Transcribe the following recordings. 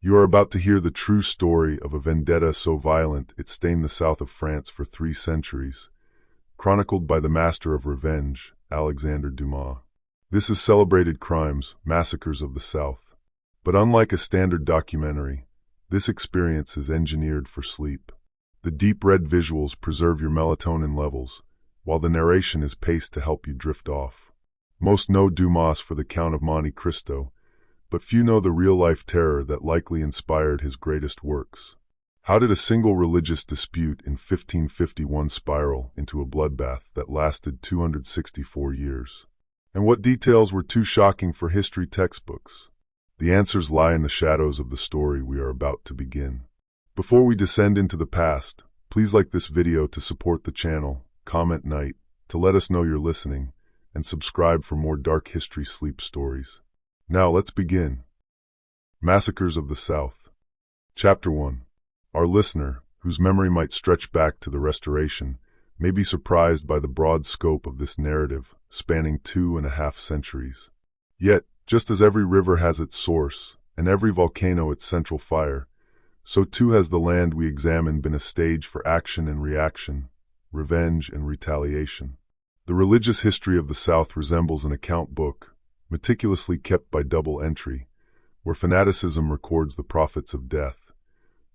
You are about to hear the true story of a vendetta so violent it stained the south of France for 3 centuries, chronicled by the master of revenge, Alexandre Dumas. This is Celebrated Crimes, Massacres of the South. But unlike a standard documentary, this experience is engineered for sleep. The deep red visuals preserve your melatonin levels, while the narration is paced to help you drift off. Most know Dumas for The Count of Monte Cristo, but few know the real-life terror that likely inspired his greatest works. How did a single religious dispute in 1551 spiral into a bloodbath that lasted 264 years? And what details were too shocking for history textbooks? The answers lie in the shadows of the story we are about to begin. Before we descend into the past, please like this video to support the channel, comment night to let us know you're listening, and subscribe for more dark history sleep stories. Now let's begin. Massacres of the South. Chapter 1. Our listener, whose memory might stretch back to the Restoration, may be surprised by the broad scope of this narrative, spanning 2.5 centuries. Yet, just as every river has its source, and every volcano its central fire, so too has the land we examine been a stage for action and reaction, revenge and retaliation. The religious history of the South resembles an account book, meticulously kept by double entry, where fanaticism records the prophets of death,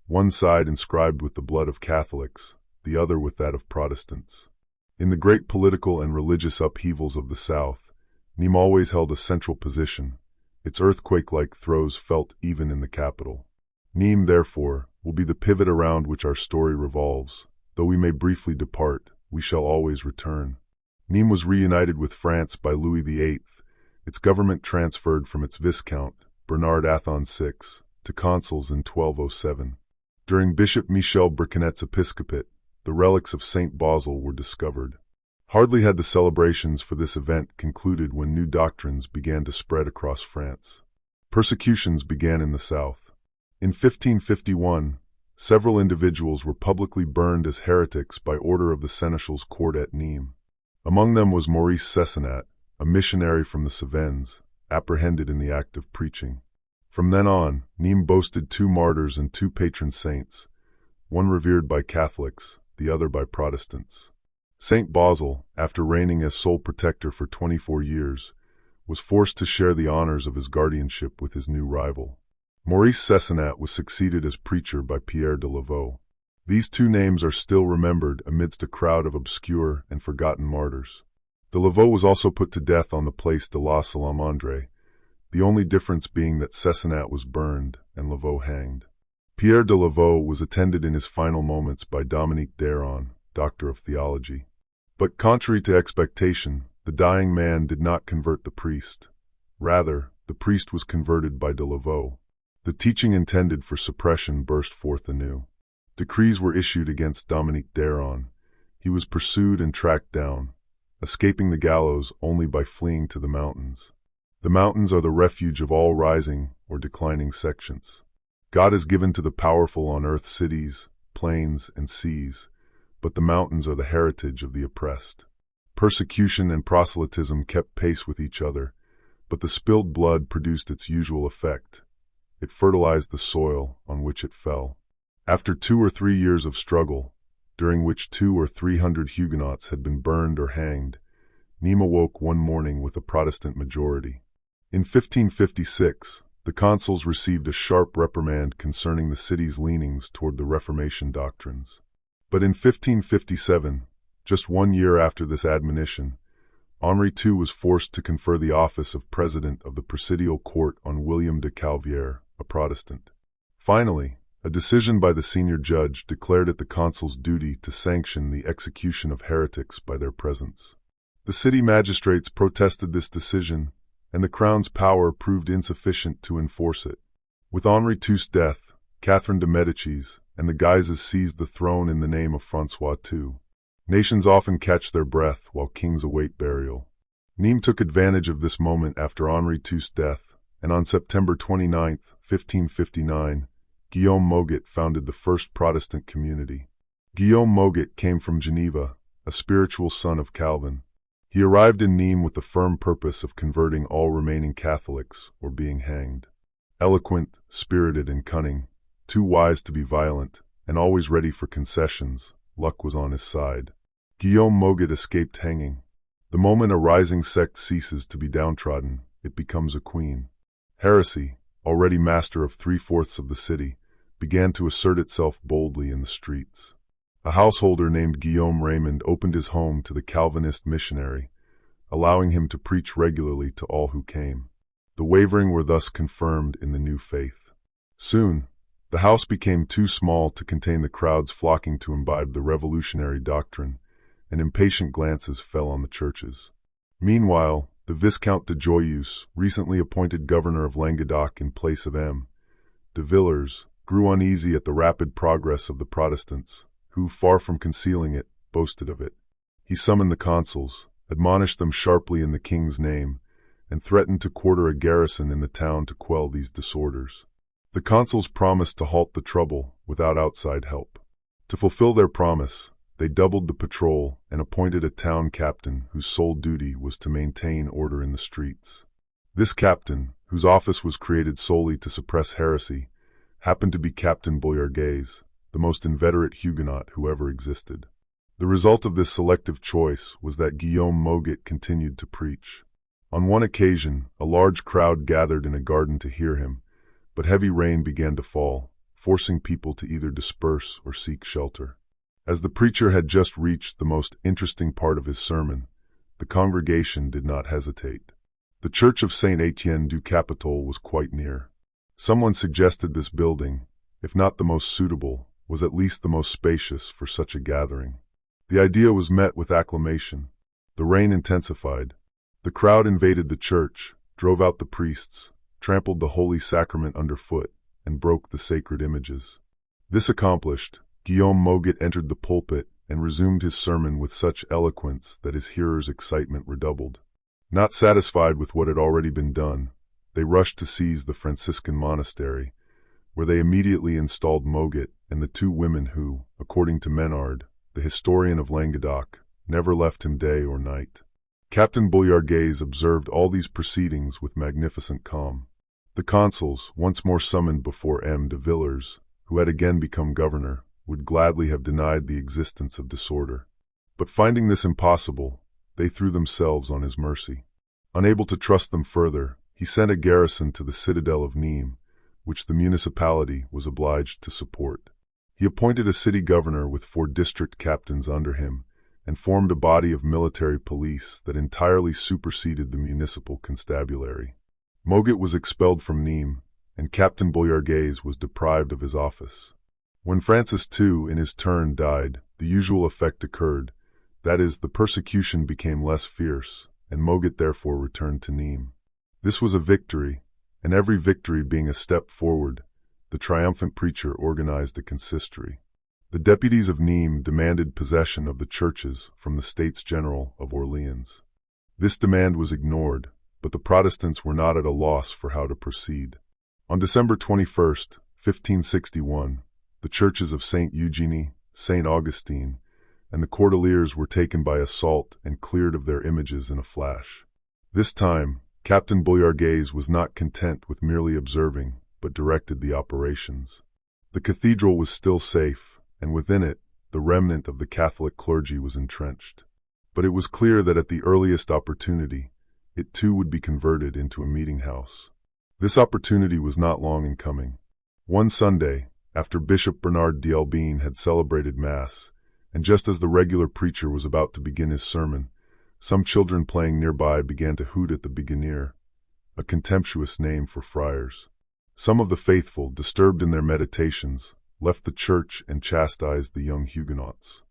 one side inscribed with the blood of Catholics, the other with that of Protestants. In the great political and religious upheavals of the South, Nîmes always held a central position, its earthquake-like throes felt even in the capital. Nîmes, therefore, will be the pivot around which our story revolves. Though we may briefly depart, we shall always return. Nîmes was reunited with France by Louis VIII, its government transferred from its Viscount, Bernard Athon VI, to consuls in 1207. During Bishop Michel Briquenet's episcopate, the relics of Saint Basil were discovered. Hardly had the celebrations for this event concluded when new doctrines began to spread across France. Persecutions began in the south. In 1551, several individuals were publicly burned as heretics by order of the Seneschal's court at Nîmes. Among them was Maurice Cessanat, a missionary from the Cevennes, apprehended in the act of preaching. From then on, Nîmes boasted 2 martyrs and 2 patron saints, one revered by Catholics, the other by Protestants. Saint Basil, after reigning as sole protector for 24 years, was forced to share the honors of his guardianship with his new rival. Maurice Cessanat was succeeded as preacher by Pierre de Lavaux. These 2 names are still remembered amidst a crowd of obscure and forgotten martyrs. De Lavaux was also put to death on the Place de la Salamandre, the only difference being that Cessanat was burned and Lavaux hanged. Pierre de Lavaux was attended in his final moments by Dominique d'Héron, Doctor of Theology. But contrary to expectation, the dying man did not convert the priest. Rather, the priest was converted by de Lavaux. The teaching intended for suppression burst forth anew. Decrees were issued against Dominique d'Héron. He was pursued and tracked down, escaping the gallows only by fleeing to the mountains. The mountains are the refuge of all rising or declining sections. God has given to the powerful on earth cities, plains, and seas, but the mountains are the heritage of the oppressed. Persecution and proselytism kept pace with each other, but the spilled blood produced its usual effect. It fertilized the soil on which it fell. After 2 or 3 years of struggle, during which 200 or 300 Huguenots had been burned or hanged, Nîmes awoke one morning with a Protestant majority. In 1556, the consuls received a sharp reprimand concerning the city's leanings toward the Reformation doctrines. But in 1557, just 1 year after this admonition, Henri II was forced to confer the office of president of the presidial court on William de Calvière, a Protestant. Finally, a decision by the senior judge declared it the consul's duty to sanction the execution of heretics by their presence. The city magistrates protested this decision, and the crown's power proved insufficient to enforce it. With Henri II's death, Catherine de Médicis and the Guises seized the throne in the name of François II. Nations often catch their breath while kings await burial. Nîmes took advantage of this moment after Henri II's death, and on September 29, 1559, Guillaume Moget founded the first Protestant community. Guillaume Moget came from Geneva, a spiritual son of Calvin. He arrived in Nîmes with the firm purpose of converting all remaining Catholics or being hanged. Eloquent, spirited, and cunning, too wise to be violent, and always ready for concessions, luck was on his side. Guillaume Moget escaped hanging. The moment a rising sect ceases to be downtrodden, it becomes a queen. Heresy, already master of 3/4 of the city, began to assert itself boldly in the streets. A householder named Guillaume Raymond opened his home to the Calvinist missionary, allowing him to preach regularly to all who came. The wavering were thus confirmed in the new faith. Soon, the house became too small to contain the crowds flocking to imbibe the revolutionary doctrine, and impatient glances fell on the churches. Meanwhile, the Viscount de Joyeuse, recently appointed governor of Languedoc in place of M. de Villers, grew uneasy at the rapid progress of the Protestants, who, far from concealing it, boasted of it. He summoned the consuls, admonished them sharply in the king's name, and threatened to quarter a garrison in the town to quell these disorders. The consuls promised to halt the trouble without outside help. To fulfill their promise, they doubled the patrol and appointed a town captain whose sole duty was to maintain order in the streets. This captain, whose office was created solely to suppress heresy, happened to be Captain Boyargues, the most inveterate Huguenot who ever existed. The result of this selective choice was that Guillaume Moget continued to preach. On one occasion, a large crowd gathered in a garden to hear him, but heavy rain began to fall, forcing people to either disperse or seek shelter. As the preacher had just reached the most interesting part of his sermon, the congregation did not hesitate. The church of Saint-Étienne du Capitole was quite near. Someone suggested this building, if not the most suitable, was at least the most spacious for such a gathering. The idea was met with acclamation. The rain intensified. The crowd invaded the church, drove out the priests, trampled the Holy Sacrament underfoot, and broke the sacred images. This accomplished, Guillaume Moget entered the pulpit and resumed his sermon with such eloquence that his hearers' excitement redoubled. Not satisfied with what had already been done, they rushed to seize the Franciscan monastery, where they immediately installed Moget and the two women who, according to Menard, the historian of Languedoc, never left him day or night. Captain Boyargues observed all these proceedings with magnificent calm. The consuls, once more summoned before M. de Villers, who had again become governor, would gladly have denied the existence of disorder. But finding this impossible, they threw themselves on his mercy. Unable to trust them further, he sent a garrison to the citadel of Nîmes, which the municipality was obliged to support. He appointed a city governor with 4 district captains under him, and formed a body of military police that entirely superseded the municipal constabulary. Moget was expelled from Nîmes, and Captain Boyargues was deprived of his office. When Francis II, in his turn, died, the usual effect occurred, that is, the persecution became less fierce, and Moget therefore returned to Nîmes. This was a victory, and every victory being a step forward, the triumphant preacher organized a consistory. The deputies of Nîmes demanded possession of the churches from the States General of Orleans. This demand was ignored, but the Protestants were not at a loss for how to proceed. On December 21, 1561, the churches of Saint Eugenie, Saint Augustine, and the Cordeliers were taken by assault and cleared of their images in a flash. This time, Captain Boyargues was not content with merely observing, but directed the operations. The cathedral was still safe, and within it, the remnant of the Catholic clergy was entrenched. But it was clear that at the earliest opportunity, it too would be converted into a meeting house. This opportunity was not long in coming. One Sunday, after Bishop Bernard d'Albin had celebrated Mass, and just as the regular preacher was about to begin his sermon, some children playing nearby began to hoot at the Biganier, a contemptuous name for friars. Some of the faithful, disturbed in their meditations, left the church and chastised the young Huguenots.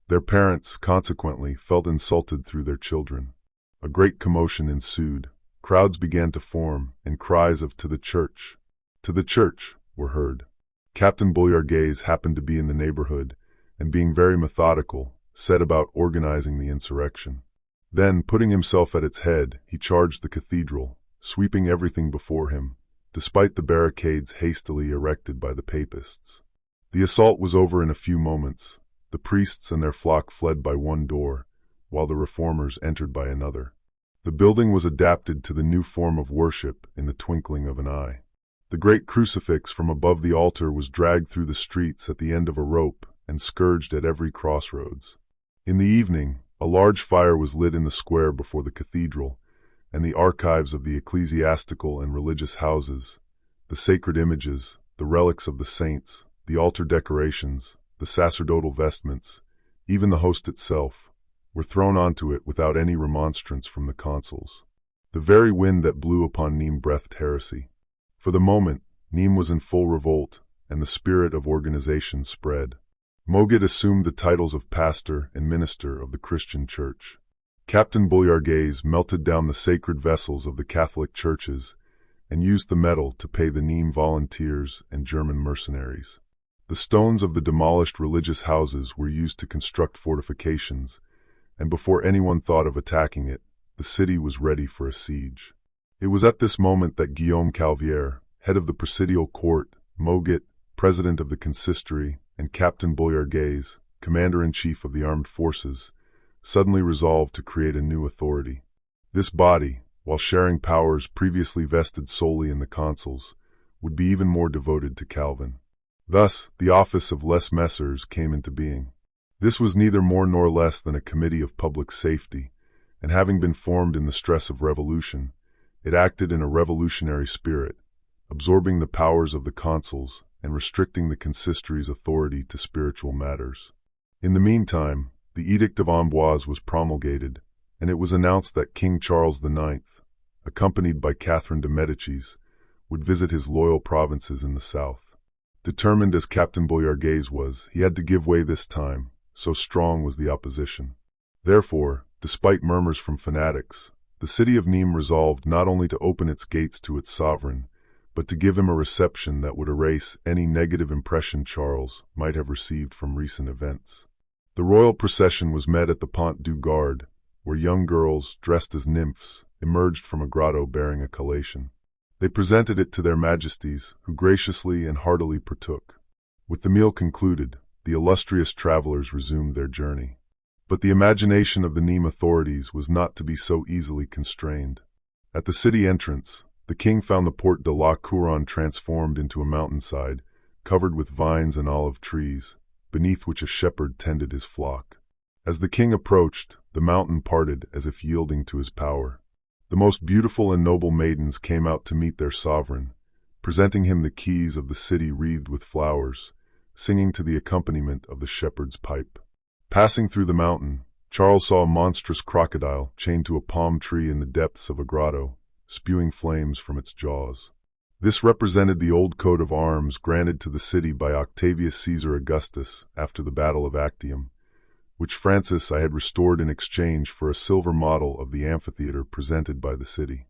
Their parents, consequently, felt insulted through their children. A great commotion ensued. Crowds began to form, and cries of "To the church! To the church!" were heard. Captain Boyargues happened to be in the neighborhood, and being very methodical, set about organizing the insurrection. Then, putting himself at its head, he charged the cathedral, sweeping everything before him, despite the barricades hastily erected by the papists. The assault was over in a few moments. The priests and their flock fled by one door, while the reformers entered by another. The building was adapted to the new form of worship in the twinkling of an eye. The great crucifix from above the altar was dragged through the streets at the end of a rope and scourged at every crossroads. In the evening, a large fire was lit in the square before the cathedral, and the archives of the ecclesiastical and religious houses, the sacred images, the relics of the saints, the altar decorations, the sacerdotal vestments, even the host itself, were thrown onto it without any remonstrance from the consuls. The very wind that blew upon Nîmes breathed heresy. For the moment, Nîmes was in full revolt, and the spirit of organization spread. Moguet assumed the titles of pastor and minister of the Christian Church. Captain Boullargues melted down the sacred vessels of the Catholic churches and used the metal to pay the Nîmes volunteers and German mercenaries. The stones of the demolished religious houses were used to construct fortifications, and before anyone thought of attacking it, the city was ready for a siege. It was at this moment that Guillaume Calvière, head of the presidial court, Moguet, president of the consistory, and Captain Boullargues, commander-in-chief of the armed forces, suddenly resolved to create a new authority. This body, while sharing powers previously vested solely in the consuls, would be even more devoted to Calvin. Thus, the office of les Messires came into being. This was neither more nor less than a committee of public safety, and having been formed in the stress of revolution, it acted in a revolutionary spirit, absorbing the powers of the consuls and restricting the consistory's authority to spiritual matters. In the meantime, the Edict of Amboise was promulgated, and it was announced that King Charles IX, accompanied by Catherine de' Medicis, would visit his loyal provinces in the south. Determined as Captain Boullargues was, he had to give way this time, so strong was the opposition. Therefore, despite murmurs from fanatics, the city of Nîmes resolved not only to open its gates to its sovereign, but to give him a reception that would erase any negative impression Charles might have received from recent events. The royal procession was met at the Pont du Gard, where young girls, dressed as nymphs, emerged from a grotto bearing a collation. They presented it to their majesties, who graciously and heartily partook. With the meal concluded, the illustrious travelers resumed their journey. But the imagination of the Nîmes authorities was not to be so easily constrained. At the city entrance, the king found the Porte de la Couronne transformed into a mountainside, covered with vines and olive trees, beneath which a shepherd tended his flock. As the king approached, the mountain parted as if yielding to his power. The most beautiful and noble maidens came out to meet their sovereign, presenting him the keys of the city wreathed with flowers, singing to the accompaniment of the shepherd's pipe. Passing through the mountain, Charles saw a monstrous crocodile chained to a palm tree in the depths of a grotto, spewing flames from its jaws. This represented the old coat of arms granted to the city by Octavius Caesar Augustus after the Battle of Actium, which Francis I had restored in exchange for a silver model of the amphitheater presented by the city.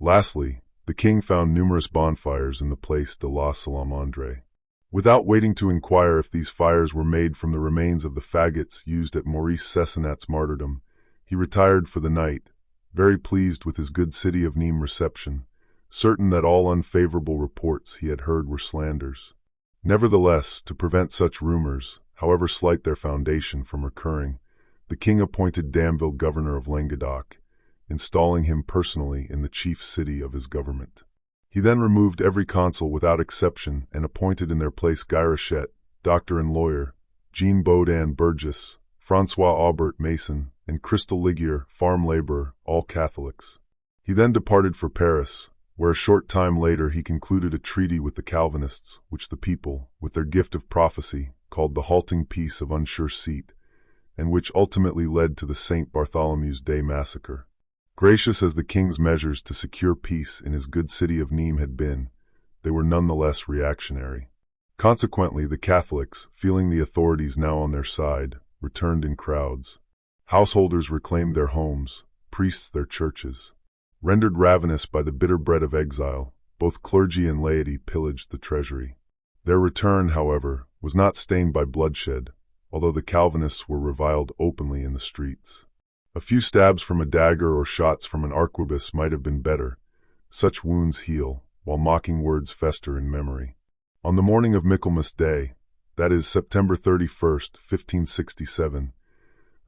Lastly, the king found numerous bonfires in the Place de la Salamandre. Without waiting to inquire if these fires were made from the remains of the faggots used at Maurice Cessanat's martyrdom, he retired for the night, very pleased with his good city of Nîmes reception, certain that all unfavorable reports he had heard were slanders. Nevertheless, to prevent such rumors, however slight their foundation, from recurring, the king appointed Damville governor of Languedoc, installing him personally in the chief city of his government. He then removed every consul without exception and appointed in their place Guy Rochette, doctor and lawyer, Jean Baudin Burgess, François Aubert Mason, and Crystal Liguier, farm laborer, all Catholics. He then departed for Paris, where a short time later he concluded a treaty with the Calvinists, which the people, with their gift of prophecy, called the halting peace of unsure seat, and which ultimately led to the St. Bartholomew's Day massacre. Gracious as the king's measures to secure peace in his good city of Nîmes had been, they were nonetheless reactionary. Consequently, the Catholics, feeling the authorities now on their side, returned in crowds. Householders reclaimed their homes, priests their churches. Rendered ravenous by the bitter bread of exile, both clergy and laity pillaged the treasury. Their return, however, was not stained by bloodshed, although the Calvinists were reviled openly in the streets. A few stabs from a dagger or shots from an arquebus might have been better. Such wounds heal, while mocking words fester in memory. On the morning of Michaelmas Day, that is, September 31st, 1567,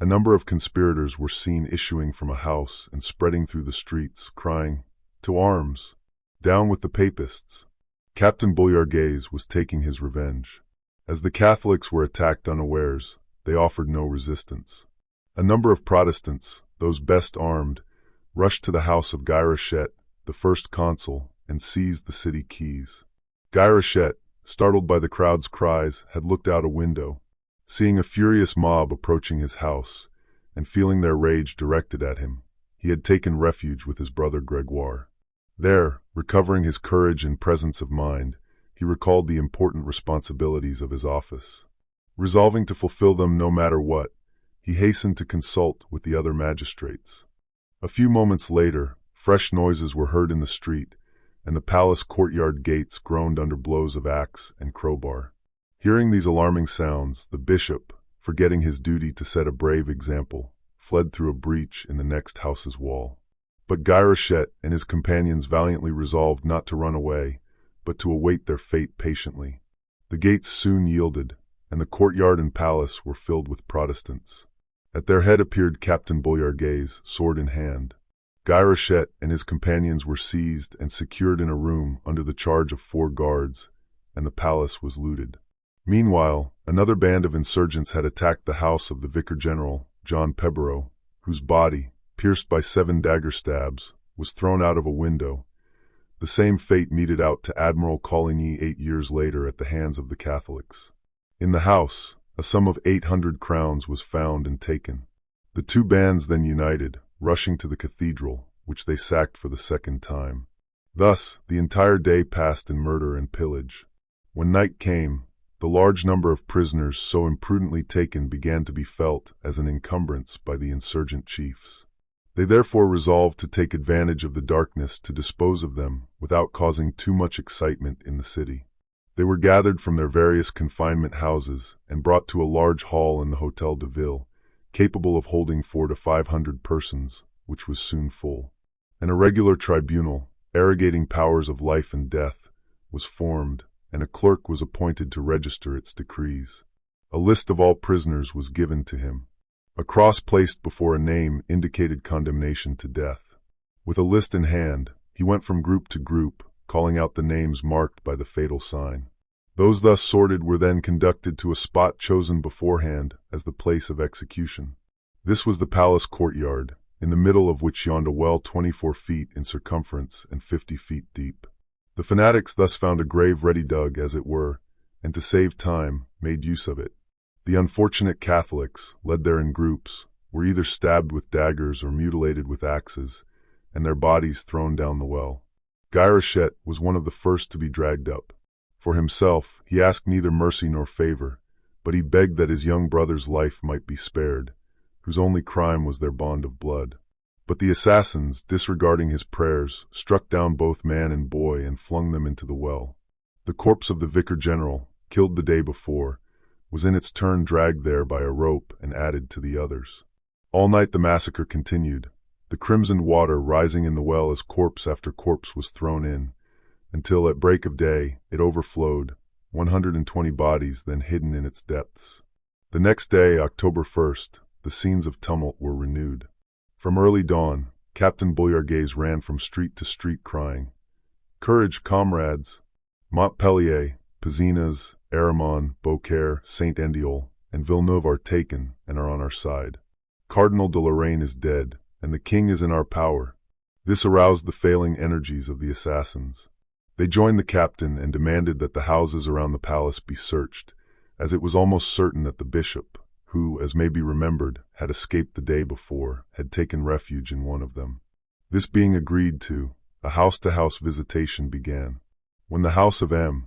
a number of conspirators were seen issuing from a house and spreading through the streets, crying, "To arms! Down with the Papists!" Captain Bouyargues was taking his revenge. As the Catholics were attacked unawares, they offered no resistance. A number of Protestants, those best armed, rushed to the house of Guy Rochette, the first consul, and seized the city keys. Guy Rochette, startled by the crowd's cries, had looked out a window. Seeing a furious mob approaching his house, and feeling their rage directed at him, he had taken refuge with his brother Gregoire. There, recovering his courage and presence of mind, he recalled the important responsibilities of his office. Resolving to fulfill them no matter what, he hastened to consult with the other magistrates. A few moments later, fresh noises were heard in the street, and the palace courtyard gates groaned under blows of axe and crowbar. Hearing these alarming sounds, the bishop, forgetting his duty to set a brave example, fled through a breach in the next house's wall. But Guy Rochette and his companions valiantly resolved not to run away, but to await their fate patiently. The gates soon yielded, and the courtyard and palace were filled with Protestants. At their head appeared Captain Bouyargues, sword in hand. Guy Rochette and his companions were seized and secured in a room under the charge of 4 guards, and the palace was looted. Meanwhile, another band of insurgents had attacked the house of the Vicar-General, John Peberot, whose body, pierced by 7 dagger stabs, was thrown out of a window. The same fate meted out to Admiral Coligny 8 years later at the hands of the Catholics. In the house, a sum of 800 crowns was found and taken. The 2 bands then united, rushing to the cathedral, which they sacked for the 2nd time. Thus, the entire day passed in murder and pillage. When night came, the large number of prisoners so imprudently taken began to be felt as an encumbrance by the insurgent chiefs. They therefore resolved to take advantage of the darkness to dispose of them without causing too much excitement in the city. They were gathered from their various confinement houses and brought to a large hall in the Hôtel de Ville, capable of holding 400 to 500 persons, which was soon full. An irregular tribunal, arrogating powers of life and death, was formed, and a clerk was appointed to register its decrees. A list of all prisoners was given to him. A cross placed before a name indicated condemnation to death. With a list in hand, he went from group to group, calling out the names marked by the fatal sign. Those thus sorted were then conducted to a spot chosen beforehand as the place of execution. This was the palace courtyard, in the middle of which yawned a well 24 feet in circumference and 50 feet deep. The fanatics thus found a grave ready dug, as it were, and to save time, made use of it. The unfortunate Catholics, led there in groups, were either stabbed with daggers or mutilated with axes, and their bodies thrown down the well. Guy Rochette was one of the first to be dragged up. For himself, he asked neither mercy nor favor, but he begged that his young brother's life might be spared, whose only crime was their bond of blood. But the assassins, disregarding his prayers, struck down both man and boy and flung them into the well. The corpse of the Vicar-General, killed the day before, was in its turn dragged there by a rope and added to the others. All night the massacre continued, the crimsoned water rising in the well as corpse after corpse was thrown in, until at break of day it overflowed, 120 bodies then hidden in its depths. The next day, October 1st, the scenes of tumult were renewed. From early dawn, Captain Bouyargues ran from street to street crying, "Courage, comrades! Montpellier, Pézenas, Aramon, Beaucaire, Saint-Andiol, and Villeneuve are taken and are on our side. Cardinal de Lorraine is dead, and the king is in our power." This aroused the failing energies of the assassins. They joined the captain and demanded that the houses around the palace be searched, as it was almost certain that the bishop, who, as may be remembered, had escaped the day before, had taken refuge in one of them. This being agreed to, a house-to-house visitation began. When the house of M.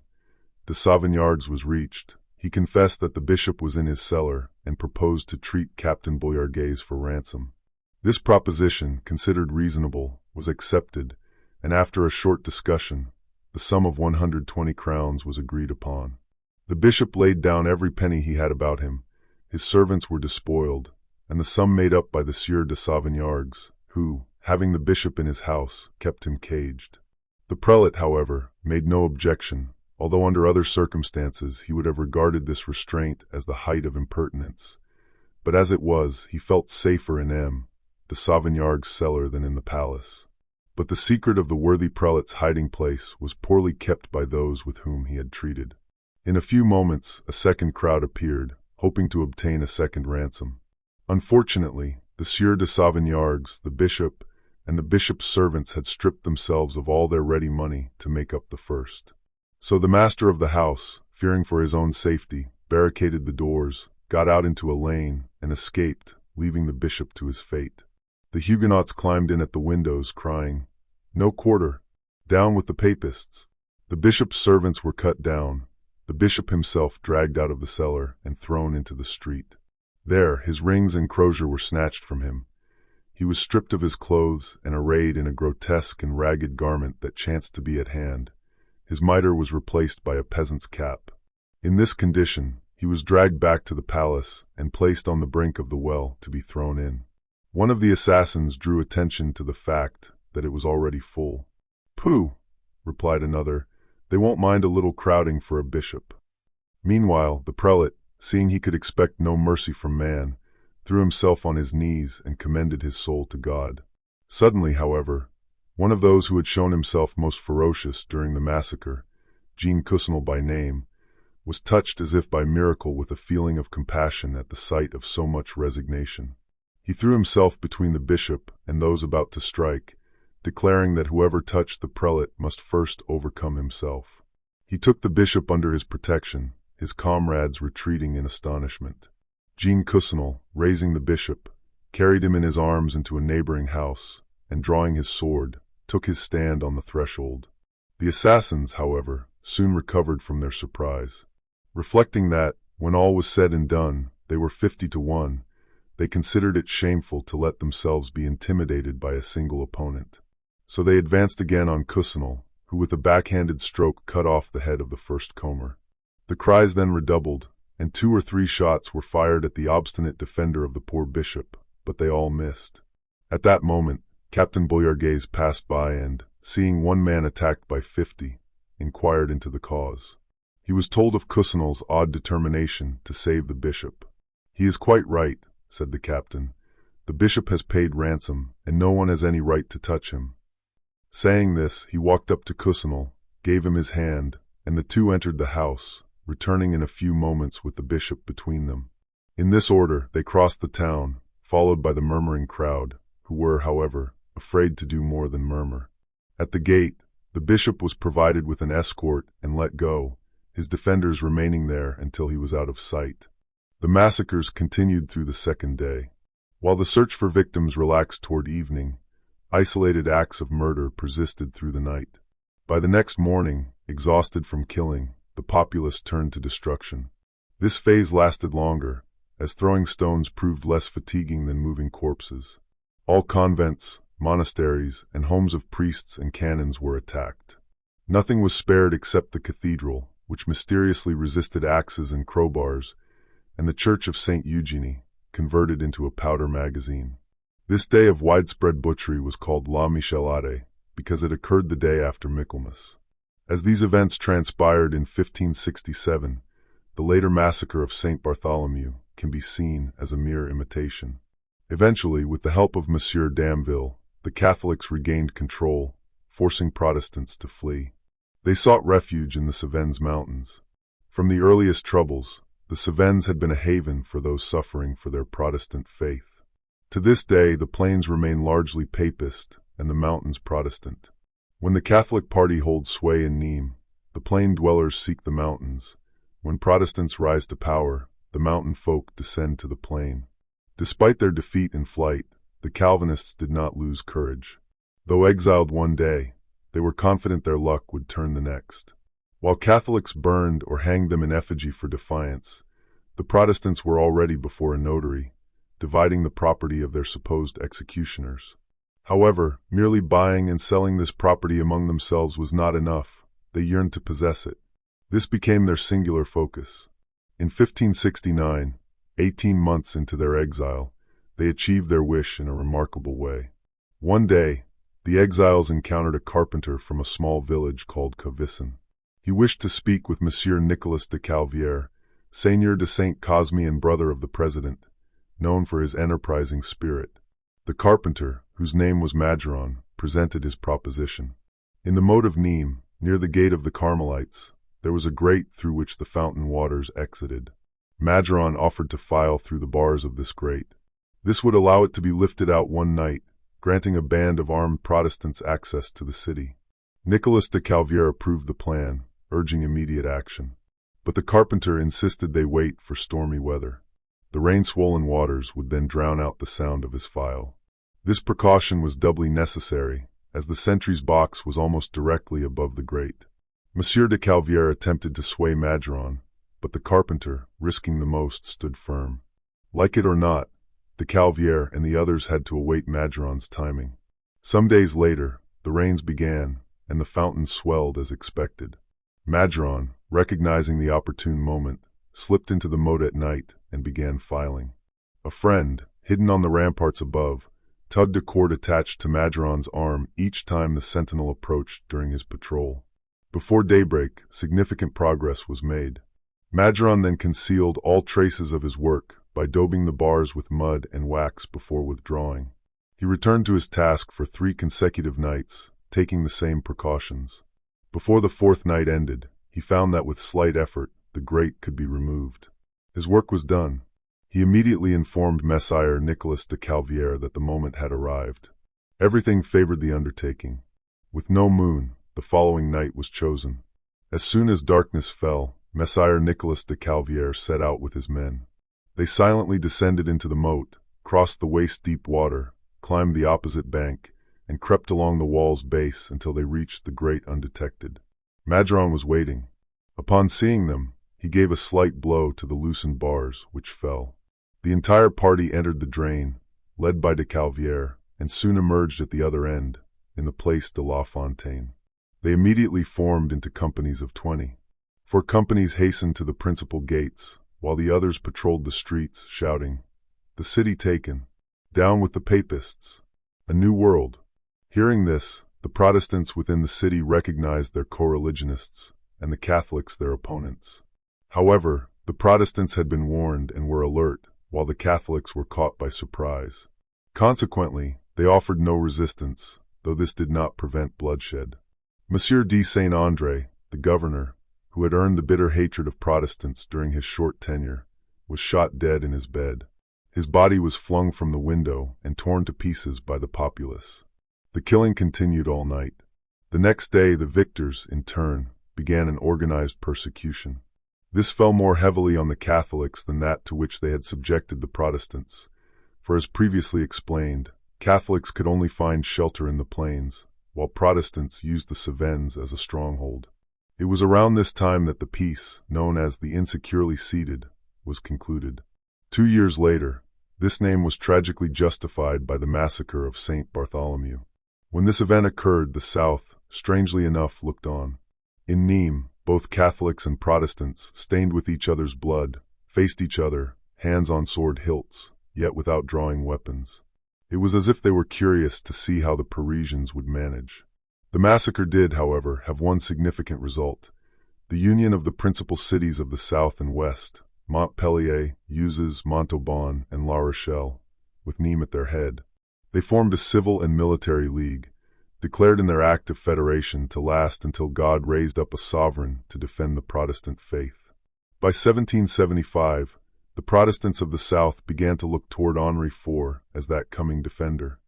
de Sauvignargues was reached, he confessed that the bishop was in his cellar and proposed to treat Captain Bouyargues for ransom. This proposition, considered reasonable, was accepted, and after a short discussion, the sum of 120 crowns was agreed upon. The bishop laid down every penny he had about him, his servants were despoiled, and the sum made up by the Sieur de Sauvignargues, who, having the bishop in his house, kept him caged. The prelate, however, made no objection, although under other circumstances he would have regarded this restraint as the height of impertinence. But as it was, he felt safer in M. de Sauvignargues' cellar than in the palace. But the secret of the worthy prelate's hiding place was poorly kept by those with whom he had treated. In a few moments, a second crowd appeared, hoping to obtain a second ransom. Unfortunately, the Sieur de Sauvignargues, the bishop, and the bishop's servants had stripped themselves of all their ready money to make up the first. So the master of the house, fearing for his own safety, barricaded the doors, got out into a lane, and escaped, leaving the bishop to his fate. The Huguenots climbed in at the windows, crying, "No quarter! Down with the papists!" The bishop's servants were cut down, the bishop himself dragged out of the cellar and thrown into the street. There, his rings and crozier were snatched from him. He was stripped of his clothes and arrayed in a grotesque and ragged garment that chanced to be at hand. His mitre was replaced by a peasant's cap. In this condition, he was dragged back to the palace and placed on the brink of the well to be thrown in. One of the assassins drew attention to the fact that it was already full. "Pooh," replied another, "they won't mind a little crowding for a bishop." Meanwhile, the prelate, seeing he could expect no mercy from man, threw himself on his knees and commended his soul to God. Suddenly, however, one of those who had shown himself most ferocious during the massacre, Jean Coussinal by name, was touched as if by miracle with a feeling of compassion at the sight of so much resignation. He threw himself between the bishop and those about to strike, declaring that whoever touched the prelate must first overcome himself. He took the bishop under his protection, his comrades retreating in astonishment. Jean Coussinal, raising the bishop, carried him in his arms into a neighboring house, and drawing his sword, took his stand on the threshold. The assassins, however, soon recovered from their surprise. Reflecting that, when all was said and done, they were 50 to 1, they considered it shameful to let themselves be intimidated by a single opponent. So they advanced again on Coussinal, who with a backhanded stroke cut off the head of the first comer. The cries then redoubled, and 2 or 3 shots were fired at the obstinate defender of the poor bishop, but they all missed. At that moment, Captain Boyargues passed by and, seeing one man attacked by 50, inquired into the cause. He was told of Coussinal's odd determination to save the bishop. "He is quite right," said the captain. "The bishop has paid ransom, and no one has any right to touch him." Saying this, he walked up to Coussinal, gave him his hand, and the two entered the house, returning in a few moments with the bishop between them. In this order, they crossed the town, followed by the murmuring crowd, who were, however, afraid to do more than murmur. At the gate, the bishop was provided with an escort and let go, his defenders remaining there until he was out of sight. The massacres continued through the second day. While the search for victims relaxed toward evening, isolated acts of murder persisted through the night. By the next morning, exhausted from killing, the populace turned to destruction. This phase lasted longer, as throwing stones proved less fatiguing than moving corpses. All convents, monasteries, and homes of priests and canons were attacked. Nothing was spared except the cathedral, which mysteriously resisted axes and crowbars, and the church of St. Eugenie, converted into a powder magazine. This day of widespread butchery was called La Michelade, because it occurred the day after Michaelmas. As these events transpired in 1567, the later massacre of St. Bartholomew can be seen as a mere imitation. Eventually, with the help of Monsieur Damville, the Catholics regained control, forcing Protestants to flee. They sought refuge in the Cevennes mountains. From the earliest troubles, the Cevennes had been a haven for those suffering for their Protestant faith. To this day, the plains remain largely Papist and the mountains Protestant. When the Catholic party holds sway in Nîmes, the plain dwellers seek the mountains. When Protestants rise to power, the mountain folk descend to the plain. Despite their defeat and flight, the Calvinists did not lose courage. Though exiled one day, they were confident their luck would turn the next. While Catholics burned or hanged them in effigy for defiance, the Protestants were already before a notary, dividing the property of their supposed executioners. However, merely buying and selling this property among themselves was not enough. They yearned to possess it. This became their singular focus. In 1569, 18 months into their exile, they achieved their wish in a remarkable way. One day, the exiles encountered a carpenter from a small village called Cavissant. He wished to speak with Monsieur Nicolas de Calvière, Seigneur de Saint-Cosme and brother of the president, known for his enterprising spirit. The carpenter, whose name was Majoron, presented his proposition. In the moat of Nîmes, near the gate of the Carmelites, there was a grate through which the fountain waters exited. Majoron offered to file through the bars of this grate. This would allow it to be lifted out one night, granting a band of armed Protestants access to the city. Nicolas de Calviere approved the plan, urging immediate action. But the carpenter insisted they wait for stormy weather. The rain-swollen waters would then drown out the sound of his file. This precaution was doubly necessary, as the sentry's box was almost directly above the grate. Monsieur de Calviere attempted to sway Majoron, but the carpenter, risking the most, stood firm. Like it or not, de Calviere and the others had to await Majoron's timing. Some days later, the rains began, and the fountain swelled as expected. Majoron, recognizing the opportune moment, slipped into the moat at night and began filing. A friend, hidden on the ramparts above, tugged a cord attached to Majoron's arm each time the sentinel approached during his patrol. Before daybreak, significant progress was made. Majoron then concealed all traces of his work by daubing the bars with mud and wax before withdrawing. He returned to his task for 3 consecutive nights, taking the same precautions. Before the 4th night ended, he found that with slight effort, the grate could be removed. His work was done. He immediately informed Messire Nicolas de Calviere that the moment had arrived. Everything favored the undertaking. With no moon, the following night was chosen. As soon as darkness fell, Messire Nicolas de Calviere set out with his men. They silently descended into the moat, crossed the waist-deep water, climbed the opposite bank, and crept along the wall's base until they reached the grate undetected. Majoron was waiting. Upon seeing them, he gave a slight blow to the loosened bars, which fell. The entire party entered the drain, led by de Calviere, and soon emerged at the other end, in the Place de la Fontaine. They immediately formed into companies of 20. 4 companies hastened to the principal gates, while the others patrolled the streets, shouting, "The city taken! Down with the Papists! A new world!" Hearing this, the Protestants within the city recognized their co-religionists, and the Catholics their opponents. However, the Protestants had been warned and were alert, while the Catholics were caught by surprise. Consequently, they offered no resistance, though this did not prevent bloodshed. Monsieur de Saint-André, the governor, who had earned the bitter hatred of Protestants during his short tenure, was shot dead in his bed. His body was flung from the window and torn to pieces by the populace. The killing continued all night. The next day, the victors, in turn, began an organized persecution. This fell more heavily on the Catholics than that to which they had subjected the Protestants, for as previously explained, Catholics could only find shelter in the plains, while Protestants used the Cevennes as a stronghold. It was around this time that the peace, known as the Insecurely Seated, was concluded. 2 years later, this name was tragically justified by the massacre of Saint Bartholomew. When this event occurred, the South, strangely enough, looked on. In Nîmes, both Catholics and Protestants, stained with each other's blood, faced each other, hands on sword hilts, yet without drawing weapons. It was as if they were curious to see how the Parisians would manage. The massacre did, however, have one significant result: the union of the principal cities of the South and West, Montpellier, Uzes, Montauban, and La Rochelle, with Nîmes at their head. They formed a civil and military league, declared in their act of federation to last until God raised up a sovereign to defend the Protestant faith. By 1775, the Protestants of the South began to look toward Henri IV as that coming defender.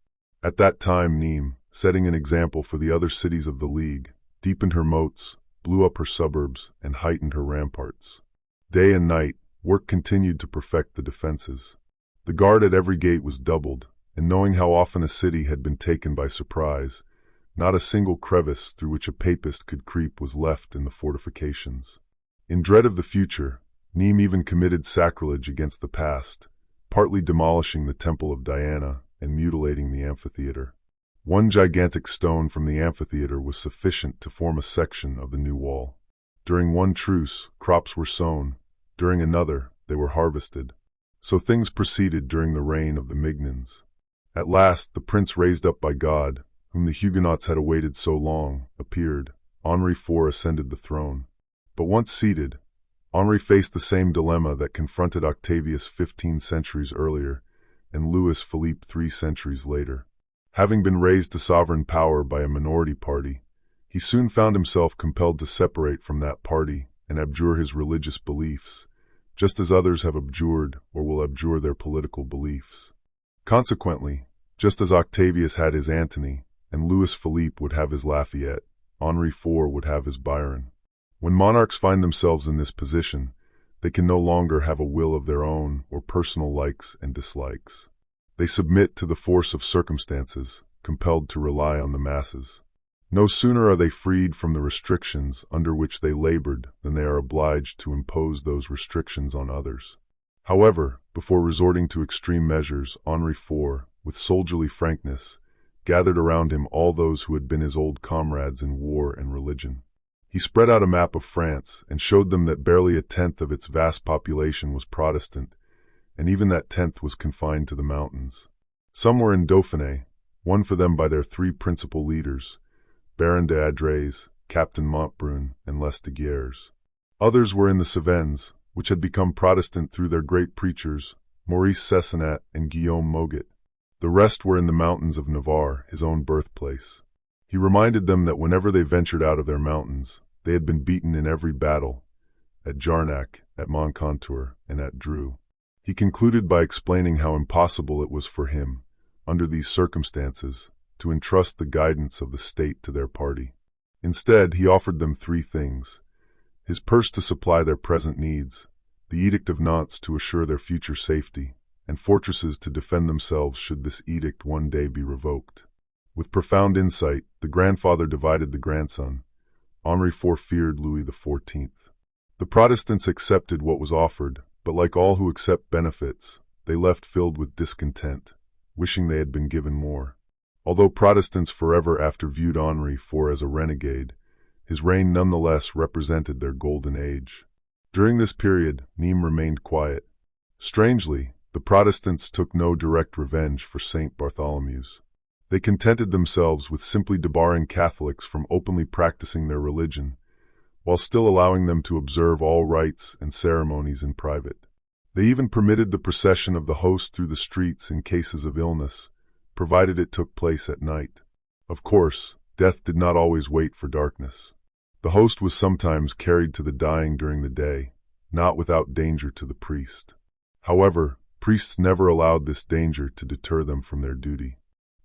At that time, Nîmes, setting an example for the other cities of the League, deepened her moats, blew up her suburbs, and heightened her ramparts. Day and night, work continued to perfect the defenses. The guard at every gate was doubled, and knowing how often a city had been taken by surprise, not a single crevice through which a papist could creep was left in the fortifications. In dread of the future, Nîmes even committed sacrilege against the past, partly demolishing the Temple of Diana and mutilating the amphitheater. One gigantic stone from the amphitheater was sufficient to form a section of the new wall. During one truce, crops were sown; during another, they were harvested. So things proceeded during the reign of the Mignons. At last, the prince raised up by God, whom the Huguenots had awaited so long, appeared. Henri IV ascended the throne. But once seated, Henri faced the same dilemma that confronted Octavius 15 centuries earlier and Louis Philippe 3 centuries later. Having been raised to sovereign power by a minority party, he soon found himself compelled to separate from that party and abjure his religious beliefs, just as others have abjured or will abjure their political beliefs. Consequently, just as Octavius had his Antony, and Louis Philippe would have his Lafayette, Henri IV would have his Byron. When monarchs find themselves in this position, they can no longer have a will of their own or personal likes and dislikes. They submit to the force of circumstances, compelled to rely on the masses. No sooner are they freed from the restrictions under which they labored than they are obliged to impose those restrictions on others. However, before resorting to extreme measures, Henri IV, with soldierly frankness, gathered around him all those who had been his old comrades in war and religion. He spread out a map of France and showed them that barely a tenth of its vast population was Protestant, and even that tenth was confined to the mountains. Some were in Dauphiné, won for them by their three principal leaders, Baron d'Adrets, Captain Montbrun, and Lesdiguières. Others were in the Cevennes, which had become Protestant through their great preachers, Maurice Cessanat and Guillaume Moget. The rest were in the mountains of Navarre, his own birthplace. He reminded them that whenever they ventured out of their mountains, they had been beaten in every battle, at Jarnac, at Moncontour, and at Dreux. He concluded by explaining how impossible it was for him, under these circumstances, to entrust the guidance of the state to their party. Instead, he offered them three things: his purse to supply their present needs, the Edict of Nantes to assure their future safety, and fortresses to defend themselves should this edict one day be revoked. With profound insight, the grandfather divided the grandson. Henri IV feared Louis XIV. The Protestants accepted what was offered, but like all who accept benefits, they left filled with discontent, wishing they had been given more. Although Protestants forever after viewed Henri IV as a renegade, his reign nonetheless represented their golden age. During this period, Nîmes remained quiet. Strangely, the Protestants took no direct revenge for St. Bartholomew's. They contented themselves with simply debarring Catholics from openly practicing their religion, while still allowing them to observe all rites and ceremonies in private. They even permitted the procession of the host through the streets in cases of illness, provided it took place at night. Of course, death did not always wait for darkness. The host was sometimes carried to the dying during the day, not without danger to the priest. However, priests never allowed this danger to deter them from their duty.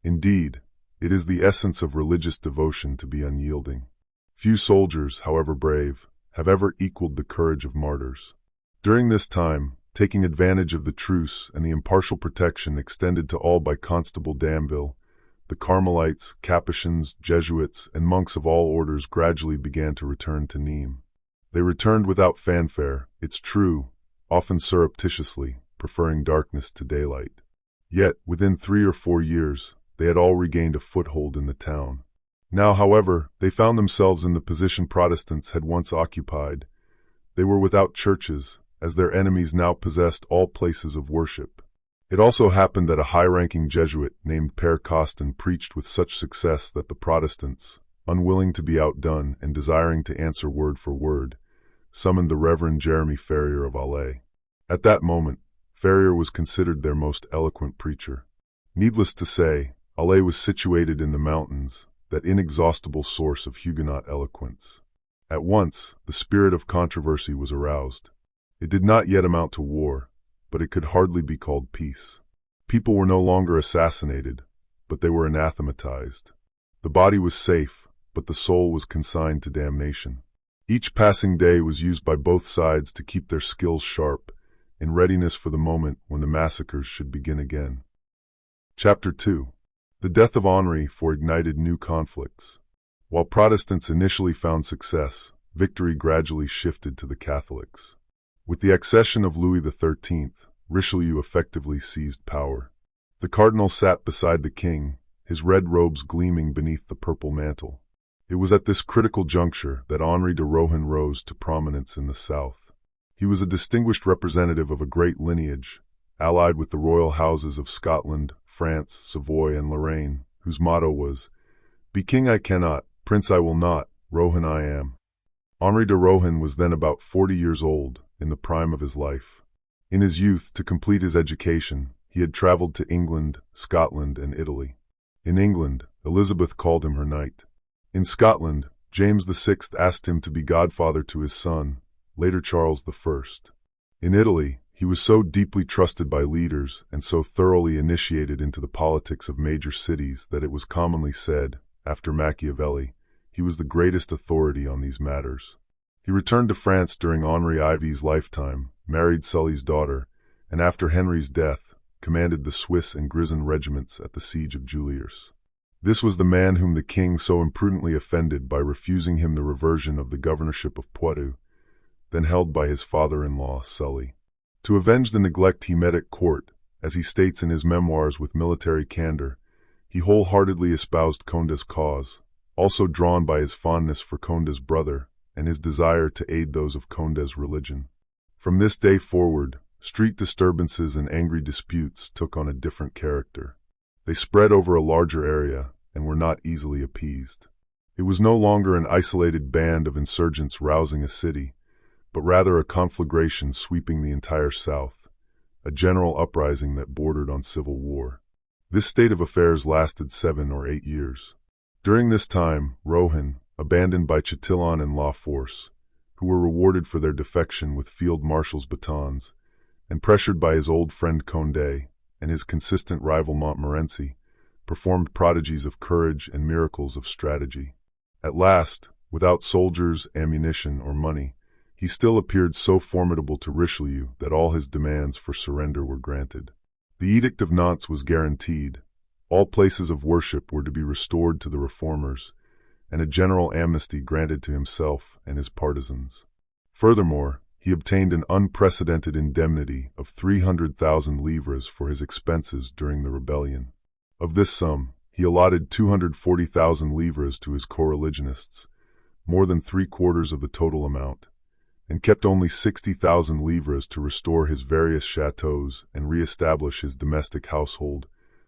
Indeed, it is the essence of religious devotion to be unyielding. Few soldiers, however brave, have ever equaled the courage of martyrs. During this time, taking advantage of the truce and the impartial protection extended to all by Constable Damville, the Carmelites, Capuchins, Jesuits, and monks of all orders gradually began to return to Nîmes. They returned without fanfare, it's true, often surreptitiously, preferring darkness to daylight. Yet, within 3 or 4 years, they had all regained a foothold in the town. Now, however, they found themselves in the position Protestants had once occupied. They were without churches, as their enemies now possessed all places of worship. It also happened that a high-ranking Jesuit named Père Costin preached with such success that the Protestants, unwilling to be outdone and desiring to answer word for word, summoned the Reverend Jeremy Ferrier of Alais. At that moment, Ferrier was considered their most eloquent preacher. Needless to say, Alais was situated in the mountains, that inexhaustible source of Huguenot eloquence. At once, the spirit of controversy was aroused. It did not yet amount to war, but it could hardly be called peace. People were no longer assassinated, but they were anathematized. The body was safe, but the soul was consigned to damnation. Each passing day was used by both sides to keep their skills sharp, in readiness for the moment when the massacres should begin again. Chapter 2. The death of Henri IV ignited new conflicts. While Protestants initially found success, victory gradually shifted to the Catholics. With the accession of Louis XIII, Richelieu effectively seized power. The cardinal sat beside the king, his red robes gleaming beneath the purple mantle. It was at this critical juncture that Henri de Rohan rose to prominence in the south. He was a distinguished representative of a great lineage, allied with the royal houses of Scotland, France, Savoy, and Lorraine, whose motto was, "Be king I cannot, prince I will not, Rohan I am." Henri de Rohan was then about 40 years old, in the prime of his life. In his youth, to complete his education, he had traveled to England, Scotland, and Italy. In England, Elizabeth called him her knight. In Scotland, James VI asked him to be godfather to his son, later Charles I. In Italy, he was so deeply trusted by leaders and so thoroughly initiated into the politics of major cities that it was commonly said, after Machiavelli, he was the greatest authority on these matters. He returned to France during Henri Ivy's lifetime, married Sully's daughter, and after Henry's death, commanded the Swiss and Grisons regiments at the siege of Juliers. This was the man whom the king so imprudently offended by refusing him the reversion of the governorship of Poitou, then held by his father-in-law, Sully. To avenge the neglect he met at court, as he states in his memoirs with military candor, he wholeheartedly espoused Conde's cause, also drawn by his fondness for Conde's brother and his desire to aid those of Conde's religion. From this day forward, street disturbances and angry disputes took on a different character. They spread over a larger area and were not easily appeased. It was no longer an isolated band of insurgents rousing a city, but rather a conflagration sweeping the entire South, a general uprising that bordered on civil war. This state of affairs lasted 7 or 8 years. During this time, Rohan, abandoned by Chatillon and La Force, who were rewarded for their defection with field marshals' batons, and pressured by his old friend Condé and his consistent rival Montmorency, performed prodigies of courage and miracles of strategy. At last, without soldiers, ammunition, or money, he still appeared so formidable to Richelieu that all his demands for surrender were granted. The Edict of Nantes was guaranteed, all places of worship were to be restored to the reformers, and a general amnesty granted to himself and his partisans. Furthermore, he obtained an unprecedented indemnity of 300,000 livres for his expenses during the rebellion. Of this sum, he allotted 240,000 livres to his co-religionists, more than 3/4 of the total amount, and kept only 60,000 livres to restore his various chateaux and re-establish his domestic household,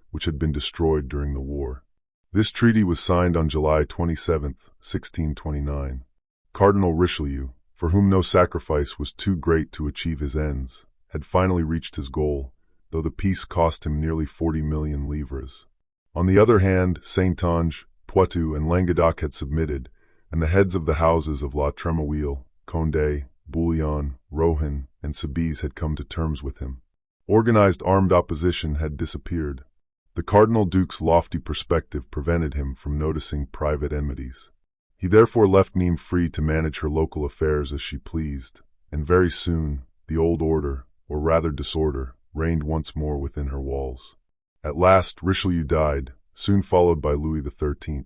which had been destroyed during the war. This treaty was signed on July 27, 1629. Cardinal Richelieu, for whom no sacrifice was too great to achieve his ends, had finally reached his goal, though the peace cost him nearly 40 million livres. On the other hand, Saintonge, Poitou, and Languedoc had submitted, and the heads of the houses of La Tremouille, Condé, Bouillon, Rohan, and Soubise had come to terms with him. Organized armed opposition had disappeared. The Cardinal Duke's lofty perspective prevented him from noticing private enmities. He therefore left Nîmes free to manage her local affairs as she pleased, and very soon the old order, or rather disorder, reigned once more within her walls. At last Richelieu died, soon followed by Louis XIII.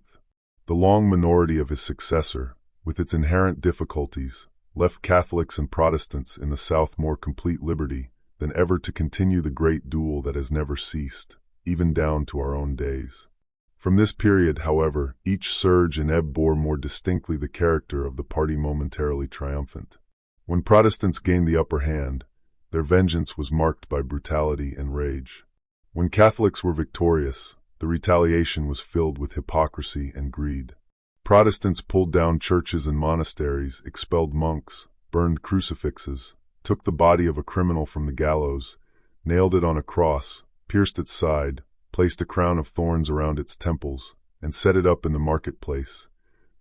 The long minority of his successor, with its inherent difficulties, left Catholics and Protestants in the South more complete liberty than ever to continue the great duel that has never ceased, even down to our own days. From this period, however, each surge and ebb bore more distinctly the character of the party momentarily triumphant. When Protestants gained the upper hand, their vengeance was marked by brutality and rage. When Catholics were victorious, the retaliation was filled with hypocrisy and greed. Protestants pulled down churches and monasteries, expelled monks, burned crucifixes, took the body of a criminal from the gallows, nailed it on a cross, pierced its side, placed a crown of thorns around its temples, and set it up in the marketplace,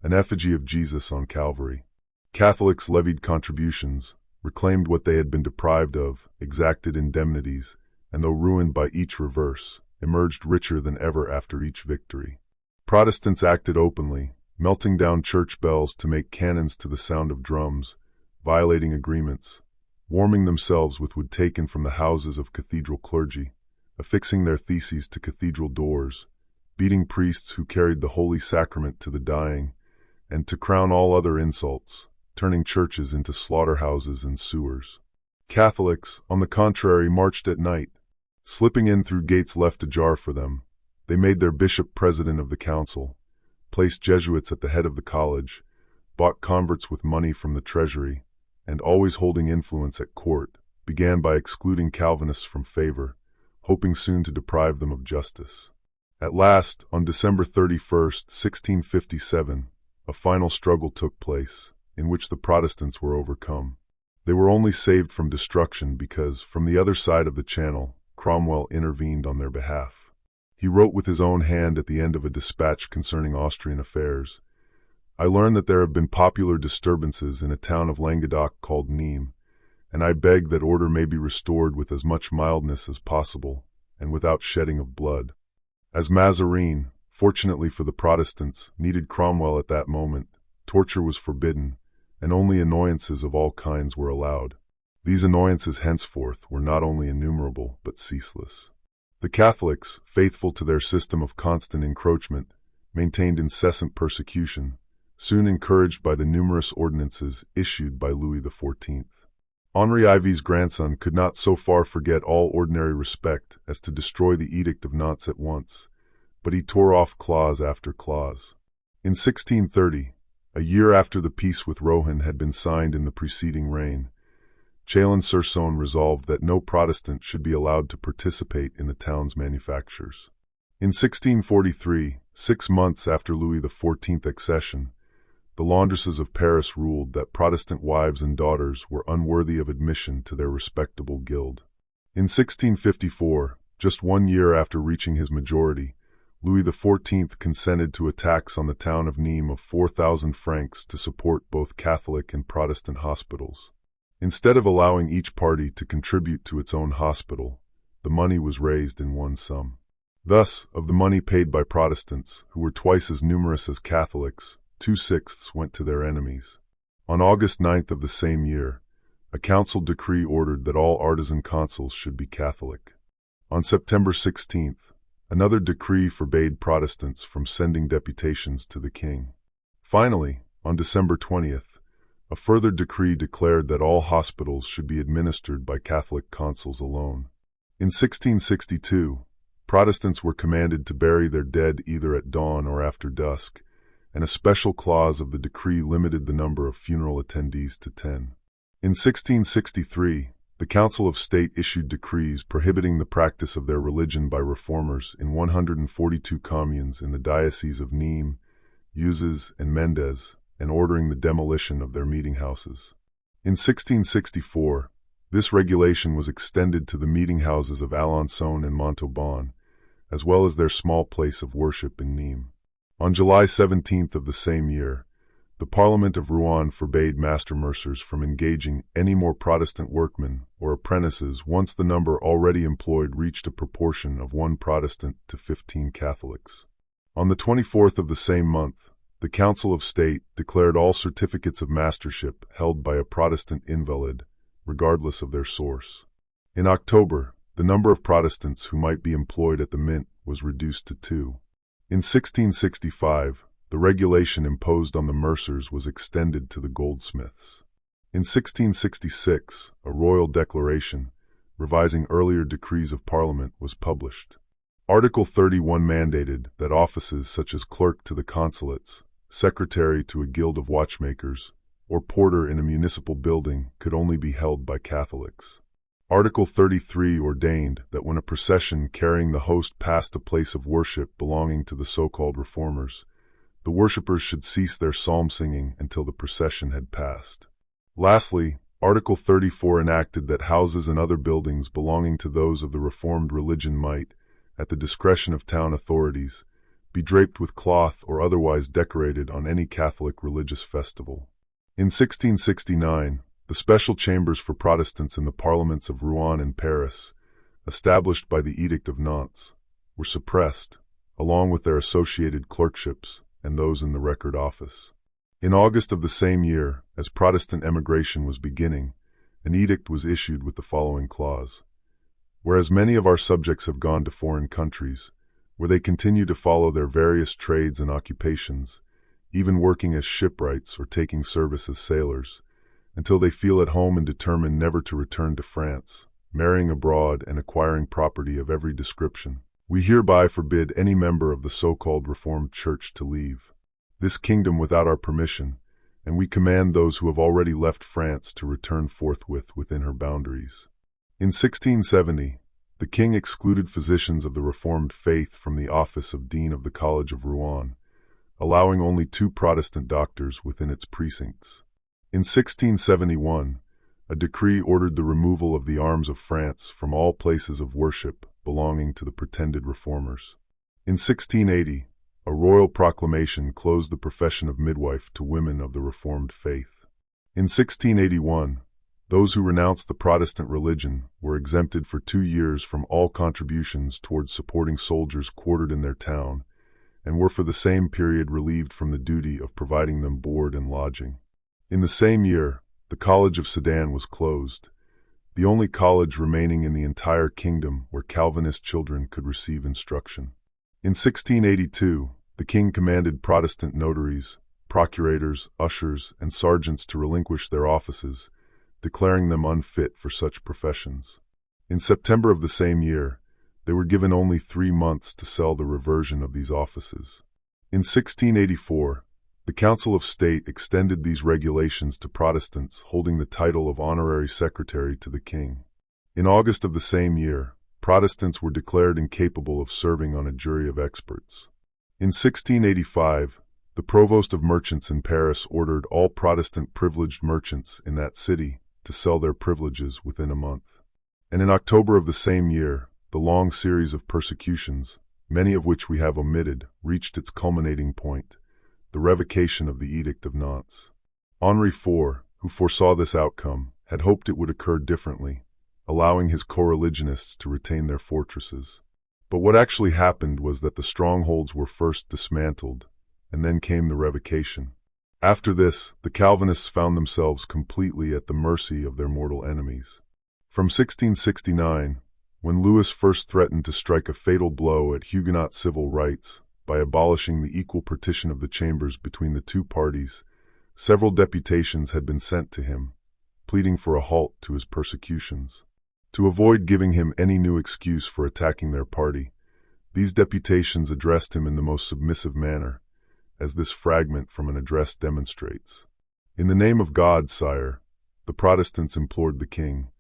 an effigy of Jesus on Calvary. Catholics levied contributions, reclaimed what they had been deprived of, exacted indemnities, and though ruined by each reverse, emerged richer than ever after each victory. Protestants acted openly, melting down church bells to make cannons to the sound of drums, violating agreements, warming themselves with wood taken from the houses of cathedral clergy, affixing their theses to cathedral doors, beating priests who carried the Holy Sacrament to the dying, and to crown all other insults, turning churches into slaughterhouses and sewers. Catholics, on the contrary, marched at night. Slipping in through gates left ajar for them, they made their bishop president of the council, placed Jesuits at the head of the college, bought converts with money from the treasury, and always holding influence at court, began by excluding Calvinists from favor, hoping soon to deprive them of justice. At last, on December 31st, 1657, a final struggle took place, in which the Protestants were overcome. They were only saved from destruction because, from the other side of the Channel, Cromwell intervened on their behalf. He wrote with his own hand at the end of a dispatch concerning Austrian affairs, "I learn that there have been popular disturbances in a town of Languedoc called Nîmes, and I beg that order may be restored with as much mildness as possible, and without shedding of blood." As Mazarin, fortunately for the Protestants, needed Cromwell at that moment, torture was forbidden, and only annoyances of all kinds were allowed. These annoyances henceforth were not only innumerable, but ceaseless. The Catholics, faithful to their system of constant encroachment, maintained incessant persecution, soon encouraged by the numerous ordinances issued by Louis XIV. Henri Ivy's grandson could not so far forget all ordinary respect as to destroy the Edict of Nantes at once, but he tore off clause after clause. In 1630, a year after the peace with Rohan had been signed in the preceding reign, Chalon-sur-Saône resolved that no Protestant should be allowed to participate in the town's manufactures. In 1643, 6 months after Louis XIV's accession, the laundresses of Paris ruled that Protestant wives and daughters were unworthy of admission to their respectable guild. In 1654, just 1 year after reaching his majority, Louis XIV consented to a tax on the town of Nîmes of 4,000 francs to support both Catholic and Protestant hospitals. Instead of allowing each party to contribute to its own hospital, the money was raised in one sum. Thus, of the money paid by Protestants, who were twice as numerous as Catholics, 2/6 went to their enemies. On August 9th of the same year, a council decree ordered that all artisan consuls should be Catholic. On September 16th, another decree forbade Protestants from sending deputations to the king. Finally, on December 20th, a further decree declared that all hospitals should be administered by Catholic consuls alone. In 1662, Protestants were commanded to bury their dead either at dawn or after dusk, and a special clause of the decree limited the number of funeral attendees to 10. In 1663, the Council of State issued decrees prohibiting the practice of their religion by reformers in 142 communes in the dioceses of Nîmes, Uzes, and Mendez, and ordering the demolition of their meeting houses. In 1664, this regulation was extended to the meeting houses of Alençon and Montauban, as well as their small place of worship in Nîmes. On July 17th of the same year, the Parliament of Rouen forbade master mercers from engaging any more Protestant workmen or apprentices once the number already employed reached a proportion of 1 Protestant to 15 Catholics. On the 24th of the same month, the Council of State declared all certificates of mastership held by a Protestant invalid, regardless of their source. In October, the number of Protestants who might be employed at the mint was reduced to 2. In 1665, the regulation imposed on the mercers was extended to the goldsmiths. In 1666, a royal declaration, revising earlier decrees of Parliament, was published. Article 31 mandated that offices such as clerk to the consulates, secretary to a guild of watchmakers, or porter in a municipal building could only be held by Catholics. Article 33 ordained that when a procession carrying the host passed a place of worship belonging to the so-called reformers, the worshippers should cease their psalm singing until the procession had passed. Lastly, Article 34 enacted that houses and other buildings belonging to those of the Reformed religion might, at the discretion of town authorities, be draped with cloth or otherwise decorated on any Catholic religious festival. In 1669, the special chambers for Protestants in the parliaments of Rouen and Paris, established by the Edict of Nantes, were suppressed, along with their associated clerkships and those in the record office. In August of the same year, as Protestant emigration was beginning, an edict was issued with the following clause: "Whereas many of our subjects have gone to foreign countries, where they continue to follow their various trades and occupations, even working as shipwrights or taking service as sailors, until they feel at home and determine never to return to France, marrying abroad and acquiring property of every description, we hereby forbid any member of the so-called Reformed Church to leave this kingdom without our permission, and we command those who have already left France to return forthwith within her boundaries." In 1670, the king excluded physicians of the Reformed faith from the office of Dean of the College of Rouen, allowing only 2 Protestant doctors within its precincts. In 1671, a decree ordered the removal of the arms of France from all places of worship belonging to the pretended reformers. In 1680, a royal proclamation closed the profession of midwife to women of the Reformed faith. In 1681, those who renounced the Protestant religion were exempted for 2 years from all contributions towards supporting soldiers quartered in their town, and were for the same period relieved from the duty of providing them board and lodging. In the same year, the College of Sedan was closed, the only college remaining in the entire kingdom where Calvinist children could receive instruction. In 1682, the king commanded Protestant notaries, procurators, ushers, and sergeants to relinquish their offices, declaring them unfit for such professions. In September of the same year, they were given only 3 months to sell the reversion of these offices. In 1684, the Council of State extended these regulations to Protestants holding the title of honorary secretary to the king. In August of the same year, Protestants were declared incapable of serving on a jury of experts. In 1685, the provost of merchants in Paris ordered all Protestant privileged merchants in that city to sell their privileges within a month. And in October of the same year, the long series of persecutions, many of which we have omitted, reached its culminating point, the revocation of the Edict of Nantes. Henri IV, who foresaw this outcome, had hoped it would occur differently, allowing his co-religionists to retain their fortresses. But what actually happened was that the strongholds were first dismantled, and then came the revocation. After this, the Calvinists found themselves completely at the mercy of their mortal enemies. From 1669, when Louis first threatened to strike a fatal blow at Huguenot civil rights by abolishing the equal partition of the chambers between the two parties, several deputations had been sent to him, pleading for a halt to his persecutions. To avoid giving him any new excuse for attacking their party, these deputations addressed him in the most submissive manner, as this fragment from an address demonstrates. "In the name of God, sire," the Protestants implored the king,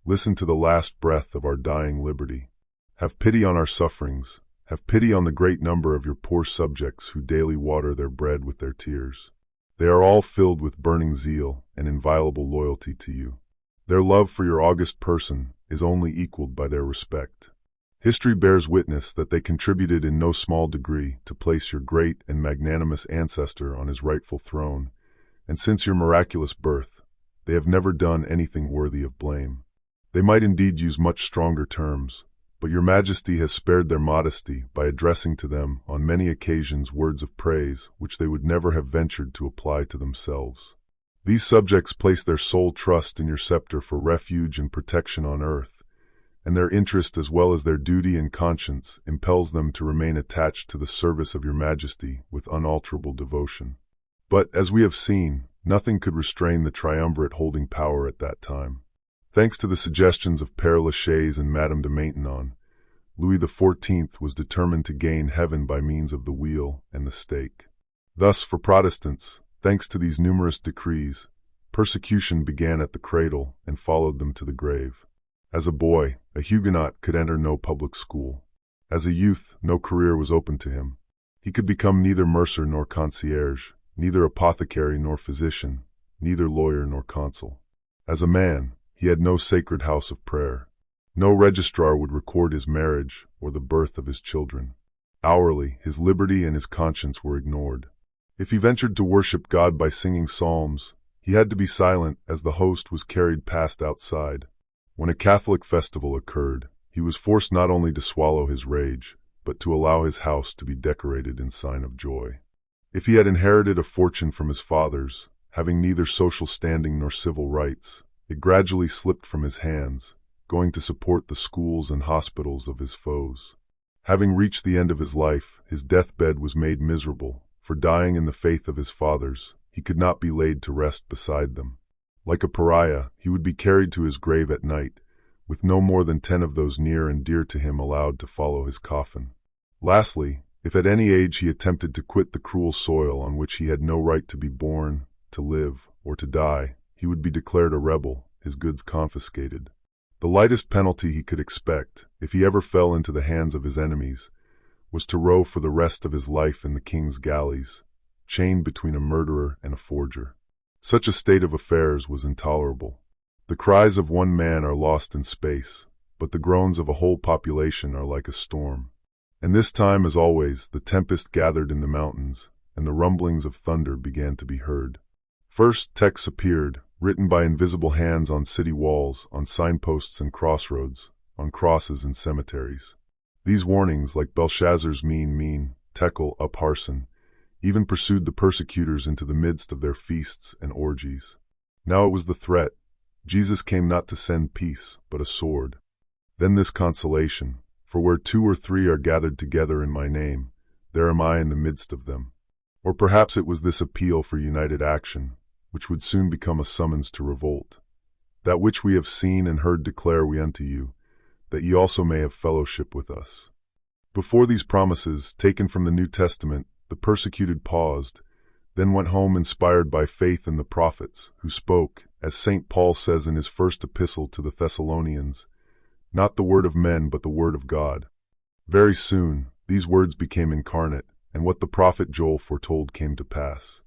"listen to the last breath of our dying liberty. Have pity on our sufferings. Have pity on the great number of your poor subjects who daily water their bread with their tears. They are all filled with burning zeal and inviolable loyalty to you. Their love for your august person is only equaled by their respect. History bears witness that they contributed in no small degree to place your great and magnanimous ancestor on his rightful throne, and since your miraculous birth, they have never done anything worthy of blame. They might indeed use much stronger terms, but your majesty has spared their modesty by addressing to them on many occasions words of praise which they would never have ventured to apply to themselves. These subjects place their sole trust in your scepter for refuge and protection on earth, and their interest as well as their duty and conscience impels them to remain attached to the service of your majesty with unalterable devotion. But, as we have seen, nothing could restrain the triumvirate holding power at that time. Thanks to the suggestions of Père Lachaise and Madame de Maintenon, Louis XIV was determined to gain heaven by means of the wheel and the stake. Thus, for Protestants, thanks to these numerous decrees, persecution began at the cradle and followed them to the grave. As a boy, a Huguenot could enter no public school. As a youth, no career was open to him. He could become neither mercer nor concierge, neither apothecary nor physician, neither lawyer nor consul. As a man, he had no sacred house of prayer. No registrar would record his marriage or the birth of his children. Hourly, his liberty and his conscience were ignored. If he ventured to worship God by singing psalms, he had to be silent as the host was carried past outside. When a Catholic festival occurred, he was forced not only to swallow his rage, but to allow his house to be decorated in sign of joy. If he had inherited a fortune from his fathers, having neither social standing nor civil rights, it gradually slipped from his hands, going to support the schools and hospitals of his foes. Having reached the end of his life, his deathbed was made miserable, for dying in the faith of his fathers, he could not be laid to rest beside them. Like a pariah, he would be carried to his grave at night, with no more than 10 of those near and dear to him allowed to follow his coffin. Lastly, if at any age he attempted to quit the cruel soil on which he had no right to be born, to live, or to die, he would be declared a rebel, his goods confiscated. The lightest penalty he could expect, if he ever fell into the hands of his enemies, was to row for the rest of his life in the king's galleys, chained between a murderer and a forger. Such a state of affairs was intolerable. The cries of one man are lost in space, but the groans of a whole population are like a storm. And this time, as always, the tempest gathered in the mountains, and the rumblings of thunder began to be heard. First, texts appeared, written by invisible hands on city walls, on signposts and crossroads, on crosses and cemeteries. These warnings, like Belshazzar's mean, Tekel, Upharsin, even pursued the persecutors into the midst of their feasts and orgies. Now it was the threat. Jesus came not to send peace, but a sword. Then this consolation, for where 2 or 3 are gathered together in my name, there am I in the midst of them. Or perhaps it was this appeal for united action, which would soon become a summons to revolt. That which we have seen and heard declare we unto you, that ye also may have fellowship with us. Before these promises, taken from the New Testament, the persecuted paused, then went home inspired by faith in the prophets, who spoke, as St. Paul says in his first epistle to the Thessalonians, not the word of men but the word of God. Very soon, these words became incarnate, and what the prophet Joel foretold came to pass.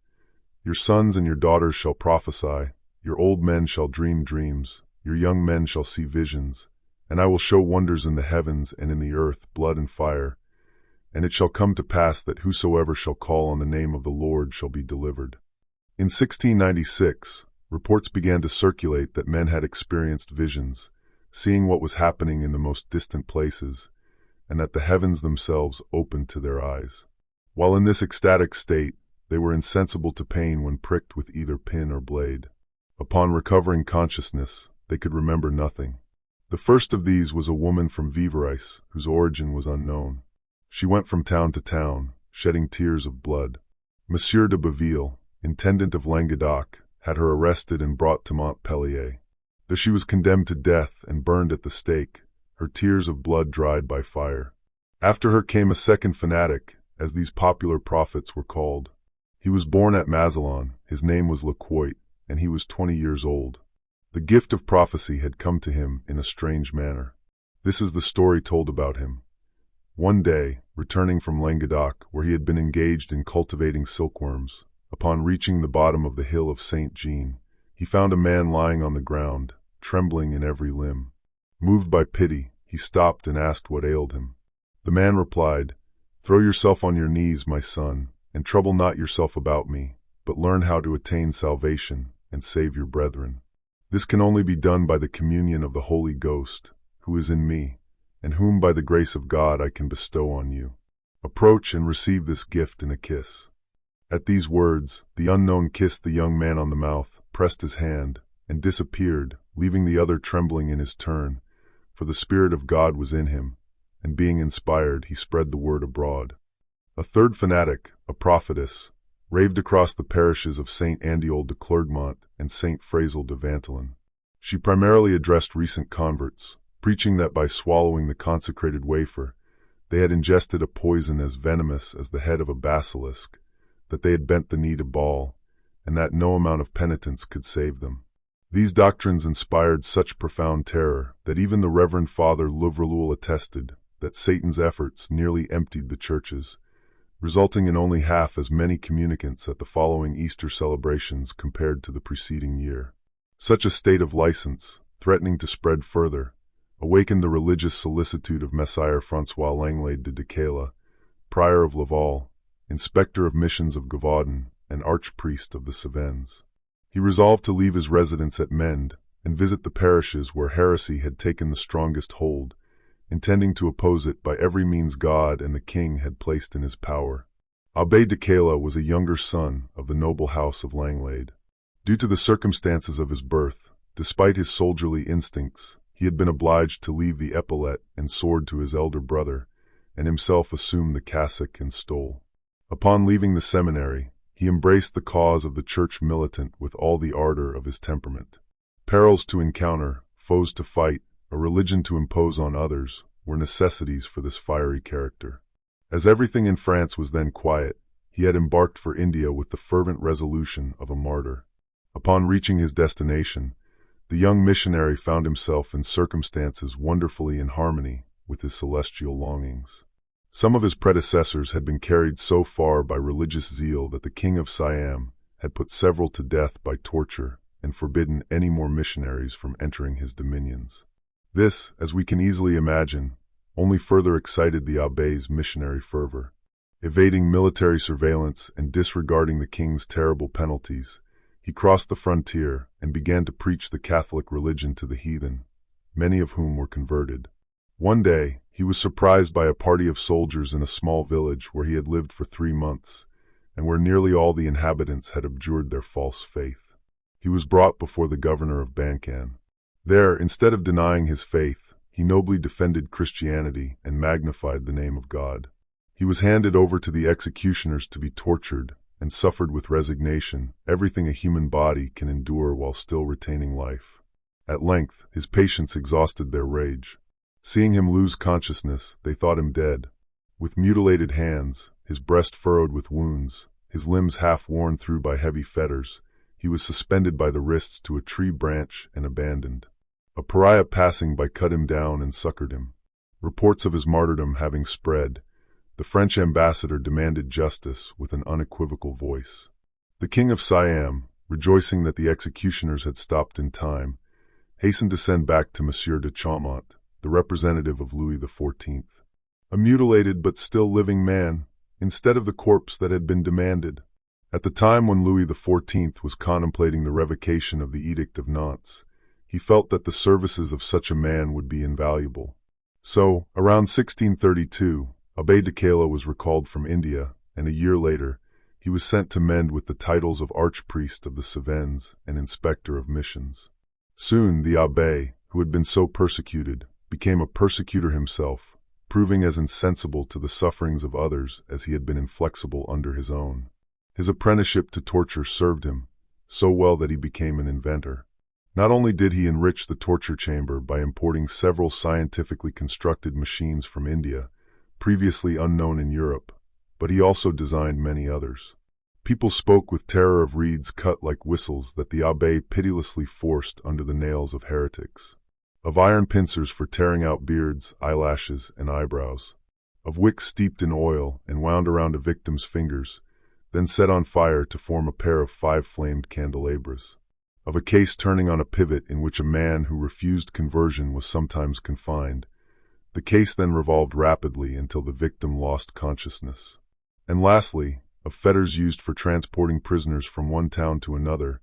Your sons and your daughters shall prophesy, your old men shall dream dreams, your young men shall see visions, and I will show wonders in the heavens and in the earth, blood and fire. And it shall come to pass that whosoever shall call on the name of the Lord shall be delivered. In 1696, reports began to circulate that men had experienced visions, seeing what was happening in the most distant places, and that the heavens themselves opened to their eyes. While in this ecstatic state, they were insensible to pain when pricked with either pin or blade. Upon recovering consciousness, they could remember nothing. The first of these was a woman from Vivarais, whose origin was unknown. She went from town to town, shedding tears of blood. Monsieur de Baville, intendant of Languedoc, had her arrested and brought to Montpellier. Though she was condemned to death and burned at the stake, her tears of blood dried by fire. After her came a second fanatic, as these popular prophets were called. He was born at Mazelon, his name was Lecoit, and he was 20 years old. The gift of prophecy had come to him in a strange manner. This is the story told about him. One day, returning from Languedoc, where he had been engaged in cultivating silkworms, upon reaching the bottom of the hill of Saint Jean, he found a man lying on the ground, trembling in every limb. Moved by pity, he stopped and asked what ailed him. The man replied, "Throw yourself on your knees, my son, and trouble not yourself about me, but learn how to attain salvation and save your brethren. This can only be done by the communion of the Holy Ghost, who is in me, and whom by the grace of God I can bestow on you. Approach and receive this gift in a kiss." At these words, the unknown kissed the young man on the mouth, pressed his hand, and disappeared, leaving the other trembling in his turn, for the Spirit of God was in him, and being inspired, he spread the word abroad. A third fanatic, a prophetess, raved across the parishes of St. Andiol de Clermont and St. Frazel de Vantolin. She primarily addressed recent converts, preaching that by swallowing the consecrated wafer, they had ingested a poison as venomous as the head of a basilisk, that they had bent the knee to Baal, and that no amount of penitence could save them. These doctrines inspired such profound terror that even the Reverend Father Louvrelul attested that Satan's efforts nearly emptied the churches, resulting in only half as many communicants at the following Easter celebrations compared to the preceding year. Such a state of license, threatening to spread further, awakened the religious solicitude of Messire François Langlade de Decala, Prior of Laval, Inspector of Missions of Gavaudan, and Archpriest of the Cevennes. He resolved to leave his residence at Mende and visit the parishes where heresy had taken the strongest hold, intending to oppose it by every means God and the king had placed in his power. Abbé Decala was a younger son of the noble house of Langlade. Due to the circumstances of his birth, despite his soldierly instincts, he had been obliged to leave the epaulette and sword to his elder brother, and himself assume the cassock and stole. Upon leaving the seminary, he embraced the cause of the church militant with all the ardor of his temperament. Perils to encounter, foes to fight, a religion to impose on others, were necessities for this fiery character. As everything in France was then quiet, he had embarked for India with the fervent resolution of a martyr. Upon reaching his destination, the young missionary found himself in circumstances wonderfully in harmony with his celestial longings. Some of his predecessors had been carried so far by religious zeal that the king of Siam had put several to death by torture and forbidden any more missionaries from entering his dominions. This, as we can easily imagine, only further excited the abbé's missionary fervor. Evading military surveillance and disregarding the king's terrible penalties, he crossed the frontier and began to preach the Catholic religion to the heathen, many of whom were converted. One day, he was surprised by a party of soldiers in a small village where he had lived for 3 months, and where nearly all the inhabitants had abjured their false faith. He was brought before the governor of Bancan. There, instead of denying his faith, he nobly defended Christianity and magnified the name of God. He was handed over to the executioners to be tortured, and suffered with resignation everything a human body can endure while still retaining life. At length, his patients exhausted their rage. Seeing him lose consciousness, they thought him dead. With mutilated hands, his breast furrowed with wounds, his limbs half worn through by heavy fetters, he was suspended by the wrists to a tree branch and abandoned. A pariah passing by cut him down and succored him. Reports of his martyrdom having spread, the French ambassador demanded justice with an unequivocal voice. The King of Siam, rejoicing that the executioners had stopped in time, hastened to send back to Monsieur de Chaumont, the representative of Louis XIV, a mutilated but still living man, instead of the corpse that had been demanded. At the time when Louis XIV was contemplating the revocation of the Edict of Nantes, he felt that the services of such a man would be invaluable. So, around 1632, Abbé de Cala was recalled from India, and a year later, he was sent to Mende with the titles of Archpriest of the Cevennes and Inspector of Missions. Soon the abbé, who had been so persecuted, became a persecutor himself, proving as insensible to the sufferings of others as he had been inflexible under his own. His apprenticeship to torture served him so well that he became an inventor. Not only did he enrich the torture chamber by importing several scientifically constructed machines from India, previously unknown in Europe, but he also designed many others. People spoke with terror of reeds cut like whistles that the abbé pitilessly forced under the nails of heretics, of iron pincers for tearing out beards, eyelashes, and eyebrows, of wicks steeped in oil and wound around a victim's fingers, then set on fire to form a pair of 5 flamed candelabras, of a case turning on a pivot in which a man who refused conversion was sometimes confined. The case then revolved rapidly until the victim lost consciousness. And lastly, of fetters used for transporting prisoners from one town to another,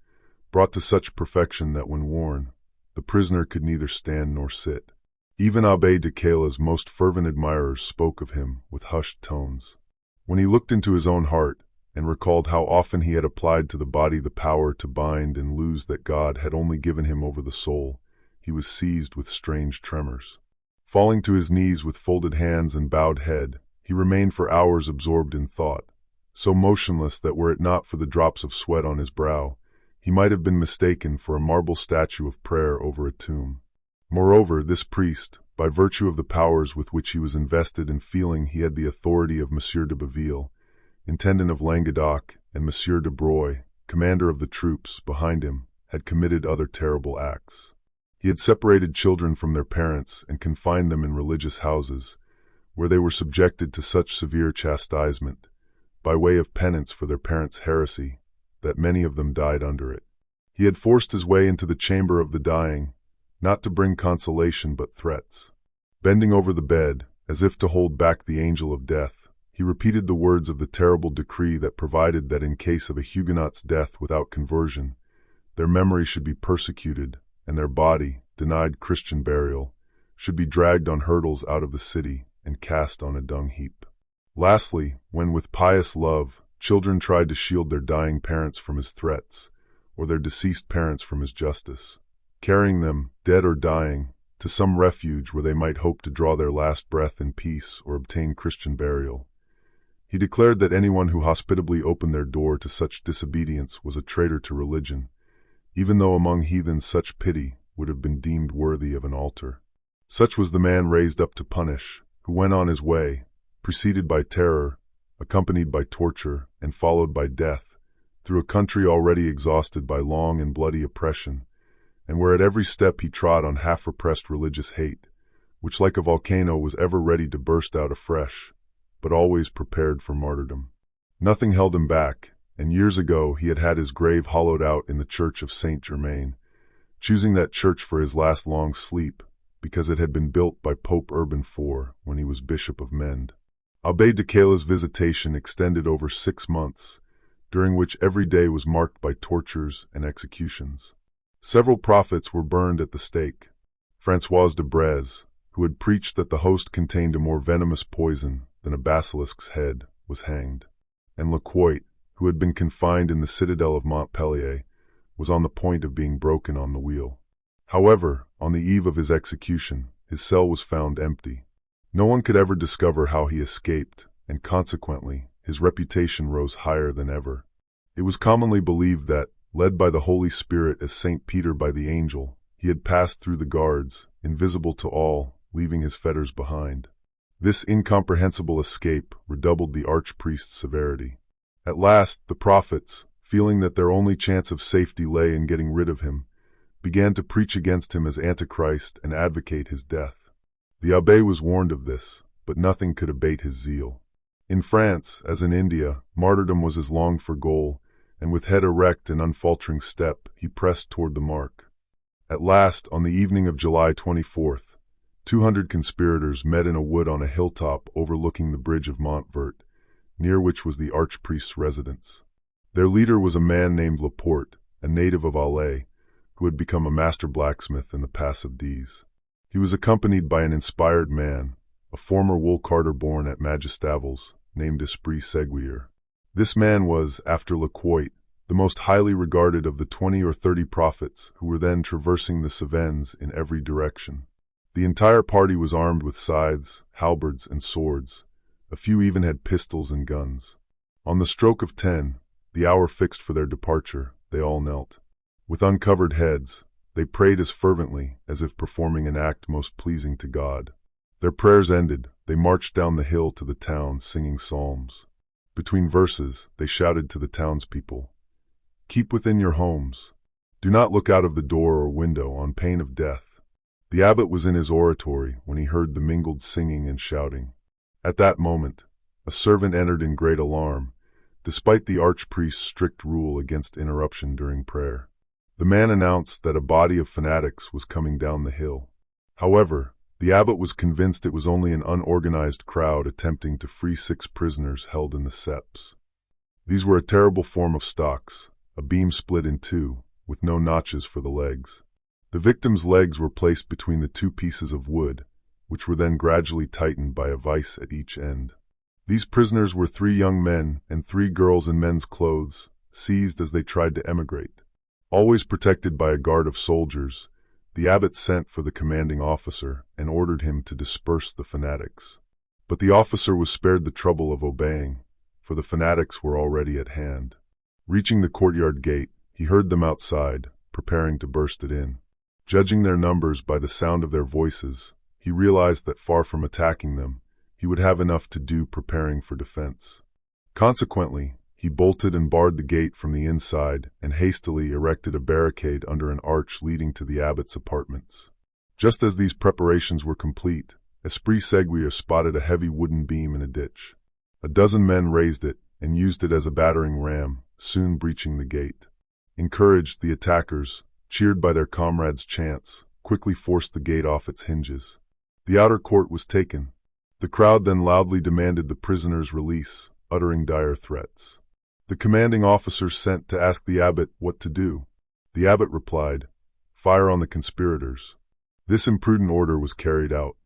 brought to such perfection that when worn, the prisoner could neither stand nor sit. Even Abbé de Cala's most fervent admirers spoke of him with hushed tones. When he looked into his own heart, and recalled how often he had applied to the body the power to bind and loose that God had only given him over the soul, he was seized with strange tremors. Falling to his knees with folded hands and bowed head, he remained for hours absorbed in thought, so motionless that were it not for the drops of sweat on his brow, he might have been mistaken for a marble statue of prayer over a tomb. Moreover, this priest, by virtue of the powers with which he was invested and feeling he had the authority of Monsieur de Baville, intendant of Languedoc, and Monsieur de Broye, commander of the troops, behind him, had committed other terrible acts. He had separated children from their parents and confined them in religious houses, where they were subjected to such severe chastisement, by way of penance for their parents' heresy, that many of them died under it. He had forced his way into the chamber of the dying, not to bring consolation but threats. Bending over the bed, as if to hold back the angel of death, he repeated the words of the terrible decree that provided that in case of a Huguenot's death without conversion, their memory should be persecuted, and their body, denied Christian burial, should be dragged on hurdles out of the city and cast on a dung heap. Lastly, when with pious love, children tried to shield their dying parents from his threats, or their deceased parents from his justice, carrying them, dead or dying, to some refuge where they might hope to draw their last breath in peace or obtain Christian burial, he declared that anyone who hospitably opened their door to such disobedience was a traitor to religion, even though among heathens such pity would have been deemed worthy of an altar. Such was the man raised up to punish, who went on his way, preceded by terror, accompanied by torture, and followed by death, through a country already exhausted by long and bloody oppression, and where at every step he trod on half-repressed religious hate, which like a volcano was ever ready to burst out afresh, but always prepared for martyrdom. Nothing held him back, and years ago he had had his grave hollowed out in the church of Saint Germain, choosing that church for his last long sleep, because it had been built by Pope Urban IV when he was Bishop of Mende. Abbé de Cala's visitation extended over 6 months, during which every day was marked by tortures and executions. Several prophets were burned at the stake. François de Breze, who had preached that the host contained a more venomous poison than a basilisk's head, was hanged. And Lequoit, who had been confined in the citadel of Montpellier, was on the point of being broken on the wheel. However, on the eve of his execution, his cell was found empty. No one could ever discover how he escaped, and consequently, his reputation rose higher than ever. It was commonly believed that, led by the Holy Spirit as St. Peter by the angel, he had passed through the guards, invisible to all, leaving his fetters behind. This incomprehensible escape redoubled the archpriest's severity. At last, the prophets, feeling that their only chance of safety lay in getting rid of him, began to preach against him as Antichrist and advocate his death. The abbé was warned of this, but nothing could abate his zeal. In France, as in India, martyrdom was his longed-for goal, and with head erect and unfaltering step, he pressed toward the mark. At last, on the evening of July 24th, 200 conspirators met in a wood on a hilltop overlooking the bridge of Montvert, near which was the archpriest's residence. Their leader was a man named Laporte, a native of Alais, who had become a master blacksmith in the Pass of Dies. He was accompanied by an inspired man, a former wool carter born at Magistavels, named Esprit Séguier. This man was, after Lequoit, the most highly regarded of the 20 or 30 prophets who were then traversing the Cevennes in every direction. The entire party was armed with scythes, halberds, and swords. A few even had pistols and guns. On the stroke of 10, the hour fixed for their departure, they all knelt. With uncovered heads, they prayed as fervently as if performing an act most pleasing to God. Their prayers ended, they marched down the hill to the town singing psalms. Between verses, they shouted to the townspeople, "Keep within your homes. Do not look out of the door or window on pain of death." The abbot was in his oratory when he heard the mingled singing and shouting. At that moment, a servant entered in great alarm, despite the archpriest's strict rule against interruption during prayer. The man announced that a body of fanatics was coming down the hill. However, the abbot was convinced it was only an unorganized crowd attempting to free 6 prisoners held in the seps. These were a terrible form of stocks, a beam split in 2, with no notches for the legs. The victim's legs were placed between the 2 pieces of wood, which were then gradually tightened by a vise at each end. These prisoners were 3 young men and 3 girls in men's clothes, seized as they tried to emigrate. Always protected by a guard of soldiers, the abbot sent for the commanding officer and ordered him to disperse the fanatics. But the officer was spared the trouble of obeying, for the fanatics were already at hand. Reaching the courtyard gate, he heard them outside, preparing to burst it in. Judging their numbers by the sound of their voices, he realized that far from attacking them, he would have enough to do preparing for defense. Consequently, he bolted and barred the gate from the inside and hastily erected a barricade under an arch leading to the abbot's apartments. Just as these preparations were complete, Esprit Séguier spotted a heavy wooden beam in a ditch. A dozen men raised it and used it as a battering ram, soon breaching the gate. Encouraged, the attackers, cheered by their comrades' chants, quickly forced the gate off its hinges. The outer court was taken. The crowd then loudly demanded the prisoners' release, uttering dire threats. The commanding officer sent to ask the abbot what to do. The abbot replied, "Fire on the conspirators." This imprudent order was carried out.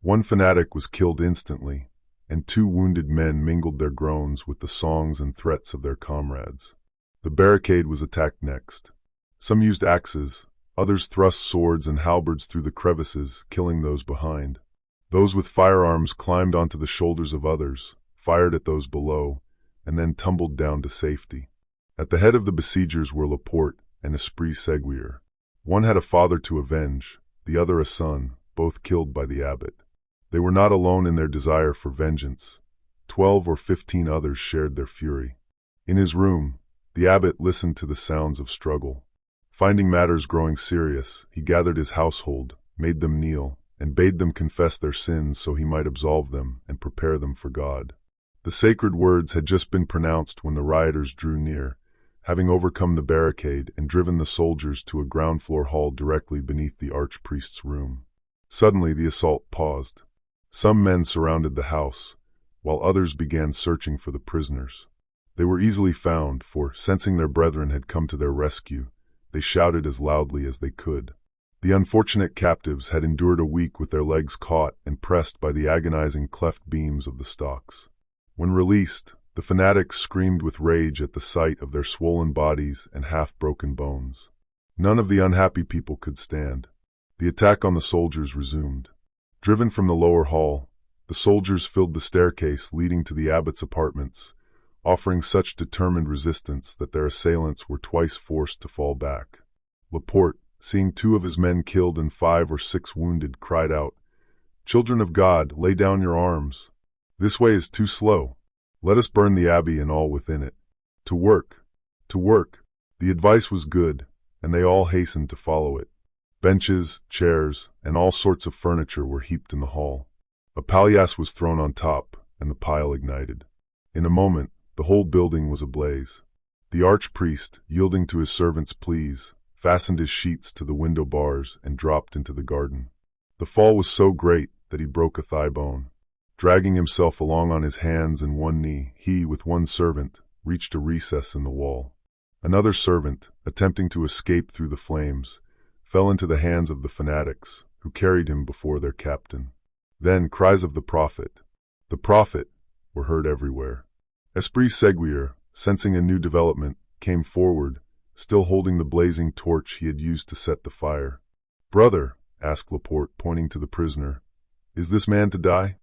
1 fanatic was killed instantly, and 2 wounded men mingled their groans with the songs and threats of their comrades. The barricade was attacked next. Some used axes, others thrust swords and halberds through the crevices, killing those behind. Those with firearms climbed onto the shoulders of others, fired at those below, and then tumbled down to safety. At the head of the besiegers were Laporte and Esprit Séguier. One had a father to avenge, the other a son, both killed by the abbot. They were not alone in their desire for vengeance. 12 or 15 others shared their fury. In his room, the abbot listened to the sounds of struggle. Finding matters growing serious, he gathered his household, made them kneel, and bade them confess their sins so he might absolve them and prepare them for God. The sacred words had just been pronounced when the rioters drew near, having overcome the barricade and driven the soldiers to a ground-floor hall directly beneath the archpriest's room. Suddenly the assault paused. Some men surrounded the house, while others began searching for the prisoners. They were easily found, for, sensing their brethren had come to their rescue, they shouted as loudly as they could. The unfortunate captives had endured a week with their legs caught and pressed by the agonizing cleft beams of the stocks. When released, the fanatics screamed with rage at the sight of their swollen bodies and half-broken bones. None of the unhappy people could stand. The attack on the soldiers resumed. Driven from the lower hall, the soldiers filled the staircase leading to the abbot's apartments, offering such determined resistance that their assailants were twice forced to fall back. Laporte, seeing 2 of his men killed and 5 or 6 wounded, cried out, "Children of God, lay down your arms. This way is too slow. Let us burn the abbey and all within it. To work! To work!" The advice was good, and they all hastened to follow it. Benches, chairs, and all sorts of furniture were heaped in the hall. A palliasse was thrown on top, and the pile ignited. In a moment, the whole building was ablaze. The archpriest, yielding to his servant's pleas, fastened his sheets to the window bars and dropped into the garden. The fall was so great that he broke a thigh bone. Dragging himself along on his hands and one knee, he, with one servant, reached a recess in the wall. Another servant, attempting to escape through the flames, fell into the hands of the fanatics, who carried him before their captain. Then cries of "the Prophet! The Prophet!" were heard everywhere. Esprit Séguier, sensing a new development, came forward, still holding the blazing torch he had used to set the fire. "Brother," asked Laporte, pointing to the prisoner, "is this man to die?"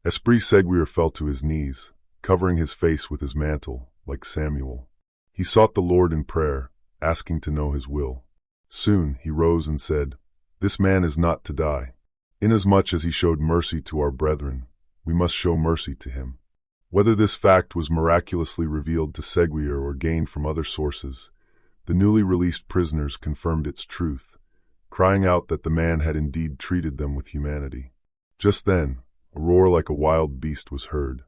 Esprit Séguier fell to his knees, covering his face with his mantle, like Samuel. He sought the Lord in prayer, asking to know his will. Soon he rose and said, "This man is not to die. Inasmuch as he showed mercy to our brethren, we must show mercy to him." Whether this fact was miraculously revealed to Séguier or gained from other sources, the newly released prisoners confirmed its truth, crying out that the man had indeed treated them with humanity. Just then, a roar like a wild beast was heard.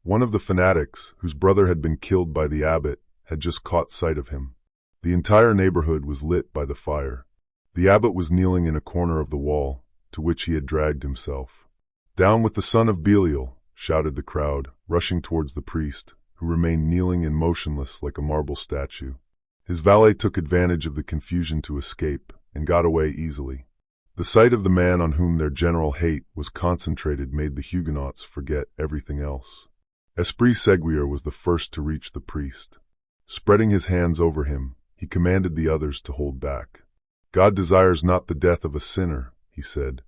One of the fanatics, whose brother had been killed by the abbot, had just caught sight of him. The entire neighborhood was lit by the fire. The abbot was kneeling in a corner of the wall, to which he had dragged himself. "Down with the son of Belial!" shouted the crowd, rushing towards the priest, who remained kneeling and motionless like a marble statue. His valet took advantage of the confusion to escape, and got away easily. The sight of the man on whom their general hate was concentrated made the Huguenots forget everything else. Esprit Séguier was the first to reach the priest. Spreading his hands over him, he commanded the others to hold back. "God desires not the death of a sinner," he said,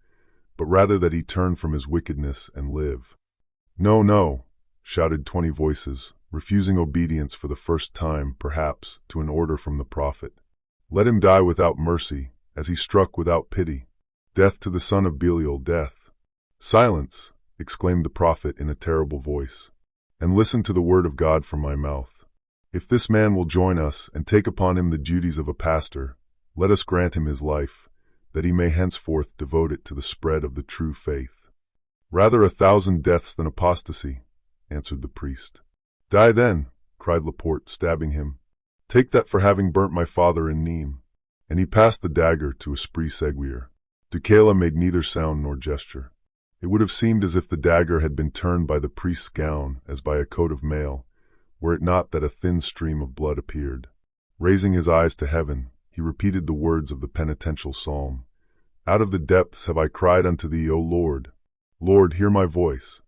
"but rather that he turn from his wickedness and live." "No, no," shouted 20 voices, refusing obedience for the first time, perhaps, to an order from the prophet. "Let him die without mercy, as he struck without pity. Death to the son of Belial, death!" "Silence!" exclaimed the prophet in a terrible voice, "and listen to the word of God from my mouth. If this man will join us and take upon him the duties of a pastor, let us grant him his life, that he may henceforth devote it to the spread of the true faith." "Rather 1,000 deaths than apostasy," answered the priest. "Die then," cried Laporte, stabbing him. "Take that for having burnt my father in Nîmes." And he passed the dagger to Esprit Séguier. Duquesne made neither sound nor gesture. It would have seemed as if the dagger had been turned by the priest's gown as by a coat of mail, were it not that a thin stream of blood appeared. Raising his eyes to heaven, he repeated the words of the penitential psalm. "Out of the depths have I cried unto thee, O Lord. Lord, hear my voice."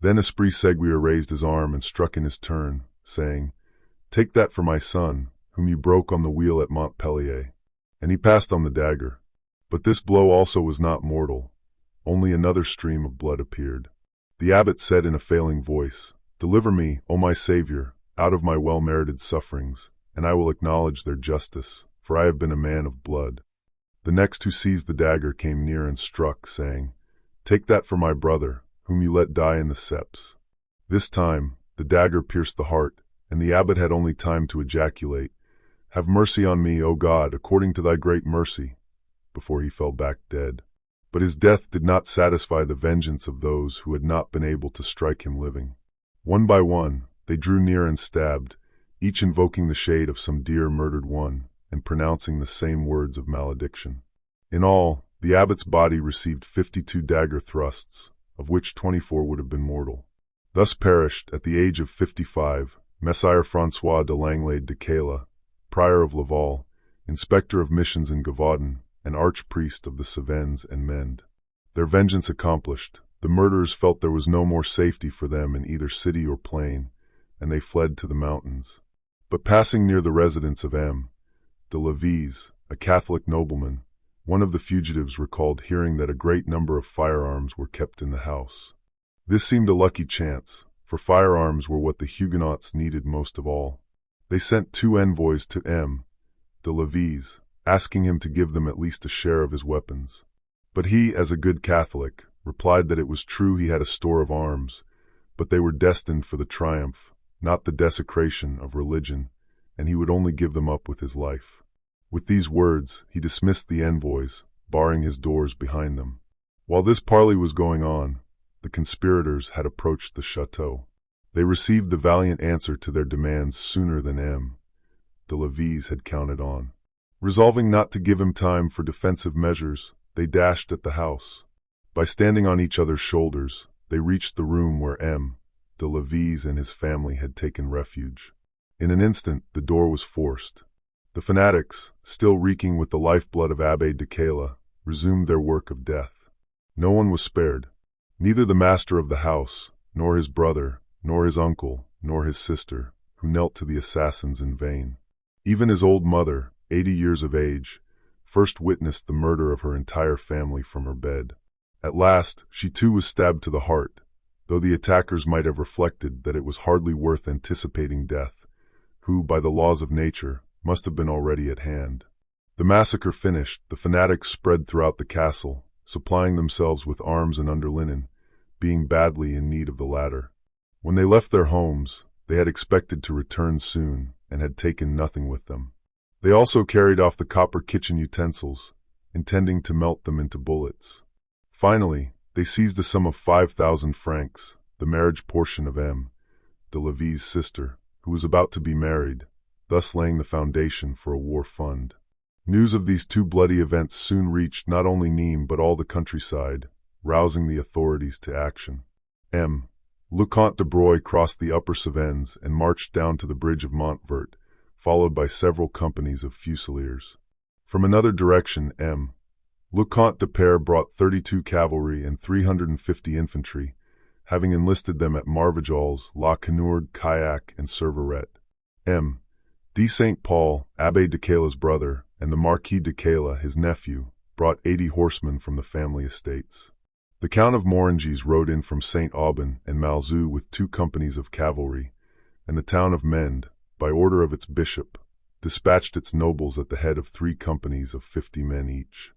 Then Esprit Séguier raised his arm and struck in his turn, saying, "Take that for my son, whom you broke on the wheel at Montpellier." And he passed on the dagger. But this blow also was not mortal. Only another stream of blood appeared. The abbot said in a failing voice, "Deliver me, O my Savior, out of my well-merited sufferings, and I will acknowledge their justice, for I have been a man of blood." The next who seized the dagger came near and struck, saying, "Take that for my brother, whom you let die in the septs." This time the dagger pierced the heart, and the abbot had only time to ejaculate, "Have mercy on me, O God, according to thy great mercy," before he fell back dead. But his death did not satisfy the vengeance of those who had not been able to strike him living. One by one, they drew near and stabbed, each invoking the shade of some dear murdered one, and pronouncing the same words of malediction. In all, The abbot's body received 52 dagger thrusts, of which 24 would have been mortal. Thus perished, at the age of 55, Messire François de Langlade de Cayla, prior of Laval, inspector of missions in Gavaudan, and archpriest of the Cevennes and Mende. Their vengeance accomplished, the murderers felt there was no more safety for them in either city or plain, and they fled to the mountains. But passing near the residence of M. de Lévis, a Catholic nobleman, one of the fugitives recalled hearing that a great number of firearms were kept in the house. This seemed a lucky chance, for firearms were what the Huguenots needed most of all. They sent 2 envoys to M. de Lévis, asking him to give them at least a share of his weapons. But he, as a good Catholic, replied that it was true he had a store of arms, but they were destined for the triumph, not the desecration of religion, and he would only give them up with his life. With these words, he dismissed the envoys, barring his doors behind them. While this parley was going on, the conspirators had approached the chateau. They received the valiant answer to their demands sooner than M. de Lévis had counted on. Resolving not to give him time for defensive measures, they dashed at the house. By standing on each other's shoulders, they reached the room where M. de Lévis and his family had taken refuge. In an instant, the door was forced. The fanatics, still reeking with the lifeblood of Abbé de Cayla, resumed their work of death. No one was spared. Neither the master of the house, nor his brother, nor his uncle, nor his sister, who knelt to the assassins in vain. Even his old mother, 80 years of age, first witnessed the murder of her entire family from her bed. At last, she too was stabbed to the heart, though the attackers might have reflected that it was hardly worth anticipating death, who, by the laws of nature, must have been already at hand. The massacre finished, the fanatics spread throughout the castle, supplying themselves with arms and underlinen, being badly in need of the latter. When they left their homes, they had expected to return soon, and had taken nothing with them. They also carried off the copper kitchen utensils, intending to melt them into bullets. Finally, they seized a sum of 5,000 francs, the marriage portion of M. de Lévis' sister, who was about to be married, thus laying the foundation for a war fund. News of these 2 bloody events soon reached not only Nîmes but all the countryside, rousing the authorities to action. M. Le Comte de Broglie crossed the upper Cevennes and marched down to the bridge of Montvert, followed by several companies of fusiliers. From another direction, M. Le Comte de Père brought 32 cavalry and 350 infantry, having enlisted them at Marvejols, La Quenourde, Kayak, and Serveret. M. de Saint Paul, Abbé de Cayla's brother, and the Marquis de Cayla, his nephew, brought 80 horsemen from the family estates. The Count of Morangis rode in from Saint Aubin and Malzoux with 2 companies of cavalry, and the town of Mende, by order of its bishop, dispatched its nobles at the head of 3 companies of 50 men each.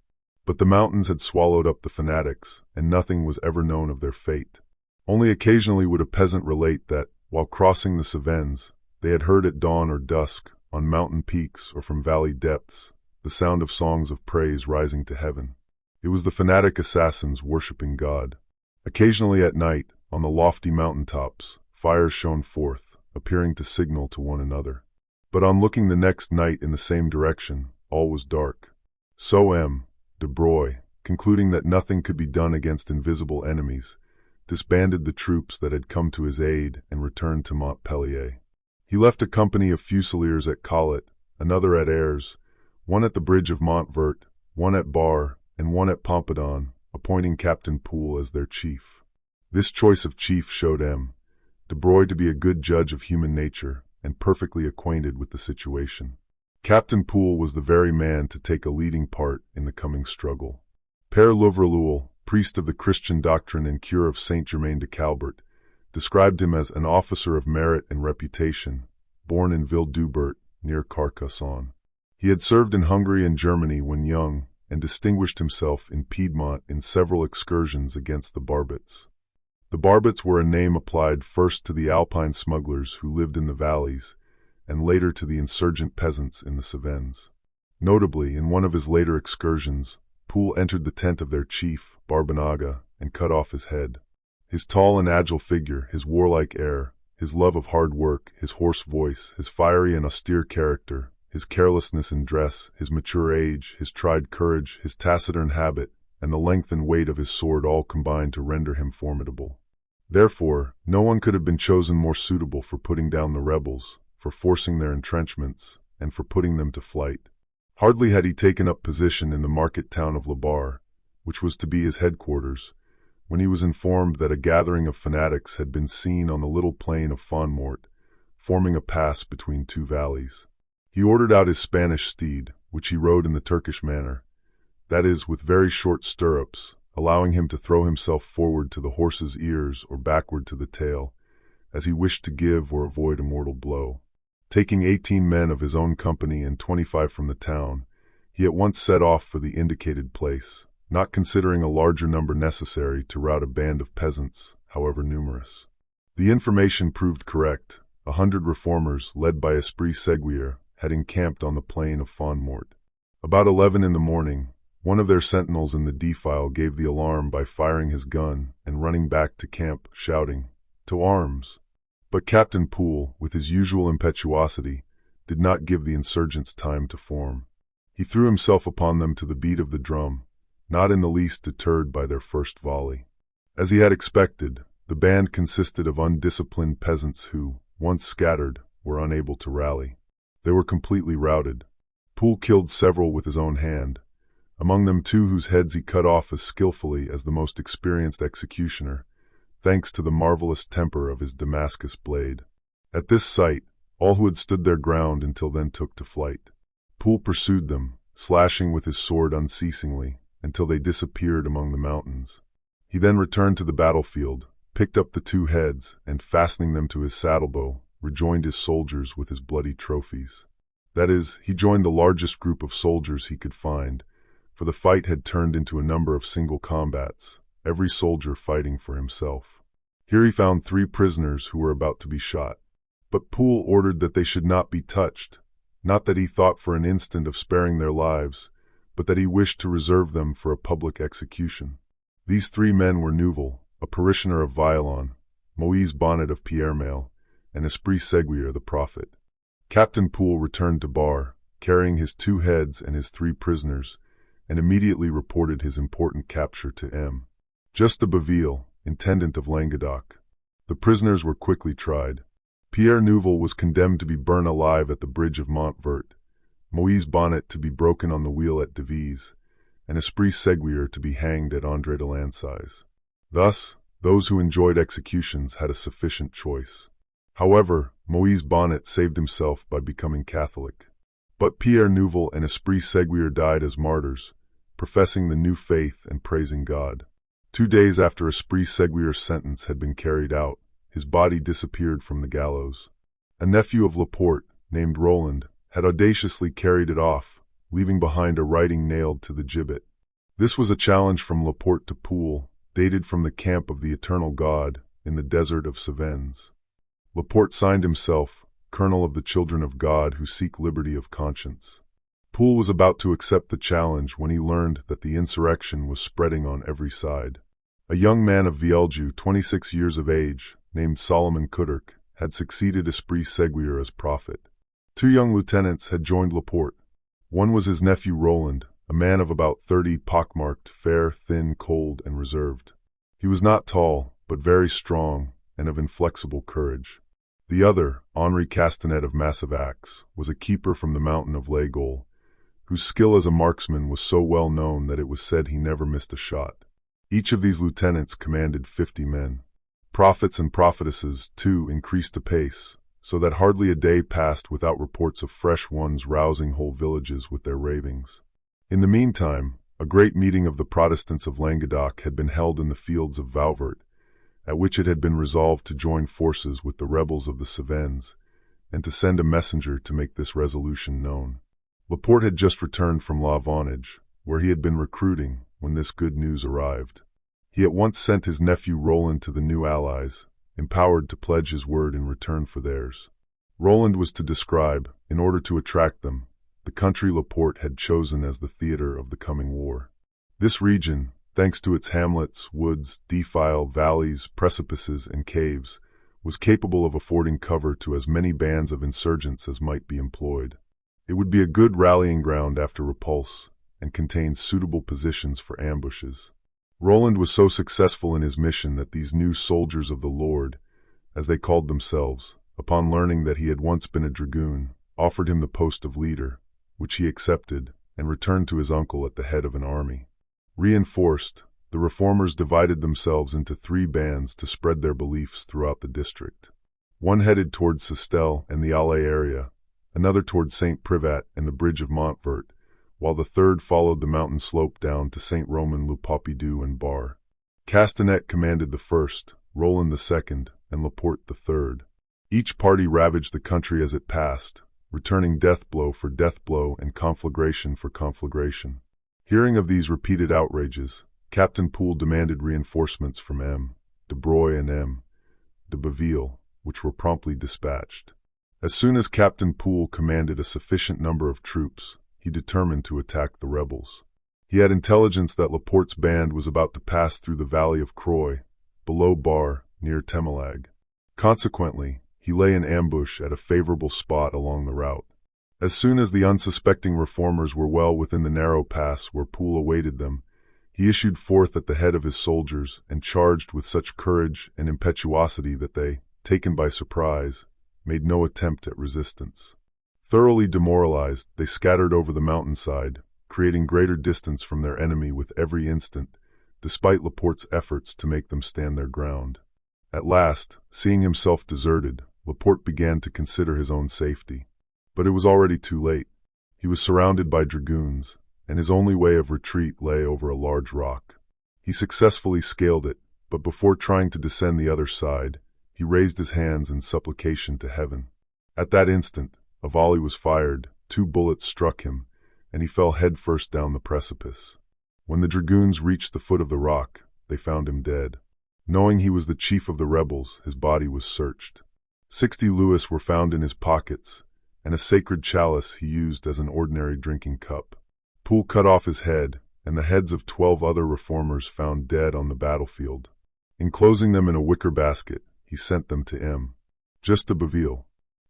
But the mountains had swallowed up the fanatics, and nothing was ever known of their fate. Only occasionally would a peasant relate that, while crossing the Cevennes, they had heard at dawn or dusk, on mountain peaks or from valley depths, the sound of songs of praise rising to heaven. It was the fanatic assassins worshipping God. Occasionally at night, on the lofty mountain tops, fires shone forth, appearing to signal to one another. But on looking the next night in the same direction, all was dark. So M. de Broglie, concluding that nothing could be done against invisible enemies, disbanded the troops that had come to his aid and returned to Montpellier. He left a company of fusiliers at Collet, another at Aires, one at the bridge of Montvert, one at Bar, and one at Pompadour, appointing Captain Poole as their chief. This choice of chief showed M. de Broglie to be a good judge of human nature and perfectly acquainted with the situation. Captain Poole was the very man to take a leading part in the coming struggle. Père Louvrelul, priest of the Christian doctrine and cure of Saint-Germain-de-Calbert, described him as an officer of merit and reputation, born in Ville-Dubert, near Carcassonne. He had served in Hungary and Germany when young, and distinguished himself in Piedmont in several excursions against the Barbets. The Barbets were a name applied first to the Alpine smugglers who lived in the valleys, and later to the insurgent peasants in the Cevennes. Notably, in one of his later excursions, Poole entered the tent of their chief, Barbanaga, and cut off his head. His tall and agile figure, his warlike air, his love of hard work, his hoarse voice, his fiery and austere character, his carelessness in dress, his mature age, his tried courage, his taciturn habit, and the length and weight of his sword all combined to render him formidable. Therefore, no one could have been chosen more suitable for putting down the rebels, for forcing their entrenchments, and for putting them to flight. Hardly had he taken up position in the market town of Labar, which was to be his headquarters, when he was informed that a gathering of fanatics had been seen on the little plain of Fonmort, forming a pass between two valleys. He ordered out his Spanish steed, which he rode in the Turkish manner, that is, with very short stirrups, allowing him to throw himself forward to the horse's ears or backward to the tail, as he wished to give or avoid a mortal blow. Taking 18 men of his own company and 25 from the town, he at once set off for the indicated place, not considering a larger number necessary to rout a band of peasants, however numerous. The information proved correct. 100 reformers, led by Esprit Séguier, had encamped on the plain of Fonmort. About 11 in the morning, one of their sentinels in the defile gave the alarm by firing his gun and running back to camp, shouting, "To arms!" But Captain Poole, with his usual impetuosity, did not give the insurgents time to form. He threw himself upon them to the beat of the drum, not in the least deterred by their first volley. As he had expected, the band consisted of undisciplined peasants who, once scattered, were unable to rally. They were completely routed. Poole killed several with his own hand, among them 2 whose heads he cut off as skillfully as the most experienced executioner, thanks to the marvelous temper of his Damascus blade. At this sight, all who had stood their ground until then took to flight. Poole pursued them, slashing with his sword unceasingly, until they disappeared among the mountains. He then returned to the battlefield, picked up the 2 heads, and fastening them to his saddlebow, rejoined his soldiers with his bloody trophies. That is, he joined the largest group of soldiers he could find, for the fight had turned into a number of single combats, every soldier fighting for himself. Here he found 3 prisoners who were about to be shot. But Poole ordered that they should not be touched, not that he thought for an instant of sparing their lives, but that he wished to reserve them for a public execution. These 3 men were Nouvel, a parishioner of Violon, Moise Bonnet of Pierremail, and Esprit Séguier the prophet. Captain Poole returned to Bar, carrying his 2 heads and his 3 prisoners, and immediately reported his important capture to M. Just de Baville, intendant of Languedoc. The prisoners were quickly tried. Pierre Nouvel was condemned to be burned alive at the bridge of Montvert, Moise Bonnet to be broken on the wheel at Devise, and Esprit Séguier to be hanged at André de Lancise. Thus, those who enjoyed executions had a sufficient choice. However, Moise Bonnet saved himself by becoming Catholic. But Pierre Nouvel and Esprit Séguier died as martyrs, professing the new faith and praising God. 2 days after Esprit Séguier's sentence had been carried out, his body disappeared from the gallows. A nephew of Laporte, named Roland, had audaciously carried it off, leaving behind a writing nailed to the gibbet. This was a challenge from Laporte to Poole, dated from the camp of the Eternal God in the desert of Cevennes. Laporte signed himself, Colonel of the Children of God who seek liberty of conscience. Poole was about to accept the challenge when he learned that the insurrection was spreading on every side. A young man of Vieljeu, 26 years of age, named Solomon Kudurk, had succeeded Esprit Séguier as prophet. 2 young lieutenants had joined Laporte. One was his nephew Roland, a man of about 30, pockmarked, fair, thin, cold, and reserved. He was not tall, but very strong, and of inflexible courage. The other, Henri Castanet of Massacres, was a keeper from the mountain of Les Gaules, whose skill as a marksman was so well known that it was said he never missed a shot. Each of these lieutenants commanded 50 men. Prophets and prophetesses, too, increased apace, so that hardly a day passed without reports of fresh ones rousing whole villages with their ravings. In the meantime, a great meeting of the Protestants of Languedoc had been held in the fields of Vauvert, at which it had been resolved to join forces with the rebels of the Cevennes, and to send a messenger to make this resolution known. Laporte had just returned from La Vonage, where he had been recruiting, when this good news arrived. He at once sent his nephew Roland to the new allies, empowered to pledge his word in return for theirs. Roland was to describe, in order to attract them, the country Laporte had chosen as the theater of the coming war. This region, thanks to its hamlets, woods, defile, valleys, precipices, and caves, was capable of affording cover to as many bands of insurgents as might be employed. It would be a good rallying ground after repulse and contain suitable positions for ambushes. Roland was so successful in his mission that these new soldiers of the Lord, as they called themselves, upon learning that he had once been a dragoon, offered him the post of leader, which he accepted, and returned to his uncle at the head of an army. Reinforced, the reformers divided themselves into 3 bands to spread their beliefs throughout the district. One headed toward Sistel and the Alais area, another toward Saint Privat and the Bridge of Montvert, while the third followed the mountain slope down to Saint Roman Le Popidou and Bar. Castanet commanded the first, Roland the second, and Laporte the third. Each party ravaged the country as it passed, returning death blow for death blow and conflagration for conflagration. Hearing of these repeated outrages, Captain Poole demanded reinforcements from M. de Broye and M. de Baville, which were promptly dispatched. As soon as Captain Poole commanded a sufficient number of troops, he determined to attack the rebels. He had intelligence that Laporte's band was about to pass through the valley of Croy, below Bar, near Temalag. Consequently, he lay in ambush at a favorable spot along the route. As soon as the unsuspecting reformers were well within the narrow pass where Poole awaited them, he issued forth at the head of his soldiers and charged with such courage and impetuosity that they, taken by surprise, made no attempt at resistance. Thoroughly demoralized, they scattered over the mountainside, creating greater distance from their enemy with every instant, despite Laporte's efforts to make them stand their ground. At last, seeing himself deserted, Laporte began to consider his own safety. But it was already too late. He was surrounded by dragoons, and his only way of retreat lay over a large rock. He successfully scaled it, but before trying to descend the other side, he raised his hands in supplication to heaven. At that instant, a volley was fired, 2 bullets struck him, and he fell headfirst down the precipice. When the dragoons reached the foot of the rock, they found him dead. Knowing he was the chief of the rebels, his body was searched. 60 louis were found in his pockets, and a sacred chalice he used as an ordinary drinking cup. Poole cut off his head, and the heads of 12 other reformers found dead on the battlefield. Enclosing them in a wicker basket, he sent them to M. Just de Baville.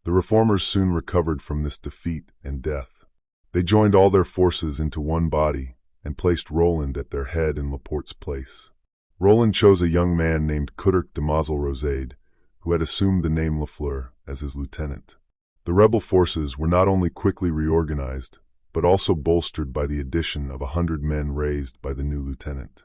The reformers soon recovered from this defeat and death. They joined all their forces into one body and placed Roland at their head in Laporte's place. Roland chose a young man named Couderc de Mazel-Rosade, who had assumed the name Lafleur, as his lieutenant. The rebel forces were not only quickly reorganized, but also bolstered by the addition of 100 men raised by the new lieutenant.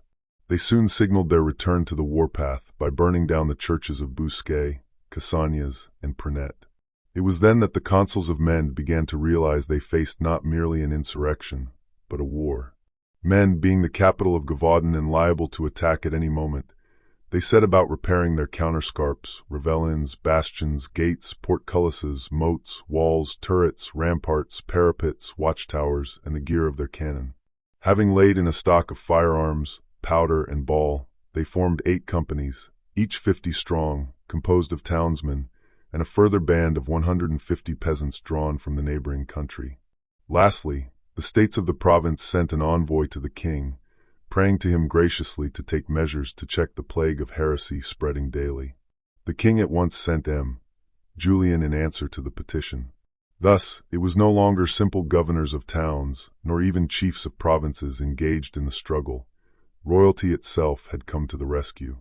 They soon signaled their return to the warpath by burning down the churches of Bousquet, Cassagnas, and Prunet. It was then that the consuls of Mende began to realize they faced not merely an insurrection, but a war. Mende, being the capital of Gavaudan and liable to attack at any moment, they set about repairing their counterscarps, ravelins, bastions, gates, portcullises, moats, walls, turrets, ramparts, parapets, watchtowers, and the gear of their cannon. Having laid in a stock of firearms, powder, and ball, they formed 8 companies, each 50 strong, composed of townsmen, and a further band of 150 peasants drawn from the neighboring country. Lastly, the states of the province sent an envoy to the king, praying to him graciously to take measures to check the plague of heresy spreading daily. The king at once sent M. Julian in answer to the petition. Thus, it was no longer simple governors of towns, nor even chiefs of provinces engaged in the struggle. Royalty itself had come to the rescue.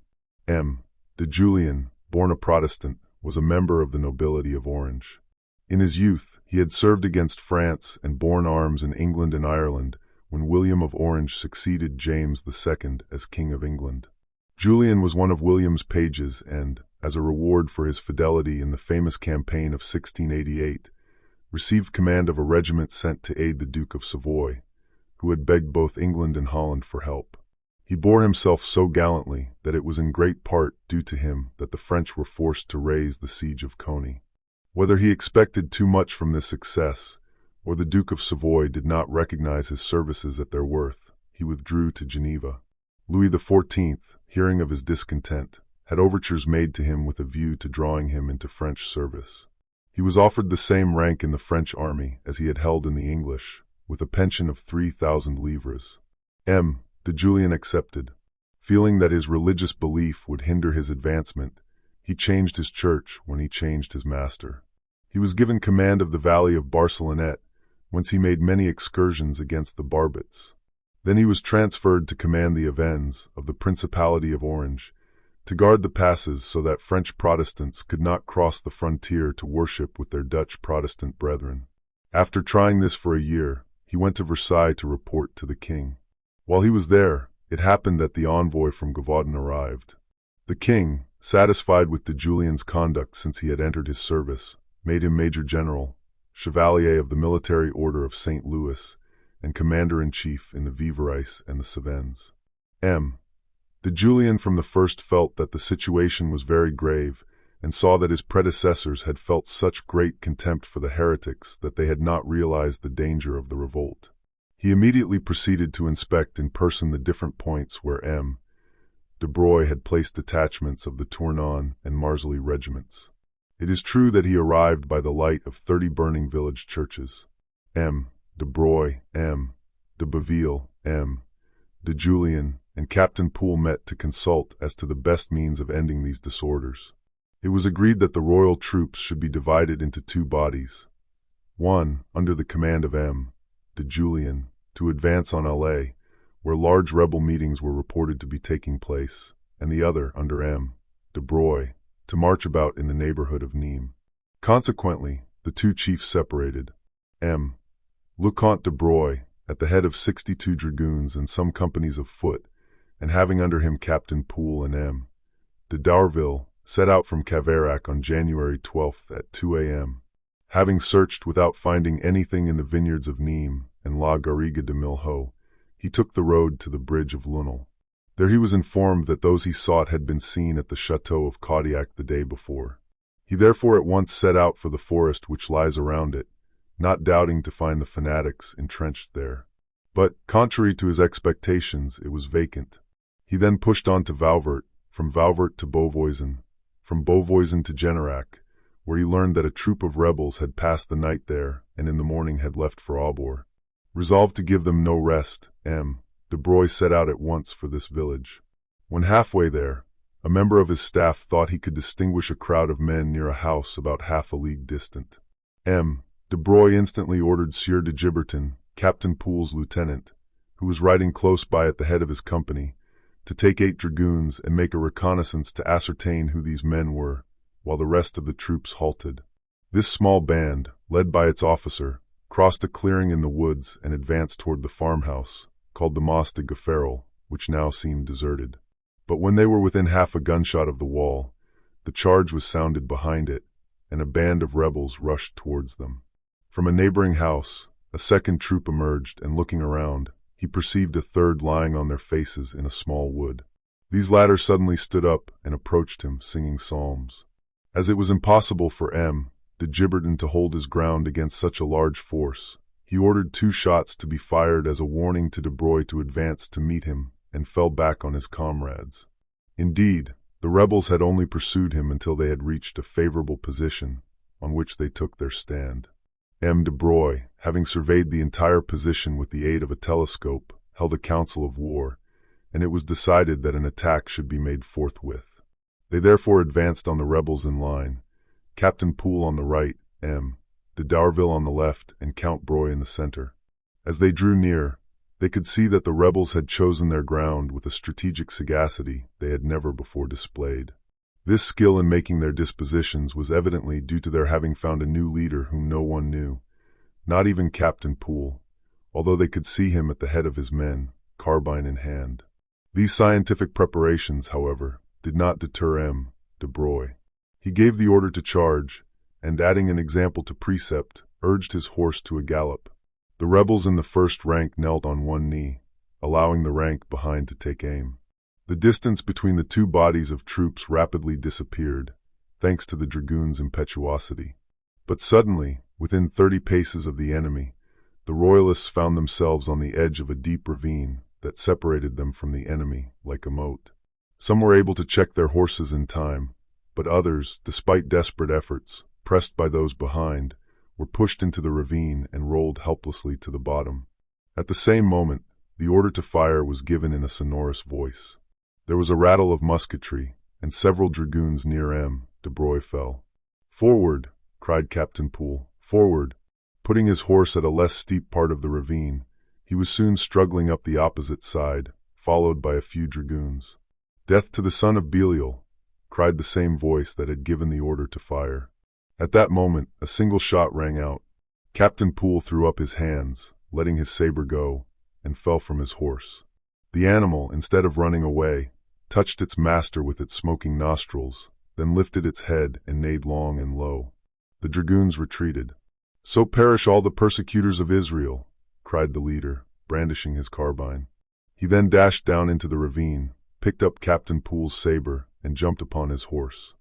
M. de Julian, born a Protestant, was a member of the nobility of Orange. In his youth, he had served against France and borne arms in England and Ireland when William of Orange succeeded James II as King of England. Julian was one of William's pages and, as a reward for his fidelity in the famous campaign of 1688, received command of a regiment sent to aid the Duke of Savoy, who had begged both England and Holland for help. He bore himself so gallantly that it was in great part due to him that the French were forced to raise the siege of Coney. Whether he expected too much from this success, or the Duke of Savoy did not recognize his services at their worth, he withdrew to Geneva. Louis XIV, hearing of his discontent, had overtures made to him with a view to drawing him into French service. He was offered the same rank in the French army as he had held in the English, with a pension of 3,000 livres. M. de Julian accepted. Feeling that his religious belief would hinder his advancement, he changed his church when he changed his master. He was given command of the valley of Barcelonet, whence he made many excursions against the Barbets. Then he was transferred to command the Avens of the Principality of Orange, to guard the passes so that French Protestants could not cross the frontier to worship with their Dutch Protestant brethren. After trying this for a year, he went to Versailles to report to the king. While he was there, it happened that the envoy from Gevaudan arrived. The king, satisfied with de Julien's conduct since he had entered his service, made him Major General, Chevalier of the Military Order of St. Louis, and Commander-in-Chief in the Vivarais and the Cevennes. De Julien from the first felt that the situation was very grave, and saw that his predecessors had felt such great contempt for the heretics that they had not realized the danger of the revolt. He immediately proceeded to inspect in person the different points where de Broye had placed detachments of the Tournon and Marsily regiments. It is true that he arrived by the light of 30 burning village churches. De Broye, de Baville, de Julien, and Captain Poole met to consult as to the best means of ending these disorders. It was agreed that the royal troops should be divided into two bodies. One, under the command of de Julien, to advance on Alais, where large rebel meetings were reported to be taking place, and the other, under de Broye, to march about in the neighborhood of Nîmes. Consequently, the two chiefs separated. Le Comte de Broye, at the head of 62 dragoons and some companies of foot, and having under him Captain Poole and de Dourville, set out from Caverac on January 12th at 2 a.m. Having searched without finding anything in the vineyards of Nîmes and La Garrigue de Milhaud, he took the road to the bridge of Lunel. There he was informed that those he sought had been seen at the chateau of Caudillac the day before. He therefore at once set out for the forest which lies around it, not doubting to find the fanatics entrenched there. But, contrary to his expectations, it was vacant. He then pushed on to Vauvert, from Vauvert to Beauvoisin, from Beauvoisin to Generac, where he learned that a troop of rebels had passed the night there and in the morning had left for Aubord. Resolved to give them no rest, de Broye set out at once for this village. When halfway there, a member of his staff thought he could distinguish a crowd of men near a house about half a league distant. De Broye instantly ordered Sieur de Giberton, Captain Poole's lieutenant, who was riding close by at the head of his company, to take 8 dragoons and make a reconnaissance to ascertain who these men were, while the rest of the troops halted. This small band, led by its officer, crossed a clearing in the woods and advanced toward the farmhouse, called the Mas de Gaffarel, which now seemed deserted. But when they were within half a gunshot of the wall, the charge was sounded behind it, and a band of rebels rushed towards them. From a neighboring house, a second troop emerged, and looking around, he perceived a third lying on their faces in a small wood. These latter suddenly stood up and approached him, singing psalms. As it was impossible for de Giberton to hold his ground against such a large force, he ordered 2 shots to be fired as a warning to de Broye to advance to meet him, and fell back on his comrades. Indeed, the rebels had only pursued him until they had reached a favorable position, on which they took their stand. De Broye, having surveyed the entire position with the aid of a telescope, held a council of war, and it was decided that an attack should be made forthwith. They therefore advanced on the rebels in line, Captain Poole on the right, de Dourville on the left, and Count Broye in the center. As they drew near, they could see that the rebels had chosen their ground with a strategic sagacity they had never before displayed. This skill in making their dispositions was evidently due to their having found a new leader whom no one knew, not even Captain Poole, although they could see him at the head of his men, carbine in hand. These scientific preparations, however, did not deter de Broye. He gave the order to charge, and adding an example to precept, urged his horse to a gallop. The rebels in the first rank knelt on one knee, allowing the rank behind to take aim. The distance between the two bodies of troops rapidly disappeared, thanks to the dragoons' impetuosity. But suddenly, within 30 paces of the enemy, the royalists found themselves on the edge of a deep ravine that separated them from the enemy like a moat. Some were able to check their horses in time, but others, despite desperate efforts, pressed by those behind, were pushed into the ravine and rolled helplessly to the bottom. At the same moment, the order to fire was given in a sonorous voice. There was a rattle of musketry, and several dragoons near de Broye fell. "Forward!" cried Captain Poole. "Forward!" Putting his horse at a less steep part of the ravine, he was soon struggling up the opposite side, followed by a few dragoons. "Death to the son of Belial!" cried the same voice that had given the order to fire. At that moment, a single shot rang out. Captain Poole threw up his hands, letting his saber go, and fell from his horse. The animal, instead of running away, touched its master with its smoking nostrils, then lifted its head and neighed long and low. The dragoons retreated. "So perish all the persecutors of Israel!" cried the leader, brandishing his carbine. He then dashed down into the ravine, picked up Captain Poole's saber, and jumped upon his horse.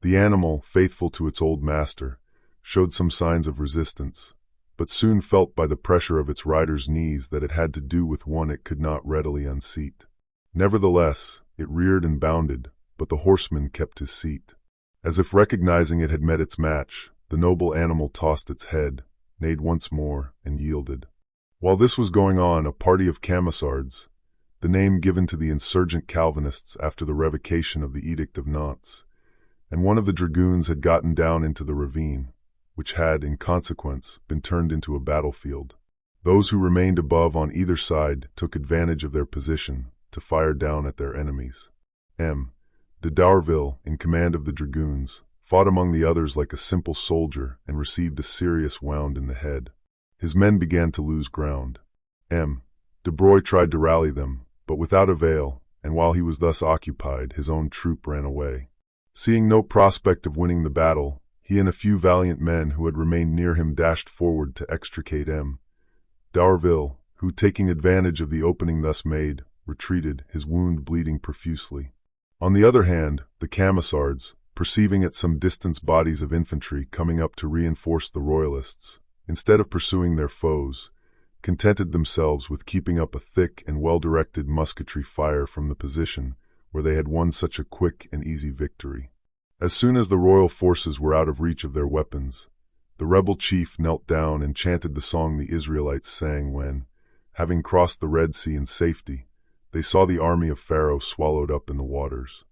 The animal, faithful to its old master, showed some signs of resistance, but soon felt by the pressure of its rider's knees that it had to do with one it could not readily unseat. Nevertheless, it reared and bounded, but the horseman kept his seat. As if recognizing it had met its match, the noble animal tossed its head, neighed once more, and yielded. While this was going on, a party of Camisards, the name given to the insurgent Calvinists after the revocation of the Edict of Nantes, and one of the dragoons had gotten down into the ravine, which had, in consequence, been turned into a battlefield. Those who remained above on either side took advantage of their position to fire down at their enemies. M. de Dourville, in command of the dragoons, fought among the others like a simple soldier and received a serious wound in the head. His men began to lose ground. M. de Broye tried to rally them, but without avail, and while he was thus occupied, his own troop ran away. Seeing no prospect of winning the battle, he and a few valiant men who had remained near him dashed forward to extricate M. Dourville, who, taking advantage of the opening thus made, retreated, his wound bleeding profusely. On the other hand, the Camisards, perceiving at some distance bodies of infantry coming up to reinforce the Royalists, instead of pursuing their foes, contented themselves with keeping up a thick and well-directed musketry fire from the position where they had won such a quick and easy victory. As soon as the royal forces were out of reach of their weapons, the rebel chief knelt down and chanted the song the Israelites sang when, having crossed the Red Sea in safety, they saw the army of Pharaoh swallowed up in the waters.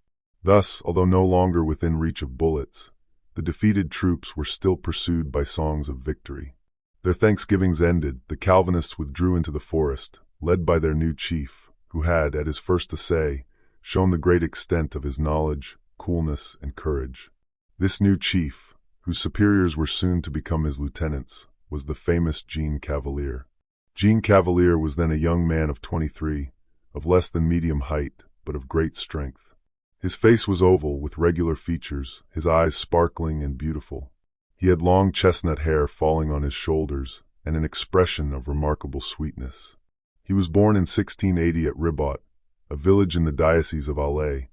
Thus, although no longer within reach of bullets, the defeated troops were still pursued by songs of victory. Their thanksgivings ended, the Calvinists withdrew into the forest, led by their new chief, who had, at his first essay, shown the great extent of his knowledge, coolness, and courage. This new chief, whose superiors were soon to become his lieutenants, was the famous Jean Cavalier. Jean Cavalier was then a young man of 23, of less than medium height, but of great strength. His face was oval, with regular features, his eyes sparkling and beautiful. He had long chestnut hair falling on his shoulders, and an expression of remarkable sweetness. He was born in 1680 at Ribot, a village in the Diocese of Alais,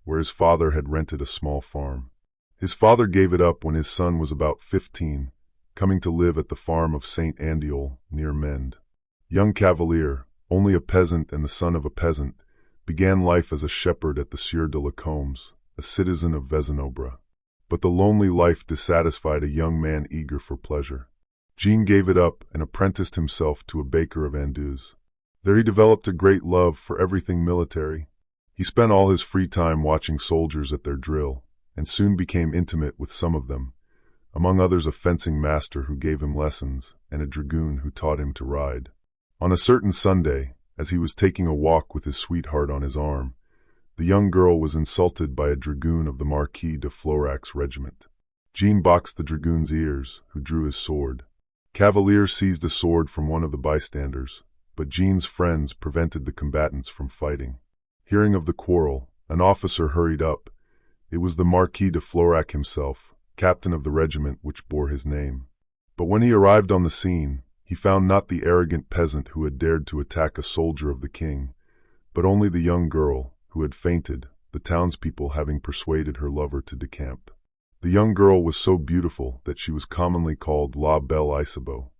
where his father had rented a small farm. His father gave it up when his son was about 15, coming to live at the farm of Saint Andiol, near Mende. Young Cavalier, only a peasant and the son of a peasant, began life as a shepherd at the Sieur de Lacombe's, a citizen of Vezinobre. But the lonely life dissatisfied a young man eager for pleasure. Jean gave it up and apprenticed himself to a baker of Anduze. There he developed a great love for everything military. He spent all his free time watching soldiers at their drill, and soon became intimate with some of them, among others a fencing master who gave him lessons, and a dragoon who taught him to ride. On a certain Sunday, as he was taking a walk with his sweetheart on his arm, the young girl was insulted by a dragoon of the Marquis de Florac's regiment. Jean boxed the dragoon's ears, who drew his sword. Cavalier seized a sword from one of the bystanders, but Jean's friends prevented the combatants from fighting. Hearing of the quarrel, an officer hurried up. It was the Marquis de Florac himself, captain of the regiment which bore his name. But when he arrived on the scene, he found not the arrogant peasant who had dared to attack a soldier of the king, but only the young girl, who had fainted, the townspeople having persuaded her lover to decamp. The young girl was so beautiful that she was commonly called La Belle Isabeau.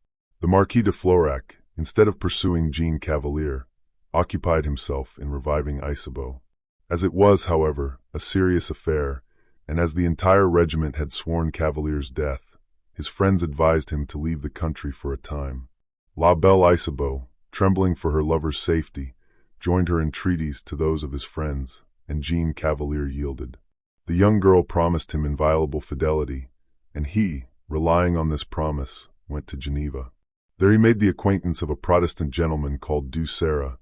The Marquis de Florac, instead of pursuing Jean Cavalier, occupied himself in reviving Isabeau. As it was, however, a serious affair, and as the entire regiment had sworn Cavalier's death, his friends advised him to leave the country for a time. La Belle Isabeau, trembling for her lover's safety, joined her entreaties to those of his friends, and Jean Cavalier yielded. The young girl promised him inviolable fidelity, and he, relying on this promise, went to Geneva. There he made the acquaintance of a Protestant gentleman called Du Serra,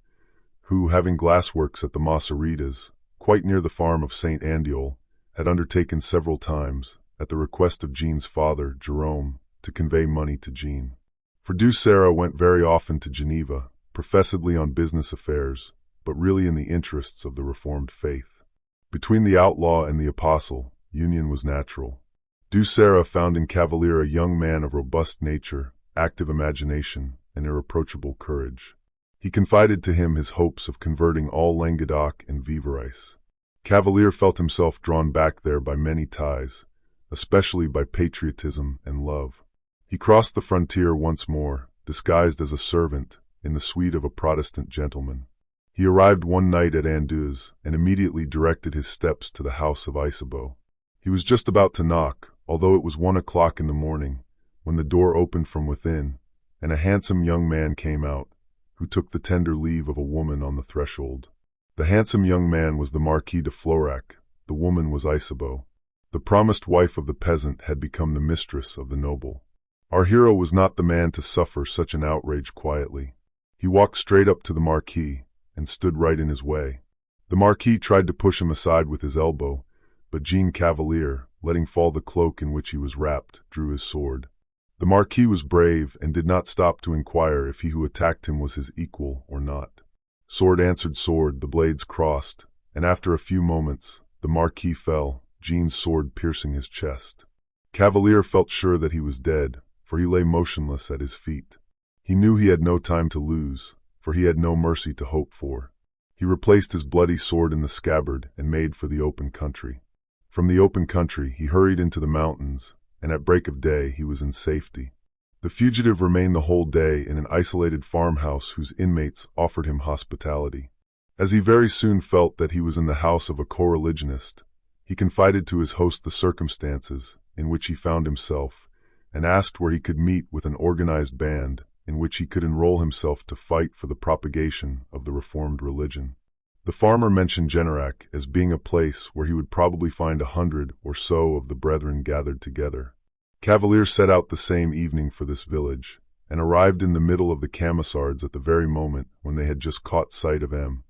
who, having glassworks at the Massacres, quite near the farm of Saint Andiol, had undertaken several times, at the request of Jean's father, Jerome, to convey money to Jean. For Du Serra went very often to Geneva, professedly on business affairs, but really in the interests of the Reformed faith. Between the outlaw and the apostle, union was natural. Du Serra found in Cavalier a young man of robust nature, active imagination, and irreproachable courage. He confided to him his hopes of converting all Languedoc and Vivarais. Cavalier felt himself drawn back there by many ties, especially by patriotism and love. He crossed the frontier once more, disguised as a servant, in the suite of a Protestant gentleman. He arrived one night at Anduze and immediately directed his steps to the house of Isabeau. He was just about to knock, although it was 1 o'clock in the morning, when the door opened from within, and a handsome young man came out, who took the tender leave of a woman on the threshold. The handsome young man was the Marquis de Florac, the woman was Isabeau. The promised wife of the peasant had become the mistress of the noble. Our hero was not the man to suffer such an outrage quietly. He walked straight up to the Marquis, and stood right in his way. The Marquis tried to push him aside with his elbow, but Jean Cavalier, letting fall the cloak in which he was wrapped, drew his sword. The Marquis was brave and did not stop to inquire if he who attacked him was his equal or not. Sword answered sword, the blades crossed, and after a few moments, the Marquis fell, Jean's sword piercing his chest. Cavalier felt sure that he was dead, for he lay motionless at his feet. He knew he had no time to lose, for he had no mercy to hope for. He replaced his bloody sword in the scabbard and made for the open country. From the open country he hurried into the mountains, and at break of day he was in safety. The fugitive remained the whole day in an isolated farmhouse whose inmates offered him hospitality. As he very soon felt that he was in the house of a co-religionist, he confided to his host the circumstances in which he found himself, and asked where he could meet with an organized band in which he could enroll himself to fight for the propagation of the Reformed religion. The farmer mentioned Generac as being a place where he would probably find 100 or so of the brethren gathered together. Cavalier set out the same evening for this village, and arrived in the middle of the Camisards at the very moment when they had just caught sight of M.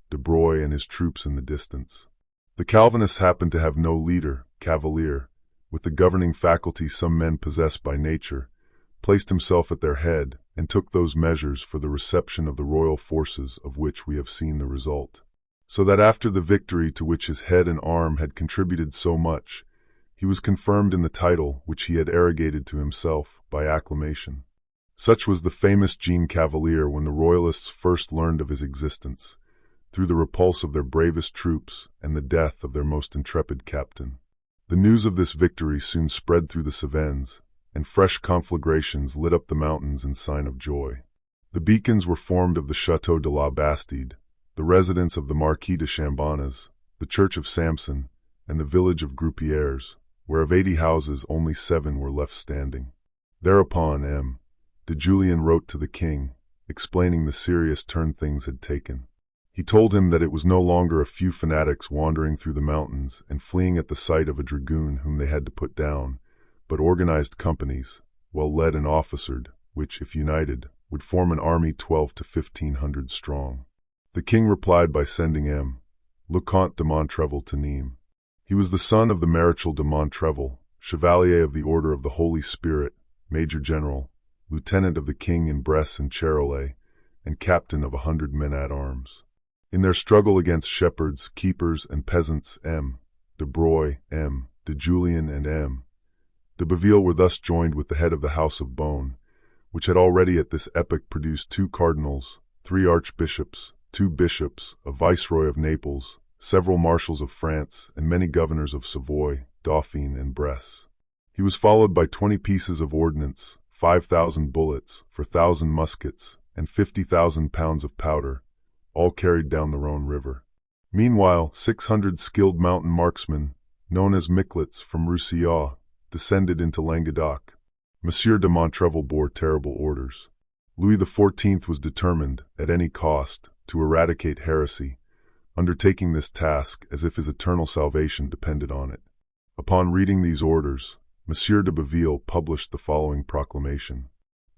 de Broye and his troops in the distance. The Calvinists happened to have no leader. Cavalier, with the governing faculty some men possess by nature, placed himself at their head and took those measures for the reception of the royal forces of which we have seen the result. So that after the victory to which his head and arm had contributed so much, he was confirmed in the title which he had arrogated to himself by acclamation. Such was the famous Jean Cavalier when the royalists first learned of his existence, through the repulse of their bravest troops and the death of their most intrepid captain. The news of this victory soon spread through the Cevennes, and fresh conflagrations lit up the mountains in sign of joy. The beacons were formed of the Château de la Bastide, the residence of the Marquis de Chambonas, the church of Samson, and the village of Groupières, where of 80 houses only 7 were left standing. Thereupon M. de Julien wrote to the king, explaining the serious turn things had taken. He told him that it was no longer a few fanatics wandering through the mountains and fleeing at the sight of a dragoon whom they had to put down, but organized companies, well led and officered, which, if united, would form an army 12 to 1500 strong. The king replied by sending M. le Comte de Montrevel to Nîmes. He was the son of the Maréchal de Montrevel, Chevalier of the Order of the Holy Spirit, Major General, Lieutenant of the King in Bresse and Charolais, and Captain of 100 men-at-arms. In their struggle against shepherds, keepers, and peasants, M. de Broye, M. de Julien, and M. de Baville were thus joined with the head of the House of Beaune, which had already at this epoch produced 2 cardinals, 3 archbishops, 2 bishops, a viceroy of Naples, several marshals of France, and many governors of Savoy, Dauphine, and Bresse. He was followed by 20 pieces of ordnance, 5,000 bullets, 4,000 muskets, and 50,000 pounds of powder, all carried down the Rhône River. Meanwhile, 600 skilled mountain marksmen, known as Miclets from Roussillon, descended into Languedoc. Monsieur de Montrevel bore terrible orders. Louis XIV was determined, at any cost, to eradicate heresy, undertaking this task as if his eternal salvation depended on it. Upon reading these orders, Monsieur de Baville published the following proclamation.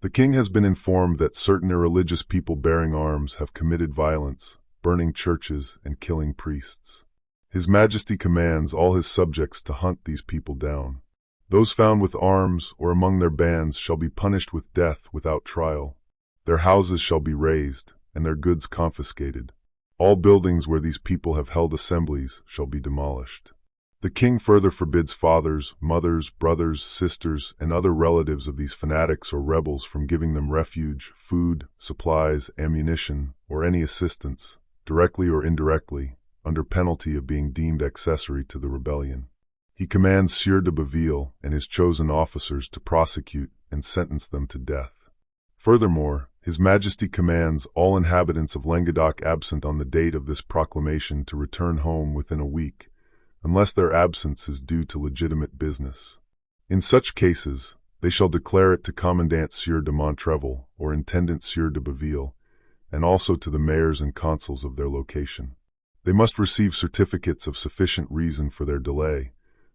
The king has been informed that certain irreligious people bearing arms have committed violence, burning churches and killing priests. His Majesty commands all his subjects to hunt these people down. Those found with arms or among their bands shall be punished with death without trial. Their houses shall be razed, and their goods confiscated. All buildings where these people have held assemblies shall be demolished. The king further forbids fathers, mothers, brothers, sisters, and other relatives of these fanatics or rebels from giving them refuge, food, supplies, ammunition, or any assistance, directly or indirectly, under penalty of being deemed accessory to the rebellion. He commands Sieur de Baville and his chosen officers to prosecute and sentence them to death. Furthermore, His Majesty commands all inhabitants of Languedoc absent on the date of this proclamation to return home within a week, unless their absence is due to legitimate business. In such cases, they shall declare it to Commandant Sieur de Montrevel or Intendant Sieur de Baville, and also to the mayors and consuls of their location. They must receive certificates of sufficient reason for their delay,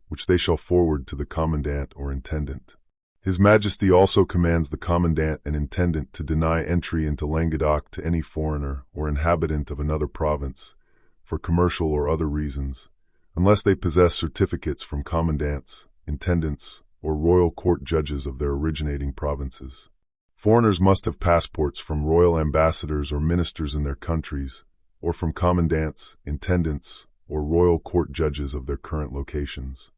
which they shall forward to the Commandant or Intendant. His Majesty also commands the Commandant and Intendant to deny entry into Languedoc to any foreigner or inhabitant of another province, for commercial or other reasons, unless they possess certificates from commandants, intendants, or royal court judges of their originating provinces. Foreigners must have passports from royal ambassadors or ministers in their countries, or from commandants, intendants, or royal court judges of their current locations.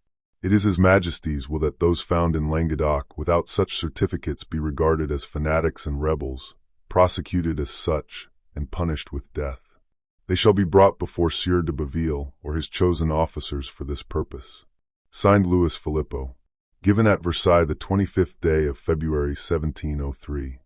It is His Majesty's will that those found in Languedoc without such certificates be regarded as fanatics and rebels, prosecuted as such, and punished with death. They shall be brought before Sieur de Baville or his chosen officers for this purpose. Signed, Louis Philippot. Given at Versailles the 25th day of February 1703.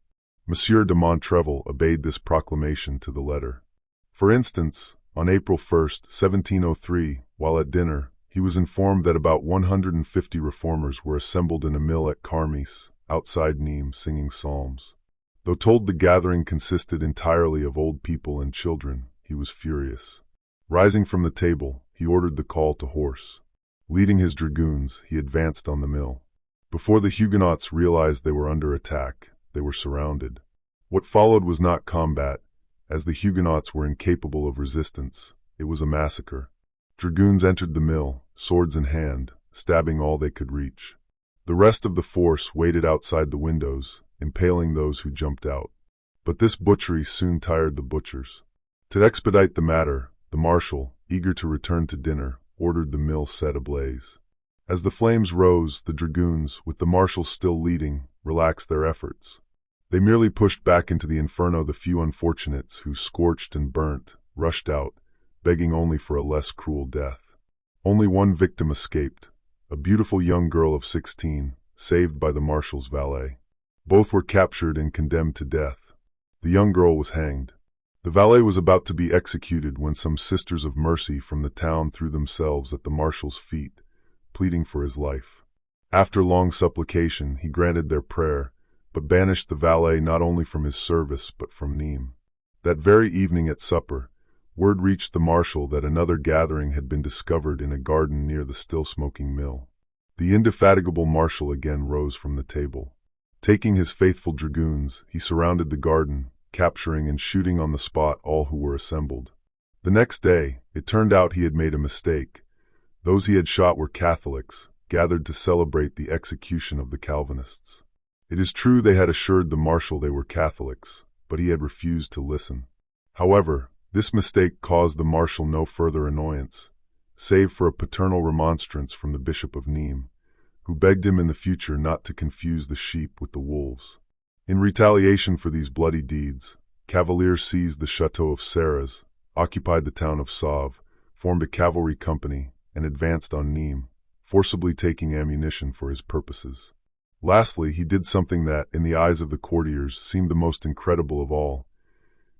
Monsieur de Montrevel obeyed this proclamation to the letter. For instance, on April 1, 1703, while at dinner, he was informed that about 150 reformers were assembled in a mill at Carmis, outside Nîmes, singing psalms. Though told the gathering consisted entirely of old people and children, he was furious. Rising from the table, he ordered the call to horse. Leading his dragoons, he advanced on the mill. Before the Huguenots realized they were under attack, they were surrounded. What followed was not combat, as the Huguenots were incapable of resistance. It was a massacre. Dragoons entered the mill, swords in hand, stabbing all they could reach. The rest of the force waited outside the windows, impaling those who jumped out. But this butchery soon tired the butchers. To expedite the matter, the marshal, eager to return to dinner, ordered the mill set ablaze. As the flames rose, the dragoons, with the marshal still leading, relaxed their efforts. They merely pushed back into the inferno the few unfortunates who, scorched and burnt, rushed out, begging only for a less cruel death. Only one victim escaped, a beautiful young girl of 16, saved by the marshal's valet. Both were captured and condemned to death. The young girl was hanged. The valet was about to be executed when some sisters of mercy from the town threw themselves at the marshal's feet, pleading for his life. After long supplication, he granted their prayer, but banished the valet not only from his service but from Nîmes. That very evening at supper, word reached the marshal that another gathering had been discovered in a garden near the still-smoking mill. The indefatigable marshal again rose from the table. Taking his faithful dragoons, he surrounded the garden, capturing and shooting on the spot all who were assembled. The next day, it turned out he had made a mistake. Those he had shot were Catholics, gathered to celebrate the execution of the Calvinists. It is true they had assured the marshal they were Catholics, but he had refused to listen. However, this mistake caused the marshal no further annoyance, save for a paternal remonstrance from the Bishop of Nîmes, who begged him in the future not to confuse the sheep with the wolves. In retaliation for these bloody deeds, Cavaliers seized the chateau of Serres, occupied the town of Sauve, formed a cavalry company, and advanced on Nîmes, forcibly taking ammunition for his purposes. Lastly, he did something that, in the eyes of the courtiers, seemed the most incredible of all.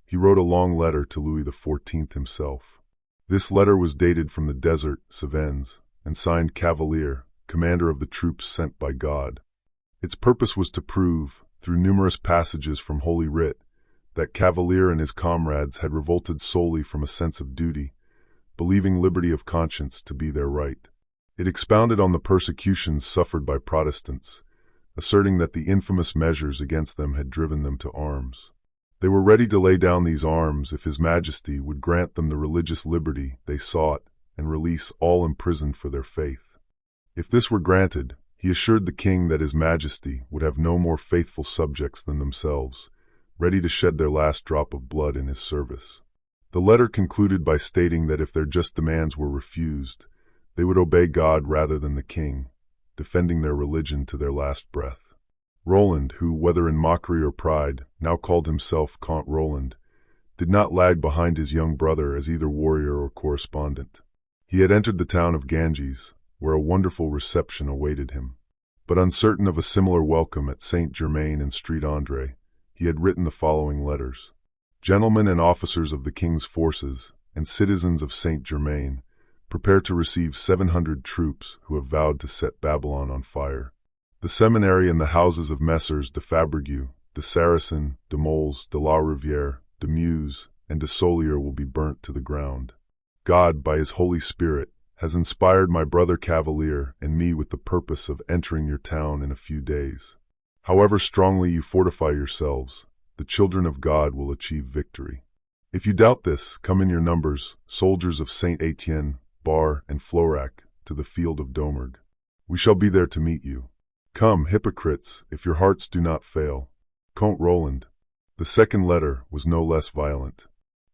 He wrote a long letter to Louis XIV himself. This letter was dated from the desert, Cevennes, and signed Cavalier, commander of the troops sent by God. Its purpose was to prove, through numerous passages from Holy Writ, that Cavalier and his comrades had revolted solely from a sense of duty, believing liberty of conscience to be their right. It expounded on the persecutions suffered by Protestants, asserting that the infamous measures against them had driven them to arms. They were ready to lay down these arms if His Majesty would grant them the religious liberty they sought and release all imprisoned for their faith. If this were granted, he assured the king that His Majesty would have no more faithful subjects than themselves, ready to shed their last drop of blood in his service. The letter concluded by stating that if their just demands were refused, they would obey God rather than the king, defending their religion to their last breath. Roland, who, whether in mockery or pride, now called himself Count Roland, did not lag behind his young brother as either warrior or correspondent. He had entered the town of Ganges, where a wonderful reception awaited him. But uncertain of a similar welcome at Saint-Germain and Street André, he had written the following letters. Gentlemen and officers of the king's forces, and citizens of Saint-Germain, prepare to receive 700 troops who have vowed to set Babylon on fire. The seminary and the houses of Messrs. de Fabrigue, de Saracen, de Moles, de la Rivière, de Meuse, and de Solier will be burnt to the ground. God, by His Holy Spirit, has inspired my brother Cavalier and me with the purpose of entering your town in a few days. However strongly you fortify yourselves, the children of God will achieve victory. If you doubt this, come in your numbers, soldiers of Saint Etienne, Bar, and Florac, to the field of Domergue. We shall be there to meet you. Come, hypocrites, if your hearts do not fail. Count Roland. The second letter was no less violent.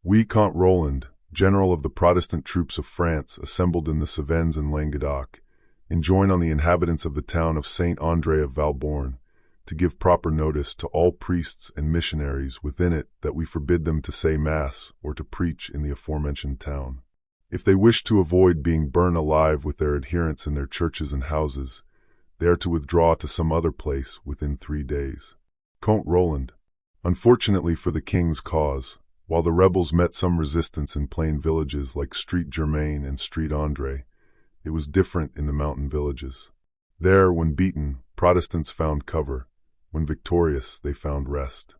We, Count Roland, general of the Protestant troops of France assembled in the Cevennes and Languedoc, enjoin on the inhabitants of the town of Saint André of Valborn to give proper notice to all priests and missionaries within it that we forbid them to say Mass or to preach in the aforementioned town. If they wish to avoid being burned alive with their adherents in their churches and houses, they are to withdraw to some other place within 3 days. Count Roland. Unfortunately for the king's cause, while the rebels met some resistance in plain villages like Street Germain and Street André, it was different in the mountain villages. There, when beaten, Protestants found cover. When victorious, they found rest.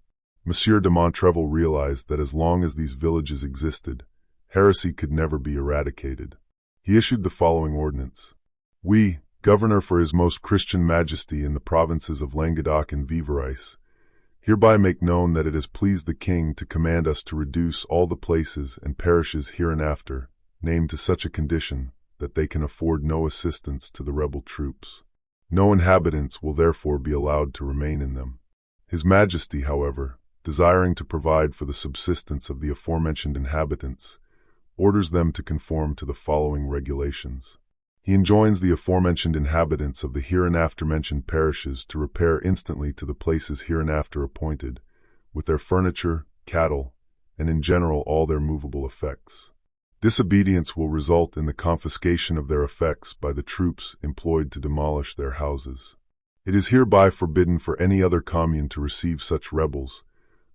Monsieur de Montrevel realized that as long as these villages existed, heresy could never be eradicated. He issued the following ordinance. We, Governor for His Most Christian Majesty in the provinces of Languedoc and Vivarais, hereby make known that it has pleased the King to command us to reduce all the places and parishes hereinafter named to such a condition that they can afford no assistance to the rebel troops. No inhabitants will therefore be allowed to remain in them. His Majesty, however, desiring to provide for the subsistence of the aforementioned inhabitants, orders them to conform to the following regulations. He enjoins the aforementioned inhabitants of the hereinafter mentioned parishes to repair instantly to the places hereinafter appointed, with their furniture, cattle, and in general all their movable effects. Disobedience will result in the confiscation of their effects by the troops employed to demolish their houses. It is hereby forbidden for any other commune to receive such rebels,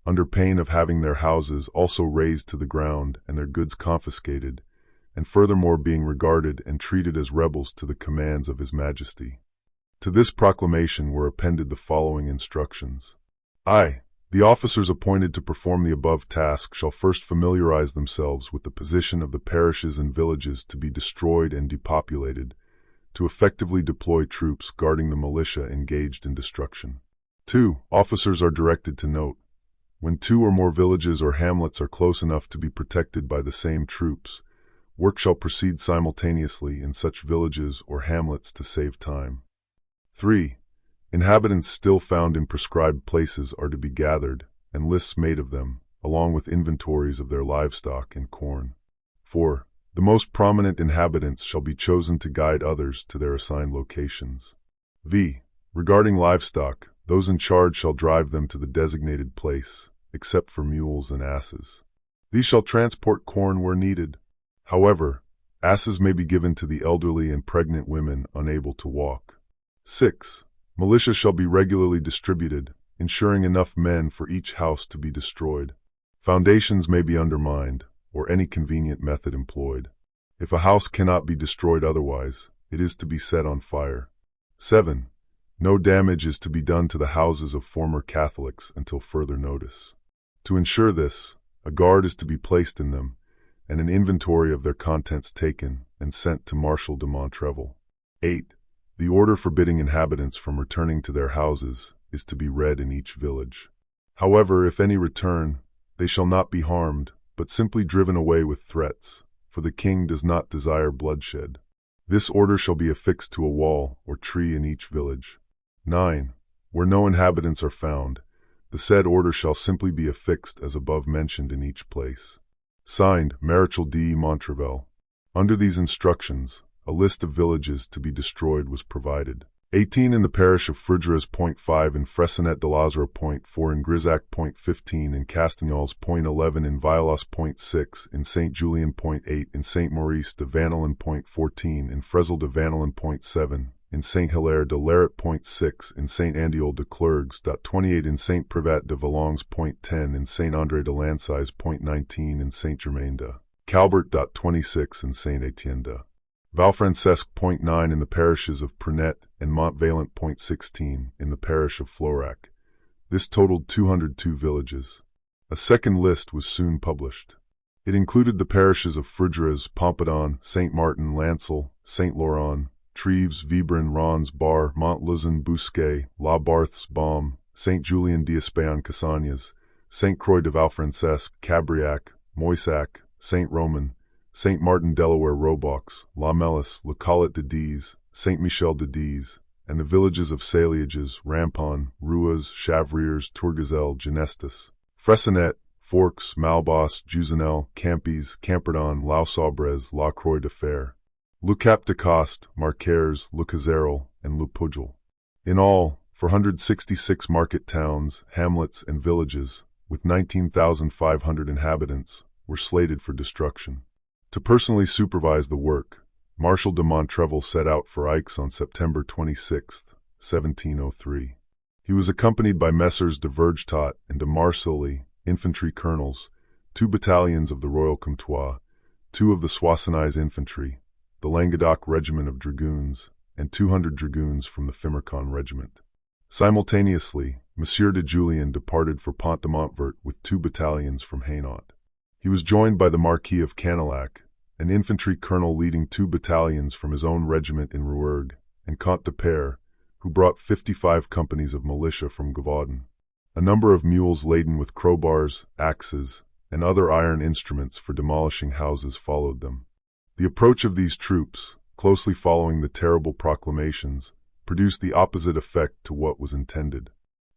under pain of having their houses also razed to the ground and their goods confiscated, and furthermore being regarded and treated as rebels to the commands of His Majesty. To this proclamation were appended the following instructions. The officers appointed to perform the above task shall first familiarize themselves with the position of the parishes and villages to be destroyed and depopulated, to effectively deploy troops guarding the militia engaged in destruction. 2. Officers are directed to note, when 2 or more villages or hamlets are close enough to be protected by the same troops, work shall proceed simultaneously in such villages or hamlets to save time. 3. Inhabitants still found in prescribed places are to be gathered, and lists made of them, along with inventories of their livestock and corn. 4. The most prominent inhabitants shall be chosen to guide others to their assigned locations. Regarding livestock, those in charge shall drive them to the designated place, except for mules and asses. These shall transport corn where needed. However, asses may be given to the elderly and pregnant women unable to walk. 6. Militia shall be regularly distributed, ensuring enough men for each house to be destroyed. Foundations may be undermined, or any convenient method employed. If a house cannot be destroyed otherwise, it is to be set on fire. 7. No damage is to be done to the houses of former Catholics until further notice. To ensure this, a guard is to be placed in them, and an inventory of their contents taken and sent to Marshal de Montrevel. 8. The order forbidding inhabitants from returning to their houses is to be read in each village. However, if any return, they shall not be harmed, but simply driven away with threats, for the king does not desire bloodshed. This order shall be affixed to a wall or tree in each village. 9. Where no inhabitants are found, the said order shall simply be affixed as above mentioned in each place. Signed, Maréchal de Montrevel. Under these instructions, a list of villages to be destroyed was provided. 18 in the parish of Frugères. 5 in Fressinet de Lazare. 4 in Grisac. 15 in Castagnols. 11 in Violas. 6 in Saint Julien. 8 in Saint Maurice de Vanillin. 14 in Fresel de Vanillin. 7 in Saint Hilaire de Larret. 6 in Saint Andiol de Clergues. 28 in Saint Privat de Valognes. 10 in Saint André de Lancise. 19 in Saint Germain de Calbert. 26 in Saint Etienne de Valfrancesque. 9 in the parishes of Prunet and Montvalent. 16 in the parish of Florac. This totaled 202 villages. A second list was soon published. It included the parishes of Frugères, Pompadour, Saint Martin, Lancel, Saint Laurent, Treves, Vibren, Rons, Bar, Montlezun, Bousquet, La Barths, Baume, Saint Julien d'Espagne, Cassagnes, Saint Croix de Valfrancesque, Cabriac, Moissac, Saint Roman, Saint Martin, Delaware, Robox, La Melis, Le Collet de Diz, Saint Michel de Diz, and the villages of Saliages, Rampon, Ruas, Chavriers, Tourgazelle, Genestus, Fressinet, Forks, Malbos, Jusenel, Campis, Camperdon, La Saubres, La Croix de Fer, Le Cap de Coste, Marquères, Le Cazeral, and Le Pujol. In all, 466 market towns, hamlets, and villages, with 19,500 inhabitants, were slated for destruction. To personally supervise the work, Marshal de Montrevel set out for Aix on September 26, 1703. He was accompanied by Messrs de Vergetot and de Marsilly, infantry colonels, 2 battalions of the Royal Comtois, 2 of the Soissonnais infantry, the Languedoc regiment of dragoons, and 200 dragoons from the Fimercon regiment. Simultaneously, Monsieur de Julien departed for Pont de Montvert with 2 battalions from Hainaut. He was joined by the Marquis of Canillac, an infantry colonel leading 2 battalions from his own regiment in Rouergue, and Comte de Pere, who brought 55 companies of militia from Gavaudan. A number of mules laden with crowbars, axes, and other iron instruments for demolishing houses followed them. The approach of these troops, closely following the terrible proclamations, produced the opposite effect to what was intended.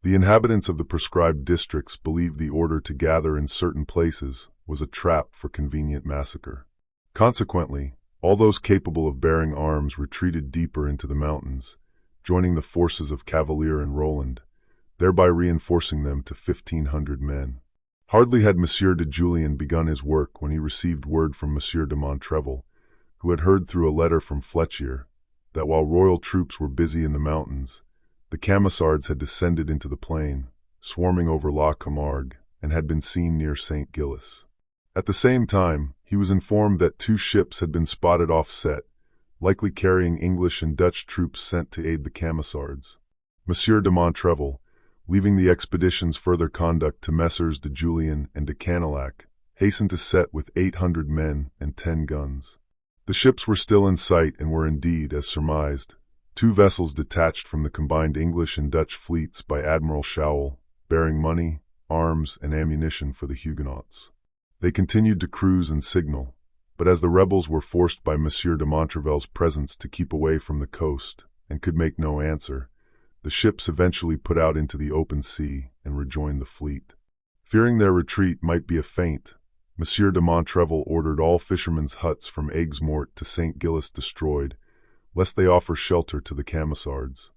The inhabitants of the proscribed districts believed the order to gather in certain places was a trap for convenient massacre. Consequently, all those capable of bearing arms retreated deeper into the mountains, joining the forces of Cavalier and Roland, thereby reinforcing them to 1,500 men. Hardly had Monsieur de Julien begun his work when he received word from Monsieur de Montrevel, who had heard through a letter from Fletchier, that while royal troops were busy in the mountains, the Camisards had descended into the plain, swarming over La Camargue, and had been seen near St. Gilles. At the same time, he was informed that 2 ships had been spotted offset, likely carrying English and Dutch troops sent to aid the Camisards. Monsieur de Montrevel, leaving the expedition's further conduct to Messrs de Julien and de Canillac, hastened to set with 800 men and 10 guns. The ships were still in sight and were indeed, as surmised, 2 vessels detached from the combined English and Dutch fleets by Admiral Schowell, bearing money, arms, and ammunition for the Huguenots. They continued to cruise and signal, but as the rebels were forced by Monsieur de Montrevel's presence to keep away from the coast and could make no answer, the ships eventually put out into the open sea and rejoined the fleet. Fearing their retreat might be a feint, Monsieur de Montrevel ordered all fishermen's huts from Aigues-Mortes to St. Gilles destroyed, lest they offer shelter to the Camisards.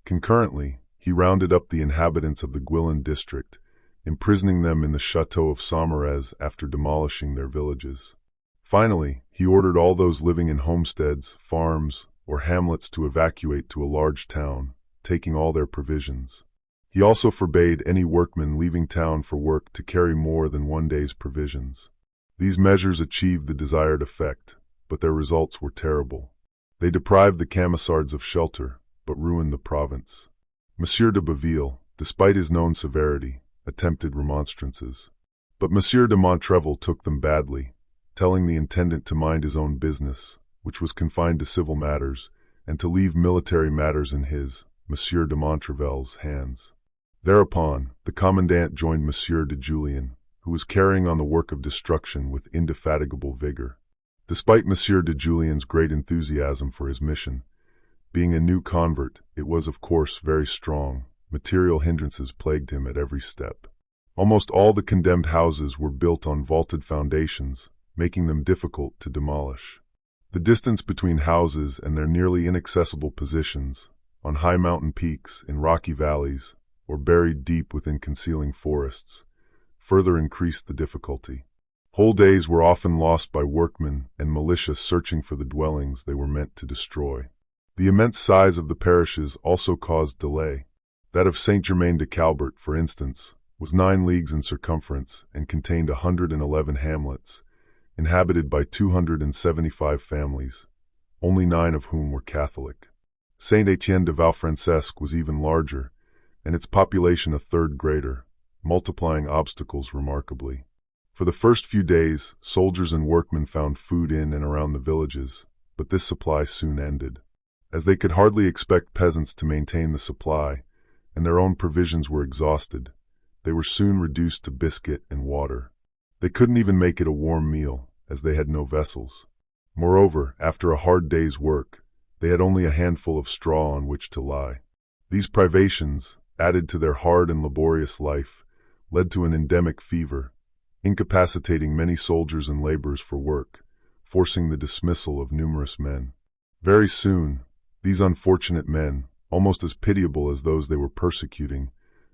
Concurrently, he rounded up the inhabitants of the Guillain district, imprisoning them in the chateau of Saumarez after demolishing their villages. Finally, he ordered all those living in homesteads, farms, or hamlets to evacuate to a large town, taking all their provisions. He also forbade any workmen leaving town for work to carry more than 1 day's provisions. These measures achieved the desired effect, but their results were terrible. They deprived the Camisards of shelter, but ruined the province. Monsieur de Baville, despite his known severity, attempted remonstrances. But Monsieur de Montrevel took them badly, telling the intendant to mind his own business, which was confined to civil matters, and to leave military matters in his, Monsieur de Montrevel's, hands. Thereupon, the commandant joined Monsieur de Julien, who was carrying on the work of destruction with indefatigable vigor. Despite Monsieur de Julien's great enthusiasm for his mission, being a new convert, it was, of course, very strong. Material hindrances plagued him at every step. Almost all the condemned houses were built on vaulted foundations, making them difficult to demolish. The distance between houses and their nearly inaccessible positions, on high mountain peaks, in rocky valleys, or buried deep within concealing forests, further increased the difficulty. Whole days were often lost by workmen and militia searching for the dwellings they were meant to destroy. The immense size of the parishes also caused delay. That of Saint-Germain-de-Calbert, for instance, was 9 leagues in circumference and contained 111 hamlets, inhabited by 275 families, only 9 of whom were Catholic. Saint-Étienne-de-Valfrancesque was even larger, and its population a third greater, multiplying obstacles remarkably. For the first few days, soldiers and workmen found food in and around the villages, but this supply soon ended. As they could hardly expect peasants to maintain the supply, and their own provisions were exhausted, they were soon reduced to biscuit and water. They couldn't even make it a warm meal, as they had no vessels. Moreover, after a hard day's work, they had only a handful of straw on which to lie. These privations, added to their hard and laborious life, led to an endemic fever, incapacitating many soldiers and laborers for work, forcing the dismissal of numerous men. Very soon, these unfortunate men, almost as pitiable as those they were persecuting,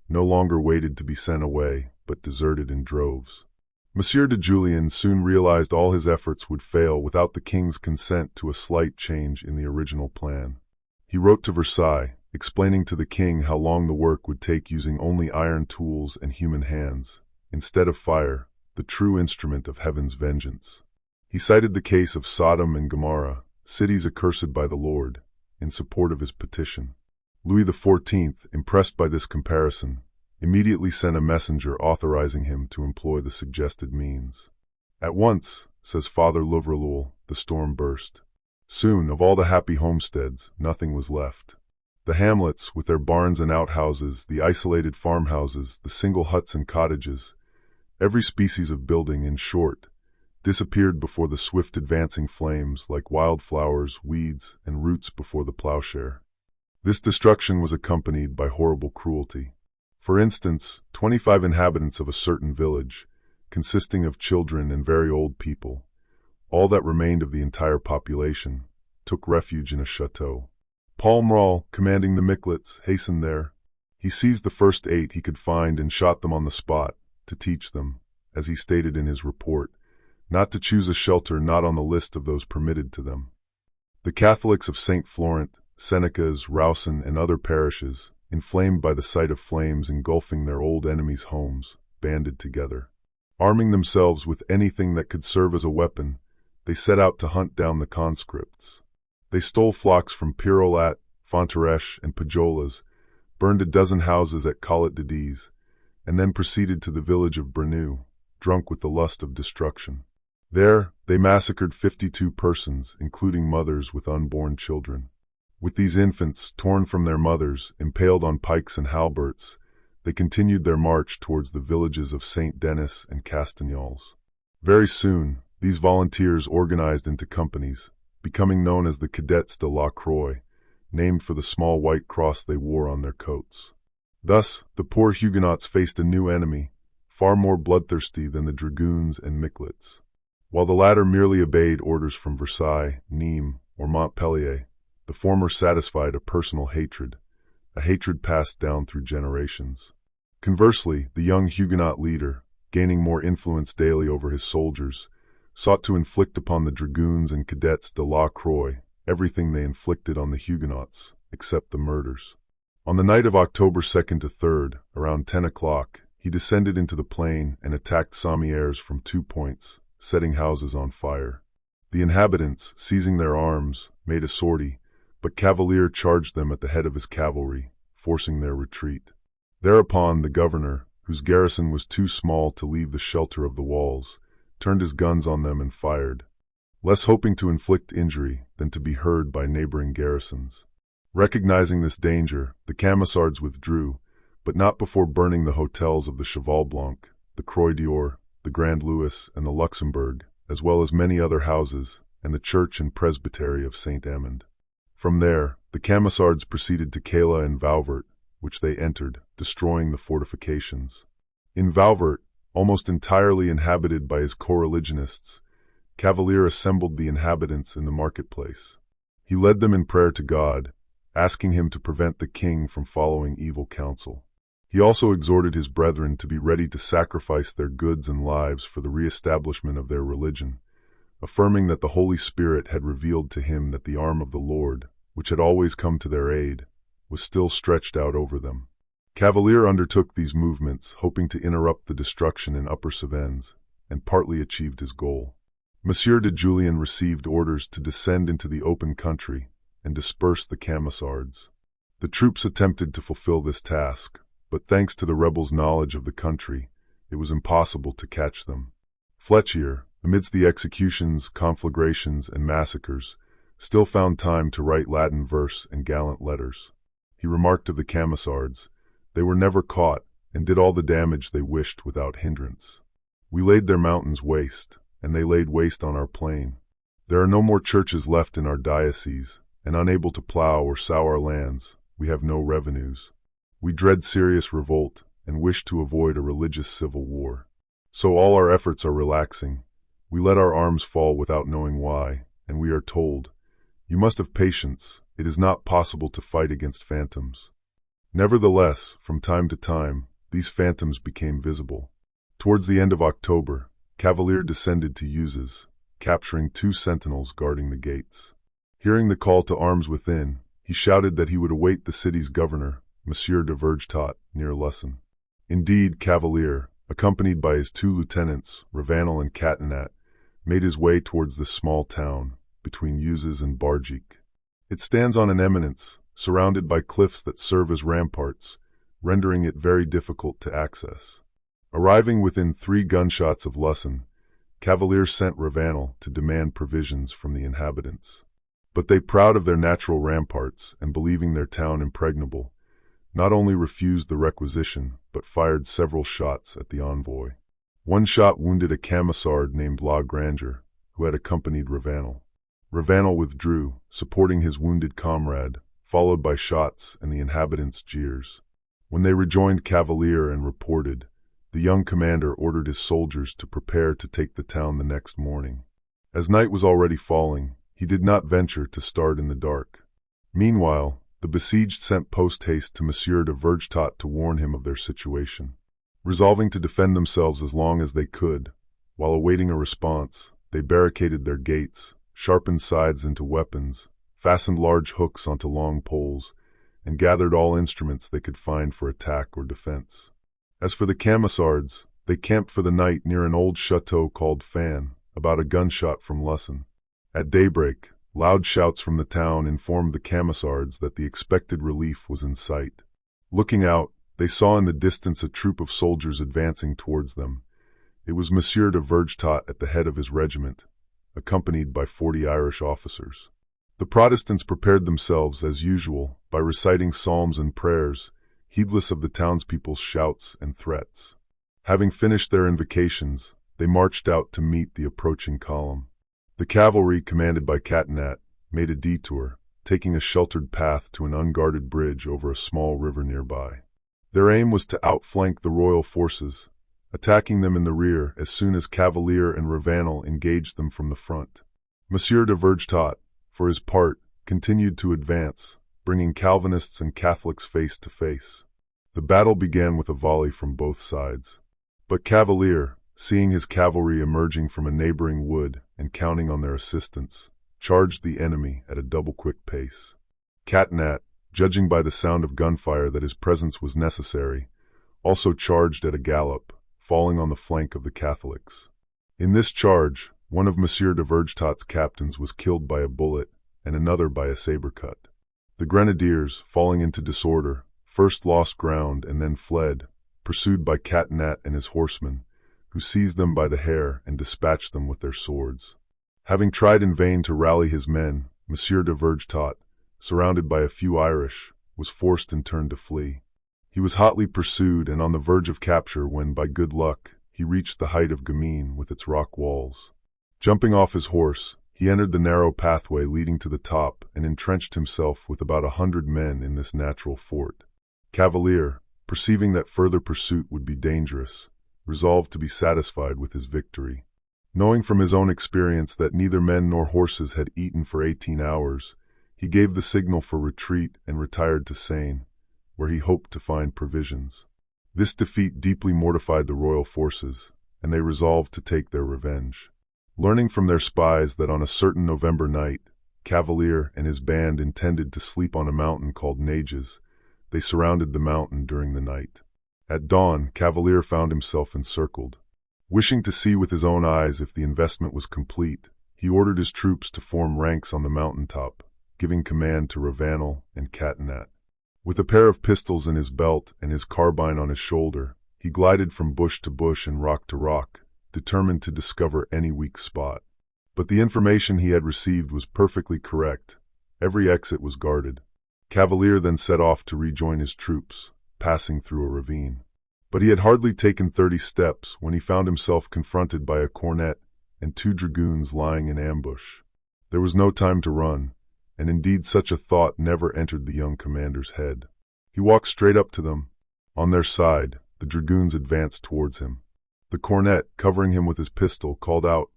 no longer waited to be sent away, but deserted in droves. Monsieur de Julien soon realized all his efforts would fail without the king's consent to a slight change in the original plan. He wrote to Versailles, explaining to the king how long the work would take using only iron tools and human hands, instead of fire, the true instrument of heaven's vengeance. He cited the case of Sodom and Gomorrah, cities accursed by the Lord, in support of his petition. Louis XIV, impressed by this comparison, immediately sent a messenger authorizing him to employ the suggested means. At once, says Father Louvrelul, the storm burst. Soon, of all the happy homesteads, nothing was left. The hamlets, with their barns and outhouses, the isolated farmhouses, the single huts and cottages, every species of building, in short, disappeared before the swift advancing flames like wildflowers, weeds, and roots before the plowshare. This destruction was accompanied by horrible cruelty. For instance, 25 inhabitants of a certain village, consisting of children and very old people, all that remained of the entire population, took refuge in a chateau. Palmeral, commanding the Miclets, hastened there. He seized the first 8 he could find and shot them on the spot, to teach them, as he stated in his report, not to choose a shelter not on the list of those permitted to them. The Catholics of St. Florent, Senecas, Roussen, and other parishes, inflamed by the sight of flames engulfing their old enemies' homes, banded together. Arming themselves with anything that could serve as a weapon, they set out to hunt down the conscripts. They stole flocks from Pirolat, Fontareche, and Pajolas, burned a dozen houses at Collet de Diz, and then proceeded to the village of Bernou, drunk with the lust of destruction. There, they massacred 52 persons, including mothers with unborn children. With these infants, torn from their mothers, impaled on pikes and halberts, they continued their march towards the villages of Saint Denis and Castagnols. Very soon, these volunteers organized into companies, becoming known as the Cadets de la Croix, named for the small white cross they wore on their coats. Thus, the poor Huguenots faced a new enemy, far more bloodthirsty than the dragoons and Miclets. While the latter merely obeyed orders from Versailles, Nîmes, or Montpellier, the former satisfied a personal hatred, a hatred passed down through generations. Conversely, the young Huguenot leader, gaining more influence daily over his soldiers, sought to inflict upon the dragoons and cadets de la Croix everything they inflicted on the Huguenots, except the murders. On the night of October 2nd to 3rd, around 10 o'clock, he descended into the plain and attacked Sommières from 2 points, setting houses on fire. The inhabitants, seizing their arms, made a sortie, but Cavalier charged them at the head of his cavalry, forcing their retreat. Thereupon the governor, whose garrison was too small to leave the shelter of the walls, turned his guns on them and fired. less hoping to inflict injury than to be heard by neighboring garrisons. Recognizing this danger, the Camisards withdrew, but not before burning the hotels of the Cheval Blanc, the Croix d'Or, the Grand Louis, and the Luxembourg, as well as many other houses, and the church and presbytery of St. Amand. From there, the Camisards proceeded to Cala and Vauvert, which they entered, destroying the fortifications. In Vauvert, almost entirely inhabited by his co-religionists, Cavalier assembled the inhabitants in the marketplace. He led them in prayer to God, asking him to prevent the king from following evil counsel. He also exhorted his brethren to be ready to sacrifice their goods and lives for the re-establishment of their religion, affirming that the Holy Spirit had revealed to him that the arm of the Lord, which had always come to their aid, was still stretched out over them. Cavalier undertook these movements, hoping to interrupt the destruction in Upper Cevennes, and partly achieved his goal. Monsieur de Julien received orders to descend into the open country and disperse the Camisards. The troops attempted to fulfill this task, but thanks to the rebels' knowledge of the country, it was impossible to catch them. Fléchier, amidst the executions, conflagrations, and massacres, still found time to write Latin verse and gallant letters. He remarked of the Camisards, "They were never caught, and did all the damage they wished without hindrance. We laid their mountains waste, and they laid waste on our plain. There are no more churches left in our diocese, and unable to plow or sow our lands, we have no revenues. We dread serious revolt, and wish to avoid a religious civil war. So all our efforts are relaxing. We let our arms fall without knowing why, and we are told, 'You must have patience, it is not possible to fight against phantoms.' Nevertheless, from time to time, these phantoms became visible. Towards the end of October, Cavalier descended to Uzes, capturing 2 sentinels guarding the gates. Hearing the call to arms within, he shouted that he would await the city's governor, Monsieur de Vergetot, near Lussan. Indeed, Cavalier, accompanied by his 2 lieutenants, Ravanel and Catinat, made his way towards this small town, between Uzes and Bargic. It stands on an eminence, surrounded by cliffs that serve as ramparts, rendering it very difficult to access. Arriving within 3 gunshots of Lussan, Cavalier sent Ravanel to demand provisions from the inhabitants. But they, proud of their natural ramparts and believing their town impregnable, not only refused the requisition, but fired several shots at the envoy. One shot wounded a Camisard named La Granger, who had accompanied Ravanel. Ravanel withdrew, supporting his wounded comrade, followed by shots and the inhabitants' jeers. When they rejoined Cavalier and reported, the young commander ordered his soldiers to prepare to take the town the next morning. As night was already falling, he did not venture to start in the dark. Meanwhile, the besieged sent post-haste to Monsieur de Vergetot to warn him of their situation. Resolving to defend themselves as long as they could, while awaiting a response, they barricaded their gates, sharpened scythes into weapons, fastened large hooks onto long poles, and gathered all instruments they could find for attack or defense. As for the Camisards, they camped for the night near an old chateau called Fan, about a gunshot from Lussan. At daybreak, loud shouts from the town informed the Camisards that the expected relief was in sight. Looking out, they saw in the distance a troop of soldiers advancing towards them. It was Monsieur de Vergetot at the head of his regiment, accompanied by 40 Irish officers. The Protestants prepared themselves, as usual, by reciting psalms and prayers, heedless of the townspeople's shouts and threats. Having finished their invocations, they marched out to meet the approaching column. The cavalry, commanded by Catinat, made a detour, taking a sheltered path to an unguarded bridge over a small river nearby. Their aim was to outflank the royal forces, attacking them in the rear as soon as Cavalier and Ravanel engaged them from the front. Monsieur de Vergetot, for his part, continued to advance, bringing Calvinists and Catholics face to face. The battle began with a volley from both sides. But Cavalier, seeing his cavalry emerging from a neighboring wood and counting on their assistance, charged the enemy at a double-quick pace. Catinat, judging by the sound of gunfire that his presence was necessary, also charged at a gallop, falling on the flank of the Catholics. In this charge, one of Monsieur de Vergetot's captains was killed by a bullet and another by a saber cut. The grenadiers, falling into disorder, first lost ground and then fled, pursued by Catinat and his horsemen, who seized them by the hair and dispatched them with their swords. Having tried in vain to rally his men, Monsieur de Vergetot, surrounded by a few Irish, was forced in turn to flee. He was hotly pursued and on the verge of capture when, by good luck, he reached the height of Gamine with its rock walls. Jumping off his horse, he entered the narrow pathway leading to the top and entrenched himself with about 100 men in this natural fort. Cavalier, perceiving that further pursuit would be dangerous, resolved to be satisfied with his victory. Knowing from his own experience that neither men nor horses had eaten for 18 hours, he gave the signal for retreat and retired to Seine, where he hoped to find provisions. This defeat deeply mortified the royal forces, and they resolved to take their revenge. Learning from their spies that on a certain November night, Cavalier and his band intended to sleep on a mountain called Nages, they surrounded the mountain during the night. At dawn, Cavalier found himself encircled. Wishing to see with his own eyes if the investment was complete, he ordered his troops to form ranks on the mountaintop, giving command to Ravanel and Catinat. With a pair of pistols in his belt and his carbine on his shoulder, he glided from bush to bush and rock to rock, determined to discover any weak spot. But the information he had received was perfectly correct. Every exit was guarded. Cavalier then set off to rejoin his troops, passing through a ravine. But he had hardly taken 30 steps when he found himself confronted by a cornet and 2 dragoons lying in ambush. There was no time to run, and indeed such a thought never entered the young commander's head. He walked straight up to them. On their side, the dragoons advanced towards him. The cornet, covering him with his pistol, called out,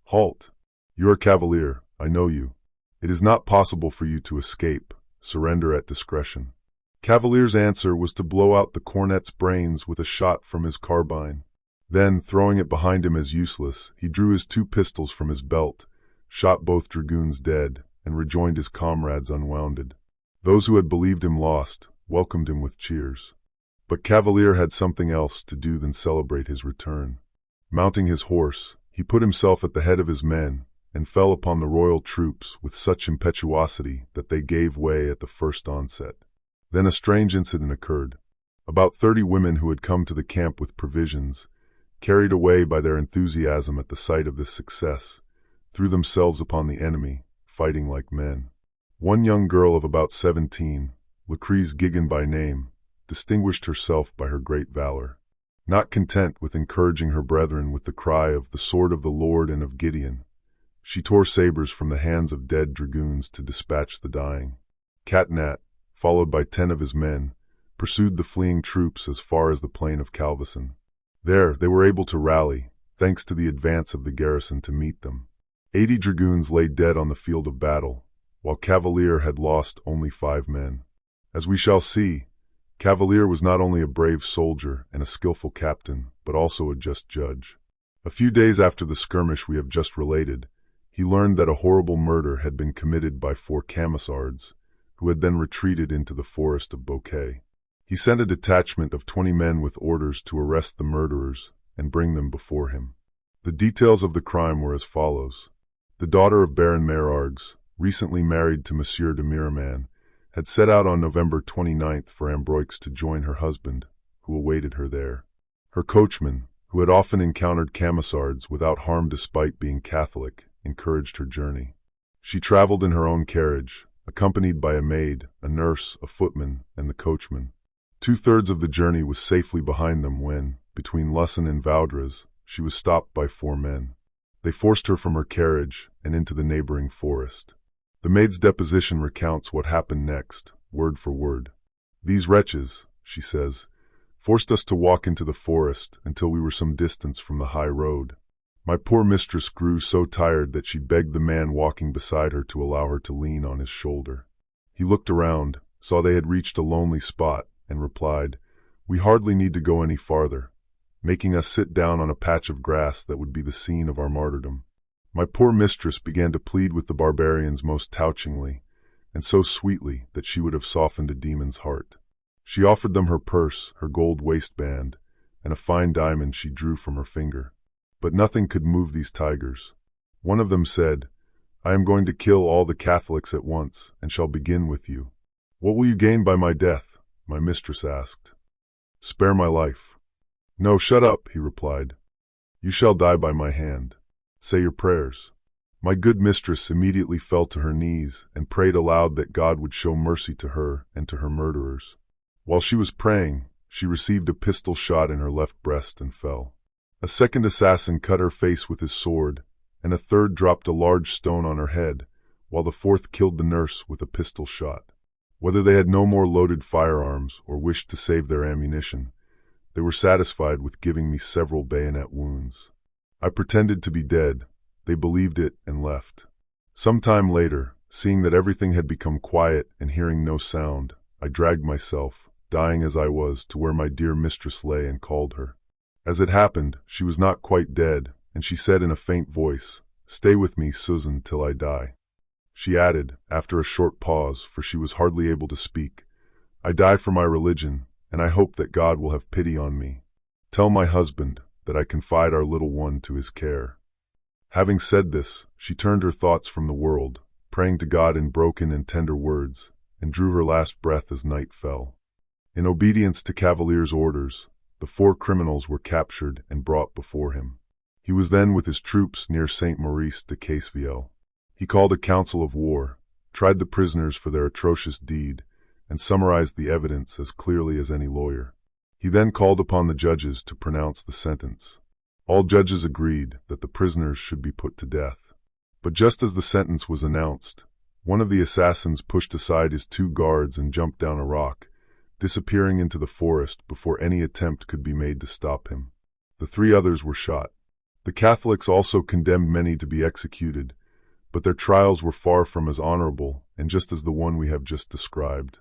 "Halt! You are Cavalier, I know you. It is not possible for you to escape. Surrender at discretion." Cavalier's answer was to blow out the cornet's brains with a shot from his carbine. Then, throwing it behind him as useless, he drew his 2 pistols from his belt, shot both dragoons dead, and rejoined his comrades unwounded. Those who had believed him lost welcomed him with cheers. But Cavalier had something else to do than celebrate his return. Mounting his horse, he put himself at the head of his men and fell upon the royal troops with such impetuosity that they gave way at the first onset. Then a strange incident occurred. About 30 women who had come to the camp with provisions, carried away by their enthusiasm at the sight of this success, threw themselves upon the enemy, fighting like men. One young girl of about 17, Lucrece Gigan by name, distinguished herself by her great valor. Not content with encouraging her brethren with the cry of "the sword of the Lord and of Gideon," she tore sabers from the hands of dead dragoons to dispatch the dying. Catinat, followed by 10 of his men, pursued the fleeing troops as far as the plain of Calvisson. There they were able to rally, thanks to the advance of the garrison to meet them. 80 dragoons lay dead on the field of battle, while Cavalier had lost only 5 men. As we shall see, Cavalier was not only a brave soldier and a skillful captain, but also a just judge. A few days after the skirmish we have just related, he learned that a horrible murder had been committed by 4 Camisards, who had then retreated into the forest of Bouquet. He sent a detachment of 20 men with orders to arrest the murderers and bring them before him. The details of the crime were as follows. The daughter of Baron Mayrargues, recently married to Monsieur de Miraman, had set out on November 29th for Ambroix to join her husband, who awaited her there. Her coachman, who had often encountered Camisards without harm despite being Catholic, encouraged her journey. She traveled in her own carriage, accompanied by a maid, a nurse, a footman, and the coachman. 2/3 of the journey was safely behind them when, between Lussan and Vaudreuil, she was stopped by 4 men. They forced her from her carriage and into the neighboring forest. The maid's deposition recounts what happened next, word for word. "These wretches," she says, "forced us to walk into the forest until we were some distance from the high road. My poor mistress grew so tired that she begged the man walking beside her to allow her to lean on his shoulder. He looked around, saw they had reached a lonely spot, and replied, 'We hardly need to go any farther,' making us sit down on a patch of grass that would be the scene of our martyrdom. My poor mistress began to plead with the barbarians most touchingly, and so sweetly that she would have softened a demon's heart. She offered them her purse, her gold waistband, and a fine diamond she drew from her finger. But nothing could move these tigers. One of them said, 'I am going to kill all the Catholics at once, and shall begin with you.' 'What will you gain by my death?' my mistress asked. 'Spare my life.' 'No, shut up,' he replied. 'You shall die by my hand. Say your prayers.' My good mistress immediately fell to her knees and prayed aloud that God would show mercy to her and to her murderers. While she was praying, she received a pistol shot in her left breast and fell. A second assassin cut her face with his sword, and a third dropped a large stone on her head, while the fourth killed the nurse with a pistol shot. Whether they had no more loaded firearms or wished to save their ammunition, they were satisfied with giving me several bayonet wounds. I pretended to be dead. They believed it and left. Some time later, seeing that everything had become quiet and hearing no sound, I dragged myself, dying as I was, to where my dear mistress lay and called her. As it happened, she was not quite dead, and she said in a faint voice, "Stay with me, Susan, till I die." She added, after a short pause, for she was hardly able to speak, "I die for my religion, and I hope that God will have pity on me. Tell my husband that I confide our little one to his care." Having said this, she turned her thoughts from the world, praying to God in broken and tender words, and drew her last breath as night fell. In obedience to Cavalier's orders, the 4 criminals were captured and brought before him. He was then with his troops near Saint Maurice de Caissevielle. He called a council of war, tried the prisoners for their atrocious deed, and summarized the evidence as clearly as any lawyer. He then called upon the judges to pronounce the sentence. All judges agreed that the prisoners should be put to death. But just as the sentence was announced, one of the assassins pushed aside his 2 guards and jumped down a rock, disappearing into the forest before any attempt could be made to stop him. The 3 others were shot. The Catholics also condemned many to be executed, but their trials were far from as honorable and just as the one we have just described.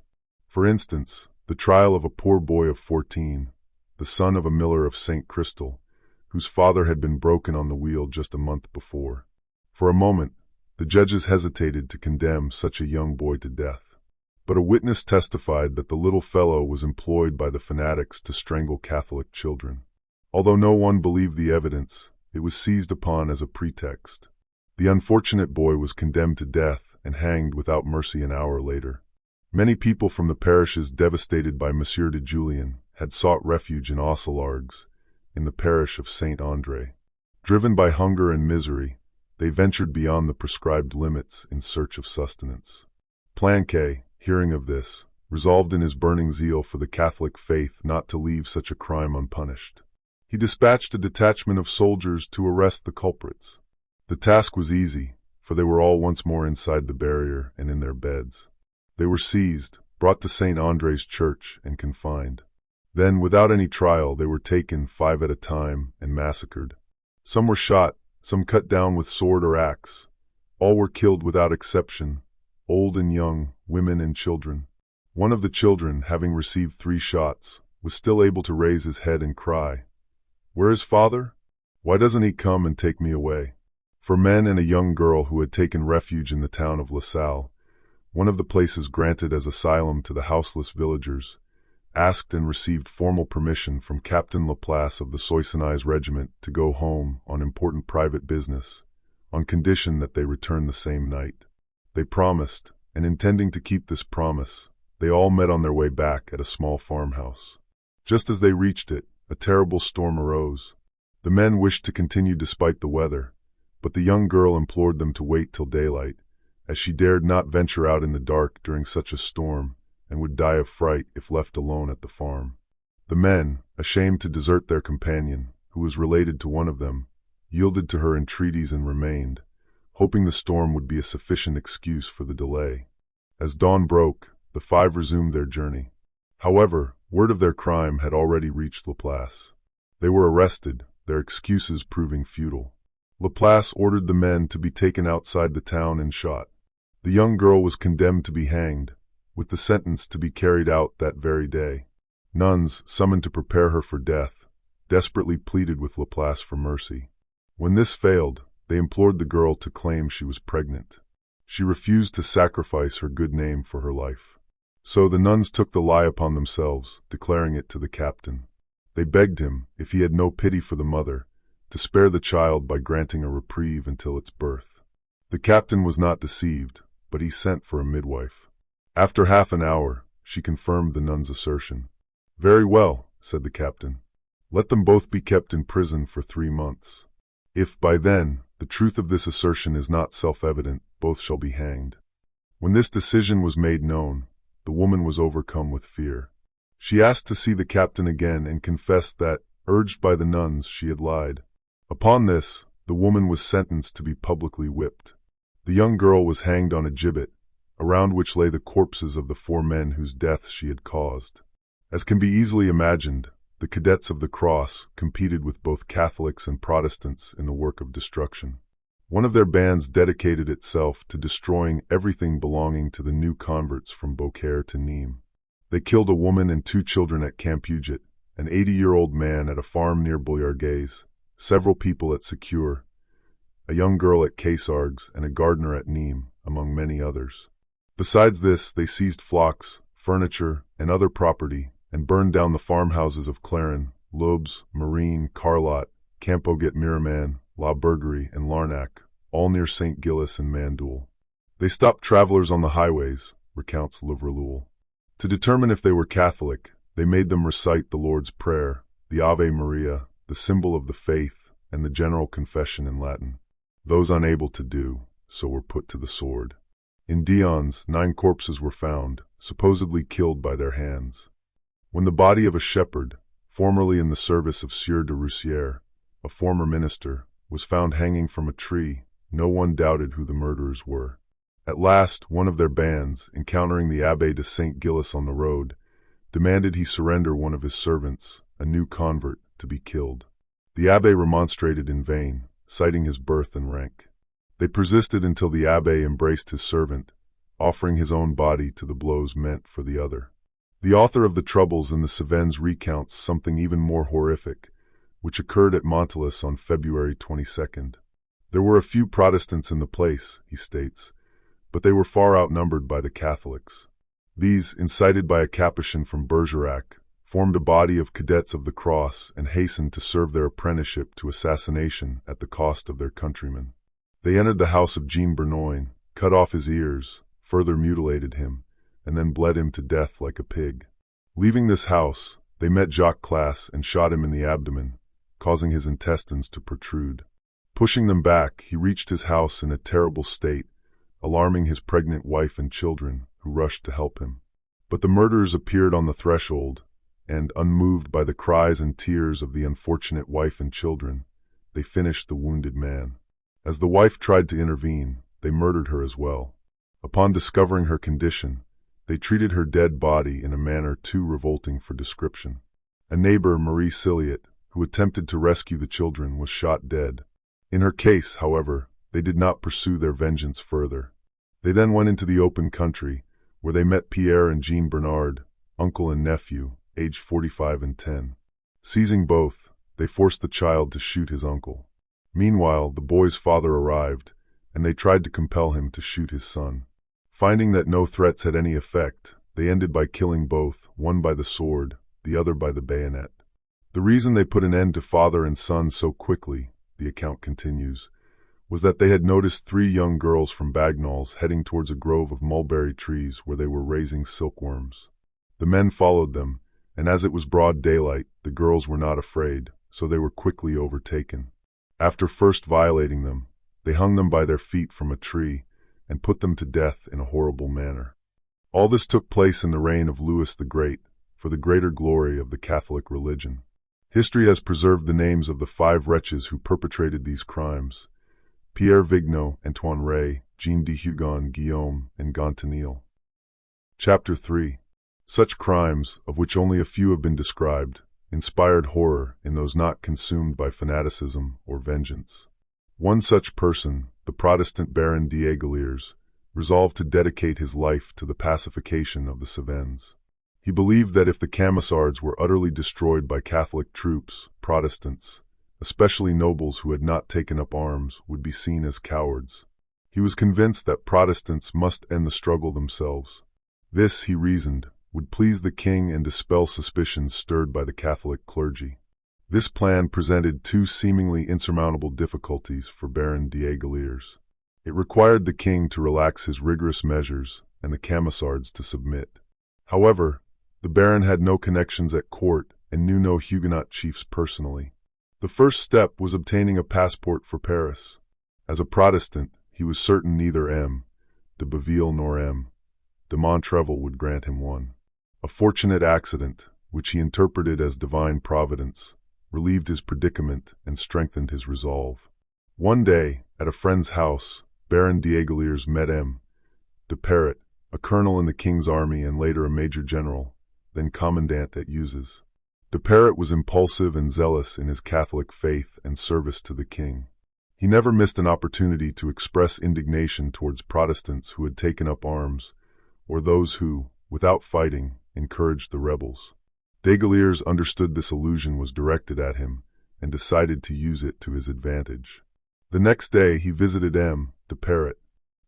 For instance, the trial of a poor boy of 14, the son of a miller of St. Crystal, whose father had been broken on the wheel just a month before. For a moment, the judges hesitated to condemn such a young boy to death. But a witness testified that the little fellow was employed by the fanatics to strangle Catholic children. Although no one believed the evidence, it was seized upon as a pretext. The unfortunate boy was condemned to death and hanged without mercy an hour later. Many people from the parishes devastated by Monsieur de Julien had sought refuge in Ausselargues, in the parish of Saint André. Driven by hunger and misery, they ventured beyond the prescribed limits in search of sustenance. Planquet, hearing of this, resolved in his burning zeal for the Catholic faith not to leave such a crime unpunished. He dispatched a detachment of soldiers to arrest the culprits. The task was easy, for they were all once more inside the barrier and in their beds. They were seized, brought to St. André's church, and confined. Then, without any trial, they were taken 5 at a time and massacred. Some were shot, some cut down with sword or axe. All were killed without exception, old and young, women and children. One of the children, having received 3 shots, was still able to raise his head and cry, "Where is father? Why doesn't he come and take me away?" For men and a young girl who had taken refuge in the town of La Salle, one of the places granted as asylum to the houseless villagers, asked and received formal permission from Captain Laplace of the Soissonnais regiment to go home on important private business, on condition that they return the same night. They promised, and intending to keep this promise, they all met on their way back at a small farmhouse. Just as they reached it, a terrible storm arose. The men wished to continue despite the weather, but the young girl implored them to wait till daylight, as she dared not venture out in the dark during such a storm, and would die of fright if left alone at the farm. The men, ashamed to desert their companion, who was related to one of them, yielded to her entreaties and remained, hoping the storm would be a sufficient excuse for the delay. As dawn broke, the 5 resumed their journey. However, word of their crime had already reached Laplace. They were arrested, their excuses proving futile. Laplace ordered the men to be taken outside the town and shot. The young girl was condemned to be hanged, with the sentence to be carried out that very day. Nuns, summoned to prepare her for death, desperately pleaded with Laplace for mercy. When this failed, they implored the girl to claim she was pregnant. She refused to sacrifice her good name for her life. So the nuns took the lie upon themselves, declaring it to the captain. They begged him, if he had no pity for the mother, to spare the child by granting a reprieve until its birth. The captain was not deceived, but he sent for a midwife. After half an hour, she confirmed the nun's assertion. "Very well," said the captain. "Let them both be kept in prison for 3 months. If, by then, the truth of this assertion is not self-evident, both shall be hanged. When this decision was made known, the woman was overcome with fear. She asked to see the captain again and confessed that, urged by the nuns, she had lied. Upon this, the woman was sentenced to be publicly whipped. The young girl was hanged on a gibbet, around which lay the corpses of the 4 men whose deaths she had caused. As can be easily imagined, the Cadets of the Cross competed with both Catholics and Protestants in the work of destruction. One of their bands dedicated itself to destroying everything belonging to the new converts from Beaucaire to Nîmes. They killed a woman and 2 children at Campuget, an 80-year-old man at a farm near Bourgargues, several people at Secure, a young girl at Caissargues, and a gardener at Nîmes, among many others. Besides this, they seized flocks, furniture, and other property, and burned down the farmhouses of Clarin, Loubes, Marine, Carlot, Campoget-Miraman, La Bergerie, and Larnac, all near St. Gilles and Mandoul. They stopped travelers on the highways, recounts Louvrelul. To determine if they were Catholic, they made them recite the Lord's Prayer, the Ave Maria, the symbol of the faith, and the general confession in Latin. Those unable to do so were put to the sword. In Dions, 9 corpses were found, supposedly killed by their hands. When the body of a shepherd, formerly in the service of Sieur de Roussière, a former minister, was found hanging from a tree, no one doubted who the murderers were. At last, one of their bands, encountering the Abbé de St. Gilles on the road, demanded he surrender one of his servants, a new convert, to be killed. The abbé remonstrated in vain, citing his birth and rank. They persisted until the abbé embraced his servant, offering his own body to the blows meant for the other. The author of the Troubles in the Cevennes recounts something even more horrific, which occurred at Montelus on February 22nd. There were a few Protestants in the place, he states, but they were far outnumbered by the Catholics. These, incited by a Capuchin from Bergerac, formed a body of Cadets of the Cross and hastened to serve their apprenticeship to assassination at the cost of their countrymen. They entered the house of Jean Burnoin, cut off his ears, further mutilated him, and then bled him to death like a pig. Leaving this house, they met Jacques Classe and shot him in the abdomen, causing his intestines to protrude. Pushing them back, he reached his house in a terrible state, alarming his pregnant wife and children, who rushed to help him. But the murderers appeared on the threshold, and, unmoved by the cries and tears of the unfortunate wife and children, they finished the wounded man. As the wife tried to intervene, they murdered her as well. Upon discovering her condition, they treated her dead body in a manner too revolting for description. A neighbor, Marie Cilliot, who attempted to rescue the children, was shot dead. In her case, however, they did not pursue their vengeance further. They then went into the open country, where they met Pierre and Jean Bernard, uncle and nephew, aged 45 and 10. Seizing both, they forced the child to shoot his uncle. Meanwhile, the boy's father arrived, and they tried to compel him to shoot his son. Finding that no threats had any effect, they ended by killing both, one by the sword, the other by the bayonet. The reason they put an end to father and son so quickly, the account continues, was that they had noticed 3 young girls from Bagnol's heading towards a grove of mulberry trees where they were raising silkworms. The men followed them, and as it was broad daylight, the girls were not afraid, so they were quickly overtaken. After first violating them, they hung them by their feet from a tree and put them to death in a horrible manner. All this took place in the reign of Louis the Great, for the greater glory of the Catholic religion. History has preserved the names of the 5 wretches who perpetrated these crimes: Pierre Vignot, Antoine Rey, Jean de Hugon, Guillaume, and Gontanil. Chapter 3. Such crimes, of which only a few have been described, inspired horror in those not consumed by fanaticism or vengeance. One such person, the Protestant Baron d'Aiguillers, resolved to dedicate his life to the pacification of the Cevennes. He believed that if the Camisards were utterly destroyed by Catholic troops, Protestants, especially nobles who had not taken up arms, would be seen as cowards. He was convinced that Protestants must end the struggle themselves. This, he reasoned, would please the king and dispel suspicions stirred by the Catholic clergy. This plan presented 2 seemingly insurmountable difficulties for Baron d'Aiguillers. It required the king to relax his rigorous measures and the Camisards to submit. However, the baron had no connections at court and knew no Huguenot chiefs personally. The first step was obtaining a passport for Paris. As a Protestant, he was certain neither M. de Baville nor M. de Montrevel would grant him one. A fortunate accident, which he interpreted as divine providence, relieved his predicament and strengthened his resolve. One day, at a friend's house, Baron d'Aiguillers met M. de Perret, a colonel in the king's army and later a major general, then commandant at Uzes. De Perret was impulsive and zealous in his Catholic faith and service to the king. He never missed an opportunity to express indignation towards Protestants who had taken up arms, or those who, without fighting, encouraged the rebels. D'Aiguillers understood this allusion was directed at him and decided to use it to his advantage. The next day he visited M. de Perret.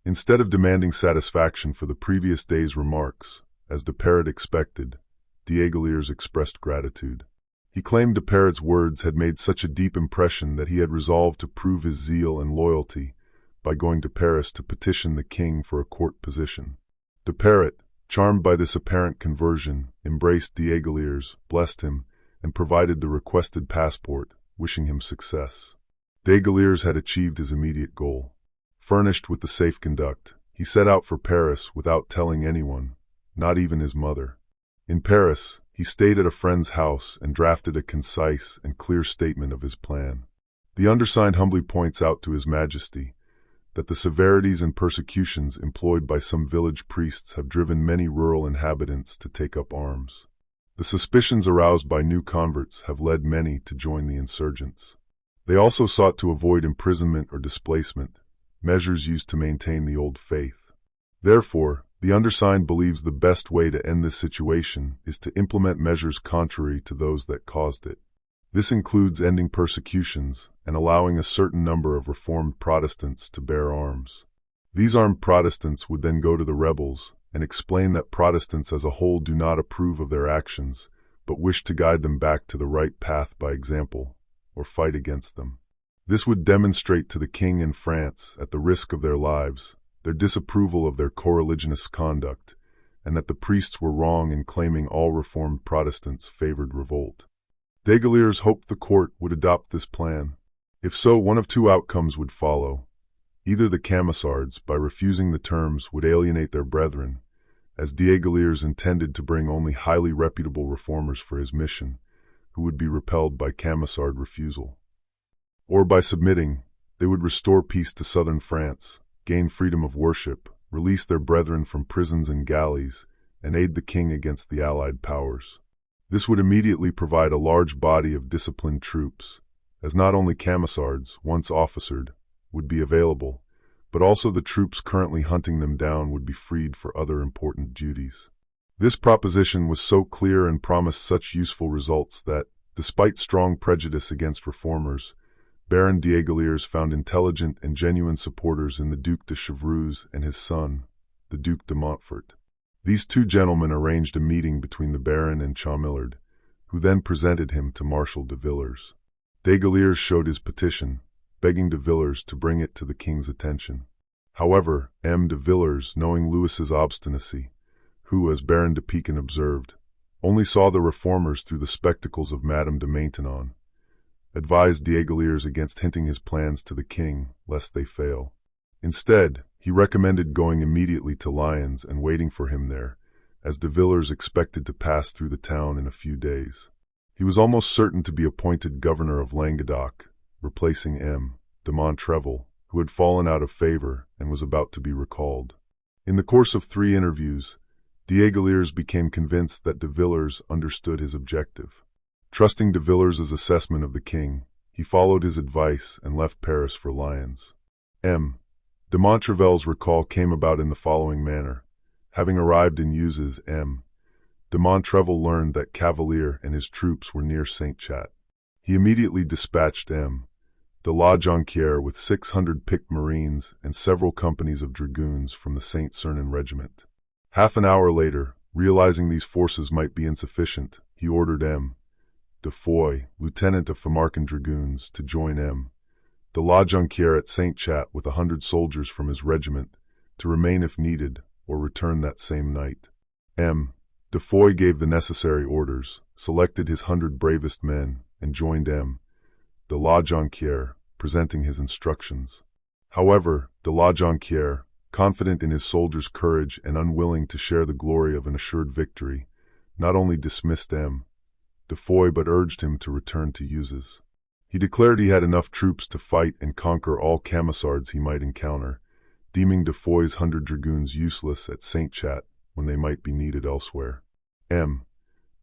Instead of demanding satisfaction for the previous day's remarks, as de Perret expected, d'Aiguillers expressed gratitude. He claimed de Perret's words had made such a deep impression that he had resolved to prove his zeal and loyalty by going to Paris to petition the king for a court position. De Perret, charmed by this apparent conversion, embraced d'Aiguillers, blessed him, and provided the requested passport, wishing him success. D'Aiguillers had achieved his immediate goal. Furnished with the safe conduct, he set out for Paris without telling anyone, not even his mother. In Paris, he stayed at a friend's house and drafted a concise and clear statement of his plan. The undersigned humbly points out to His Majesty that the severities and persecutions employed by some village priests have driven many rural inhabitants to take up arms. The suspicions aroused by new converts have led many to join the insurgents. They also sought to avoid imprisonment or displacement, measures used to maintain the old faith. Therefore, the undersigned believes the best way to end this situation is to implement measures contrary to those that caused it. This includes ending persecutions and allowing a certain number of Reformed Protestants to bear arms. These armed Protestants would then go to the rebels and explain that Protestants as a whole do not approve of their actions, but wish to guide them back to the right path by example, or fight against them. This would demonstrate to the king and France, at the risk of their lives, their disapproval of their co-religionist conduct, and that the priests were wrong in claiming all Reformed Protestants favored revolt. D'Aiguillers hoped the court would adopt this plan. If so, one of two outcomes would follow. Either the Camisards, by refusing the terms, would alienate their brethren, as d'Aiguillers intended to bring only highly reputable reformers for his mission, who would be repelled by Camisard refusal. Or by submitting, they would restore peace to southern France, gain freedom of worship, release their brethren from prisons and galleys, and aid the king against the Allied powers. This would immediately provide a large body of disciplined troops, as not only Camisards, once officered, would be available, but also the troops currently hunting them down would be freed for other important duties. This proposition was so clear and promised such useful results that, despite strong prejudice against reformers, Baron d'Aiguillers found intelligent and genuine supporters in the Duc de Chevreuse and his son, the Duc de Montfort. These two gentlemen arranged a meeting between the Baron and Chaumillard, who then presented him to Marshal de Villers. D'Aiguillers showed his petition, begging de Villers to bring it to the king's attention. However, M. de Villers, knowing Louis's obstinacy, who, as Baron de Piquin observed, only saw the reformers through the spectacles of Madame de Maintenon, advised d'Aiguillers against hinting his plans to the king, lest they fail. Instead, he recommended going immediately to Lyons and waiting for him there, as de Villers expected to pass through the town in a few days. He was almost certain to be appointed governor of Languedoc, replacing M. de Montrevel, who had fallen out of favor and was about to be recalled. In the course of 3 interviews, d'Aiguillers became convinced that de Villers understood his objective. Trusting de Villers' assessment of the king, he followed his advice and left Paris for Lyons. M. de Montrevel's recall came about in the following manner. Having arrived in Uzes, M. de Montrevel learned that Cavalier and his troops were near Saint-Chat. He immediately dispatched M. de la Jonquière with 600 picked marines and several companies of dragoons from the Saint-Sernin regiment. Half an hour later, realizing these forces might be insufficient, he ordered M. de Foy, lieutenant of Famarkin dragoons, to join M. de la Jonquière at Saint-Chat with 100 soldiers from his regiment, to remain if needed, or return that same night. M. de Foy gave the necessary orders, selected his 100 bravest men, and joined M. de la Jonquière, presenting his instructions. However, de la Jonquière, confident in his soldiers' courage and unwilling to share the glory of an assured victory, not only dismissed M. de Foy but urged him to return to Uzes. He declared he had enough troops to fight and conquer all Camisards he might encounter, deeming de Foy's 100 dragoons useless at Saint-Chat when they might be needed elsewhere. M.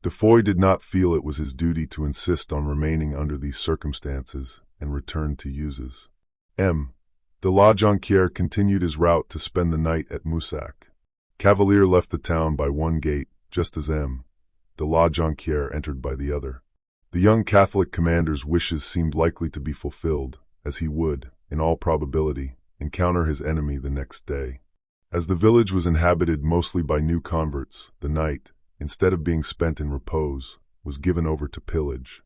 de Foy did not feel it was his duty to insist on remaining under these circumstances and returned to Uzes. M. de la Jonquière continued his route to spend the night at Massacres. Cavalier left the town by one gate, just as M. de la Jonquière entered by the other. The young Catholic commander's wishes seemed likely to be fulfilled, as he would, in all probability, encounter his enemy the next day. As the village was inhabited mostly by new converts, the night, instead of being spent in repose, was given over to pillage.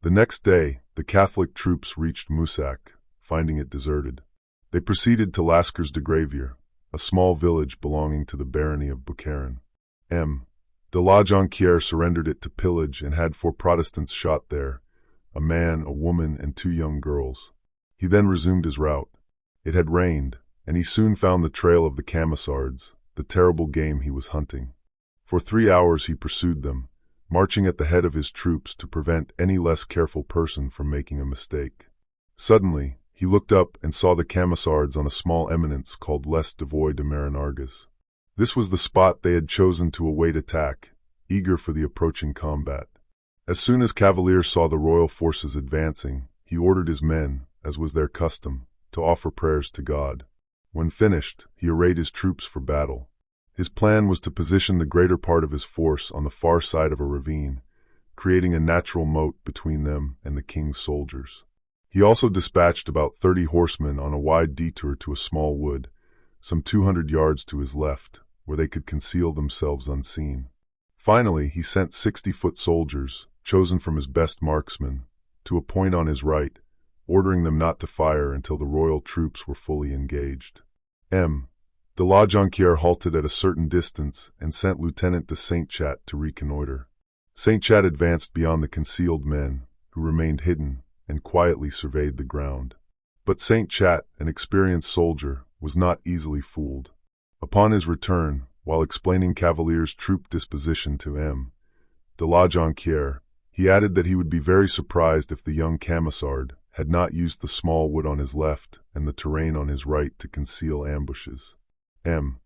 The next day, the Catholic troops reached Moussac, finding it deserted. They proceeded to Lascars de Gravier, a small village belonging to the barony of Boucarin. M. de la Jonquière surrendered it to pillage and had 4 Protestants shot there, a man, a woman, and 2 young girls. He then resumed his route. It had rained, and he soon found the trail of the Camisards, the terrible game he was hunting. For 3 hours he pursued them, marching at the head of his troops to prevent any less careful person from making a mistake. Suddenly, he looked up and saw the Camisards on a small eminence called Les Devois de Marinargues. This was the spot they had chosen to await attack, eager for the approaching combat. As soon as Cavalier saw the royal forces advancing, he ordered his men, as was their custom, to offer prayers to God. When finished, he arrayed his troops for battle. His plan was to position the greater part of his force on the far side of a ravine, creating a natural moat between them and the king's soldiers. He also dispatched about 30 horsemen on a wide detour to a small wood, some 200 yards to his left, where they could conceal themselves unseen. Finally, he sent 60-foot soldiers, chosen from his best marksmen, to a point on his right, ordering them not to fire until the royal troops were fully engaged. M. de la Jonquière halted at a certain distance and sent Lieutenant de Saint-Chat to reconnoiter. Saint-Chat advanced beyond the concealed men, who remained hidden and quietly surveyed the ground. But Saint-Chat, an experienced soldier, was not easily fooled. Upon his return, while explaining Cavalier's troop disposition to M. de la Jonquière, he added that he would be very surprised if the young Camisard had not used the small wood on his left and the terrain on his right to conceal ambushes. M.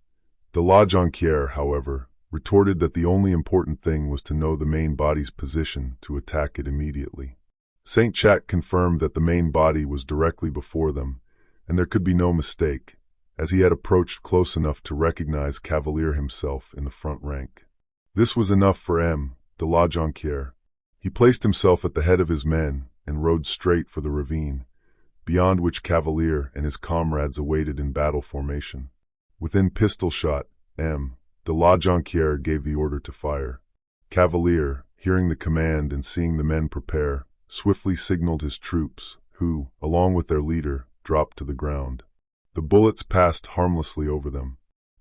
de la Jonquière, however, retorted that the only important thing was to know the main body's position to attack it immediately. Saint-Chat confirmed that the main body was directly before them, and there could be no mistake, as he had approached close enough to recognize Cavalier himself in the front rank. This was enough for M. de la Jonquière. He placed himself at the head of his men and rode straight for the ravine, beyond which Cavalier and his comrades awaited in battle formation. Within pistol shot, M. de la Jonquière gave the order to fire. Cavalier, hearing the command and seeing the men prepare, swiftly signaled his troops, who, along with their leader, dropped to the ground. The bullets passed harmlessly over them.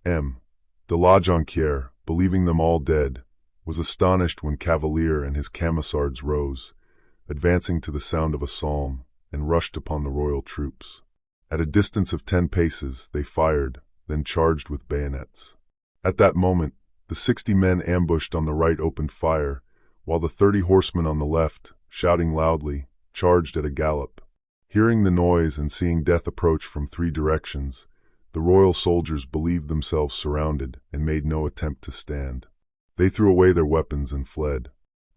M. de la Jonquière, believing them all dead, was astonished when Cavalier and his Camisards rose, advancing to the sound of a psalm, and rushed upon the royal troops. At a distance of 10 paces, they fired, then charged with bayonets. At that moment, the 60 men ambushed on the right opened fire, while the 30 horsemen on the left, shouting loudly, charged at a gallop. Hearing the noise and seeing death approach from 3 directions, the royal soldiers believed themselves surrounded and made no attempt to stand. They threw away their weapons and fled.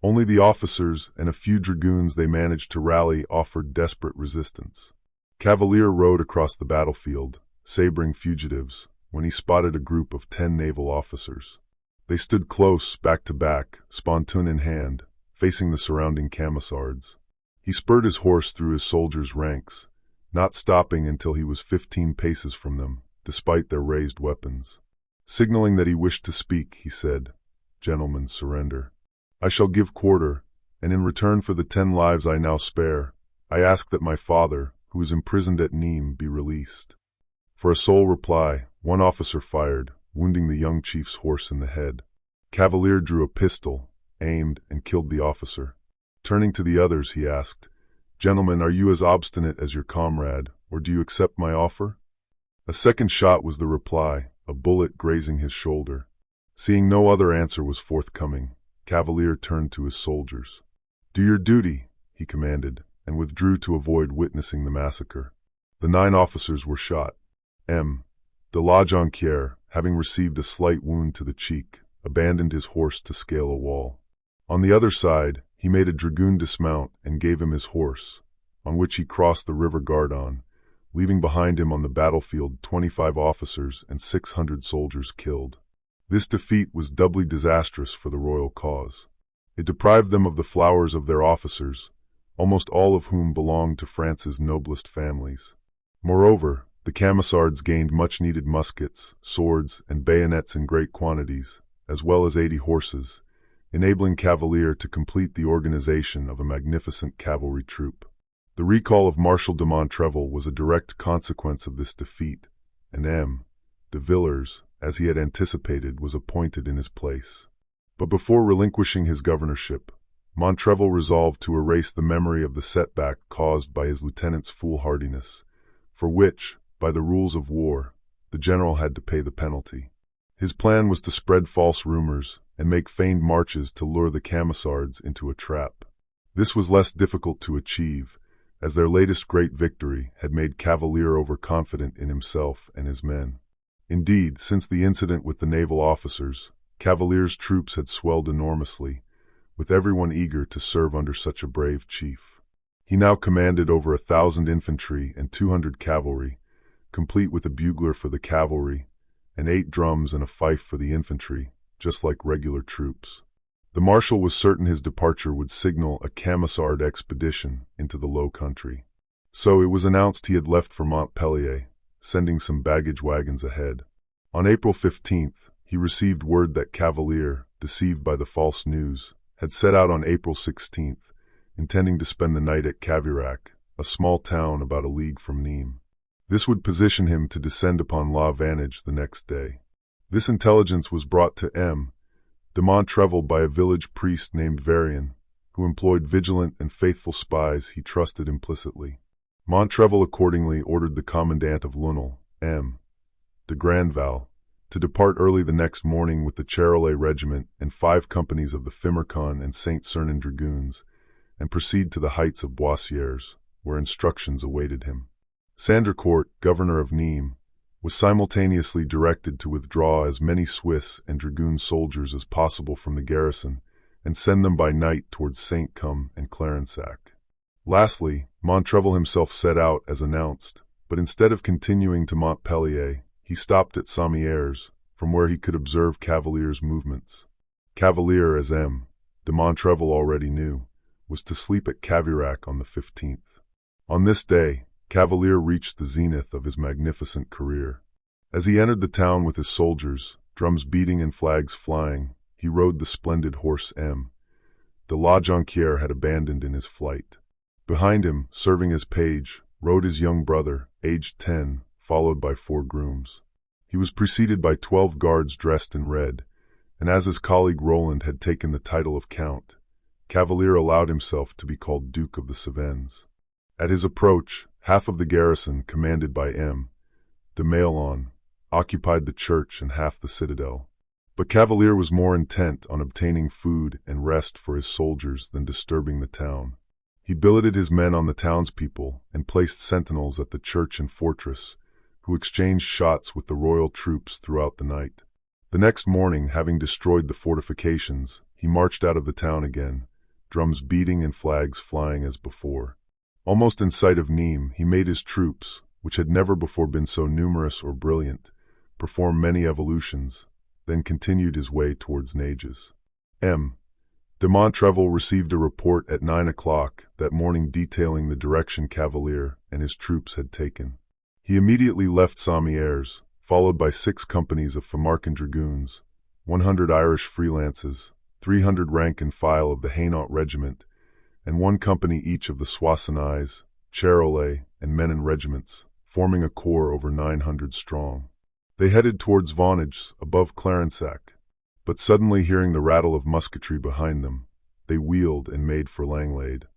Only the officers and a few dragoons they managed to rally offered desperate resistance. Cavalier rode across the battlefield, sabring fugitives, when he spotted a group of 10 naval officers. They stood close, back to back, spontoon in hand, facing the surrounding Camisards. He spurred his horse through his soldiers' ranks, not stopping until he was 15 paces from them, despite their raised weapons. Signaling that he wished to speak, he said, "Gentlemen, surrender. I shall give quarter, and in return for the 10 lives I now spare, I ask that my father, who is imprisoned at Nîmes, be released." For a sole reply, one officer fired, wounding the young chief's horse in the head. Cavalier drew a pistol, aimed, and killed the officer. Turning to the others, he asked, Gentlemen, are you as obstinate as your comrade, or do you accept my offer? A second shot was the reply, a bullet grazing his shoulder. Seeing no other answer was forthcoming, Cavalier turned to his soldiers. Do your duty, he commanded, and withdrew to avoid witnessing the massacre. The 9 officers were shot. M. de la Jonquière, having received a slight wound to the cheek, abandoned his horse to scale a wall. On the other side, he made a dragoon dismount and gave him his horse, on which he crossed the river Gardon, leaving behind him on the battlefield 25 officers and 600 soldiers killed. This defeat was doubly disastrous for the royal cause. It deprived them of the flowers of their officers, almost all of whom belonged to France's noblest families. Moreover, the Camisards gained much-needed muskets, swords, and bayonets in great quantities, as well as 80 horses, enabling Cavalier to complete the organization of a magnificent cavalry troop. The recall of Marshal de Montrevel was a direct consequence of this defeat, and M. de Villars, as he had anticipated, was appointed in his place. But before relinquishing his governorship, Montrevel resolved to erase the memory of the setback caused by his lieutenant's foolhardiness, for which, by the rules of war, the general had to pay the penalty. His plan was to spread false rumors and make feigned marches to lure the Camisards into a trap. This was less difficult to achieve, as their latest great victory had made Cavalier overconfident in himself and his men. Indeed, since the incident with the naval officers, Cavalier's troops had swelled enormously, with everyone eager to serve under such a brave chief. He now commanded over 1,000 infantry and 200 cavalry, complete with a bugler for the cavalry, and 8 drums and a fife for the infantry, just like regular troops. The marshal was certain his departure would signal a Camisard expedition into the Low Country. So it was announced he had left for Montpellier, sending some baggage wagons ahead. On April 15th, he received word that Cavalier, deceived by the false news, had set out on April 16th, intending to spend the night at Cavirac, a small town about a league from Nîmes. This would position him to descend upon La Vantage the next day. This intelligence was brought to M. de Montrevel by a village priest named Varian, who employed vigilant and faithful spies he trusted implicitly. Montrevel accordingly ordered the commandant of Lunel, M. de Grandval, to depart early the next morning with the Charolais regiment and 5 companies of the Fimercon and Saint Sernin dragoons, and proceed to the heights of Boissiers, where instructions awaited him. Sandricourt, governor of Nîmes, was simultaneously directed to withdraw as many Swiss and dragoon soldiers as possible from the garrison and send them by night towards Saint-Come and Clarensac. Lastly, Montrevel himself set out as announced, but instead of continuing to Montpellier, he stopped at Sommières, from where he could observe Cavalier's movements. Cavalier, as M. de Montrevel already knew, was to sleep at Cavirac on the 15th. On this day, Cavalier reached the zenith of his magnificent career. As he entered the town with his soldiers, drums beating and flags flying, he rode the splendid horse M. de la Jonquière had abandoned in his flight. Behind him, serving as page, rode his young brother, aged 10, followed by 4 grooms. He was preceded by 12 guards dressed in red, and as his colleague Roland had taken the title of Count, Cavalier allowed himself to be called Duke of the Cevennes. At his approach, half of the garrison, commanded by M. de Maillon, occupied the church and half the citadel. But Cavalier was more intent on obtaining food and rest for his soldiers than disturbing the town. He billeted his men on the townspeople and placed sentinels at the church and fortress, who exchanged shots with the royal troops throughout the night. The next morning, having destroyed the fortifications, he marched out of the town again, drums beating and flags flying as before. Almost in sight of Nîmes, he made his troops, which had never before been so numerous or brilliant, perform many evolutions, then continued his way towards Nages. M. de Montrevel received a report at 9 o'clock that morning detailing the direction Cavalier and his troops had taken. He immediately left Sommières, followed by 6 companies of Fimarcan dragoons, 100 Irish freelances, 300 rank and file of the Hainaut regiment, and 1 company each of the Soissonnais, Charolais, and Menin regiments, forming a corps over 900 strong. They headed towards Vonage, above Clarensac, but suddenly hearing the rattle of musketry behind them, they wheeled and made for Langlade.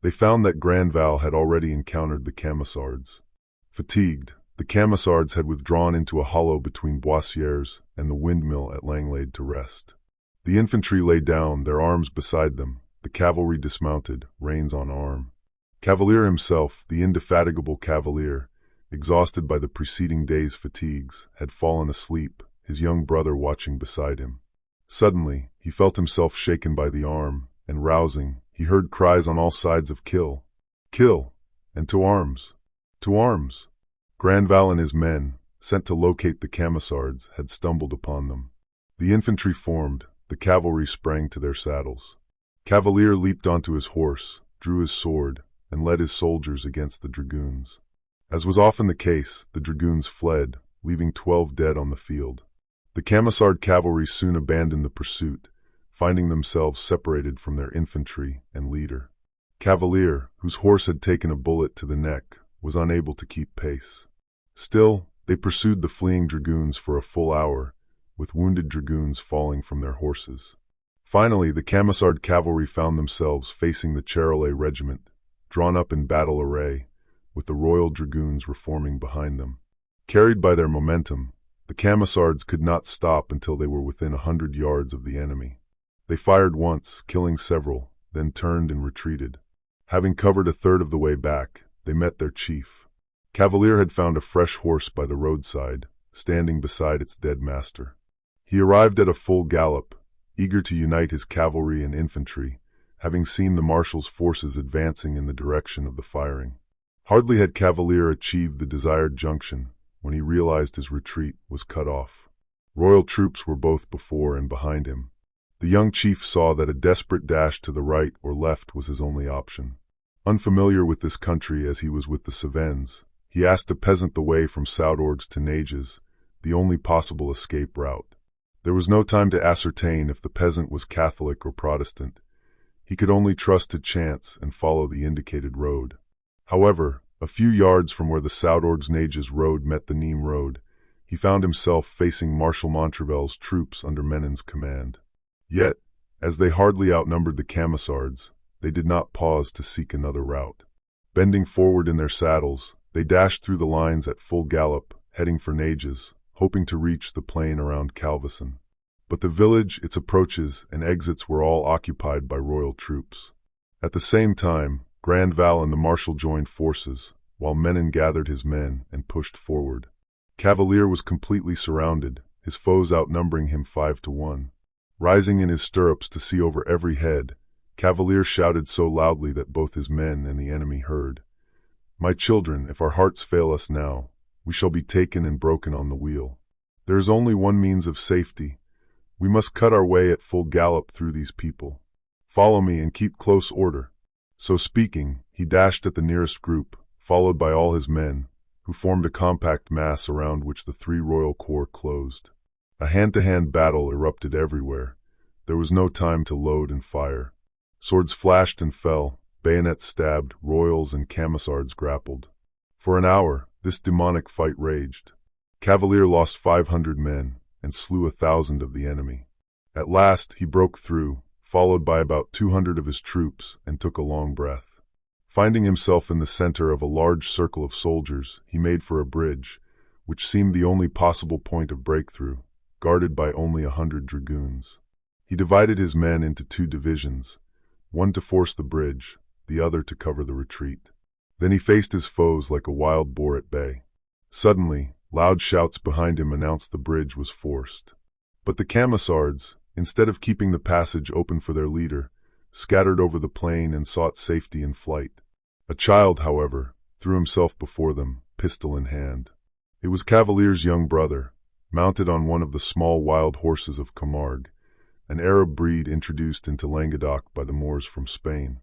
They found that Grandval had already encountered the Camisards. Fatigued, the Camisards had withdrawn into a hollow between Boissiers and the windmill at Langlade to rest. The infantry lay down, their arms beside them, the cavalry dismounted, reins on arm. Cavalier himself, the indefatigable Cavalier, exhausted by the preceding day's fatigues, had fallen asleep, his young brother watching beside him. Suddenly, he felt himself shaken by the arm, and rousing, he heard cries on all sides of "Kill! Kill! And to arms! To arms!" Grandval and his men, sent to locate the Camisards, had stumbled upon them. The infantry formed, the cavalry sprang to their saddles. Cavalier leaped onto his horse, drew his sword, and led his soldiers against the dragoons. As was often the case, the dragoons fled, leaving 12 dead on the field. The Camisard cavalry soon abandoned the pursuit, finding themselves separated from their infantry and leader. Cavalier, whose horse had taken a bullet to the neck, was unable to keep pace. Still, they pursued the fleeing dragoons for a full hour, with wounded dragoons falling from their horses. Finally, the Camisard cavalry found themselves facing the Charolais regiment, drawn up in battle array, with the Royal Dragoons reforming behind them. Carried by their momentum, the Camisards could not stop until they were within 100 yards of the enemy. They fired once, killing several, then turned and retreated. Having covered a third of the way back, they met their chief. Cavalier had found a fresh horse by the roadside, standing beside its dead master. He arrived at a full gallop, eager to unite his cavalry and infantry, having seen the marshal's forces advancing in the direction of the firing. Hardly had Cavalier achieved the desired junction when he realized his retreat was cut off. Royal troops were both before and behind him. The young chief saw that a desperate dash to the right or left was his only option. Unfamiliar with this country as he was with the Cevennes, he asked a peasant the way from Saudorgues to Nages, the only possible escape route. There was no time to ascertain if the peasant was Catholic or Protestant. He could only trust to chance and follow the indicated road. However, a few yards from where the Saudorgues-Nages road met the Nîmes road, he found himself facing Marshal Montrevel's troops under Menon's command. Yet, as they hardly outnumbered the Camisards, they did not pause to seek another route. Bending forward in their saddles, they dashed through the lines at full gallop, heading for Nages, hoping to reach the plain around Calvisson. But the village, its approaches, and exits were all occupied by royal troops. At the same time, Grandval and the marshal joined forces, while Menon gathered his men and pushed forward. Cavalier was completely surrounded, his foes outnumbering him 5-1. Rising in his stirrups to see over every head, Cavalier shouted so loudly that both his men and the enemy heard. "My children, if our hearts fail us now, we shall be taken and broken on the wheel. There is only one means of safety. We must cut our way at full gallop through these people. Follow me and keep close order." So speaking, he dashed at the nearest group, followed by all his men, who formed a compact mass around which the 3 royal corps closed. A hand-to-hand battle erupted everywhere. There was no time to load and fire. Swords flashed and fell, bayonets stabbed, royals and Camisards grappled. For an hour, this demonic fight raged. Cavalier lost 500 men and slew 1,000 of the enemy. At last, he broke through, followed by about 200 of his troops, and took a long breath. Finding himself in the center of a large circle of soldiers, he made for a bridge, which seemed the only possible point of breakthrough, guarded by only 100 dragoons. He divided his men into 2 divisions, one to force the bridge, the other to cover the retreat. Then he faced his foes like a wild boar at bay. Suddenly, loud shouts behind him announced the bridge was forced. But the Camisards, instead of keeping the passage open for their leader, scattered over the plain and sought safety in flight. A child, however, threw himself before them, pistol in hand. It was Cavalier's young brother, mounted on one of the small wild horses of Camargue, an Arab breed introduced into Languedoc by the Moors from Spain.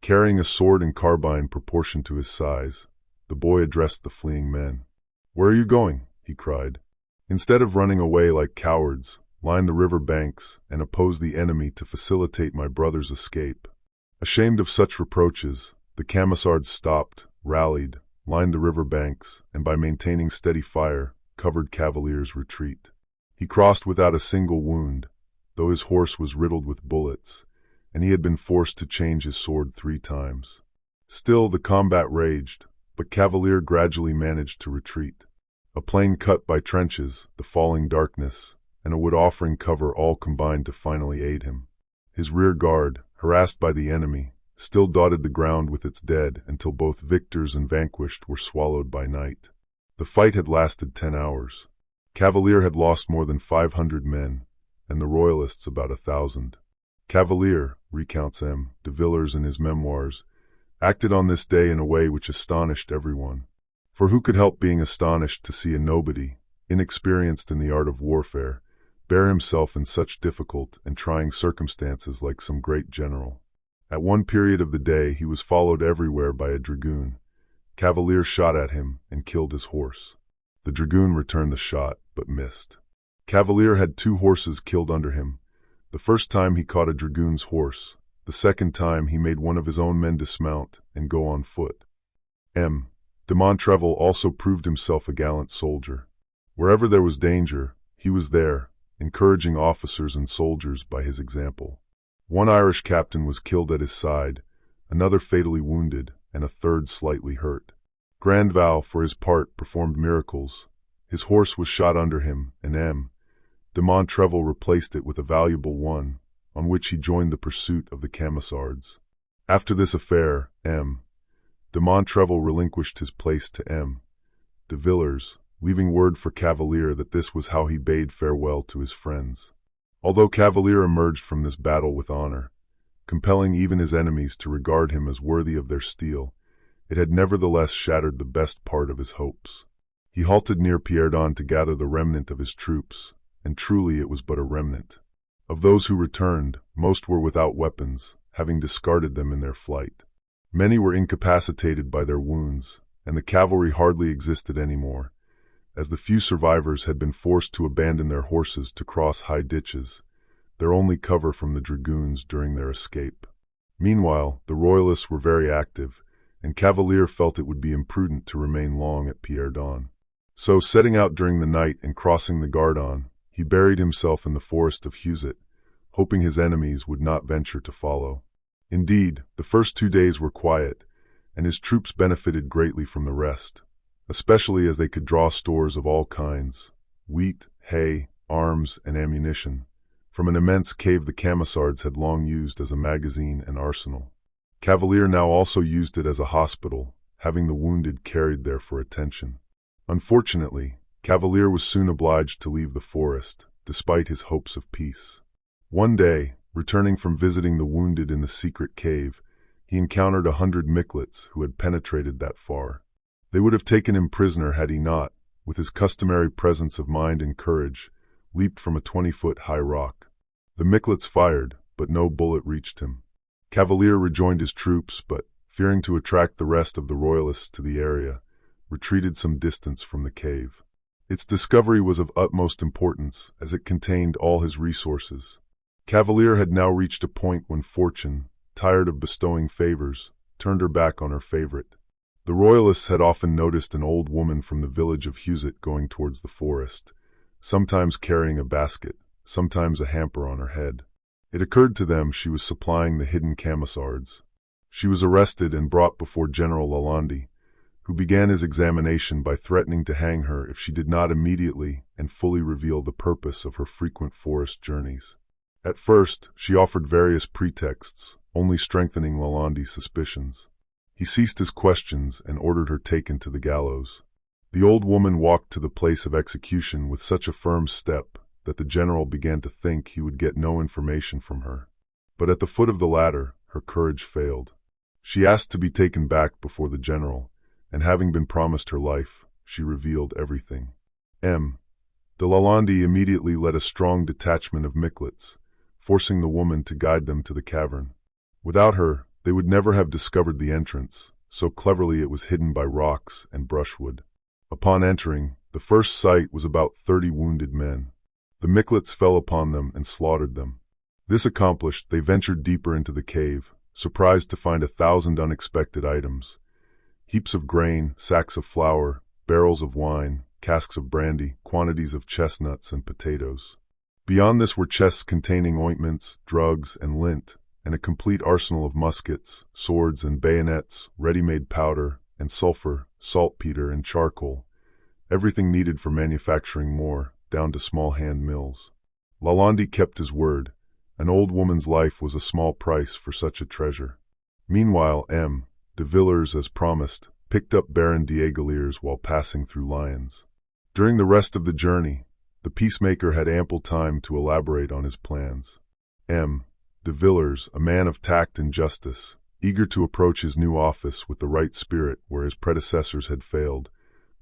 Carrying a sword and carbine proportioned to his size, the boy addressed the fleeing men. "Where are you going?" he cried. "Instead of running away like cowards, line the river banks and oppose the enemy to facilitate my brother's escape." Ashamed of such reproaches, the Camisards stopped, rallied, lined the river banks, and by maintaining steady fire, covered Cavalier's retreat. He crossed without a single wound, though his horse was riddled with bullets, and he had been forced to change his sword 3 times. Still, the combat raged, but Cavalier gradually managed to retreat. A plain cut by trenches, the falling darkness, and a wood offering cover all combined to finally aid him. His rear guard, harassed by the enemy, still dotted the ground with its dead until both victors and vanquished were swallowed by night. The fight had lasted 10 hours. Cavalier had lost more than 500 men, and the Royalists about 1,000. Cavalier, recounts M. de Villers in his memoirs, acted on this day in a way which astonished everyone. For who could help being astonished to see a nobody, inexperienced in the art of warfare, bear himself in such difficult and trying circumstances like some great general? At one period of the day he was followed everywhere by a dragoon. Cavalier shot at him and killed his horse. The dragoon returned the shot, but missed. Cavalier had 2 horses killed under him. The first time he caught a dragoon's horse. The second time he made one of his own men dismount and go on foot. M. de Montrevel also proved himself a gallant soldier. Wherever there was danger, he was there, encouraging officers and soldiers by his example. One Irish captain was killed at his side, another fatally wounded, and a third slightly hurt. Grandval, for his part, performed miracles. His horse was shot under him, and M. de Montrevel replaced it with a valuable one, on which he joined the pursuit of the Camisards. After this affair, M. de Montrevel relinquished his place to M. de Villers, leaving word for Cavalier that this was how he bade farewell to his friends. Although Cavalier emerged from this battle with honor, compelling even his enemies to regard him as worthy of their steel, it had nevertheless shattered the best part of his hopes. He halted near Pierdon to gather the remnant of his troops, and truly it was but a remnant. Of those who returned, most were without weapons, having discarded them in their flight. Many were incapacitated by their wounds, and the cavalry hardly existed anymore, as the few survivors had been forced to abandon their horses to cross high ditches, their only cover from the dragoons during their escape. Meanwhile, the Royalists were very active, and Cavalier felt it would be imprudent to remain long at Pierdon. So, setting out during the night and crossing the Gardon, he buried himself in the forest of Huset, hoping his enemies would not venture to follow. Indeed, the first 2 days were quiet, and his troops benefited greatly from the rest, especially as they could draw stores of all kinds, wheat, hay, arms, and ammunition, from an immense cave the Camisards had long used as a magazine and arsenal. Cavalier now also used it as a hospital, having the wounded carried there for attention. Unfortunately, Cavalier was soon obliged to leave the forest, despite his hopes of peace. One day, returning from visiting the wounded in the secret cave, he encountered 100 Micklets who had penetrated that far. They would have taken him prisoner had he not, with his customary presence of mind and courage, leaped from a 20-foot high rock. The Micklets fired, but no bullet reached him. Cavalier rejoined his troops, but, fearing to attract the rest of the Royalists to the area, retreated some distance from the cave. Its discovery was of utmost importance, as it contained all his resources. Cavalier had now reached a point when fortune, tired of bestowing favors, turned her back on her favorite. The Royalists had often noticed an old woman from the village of Huset going towards the forest, sometimes carrying a basket, sometimes a hamper on her head. It occurred to them she was supplying the hidden Camisards. She was arrested and brought before General Lalande, who began his examination by threatening to hang her if she did not immediately and fully reveal the purpose of her frequent forest journeys. At first, she offered various pretexts, only strengthening Lalande's suspicions. He ceased his questions and ordered her taken to the gallows. The old woman walked to the place of execution with such a firm step that the general began to think he would get no information from her. But at the foot of the ladder, her courage failed. She asked to be taken back before the general, and having been promised her life, she revealed everything. M. de Lalande immediately led a strong detachment of Micklets, forcing the woman to guide them to the cavern. Without her, they would never have discovered the entrance, so cleverly it was hidden by rocks and brushwood. Upon entering, the first sight was about 30 wounded men. The Micklets fell upon them and slaughtered them. This accomplished, they ventured deeper into the cave, surprised to find 1,000 unexpected items. Heaps of grain, sacks of flour, barrels of wine, casks of brandy, quantities of chestnuts and potatoes. Beyond this were chests containing ointments, drugs, and lint, and a complete arsenal of muskets, swords and bayonets, ready-made powder, and sulfur, saltpeter, and charcoal, everything needed for manufacturing more, down to small hand mills. Lalande kept his word. An old woman's life was a small price for such a treasure. Meanwhile, de Villers, as promised, picked up Baron d'Aiguillers while passing through Lyons. During the rest of the journey, the peacemaker had ample time to elaborate on his plans. De Villers, a man of tact and justice, eager to approach his new office with the right spirit where his predecessors had failed,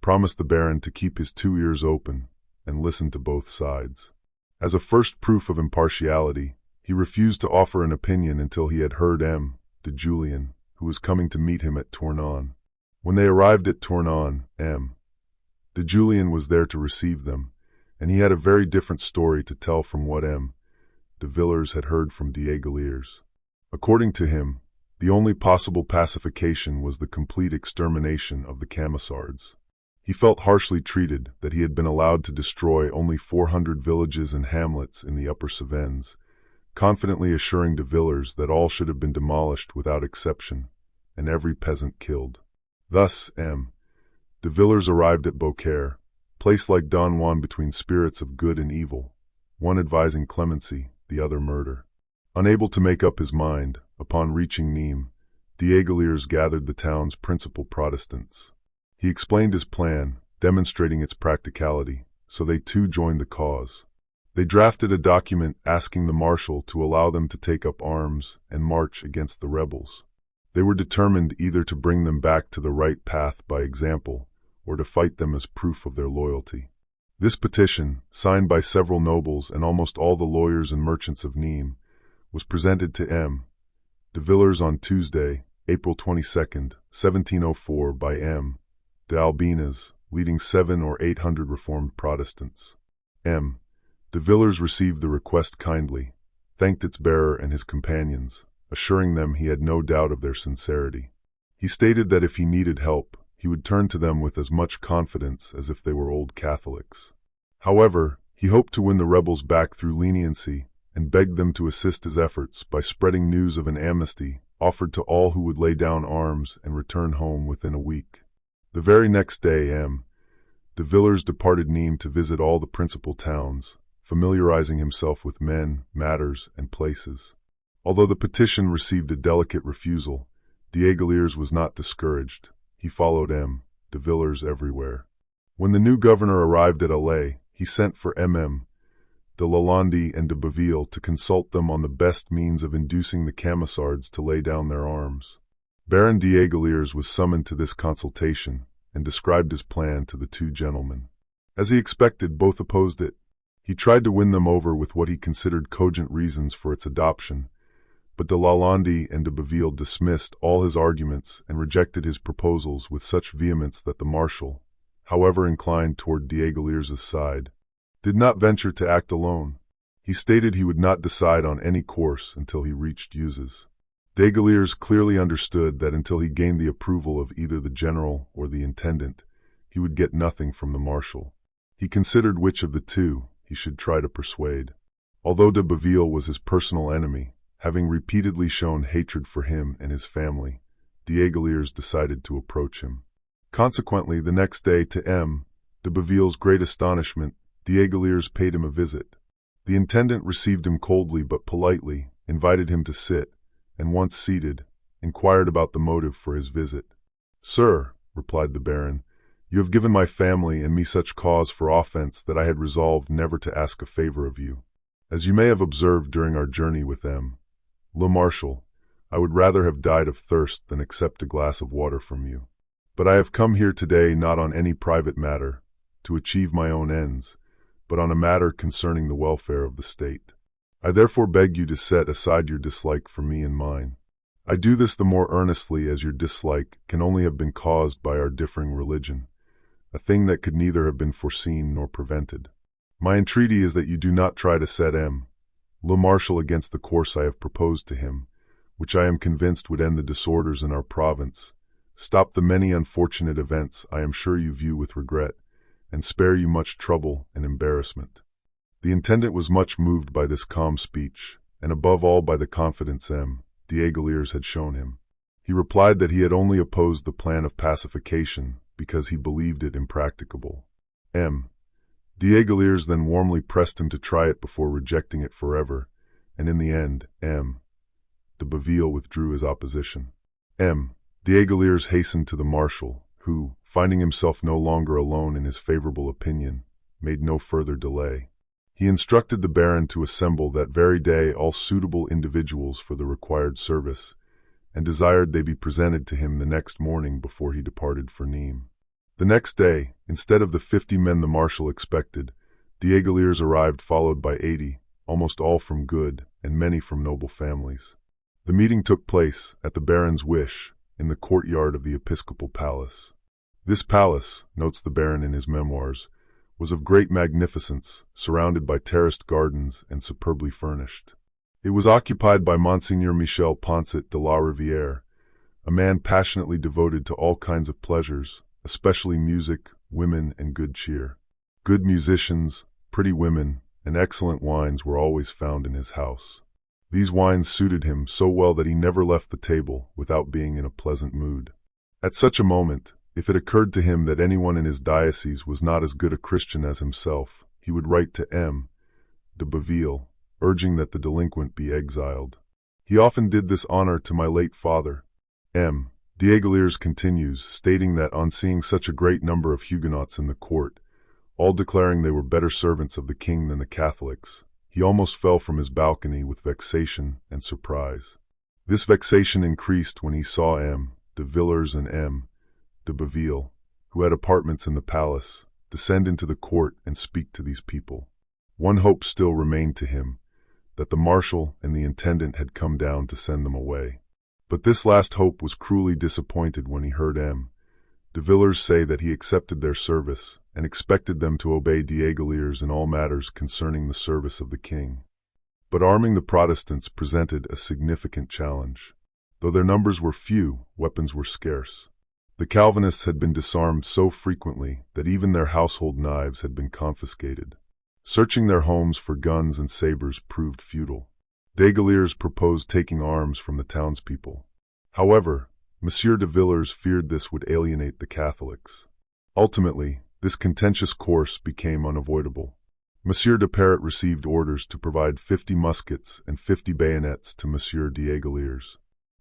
promised the Baron to keep his 2 ears open and listen to both sides. As a first proof of impartiality, he refused to offer an opinion until he had heard de Julien, who was coming to meet him at Tournon. When they arrived at Tournon, de Julien was there to receive them, and he had a very different story to tell from what de Villers had heard from d'Aiguillers. According to him, the only possible pacification was the complete extermination of the Camisards. He felt harshly treated that he had been allowed to destroy only 400 villages and hamlets in the Upper Cevennes, confidently assuring de Villers that all should have been demolished without exception, and every peasant killed. Thus, de Villers arrived at Beaucaire, placed like Don Juan between spirits of good and evil, one advising clemency, the other murder. Unable to make up his mind, upon reaching Nîmes, d'Aiguillers gathered the town's principal Protestants. He explained his plan, demonstrating its practicality, so they too joined the cause. They drafted a document asking the marshal to allow them to take up arms and march against the rebels. They were determined either to bring them back to the right path by example, or to fight them as proof of their loyalty. This petition, signed by several nobles and almost all the lawyers and merchants of Nîmes, was presented to de Villers on Tuesday, April 22, 1704 by d'Albinaz, leading 700 or 800 Reformed Protestants. De Villers received the request kindly, thanked its bearer and his companions, assuring them he had no doubt of their sincerity. He stated that if he needed help, he would turn to them with as much confidence as if they were old Catholics. However, he hoped to win the rebels back through leniency and begged them to assist his efforts by spreading news of an amnesty offered to all who would lay down arms and return home within a week. The very next day, de Villers departed Nîmes to visit all the principal towns, familiarizing himself with men, matters, and places. Although the petition received a delicate refusal, d'Aiguillers was not discouraged. He followed de Villers everywhere. When the new governor arrived at Alais, he sent for de Lalande and de Baville to consult them on the best means of inducing the Camisards to lay down their arms. Baron d'Aiguillers was summoned to this consultation and described his plan to the two gentlemen. As he expected, both opposed it. He tried to win them over with what he considered cogent reasons for its adoption, but de Lalande and de Baville dismissed all his arguments and rejected his proposals with such vehemence that the marshal, however inclined toward d'Aiguillers' side, did not venture to act alone. He stated he would not decide on any course until he reached Uzes. d'Aiguillers clearly understood that until he gained the approval of either the general or the intendant, he would get nothing from the marshal. He considered which of the two he should try to persuade. Although de Baville was his personal enemy, having repeatedly shown hatred for him and his family, d'Aiguillers decided to approach him. Consequently, the next day, to de Baville's great astonishment, d'Aiguillers paid him a visit. The intendant received him coldly but politely, invited him to sit, and once seated, inquired about the motive for his visit. "Sir," replied the Baron, "you have given my family and me such cause for offense that I had resolved never to ask a favor of you. As you may have observed during our journey with Le Marshal, I would rather have died of thirst than accept a glass of water from you. But I have come here today not on any private matter, to achieve my own ends, but on a matter concerning the welfare of the state. I therefore beg you to set aside your dislike for me and mine. I do this the more earnestly as your dislike can only have been caused by our differing religion, a thing that could neither have been foreseen nor prevented. My entreaty is that you do not try to set Le Marshal against the course I have proposed to him, which I am convinced would end the disorders in our province, stop the many unfortunate events I am sure you view with regret, and spare you much trouble and embarrassment." The intendant was much moved by this calm speech, and above all by the confidence Diegoliers had shown him. He replied that he had only opposed the plan of pacification because he believed it impracticable. Diegoliers then warmly pressed him to try it before rejecting it forever, and in the end, de Baville withdrew his opposition. Diegoliers hastened to the marshal, who, finding himself no longer alone in his favorable opinion, made no further delay. He instructed the baron to assemble that very day all suitable individuals for the required service, and desired they be presented to him the next morning before he departed for Nîmes. The next day, instead of the 50 men the marshal expected, Diegoliers arrived followed by 80, almost all from good, and many from noble families. The meeting took place, at the baron's wish, in the courtyard of the episcopal palace. This palace, notes the baron in his memoirs, was of great magnificence, surrounded by terraced gardens and superbly furnished. It was occupied by Monseigneur Michel Poncet de la Rivière, a man passionately devoted to all kinds of pleasures, especially music, women, and good cheer. Good musicians, pretty women, and excellent wines were always found in his house. These wines suited him so well that he never left the table without being in a pleasant mood. At such a moment, if it occurred to him that anyone in his diocese was not as good a Christian as himself, he would write to de Baville, urging that the delinquent be exiled. He often did this honor to my late father. Diegoliers continues, stating that on seeing such a great number of Huguenots in the court, all declaring they were better servants of the king than the Catholics, he almost fell from his balcony with vexation and surprise. This vexation increased when he saw de Villers and de Baville, who had apartments in the palace, descend into the court and speak to these people. One hope still remained to him, that the marshal and the intendant had come down to send them away. But this last hope was cruelly disappointed when he heard de Villers say that he accepted their service and expected them to obey Diegoliers in all matters concerning the service of the king. But arming the Protestants presented a significant challenge. Though their numbers were few, weapons were scarce. The Calvinists had been disarmed so frequently that even their household knives had been confiscated. Searching their homes for guns and sabers proved futile. Diegoliers proposed taking arms from the townspeople. However, Monsieur de Villers feared this would alienate the Catholics. Ultimately, this contentious course became unavoidable. Monsieur de Perret received orders to provide 50 muskets and 50 bayonets to Monsieur Diegoliers.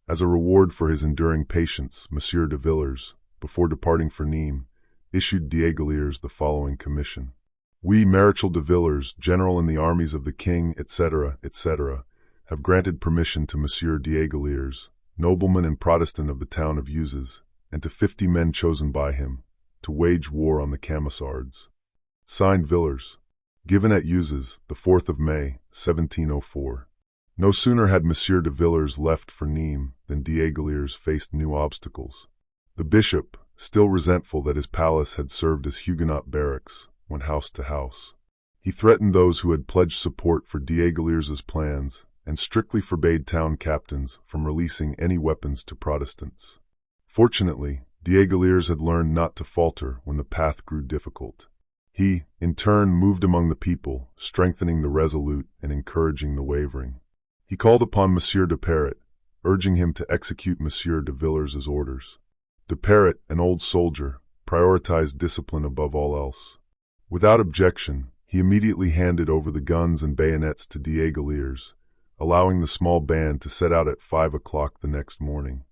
As a reward for his enduring patience, Monsieur de Villers, before departing for Nîmes, issued Diegoliers the following commission. We, Maréchal de Villers, general in the armies of the king, etc., etc., have granted permission to Monsieur Diegoliers, nobleman and Protestant of the town of Uzes, and to 50 men chosen by him, to wage war on the Camisards. Signed, Villers. Given at Uzes, the 4th of May, 1704. No sooner had Monsieur de Villers left for Nîmes than Diegoliers faced new obstacles. The bishop, still resentful that his palace had served as Huguenot barracks, went house to house. He threatened those who had pledged support for Diegoliers's plans and strictly forbade town captains from releasing any weapons to Protestants. Fortunately, Diegoliers had learned not to falter when the path grew difficult. He, in turn, moved among the people, strengthening the resolute and encouraging the wavering. He called upon Monsieur de Perret, urging him to execute Monsieur de Villers's orders. De Perret, an old soldier, prioritized discipline above all else. Without objection, he immediately handed over the guns and bayonets to Diegoliers, allowing the small band to set out at 5 o'clock the next morning.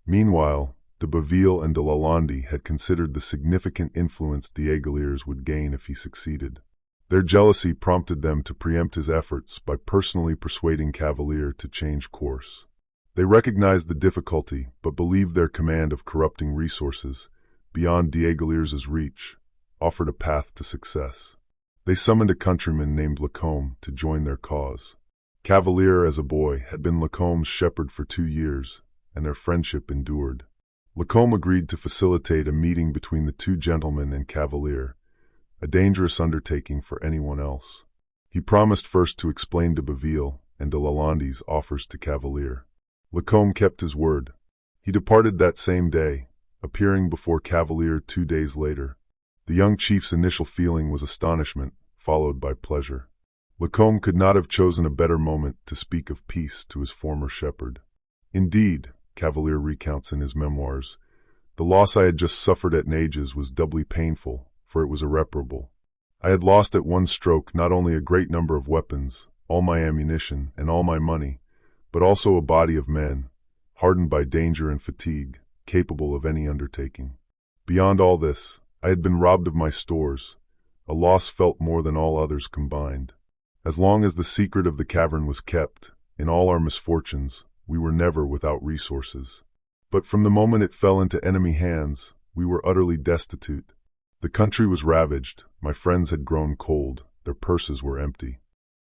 Meanwhile, de Baville and de Lalande had considered the significant influence Diegoliers would gain if he succeeded. Their jealousy prompted them to preempt his efforts by personally persuading Cavalier to change course. They recognized the difficulty, but believed their command of corrupting resources, beyond Diegoliers's reach, offered a path to success. They summoned a countryman named Lacombe to join their cause. Cavalier, as a boy, had been Lacombe's shepherd for 2 years, and their friendship endured. Lacombe agreed to facilitate a meeting between the two gentlemen and Cavalier, a dangerous undertaking for anyone else. He promised first to explain de Baville and de Lalande's offers to Cavalier. Lacombe kept his word. He departed that same day, appearing before Cavalier 2 days later. The young chief's initial feeling was astonishment, followed by pleasure. Lacombe could not have chosen a better moment to speak of peace to his former shepherd. Indeed, Cavalier recounts in his memoirs, the loss I had just suffered at Nages was doubly painful, for it was irreparable. I had lost at one stroke not only a great number of weapons, all my ammunition, and all my money, but also a body of men, hardened by danger and fatigue, capable of any undertaking. Beyond all this, I had been robbed of my stores, a loss felt more than all others combined. As long as the secret of the cavern was kept, in all our misfortunes, we were never without resources. But from the moment it fell into enemy hands, we were utterly destitute. The country was ravaged, my friends had grown cold, their purses were empty.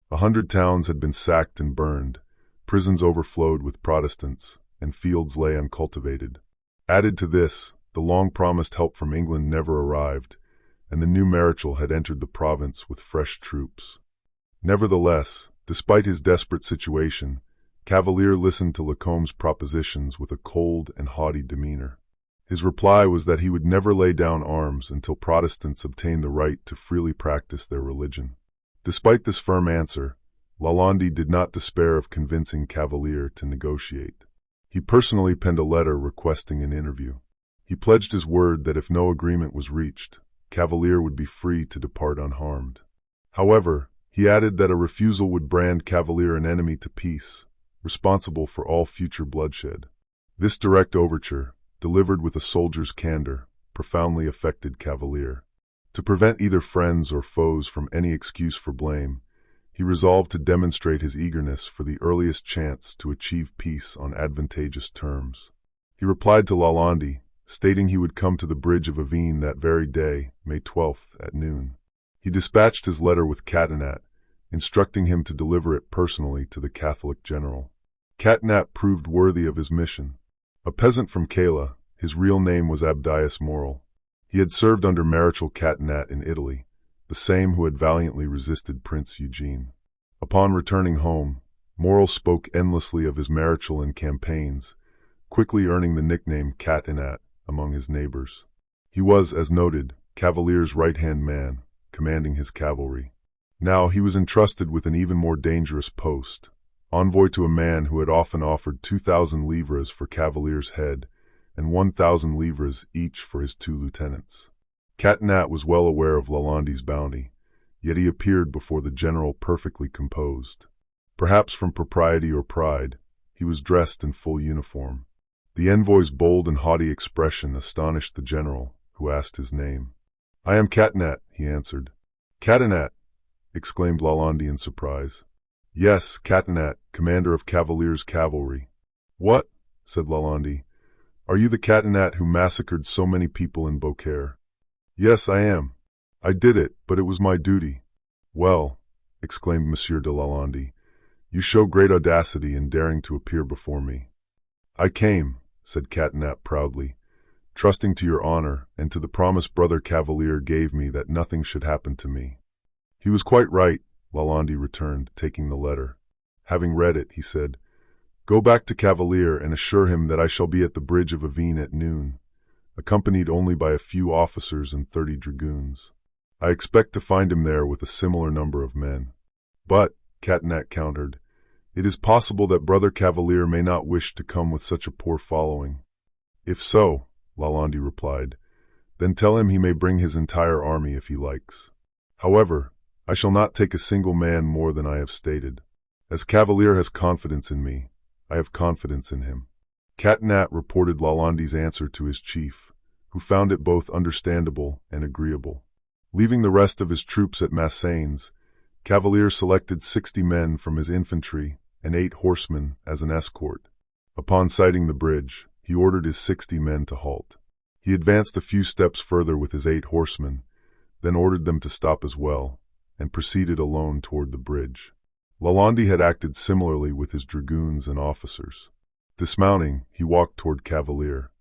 100 towns had been sacked and burned, prisons overflowed with Protestants, and fields lay uncultivated. Added to this, the long-promised help from England never arrived, and the new Marechal had entered the province with fresh troops. Nevertheless, despite his desperate situation, Cavalier listened to Lacombe's propositions with a cold and haughty demeanor. His reply was that he would never lay down arms until Protestants obtained the right to freely practice their religion. Despite this firm answer, Lalande did not despair of convincing Cavalier to negotiate. He personally penned a letter requesting an interview. He pledged his word that if no agreement was reached, Cavalier would be free to depart unharmed. However, he added that a refusal would brand Cavalier an enemy to peace, responsible for all future bloodshed. This direct overture, delivered with a soldier's candor, profoundly affected Cavalier. To prevent either friends or foes from any excuse for blame, he resolved to demonstrate his eagerness for the earliest chance to achieve peace on advantageous terms. He replied to Lalande, stating he would come to the bridge of Avignon that very day, May 12th, at noon. He dispatched his letter with Catinat, instructing him to deliver it personally to the Catholic general. Catinat proved worthy of his mission. A peasant from Cala, his real name was Abdias Morel. He had served under Marechal Catinat in Italy, the same who had valiantly resisted Prince Eugene. Upon returning home, Morel spoke endlessly of his marechal and campaigns, quickly earning the nickname Catinat among his neighbors. He was, as noted, Cavalier's right-hand man, commanding his cavalry. Now he was entrusted with an even more dangerous post, envoy to a man who had often offered 2,000 livres for Cavalier's head and 1,000 livres each for his 2 lieutenants. Catinat was well aware of Lalande's bounty, yet he appeared before the general perfectly composed. Perhaps from propriety or pride, he was dressed in full uniform. The envoy's bold and haughty expression astonished the general, who asked his name. "I am Catinat," he answered. "Catinat!" exclaimed Lalande in surprise. "Yes, Catinat, commander of Cavalier's cavalry." "What?" said Lalande. "Are you the Catinat who massacred so many people in Beaucaire?" "Yes, I am. I did it, but it was my duty." "Well," exclaimed Monsieur de Lalande, "you show great audacity in daring to appear before me." "I came," said Catinat proudly, "trusting to your honor and to the promise Brother Cavalier gave me that nothing should happen to me." "He was quite right," Lalande returned, taking the letter. Having read it, he said, "Go back to Cavalier and assure him that I shall be at the bridge of Avignon at noon, accompanied only by a few officers and 30 dragoons. I expect to find him there with a similar number of men." "But," Catinat countered, "it is possible that Brother Cavalier may not wish to come with such a poor following." "If so," Lalande replied, "then tell him he may bring his entire army if he likes. However, I shall not take a single man more than I have stated. As Cavalier has confidence in me, I have confidence in him." Catinat reported Lalande's answer to his chief, who found it both understandable and agreeable. Leaving the rest of his troops at Massacres, Cavalier selected 60 men from his infantry and 8 horsemen as an escort. Upon sighting the bridge, he ordered his 60 men to halt. He advanced a few steps further with his 8 horsemen, then ordered them to stop as well, and proceeded alone toward the bridge. Lalande had acted similarly with his dragoons and officers. Dismounting, he walked toward Cavalier.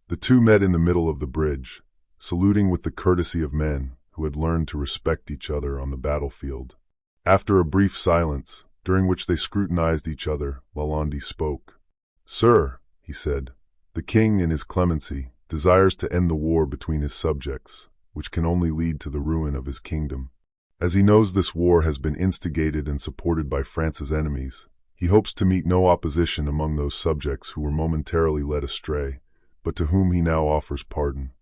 The two met in the middle of the bridge, saluting with the courtesy of men who had learned to respect each other on the battlefield. After a brief silence, during which they scrutinized each other, Lalande spoke. "Sir," he said, "the king, in his clemency, desires to end the war between his subjects, which can only lead to the ruin of his kingdom. As he knows this war has been instigated and supported by France's enemies, he hopes to meet no opposition among those subjects who were momentarily led astray, but to whom he now offers pardon.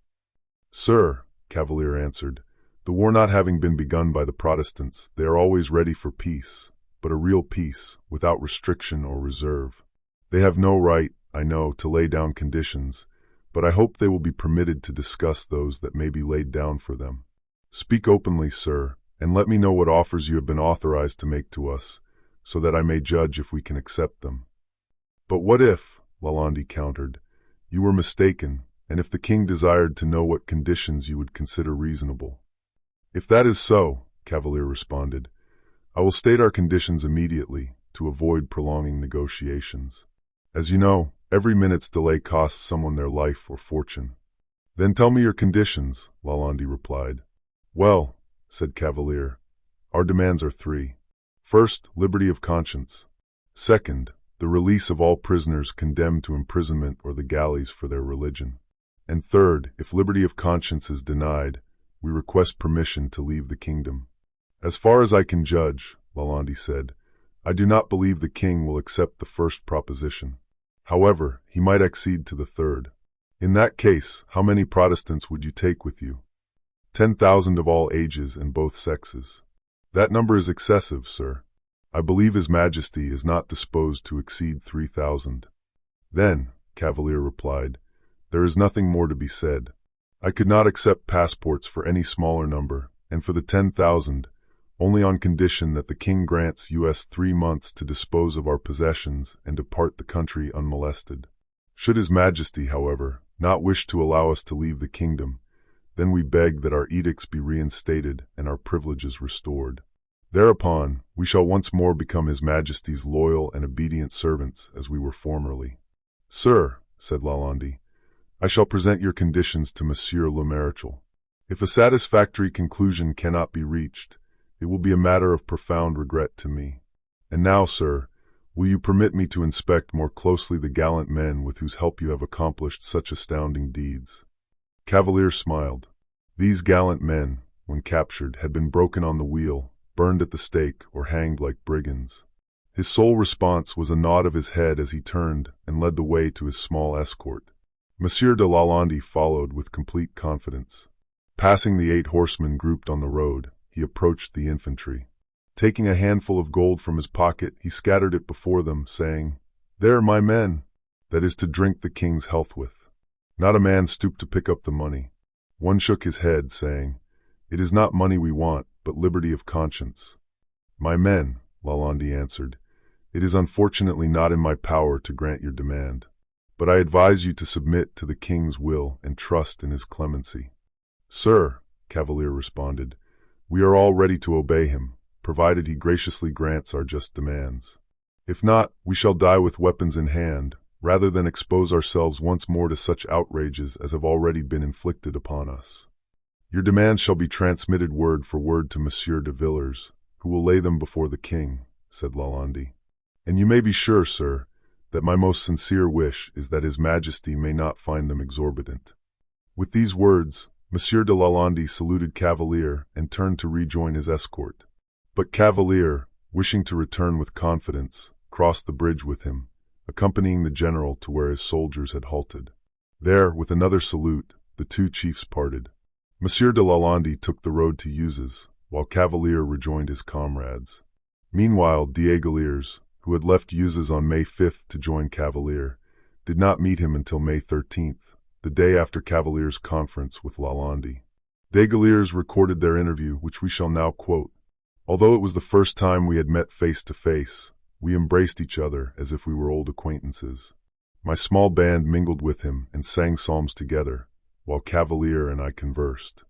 Sir, Cavalier answered, the war not having been begun by the Protestants, they are always ready for peace, but a real peace, without restriction or reserve. They have no right, I know, to lay down conditions, but I hope they will be permitted to discuss those that may be laid down for them. Speak openly, sir, and let me know what offers you have been authorized to make to us, so that I may judge if we can accept them. But what if, Lalande countered, you were mistaken, and if the king desired to know what conditions you would consider reasonable? If that is so, Cavalier responded, I will state our conditions immediately, to avoid prolonging negotiations. As you know, every minute's delay costs someone their life or fortune. Then tell me your conditions, Lalande replied. Well, said Cavalier, our demands are three. First, liberty of conscience. Second, the release of all prisoners condemned to imprisonment or the galleys for their religion. And third, if liberty of conscience is denied, we request permission to leave the kingdom. As far as I can judge, Lalande said, I do not believe the king will accept the first proposition. However, he might accede to the third. In that case, how many Protestants would you take with you? 10,000 of all ages and both sexes. That number is excessive, sir. I believe His Majesty is not disposed to exceed 3,000. Then, Cavalier replied, there is nothing more to be said. I could not accept passports for any smaller number, and for the 10,000, only on condition that the king grants us 3 months to dispose of our possessions and depart the country unmolested. Should His Majesty, however, not wish to allow us to leave the kingdom, then we beg that our edicts be reinstated and our privileges restored. Thereupon, we shall once more become His Majesty's loyal and obedient servants as we were formerly. Sir, said Lalande, I shall present your conditions to Monsieur le Marechal. If a satisfactory conclusion cannot be reached, it will be a matter of profound regret to me. And now, sir, will you permit me to inspect more closely the gallant men with whose help you have accomplished such astounding deeds? Cavalier smiled. These gallant men, when captured, had been broken on the wheel, burned at the stake, or hanged like brigands. His sole response was a nod of his head as he turned and led the way to his small escort. Monsieur de Lalande followed with complete confidence. Passing the 8 horsemen grouped on the road, he approached the infantry. Taking a handful of gold from his pocket, he scattered it before them, saying, There, my men! That is to drink the king's health with. Not a man stooped to pick up the money. One shook his head, saying, It is not money we want, but liberty of conscience. My men, Lalande answered, it is unfortunately not in my power to grant your demand. But I advise you to submit to the king's will and trust in his clemency. Sir, Cavalier responded, we are all ready to obey him, provided he graciously grants our just demands. If not, we shall die with weapons in hand, rather than expose ourselves once more to such outrages as have already been inflicted upon us. Your demands shall be transmitted word for word to Monsieur de Villars, who will lay them before the king, said Lalande. And you may be sure, sir, that my most sincere wish is that His Majesty may not find them exorbitant. With these words, Monsieur de Lalande saluted Cavalier and turned to rejoin his escort. But Cavalier, wishing to return with confidence, crossed the bridge with him, accompanying the general to where his soldiers had halted. There, with another salute, the two chiefs parted. Monsieur de Lalande took the road to Uzes, while Cavalier rejoined his comrades. Meanwhile, d'Aiguillers, who had left Uzes on May 5th to join Cavalier, did not meet him until May 13th, the day after Cavalier's conference with Lalande. D'Aiguillers recorded their interview, which we shall now quote. Although it was the first time we had met face to face, we embraced each other as if we were old acquaintances. My small band mingled with him and sang psalms together, while Cavalier and I conversed.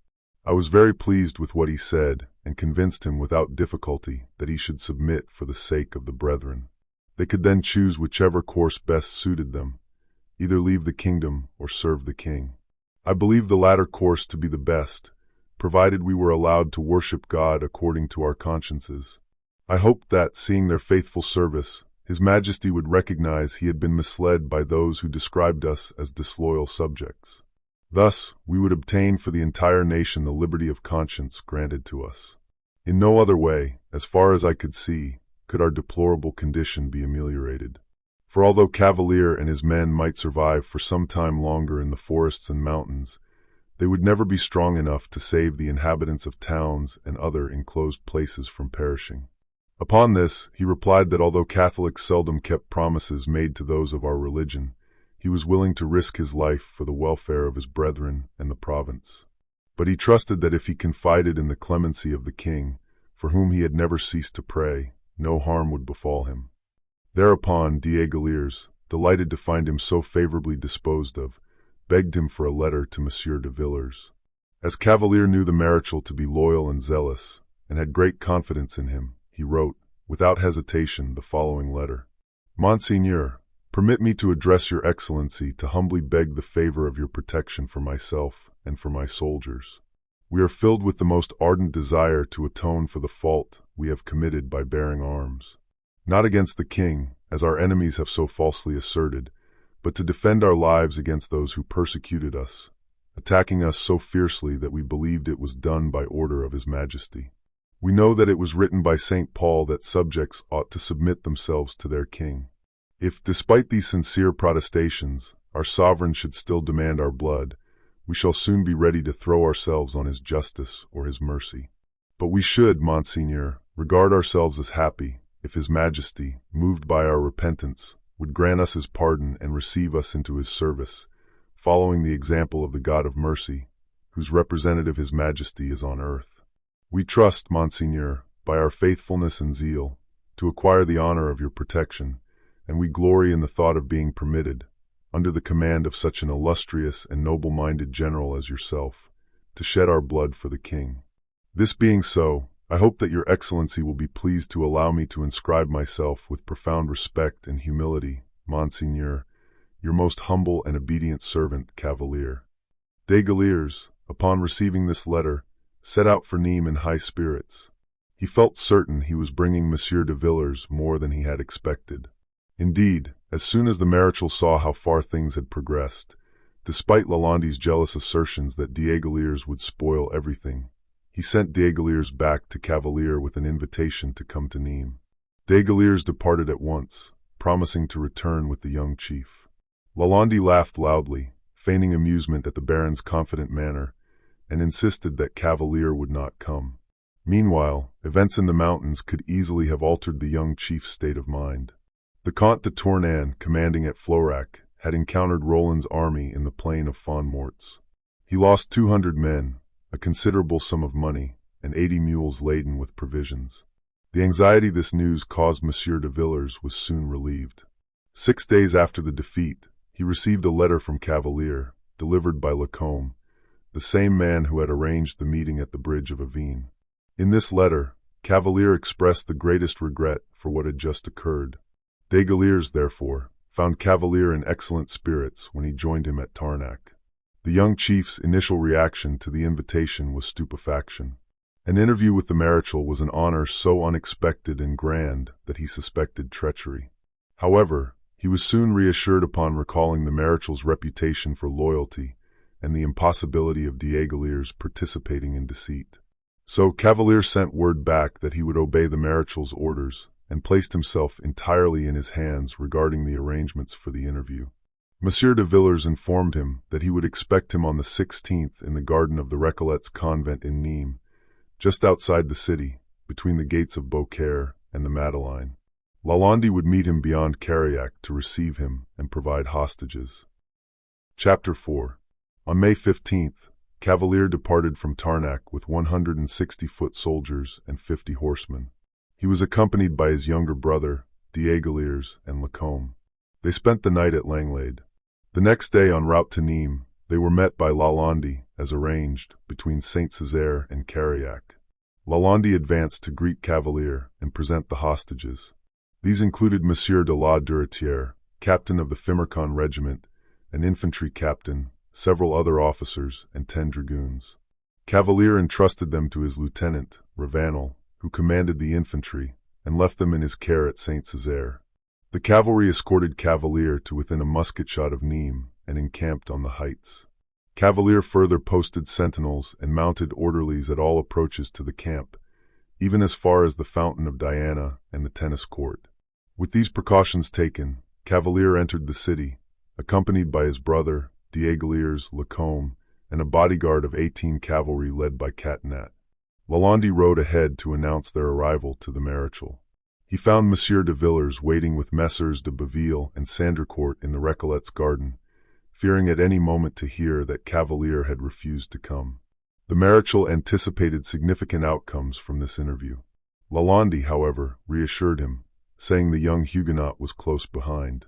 I was very pleased with what he said, and convinced him without difficulty that he should submit for the sake of the brethren. They could then choose whichever course best suited them, either leave the kingdom or serve the king. I believed the latter course to be the best, provided we were allowed to worship God according to our consciences. I hoped that, seeing their faithful service, His Majesty would recognize he had been misled by those who described us as disloyal subjects. Thus, we would obtain for the entire nation the liberty of conscience granted to us. In no other way, as far as I could see, could our deplorable condition be ameliorated. For although Cavalier and his men might survive for some time longer in the forests and mountains, they would never be strong enough to save the inhabitants of towns and other enclosed places from perishing. Upon this, he replied that although Catholics seldom kept promises made to those of our religion, he was willing to risk his life for the welfare of his brethren and the province. But he trusted that if he confided in the clemency of the king, for whom he had never ceased to pray, no harm would befall him. Thereupon d'Aiguillers, delighted to find him so favorably disposed of, begged him for a letter to Monsieur de Villers. As Cavalier knew the Marechal to be loyal and zealous, and had great confidence in him, he wrote, without hesitation, the following letter. Monseigneur, permit me to address your Excellency to humbly beg the favor of your protection for myself and for my soldiers. We are filled with the most ardent desire to atone for the fault we have committed by bearing arms. Not against the king, as our enemies have so falsely asserted, but to defend our lives against those who persecuted us, attacking us so fiercely that we believed it was done by order of His Majesty. We know that it was written by St. Paul that subjects ought to submit themselves to their king. If, despite these sincere protestations, our sovereign should still demand our blood, we shall soon be ready to throw ourselves on his justice or his mercy. But we should, Monseigneur, regard ourselves as happy if His Majesty, moved by our repentance, would grant us his pardon and receive us into his service, following the example of the God of mercy, whose representative His Majesty is on earth. We trust, Monseigneur, by our faithfulness and zeal, to acquire the honor of your protection, and we glory in the thought of being permitted, under the command of such an illustrious and noble-minded general as yourself, to shed our blood for the king. This being so, I hope that your Excellency will be pleased to allow me to inscribe myself with profound respect and humility, Monseigneur, your most humble and obedient servant, Cavalier. D'Aiguillers, upon receiving this letter, set out for Nîmes in high spirits. He felt certain he was bringing Monsieur de Villers more than he had expected. Indeed, as soon as the Marechal saw how far things had progressed, despite Lalande's jealous assertions that d'Aiguillers would spoil everything, he sent d'Aiguillers back to Cavalier with an invitation to come to Nîmes. D'Aiguillers departed at once, promising to return with the young chief. Lalande laughed loudly, feigning amusement at the Baron's confident manner, and insisted that Cavalier would not come. Meanwhile, events in the mountains could easily have altered the young chief's state of mind. The Comte de Tournan, commanding at Florac, had encountered Roland's army in the plain of Fondmorts. He lost 200 men, a considerable sum of money, and 80 mules laden with provisions. The anxiety this news caused Monsieur de Villers was soon relieved. 6 days after the defeat, he received a letter from Cavalier, delivered by Lacombe, the same man who had arranged the meeting at the bridge of Avesnes. In this letter, Cavalier expressed the greatest regret for what had just occurred. D'Aiguillers, therefore, found Cavalier in excellent spirits when he joined him at Tarnac. The young chief's initial reaction to the invitation was stupefaction. An interview with the Marechal was an honor so unexpected and grand that he suspected treachery. However, he was soon reassured upon recalling the Marechal's reputation for loyalty and the impossibility of d'Aiguillers participating in deceit. So Cavalier sent word back that he would obey the Marechal's orders and placed himself entirely in his hands regarding the arrangements for the interview. Monsieur de Villers informed him that he would expect him on the 16th in the garden of the Recollets convent in Nîmes, just outside the city, between the gates of Beaucaire and the Madeleine. Lalande would meet him beyond Cariac to receive him and provide hostages. Chapter 4. On May 15th, Cavalier departed from Tarnac with 160 foot soldiers and 50 horsemen. He was accompanied by his younger brother, d'Aiguillers, and Lacombe. They spent the night at Langlade. The next day, en route to Nîmes, they were met by Lalande, as arranged, between Saint-Césaire and Cariac. Lalande advanced to greet Cavalier and present the hostages. These included Monsieur de la Duretière, captain of the Fimercon regiment, an infantry captain, several other officers, and 10 dragoons. Cavalier entrusted them to his lieutenant, Ravanel, who commanded the infantry, and left them in his care at Saint-Césaire. The cavalry escorted Cavalier to within a musket shot of Nîmes and encamped on the heights. Cavalier further posted sentinels and mounted orderlies at all approaches to the camp, even as far as the Fountain of Diana and the tennis court. With these precautions taken, Cavalier entered the city, accompanied by his brother, d'Aiguillers Lacombe, and a bodyguard of 18 cavalry led by Catinat. Lalande rode ahead to announce their arrival to the Maréchal. He found Monsieur de Villars waiting with Messrs de Baville and Sandricourt in the Recollets' garden, fearing at any moment to hear that Cavalier had refused to come. The Maréchal anticipated significant outcomes from this interview. Lalande, however, reassured him, saying the young Huguenot was close behind.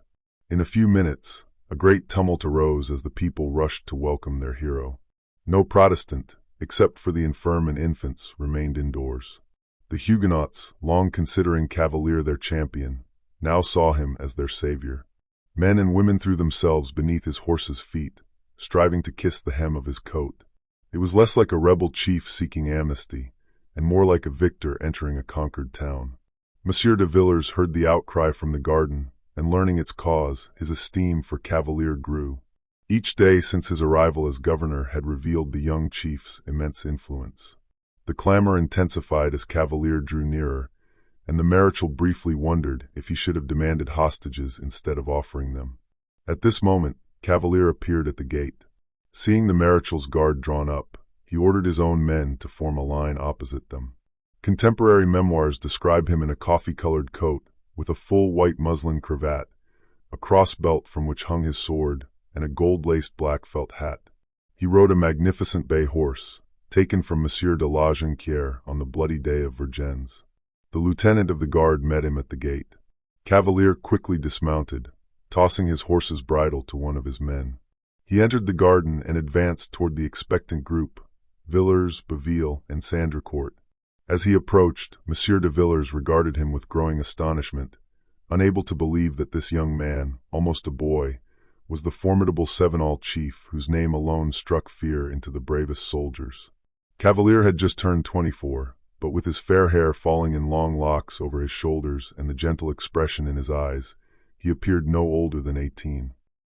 In a few minutes, a great tumult arose as the people rushed to welcome their hero. No Protestant, except for the infirm and infants, remained indoors. The Huguenots, long considering Cavalier their champion, now saw him as their savior. Men and women threw themselves beneath his horse's feet, striving to kiss the hem of his coat. It was less like a rebel chief seeking amnesty, and more like a victor entering a conquered town. Monsieur de Villars heard the outcry from the garden, and learning its cause, his esteem for Cavalier grew. Each day since his arrival as governor had revealed the young chief's immense influence. The clamor intensified as Cavalier drew nearer, and the Maréchal briefly wondered if he should have demanded hostages instead of offering them. At this moment, Cavalier appeared at the gate. Seeing the Maréchal's guard drawn up, he ordered his own men to form a line opposite them. Contemporary memoirs describe him in a coffee-colored coat, with a full white muslin cravat, a cross belt from which hung his sword, and a gold-laced black felt hat. He rode a magnificent bay horse, taken from Monsieur de la Jonquière on the bloody day of Vergennes. The lieutenant of the guard met him at the gate. Cavalier quickly dismounted, tossing his horse's bridle to one of his men. He entered the garden and advanced toward the expectant group, Villars, Baville, and Sandricourt. As he approached, Monsieur de Villars regarded him with growing astonishment, unable to believe that this young man, almost a boy, was the formidable Sevenal chief whose name alone struck fear into the bravest soldiers. Cavalier had just turned 24, but with his fair hair falling in long locks over his shoulders and the gentle expression in his eyes, he appeared no older than 18.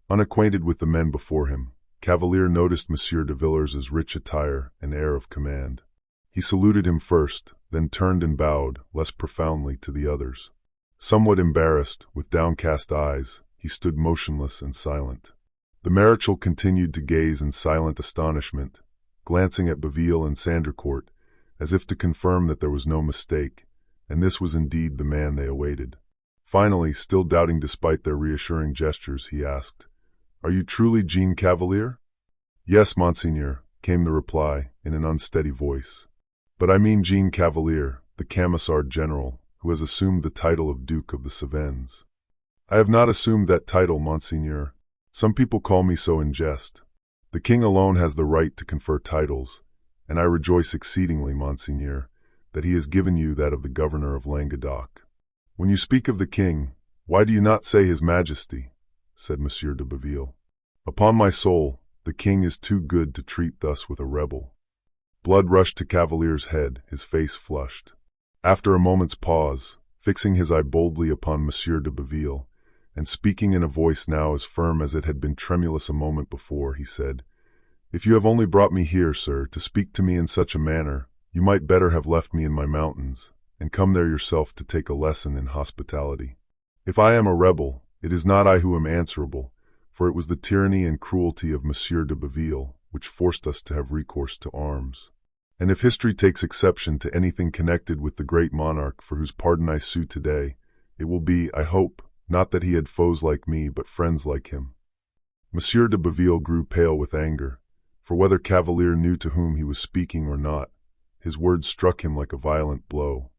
Unacquainted with the men before him, Cavalier noticed Monsieur de Villars' rich attire and air of command. He saluted him first, then turned and bowed, less profoundly, to the others. Somewhat embarrassed, with downcast eyes, he stood motionless and silent. The Maréchal continued to gaze in silent astonishment, glancing at Baville and Sandricourt, as if to confirm that there was no mistake, and this was indeed the man they awaited. Finally, still doubting despite their reassuring gestures, he asked, "Are you truly Jean Cavalier?" "Yes, Monseigneur," came the reply, in an unsteady voice. "But I mean Jean Cavalier, the Camisard general, who has assumed the title of Duke of the Cevennes." "I have not assumed that title, Monseigneur. Some people call me so in jest. The king alone has the right to confer titles, and I rejoice exceedingly, Monseigneur, that he has given you that of the governor of Languedoc." "When you speak of the king, why do you not say His Majesty?" said Monsieur de Baville. "Upon my soul, the king is too good to treat thus with a rebel." Blood rushed to Cavalier's head, his face flushed. After a moment's pause, fixing his eye boldly upon Monsieur de Baville, and speaking in a voice now as firm as it had been tremulous a moment before, he said, "If you have only brought me here, sir, to speak to me in such a manner, you might better have left me in my mountains, and come there yourself to take a lesson in hospitality. If I am a rebel, it is not I who am answerable, for it was the tyranny and cruelty of Monsieur de Baville which forced us to have recourse to arms. And if history takes exception to anything connected with the great monarch for whose pardon I sue today, it will be, I hope, not that he had foes like me, but friends like him." Monsieur de Baville grew pale with anger, for whether Cavalier knew to whom he was speaking or not, his words struck him like a violent blow.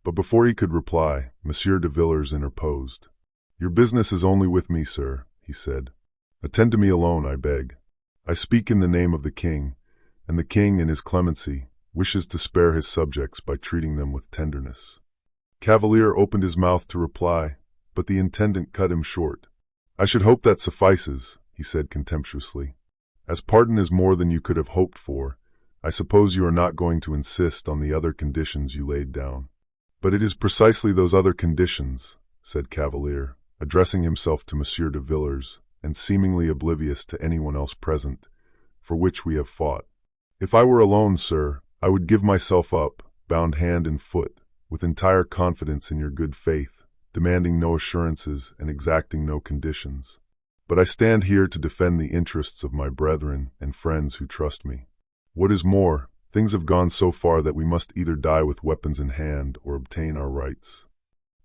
But before he could reply, Monsieur de Villars interposed. "Your business is only with me, sir," he said. "Attend to me alone, I beg. I speak in the name of the king, and the king, in his clemency, wishes to spare his subjects by treating them with tenderness." Cavalier opened his mouth to reply, but the intendant cut him short. "I should hope that suffices," he said contemptuously. "As pardon is more than you could have hoped for, I suppose you are not going to insist on the other conditions you laid down." "But it is precisely those other conditions," said Cavalier, addressing himself to Monsieur de Villars, and seemingly oblivious to anyone else present, "for which we have fought. If I were alone, sir, I would give myself up, bound hand and foot, with entire confidence in your good faith, demanding no assurances and exacting no conditions. But I stand here to defend the interests of my brethren and friends who trust me. What is more, things have gone so far that we must either die with weapons in hand or obtain our rights."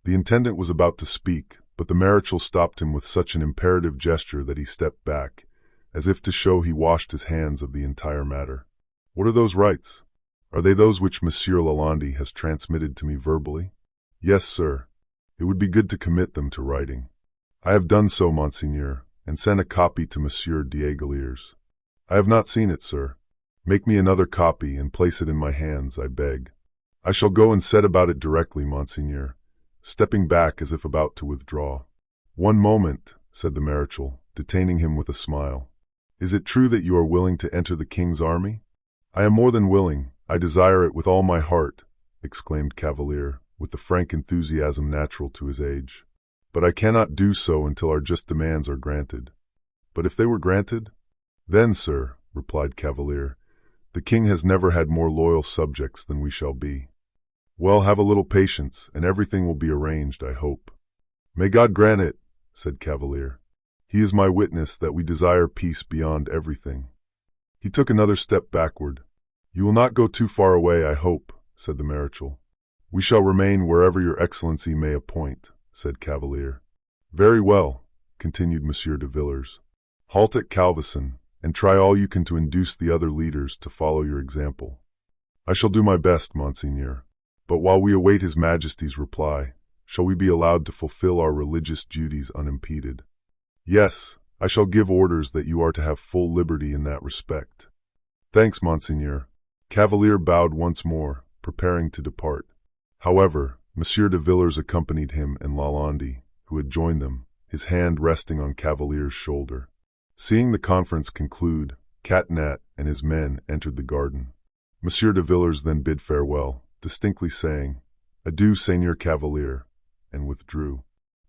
The intendant was about to speak, but the marechal stopped him with such an imperative gesture that he stepped back, as if to show he washed his hands of the entire matter. "What are those rights? Are they those which Monsieur Lalande has transmitted to me verbally?" "Yes, sir. It would be good to commit them to writing." "I have done so, Monseigneur, and sent a copy to Monsieur d'Aiguillers." "I have not seen it, sir." "Make me another copy and place it in my hands, I beg." "I shall go and set about it directly, Monseigneur," stepping back as if about to withdraw. "One moment," said the marechal, detaining him with a smile. "Is it true that you are willing to enter the king's army?" "I am more than willing. I desire it with all my heart," exclaimed Cavalier, with the frank enthusiasm natural to his age. "But I cannot do so until our just demands are granted." "But if they were granted?" "Then, sir," replied Cavalier, "the king has never had more loyal subjects than we shall be." "Well, have a little patience, and everything will be arranged, I hope." "May God grant it," said Cavalier. "He is my witness that we desire peace beyond everything." He took another step backward. "You will not go too far away, I hope," said the marechal. "We shall remain wherever your excellency may appoint," said Cavalier. "Very well," continued Monsieur de Villers. "Halt at Calvisson, and try all you can to induce the other leaders to follow your example." "I shall do my best, Monseigneur. But while we await His Majesty's reply, shall we be allowed to fulfill our religious duties unimpeded?" "Yes, I shall give orders that you are to have full liberty in that respect." "Thanks, Monseigneur." Cavalier bowed once more, preparing to depart. However, Monsieur de Villers accompanied him and Lalande, who had joined them, his hand resting on Cavalier's shoulder. Seeing the conference conclude, Catinat and his men entered the garden. Monsieur de Villers then bid farewell, distinctly saying, "Adieu, Seigneur Cavalier," and withdrew.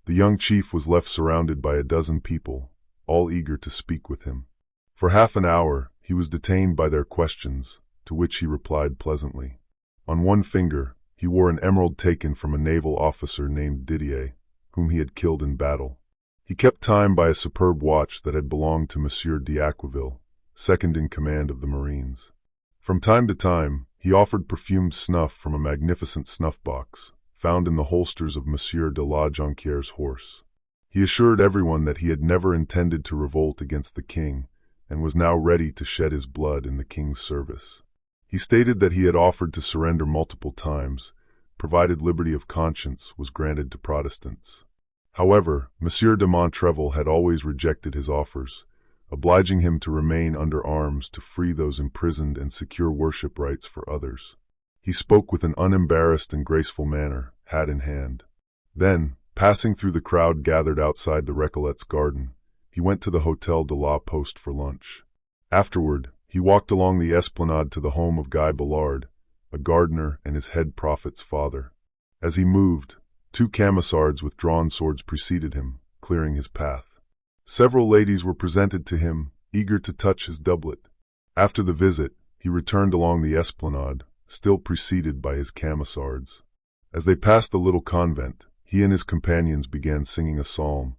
The young chief was left surrounded by a dozen people, all eager to speak with him. For half an hour, he was detained by their questions, to which he replied pleasantly. On one finger, he wore an emerald taken from a naval officer named Didier, whom he had killed in battle. He kept time by a superb watch that had belonged to Monsieur d'Aqueville, second in command of the Marines. From time to time, he offered perfumed snuff from a magnificent snuff-box, found in the holsters of Monsieur de la Jonquiere's horse. He assured everyone that he had never intended to revolt against the king, and was now ready to shed his blood in the king's service. He stated that he had offered to surrender multiple times, provided liberty of conscience was granted to Protestants. However, Monsieur de Montrevel had always rejected his offers, obliging him to remain under arms to free those imprisoned and secure worship rights for others. He spoke with an unembarrassed and graceful manner, hat in hand. Then, passing through the crowd gathered outside the Recollets' garden, he went to the Hôtel de la Poste for lunch. Afterward, he walked along the esplanade to the home of Guy Ballard, a gardener and his head prophet's father. As he moved, 2 camisards with drawn swords preceded him, clearing his path. Several ladies were presented to him, eager to touch his doublet. After the visit, he returned along the esplanade, still preceded by his camisards. As they passed the little convent, he and his companions began singing a psalm,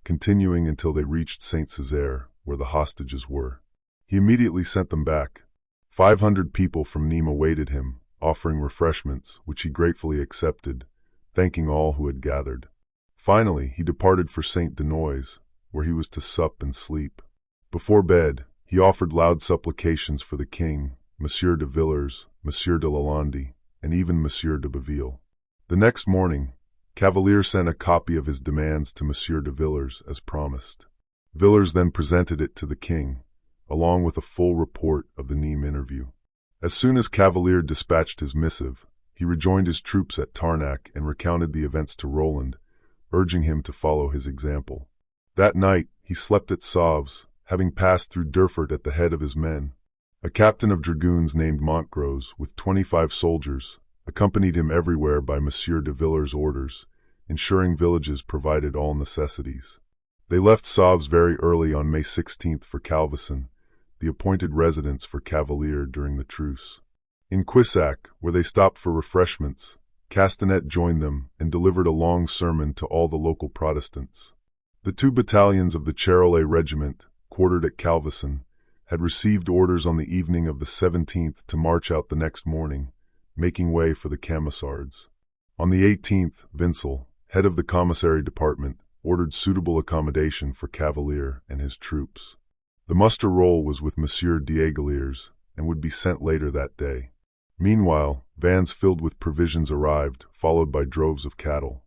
continuing until they reached Saint Césaire, where the hostages were. He immediately sent them back. 500 people from Nîmes awaited him, offering refreshments, which he gratefully accepted, thanking all who had gathered. Finally, he departed for Saint Denis, where he was to sup and sleep. Before bed, he offered loud supplications for the king, Monsieur de Villers, Monsieur de Lalande, and even Monsieur de Baville. The next morning, Cavalier sent a copy of his demands to Monsieur de Villers as promised. Villers then presented it to the king, along with a full report of the Nîmes interview. As soon as Cavalier dispatched his missive, he rejoined his troops at Tarnac and recounted the events to Roland, urging him to follow his example. That night, he slept at Sauves, having passed through Durfort at the head of his men. A captain of dragoons named Montgros, with 25 soldiers, accompanied him everywhere by Monsieur de Villers' orders, ensuring villages provided all necessities. They left Sauves very early on May 16th for Calvisson, the appointed residence for Cavalier during the truce. In Quissac, where they stopped for refreshments, Castanet joined them and delivered a long sermon to all the local Protestants. The 2 battalions of the Charolais regiment, quartered at Calvisson, had received orders on the evening of the 17th to march out the next morning, making way for the Camisards. On the 18th, Vincel, head of the commissary department, ordered suitable accommodation for Cavalier and his troops. The muster roll was with Monsieur d'Aiguillers and would be sent later that day. Meanwhile, vans filled with provisions arrived, followed by droves of cattle.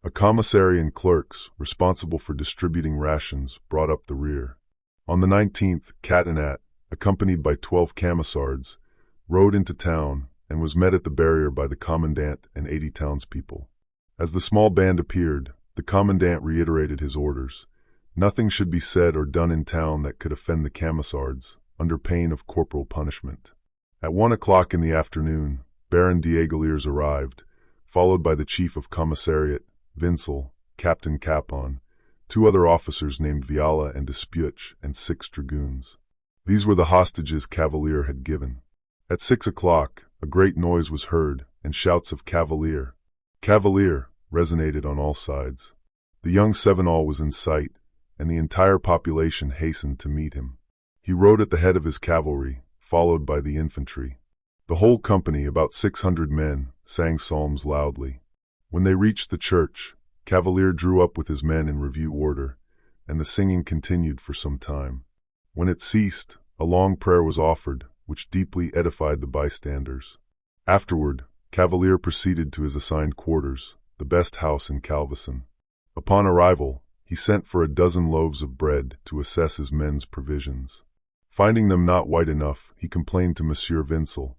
A commissary and clerks, responsible for distributing rations, brought up the rear. On the 19th, Catinat, accompanied by 12 Camisards, rode into town and was met at the barrier by the commandant and 80 townspeople. As the small band appeared, the commandant reiterated his orders. Nothing should be said or done in town that could offend the Camisards, under pain of corporal punishment. At 1 o'clock in the afternoon, Baron d'Aiguillers arrived, followed by the chief of commissariat, Vincel, Captain Capon, 2 other officers named Viala and Despuech, and 6 dragoons. These were the hostages Cavalier had given. At 6 o'clock, a great noise was heard, and shouts of "Cavalier! Cavalier!" resonated on all sides. The young Sevenol was in sight, and the entire population hastened to meet him. He rode at the head of his cavalry, followed by the infantry. The whole company, about 600 men, sang psalms loudly. When they reached the church, Cavalier drew up with his men in review order, and the singing continued for some time. When it ceased, a long prayer was offered, which deeply edified the bystanders. Afterward, Cavalier proceeded to his assigned quarters, the best house in Calvisson. Upon arrival, he sent for a dozen loaves of bread to assess his men's provisions. Finding them not white enough, he complained to Monsieur Vincel,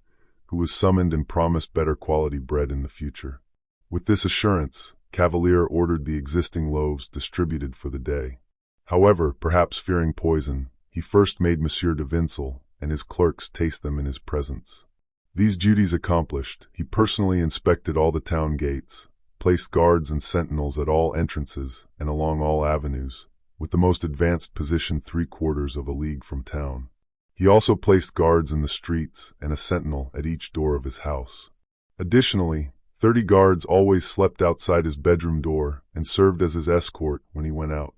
who was summoned and promised better quality bread in the future. With this assurance, Cavalier ordered the existing loaves distributed for the day. However, perhaps fearing poison, he first made Monsieur de Vincel and his clerks taste them in his presence. These duties accomplished, he personally inspected all the town gates, placed guards and sentinels at all entrances and along all avenues, with the most advanced position 3/4 of a league from town. He also placed guards in the streets and a sentinel at each door of his house. Additionally, 30 guards always slept outside his bedroom door and served as his escort when he went out.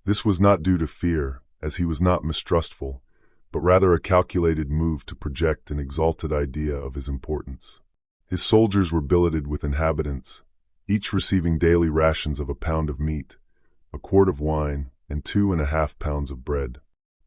This was not due to fear, as he was not mistrustful, but rather a calculated move to project an exalted idea of his importance. His soldiers were billeted with inhabitants, each receiving daily rations of a pound of meat, a quart of wine, and 2½ pounds of bread.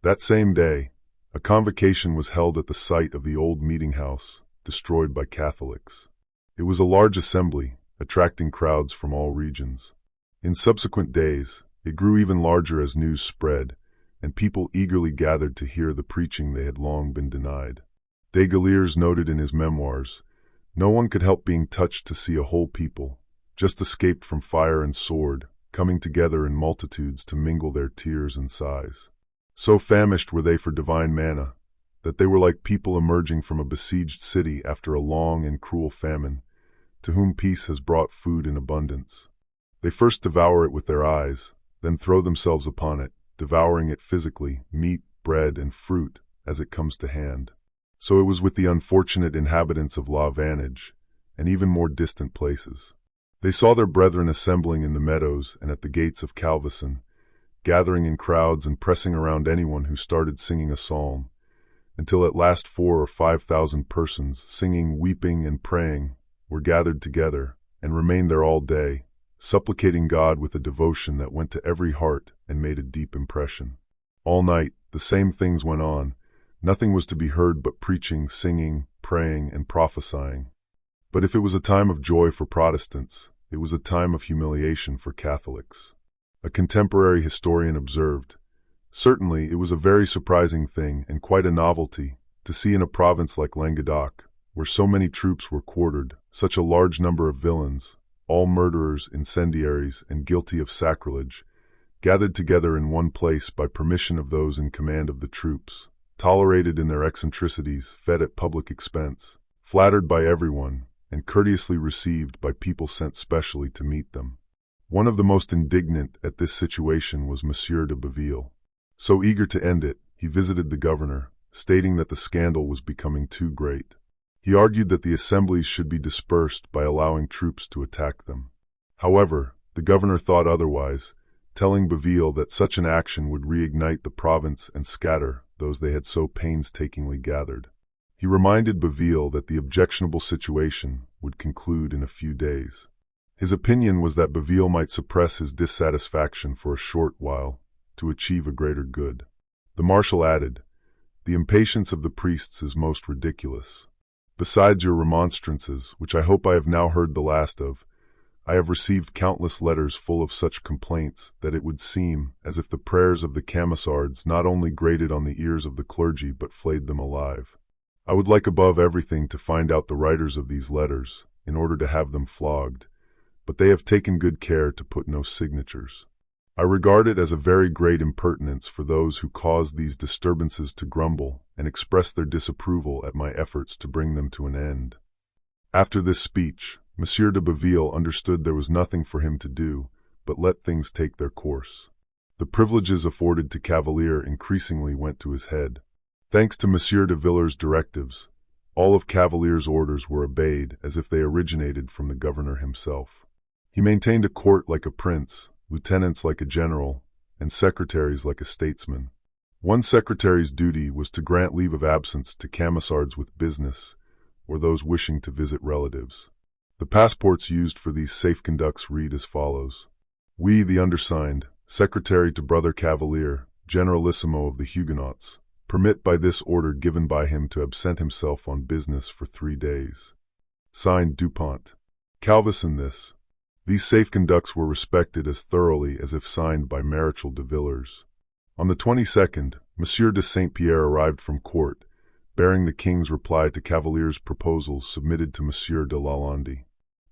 That same day, a convocation was held at the site of the old meeting house, destroyed by Catholics. It was a large assembly, attracting crowds from all regions. In subsequent days, it grew even larger as news spread, and people eagerly gathered to hear the preaching they had long been denied. d'Aiguillers noted in his memoirs, "No one could help being touched to see a whole people, just escaped from fire and sword, coming together in multitudes to mingle their tears and sighs. So famished were they for divine manna, that they were like people emerging from a besieged city after a long and cruel famine, to whom peace has brought food in abundance. They first devour it with their eyes, then throw themselves upon it, devouring it physically, meat, bread, and fruit, as it comes to hand. So it was with the unfortunate inhabitants of La Vantage, and even more distant places. They saw their brethren assembling in the meadows and at the gates of Calvisson, gathering in crowds and pressing around anyone who started singing a psalm, until at last 4,000 or 5,000 persons, singing, weeping, and praying, were gathered together, and remained there all day, supplicating God with a devotion that went to every heart and made a deep impression. All night, the same things went on. Nothing was to be heard but preaching, singing, praying, and prophesying. But if it was a time of joy for Protestants, it was a time of humiliation for Catholics. A contemporary historian observed, "Certainly it was a very surprising thing and quite a novelty to see in a province like Languedoc, where so many troops were quartered, such a large number of villains, all murderers, incendiaries, and guilty of sacrilege, gathered together in one place by permission of those in command of the troops, tolerated in their eccentricities, fed at public expense, flattered by everyone, and courteously received by people sent specially to meet them." One of the most indignant at this situation was Monsieur de Baville. So eager to end it, he visited the governor, stating that the scandal was becoming too great. He argued that the assemblies should be dispersed by allowing troops to attack them. However, the governor thought otherwise, telling Baville that such an action would reignite the province and scatter those they had so painstakingly gathered. He reminded Baville that the objectionable situation would conclude in a few days. His opinion was that Baville might suppress his dissatisfaction for a short while to achieve a greater good. The marshal added, "The impatience of the priests is most ridiculous. Besides your remonstrances, which I hope I have now heard the last of, I have received countless letters full of such complaints that it would seem as if the prayers of the Camisards not only grated on the ears of the clergy but flayed them alive. I would like above everything to find out the writers of these letters, in order to have them flogged, but they have taken good care to put no signatures. I regard it as a very great impertinence for those who cause these disturbances to grumble and express their disapproval at my efforts to bring them to an end." After this speech, Monsieur de Baville understood there was nothing for him to do but let things take their course. The privileges afforded to Cavalier increasingly went to his head. Thanks to Monsieur de Villars' directives, all of Cavalier's orders were obeyed as if they originated from the governor himself. He maintained a court like a prince, lieutenants like a general, and secretaries like a statesman. One secretary's duty was to grant leave of absence to Camisards with business, or those wishing to visit relatives. The passports used for these safe conducts read as follows: "We, the undersigned, Secretary to Brother Cavalier, Generalissimo of the Huguenots, permit by this order given by him to absent himself on business for 3 days. Signed, Dupont. Calvison this." These safe conducts were respected as thoroughly as if signed by Marechal de Villars. On the 22nd, Monsieur de Saint-Pierre arrived from court, bearing the king's reply to Cavalier's proposals submitted to Monsieur de Lalande.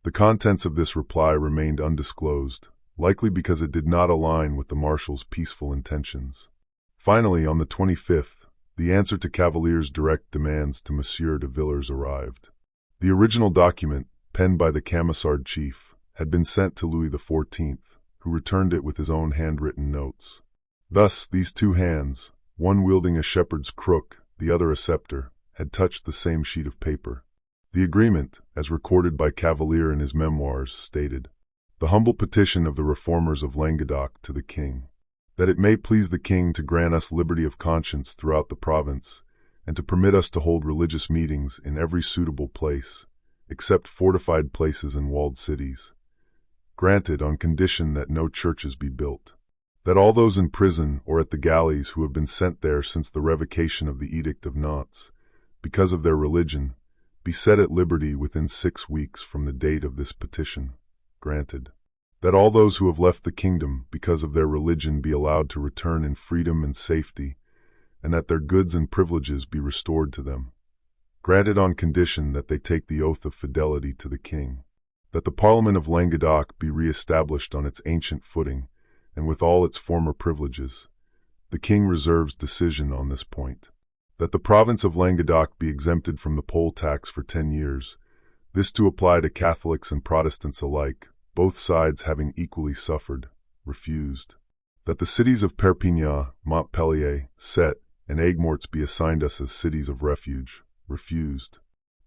The contents of this reply remained undisclosed, likely because it did not align with the marshal's peaceful intentions. Finally, on the 25th, the answer to Cavalier's direct demands to Monsieur de Villars arrived. The original document, penned by the Camisard chief, had been sent to Louis XIV, who returned it with his own handwritten notes. Thus, these two hands, one wielding a shepherd's crook, the other a scepter, had touched the same sheet of paper. The agreement, as recorded by Cavalier in his memoirs, stated, "The humble petition of the reformers of Languedoc to the king, that it may please the king to grant us liberty of conscience throughout the province, and to permit us to hold religious meetings in every suitable place, except fortified places and walled cities. Granted on condition that no churches be built. That all those in prison or at the galleys who have been sent there since the revocation of the Edict of Nantes, because of their religion, be set at liberty within 6 weeks from the date of this petition. Granted. That all those who have left the kingdom because of their religion be allowed to return in freedom and safety, and that their goods and privileges be restored to them. Granted on condition that they take the oath of fidelity to the king. That the Parliament of Languedoc be re-established on its ancient footing, and with all its former privileges. The king reserves decision on this point. That the province of Languedoc be exempted from the poll tax for 10 years, this to apply to Catholics and Protestants alike, both sides having equally suffered, refused. That the cities of Perpignan, Montpellier, Sète, and Aigues-Mortes be assigned us as cities of refuge, refused.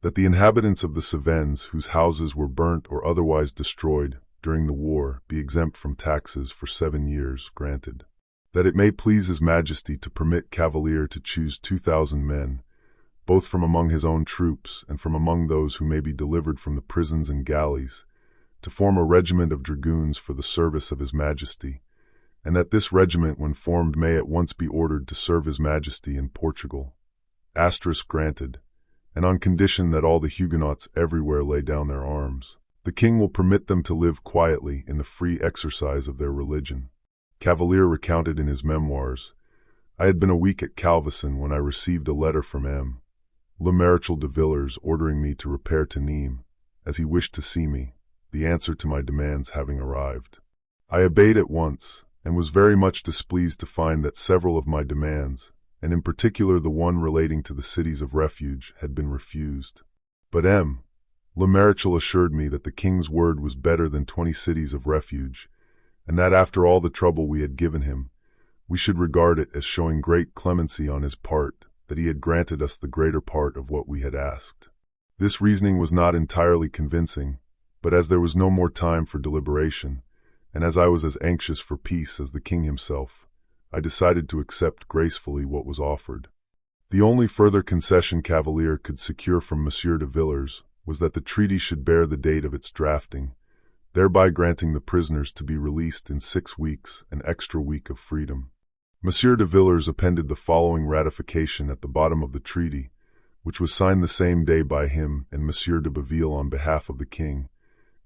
That the inhabitants of the Cevennes whose houses were burnt or otherwise destroyed during the war be exempt from taxes for 7 years, granted. That it may please His Majesty to permit Cavalier to choose 2,000 men, both from among his own troops and from among those who may be delivered from the prisons and galleys, to form a regiment of dragoons for the service of His Majesty, and that this regiment when formed may at once be ordered to serve His Majesty in Portugal. Asterisk granted, and on condition that all the Huguenots everywhere lay down their arms. The king will permit them to live quietly in the free exercise of their religion. Cavalier recounted in his memoirs, "I had been a week at Calvison when I received a letter from M. Le Marechal de Villars ordering me to repair to Nîmes, as he wished to see me, the answer to my demands having arrived. I obeyed at once, and was very much displeased to find that several of my demands, and in particular the one relating to the cities of refuge, had been refused. But M. Le Marechal assured me that the king's word was better than 20 cities of refuge, and that after all the trouble we had given him, we should regard it as showing great clemency on his part that he had granted us the greater part of what we had asked. This reasoning was not entirely convincing, but as there was no more time for deliberation, and as I was as anxious for peace as the king himself, I decided to accept gracefully what was offered. The only further concession Cavalier could secure from Monsieur de Villars was that the treaty should bear the date of its drafting, thereby granting the prisoners to be released in 6 weeks, an extra week of freedom. Monsieur de Villars appended the following ratification at the bottom of the treaty, which was signed the same day by him and Monsieur de Baville on behalf of the king,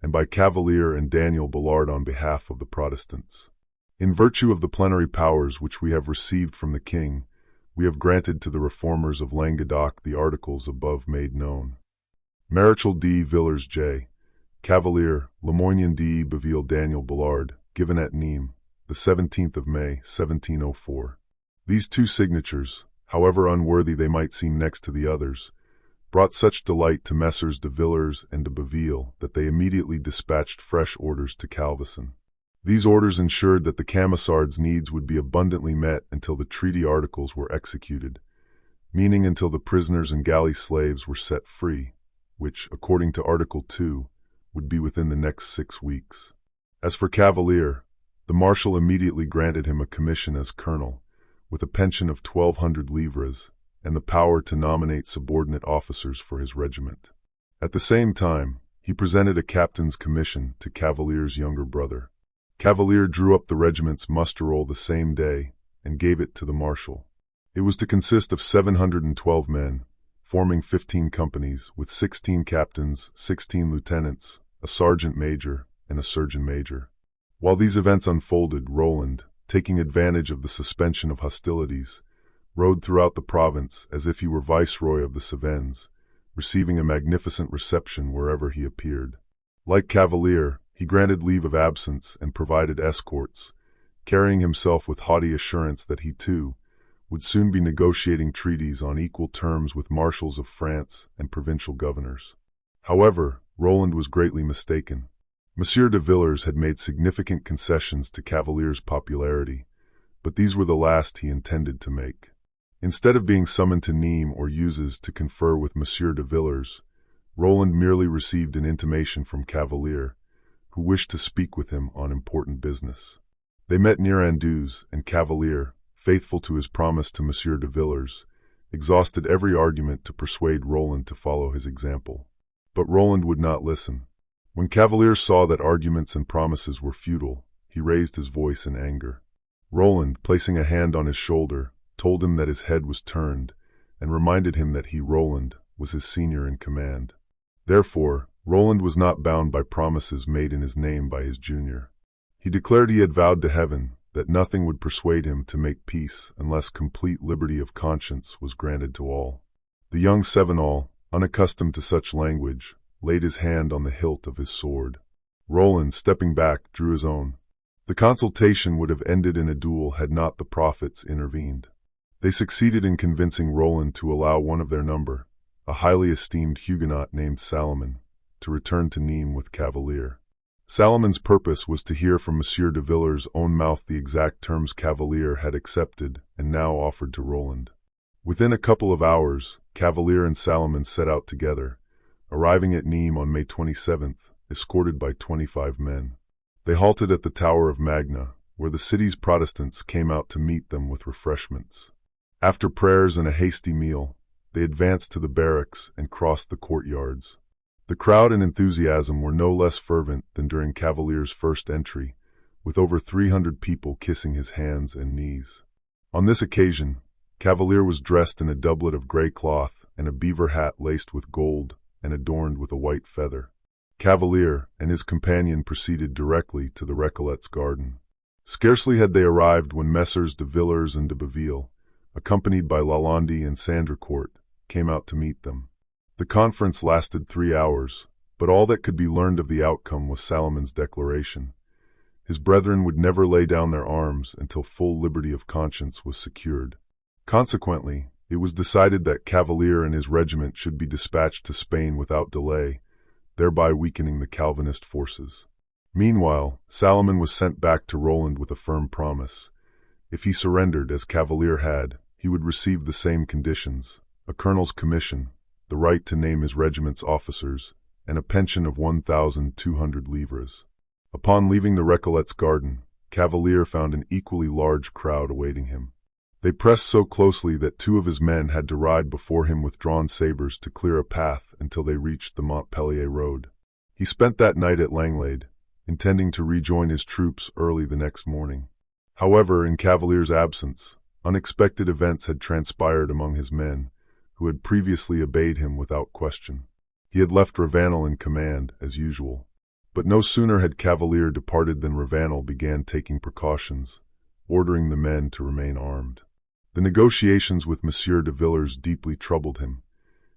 and by Cavalier and Daniel Ballard on behalf of the Protestants. In virtue of the plenary powers which we have received from the king, we have granted to the reformers of Languedoc the articles above made known. Marechal de Villars J. Cavalier, Lemoynier de Baville Daniel Ballard, given at Nîmes, the 17th of May, 1704. These 2 signatures, however unworthy they might seem next to the others, brought such delight to Messrs. de Villars and de Baville that they immediately dispatched fresh orders to Calvisson. These orders ensured that the Camisards' needs would be abundantly met until the treaty articles were executed, meaning until the prisoners and galley slaves were set free, which, according to Article 2, would be within the next 6 weeks. As for Cavalier, the marshal immediately granted him a commission as colonel, with a pension of 1,200 livres, and the power to nominate subordinate officers for his regiment. At the same time, he presented a captain's commission to Cavalier's younger brother. Cavalier drew up the regiment's muster roll the same day and gave it to the marshal. It was to consist of 712 men, forming 15 companies, with 16 captains, 16 lieutenants, a sergeant major, and a surgeon major. While these events unfolded, Roland, taking advantage of the suspension of hostilities, rode throughout the province as if he were viceroy of the Cevennes, receiving a magnificent reception wherever he appeared. Like Cavalier, he granted leave of absence and provided escorts, carrying himself with haughty assurance that he, too, would soon be negotiating treaties on equal terms with marshals of France and provincial governors. However, Roland was greatly mistaken. Monsieur de Villars had made significant concessions to Cavalier's popularity, but these were the last he intended to make. Instead of being summoned to Nîmes or Uzes to confer with Monsieur de Villars, Roland merely received an intimation from Cavalier, who wished to speak with him on important business. They met near Anduze, and Cavalier, faithful to his promise to Monsieur de Villars, exhausted every argument to persuade Roland to follow his example. But Roland would not listen. When Cavalier saw that arguments and promises were futile, he raised his voice in anger. Roland, placing a hand on his shoulder, told him that his head was turned, and reminded him that he, Roland, was his senior in command. Therefore, Roland was not bound by promises made in his name by his junior. He declared he had vowed to heaven that nothing would persuade him to make peace unless complete liberty of conscience was granted to all. The young Cevenol, unaccustomed to such language, laid his hand on the hilt of his sword. Roland, stepping back, drew his own. The consultation would have ended in a duel had not the prophets intervened. They succeeded in convincing Roland to allow one of their number, a highly esteemed Huguenot named Salomon, to return to Nîmes with Cavalier. Salomon's purpose was to hear from Monsieur de Villars' own mouth the exact terms Cavalier had accepted and now offered to Roland. Within a couple of hours, Cavalier and Salomon set out together, arriving at Nîmes on May 27th, escorted by 25 men. They halted at the Tower of Magna, where the city's Protestants came out to meet them with refreshments. After prayers and a hasty meal, they advanced to the barracks and crossed the courtyards. The crowd and enthusiasm were no less fervent than during Cavalier's first entry, with over 300 people kissing his hands and knees. On this occasion, Cavalier was dressed in a doublet of gray cloth and a beaver hat laced with gold and adorned with a white feather. Cavalier and his companion proceeded directly to the Recollets' garden. Scarcely had they arrived when Messrs. de Villars and de Baville, accompanied by Lalande and Sandricourt, came out to meet them. The conference lasted 3 hours, but all that could be learned of the outcome was Salomon's declaration. His brethren would never lay down their arms until full liberty of conscience was secured. Consequently, it was decided that Cavalier and his regiment should be dispatched to Spain without delay, thereby weakening the Calvinist forces. Meanwhile, Salomon was sent back to Roland with a firm promise. If he surrendered, as Cavalier had, he would receive the same conditions, a colonel's commission, the right to name his regiment's officers, and a pension of 1,200 livres. Upon leaving the Recollets' garden, Cavalier found an equally large crowd awaiting him. They pressed so closely that 2 of his men had to ride before him with drawn sabers to clear a path until they reached the Montpellier road. He spent that night at Langlade, intending to rejoin his troops early the next morning. However, in Cavalier's absence, unexpected events had transpired among his men, who had previously obeyed him without question. He had left Ravanel in command, as usual. But no sooner had Cavalier departed than Ravanel began taking precautions, ordering the men to remain armed. The negotiations with Monsieur de Villars deeply troubled him.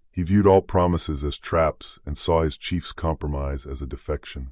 He viewed all promises as traps and saw his chief's compromise as a defection.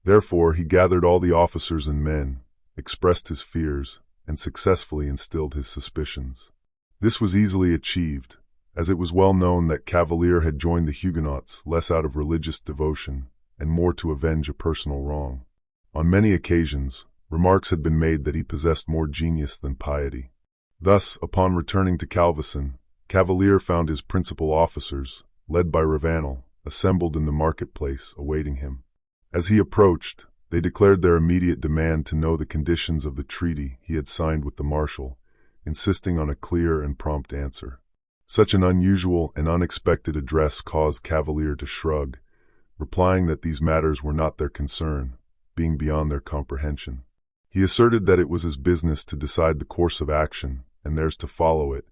Therefore, he gathered all the officers and men, expressed his fears, and successfully instilled his suspicions. This was easily achieved, as it was well known that Cavalier had joined the Huguenots less out of religious devotion and more to avenge a personal wrong. On many occasions, remarks had been made that he possessed more genius than piety. Thus, upon returning to Calvisson, Cavalier found his principal officers, led by Ravanel, assembled in the marketplace awaiting him. As he approached, they declared their immediate demand to know the conditions of the treaty he had signed with the Marshal, insisting on a clear and prompt answer. Such an unusual and unexpected address caused Cavalier to shrug, replying that these matters were not their concern, being beyond their comprehension. He asserted that it was his business to decide the course of action, and theirs to follow it,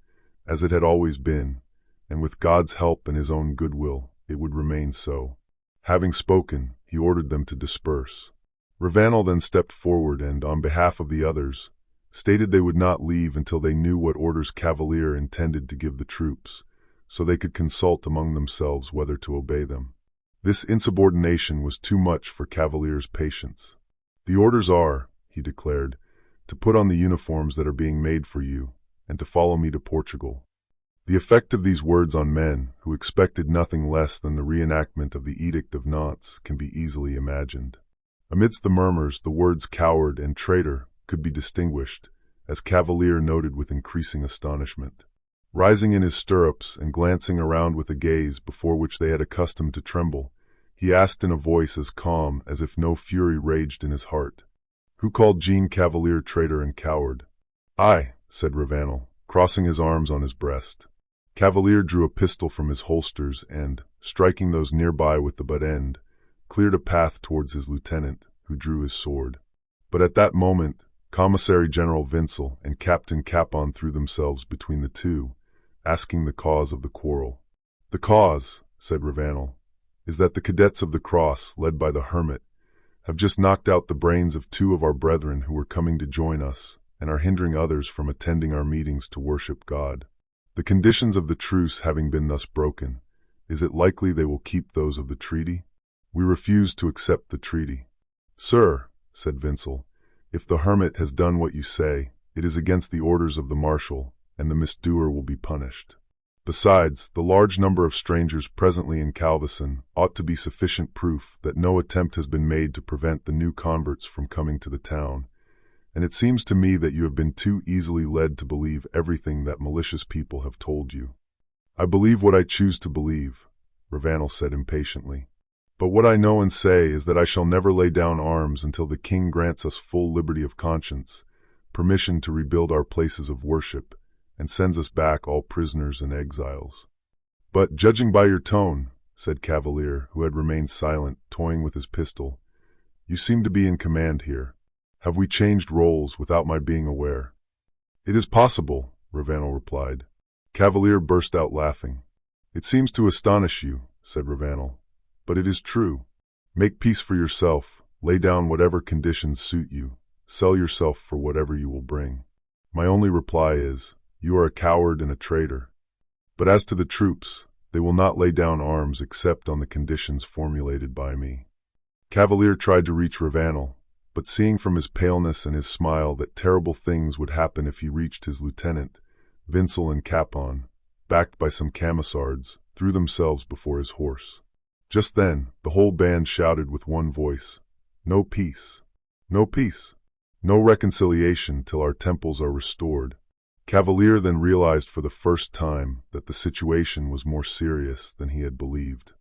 as it had always been, and with God's help and his own goodwill, it would remain so. Having spoken, he ordered them to disperse. Ravanel then stepped forward and, on behalf of the others, stated they would not leave until they knew what orders Cavalier intended to give the troops, so they could consult among themselves whether to obey them. This insubordination was too much for Cavalier's patience. "The orders are," he declared, "to put on the uniforms that are being made for you, and to follow me to Portugal." The effect of these words on men, who expected nothing less than the reenactment of the Edict of Nantes, can be easily imagined. Amidst the murmurs, the words coward and traitor could be distinguished, as Cavalier noted with increasing astonishment. Rising in his stirrups and glancing around with a gaze before which they had accustomed to tremble, he asked in a voice as calm as if no fury raged in his heart, "Who called Jean Cavalier traitor and coward?" "I," said Ravanel, crossing his arms on his breast. Cavalier drew a pistol from his holsters and, striking those nearby with the butt end, cleared a path towards his lieutenant, who drew his sword. But at that moment, Commissary General Vincel and Captain Capon threw themselves between the two, asking the cause of the quarrel. "The cause," said Ravanel, "is that the cadets of the Cross, led by the hermit, have just knocked out the brains of 2 of our brethren who were coming to join us, and are hindering others from attending our meetings to worship God. The conditions of the truce having been thus broken, is it likely they will keep those of the treaty? We refuse to accept the treaty." "Sir," said Vincel, "if the hermit has done what you say, it is against the orders of the Marshal, and the misdoer will be punished. Besides, the large number of strangers presently in Calvisson ought to be sufficient proof that no attempt has been made to prevent the new converts from coming to the town, and it seems to me that you have been too easily led to believe everything that malicious people have told you." "I believe what I choose to believe," Ravanel said impatiently. "But what I know and say is that I shall never lay down arms until the king grants us full liberty of conscience, permission to rebuild our places of worship, and sends us back all prisoners and exiles." "But, judging by your tone," said Cavalier, who had remained silent, toying with his pistol, "you seem to be in command here. Have we changed roles without my being aware?" "It is possible," Ravanel replied. Cavalier burst out laughing. "It seems to astonish you," said Ravanel, "but it is true. Make peace for yourself, lay down whatever conditions suit you, sell yourself for whatever you will bring. My only reply is, you are a coward and a traitor. But as to the troops, they will not lay down arms except on the conditions formulated by me." Cavalier tried to reach Ravanel, but seeing from his paleness and his smile that terrible things would happen if he reached his lieutenant, Vincel and Capon, backed by some Camisards, threw themselves before his horse. Just then, the whole band shouted with one voice, "No peace! No peace! No reconciliation till our temples are restored." Cavalier then realized for the first time that the situation was more serious than he had believed.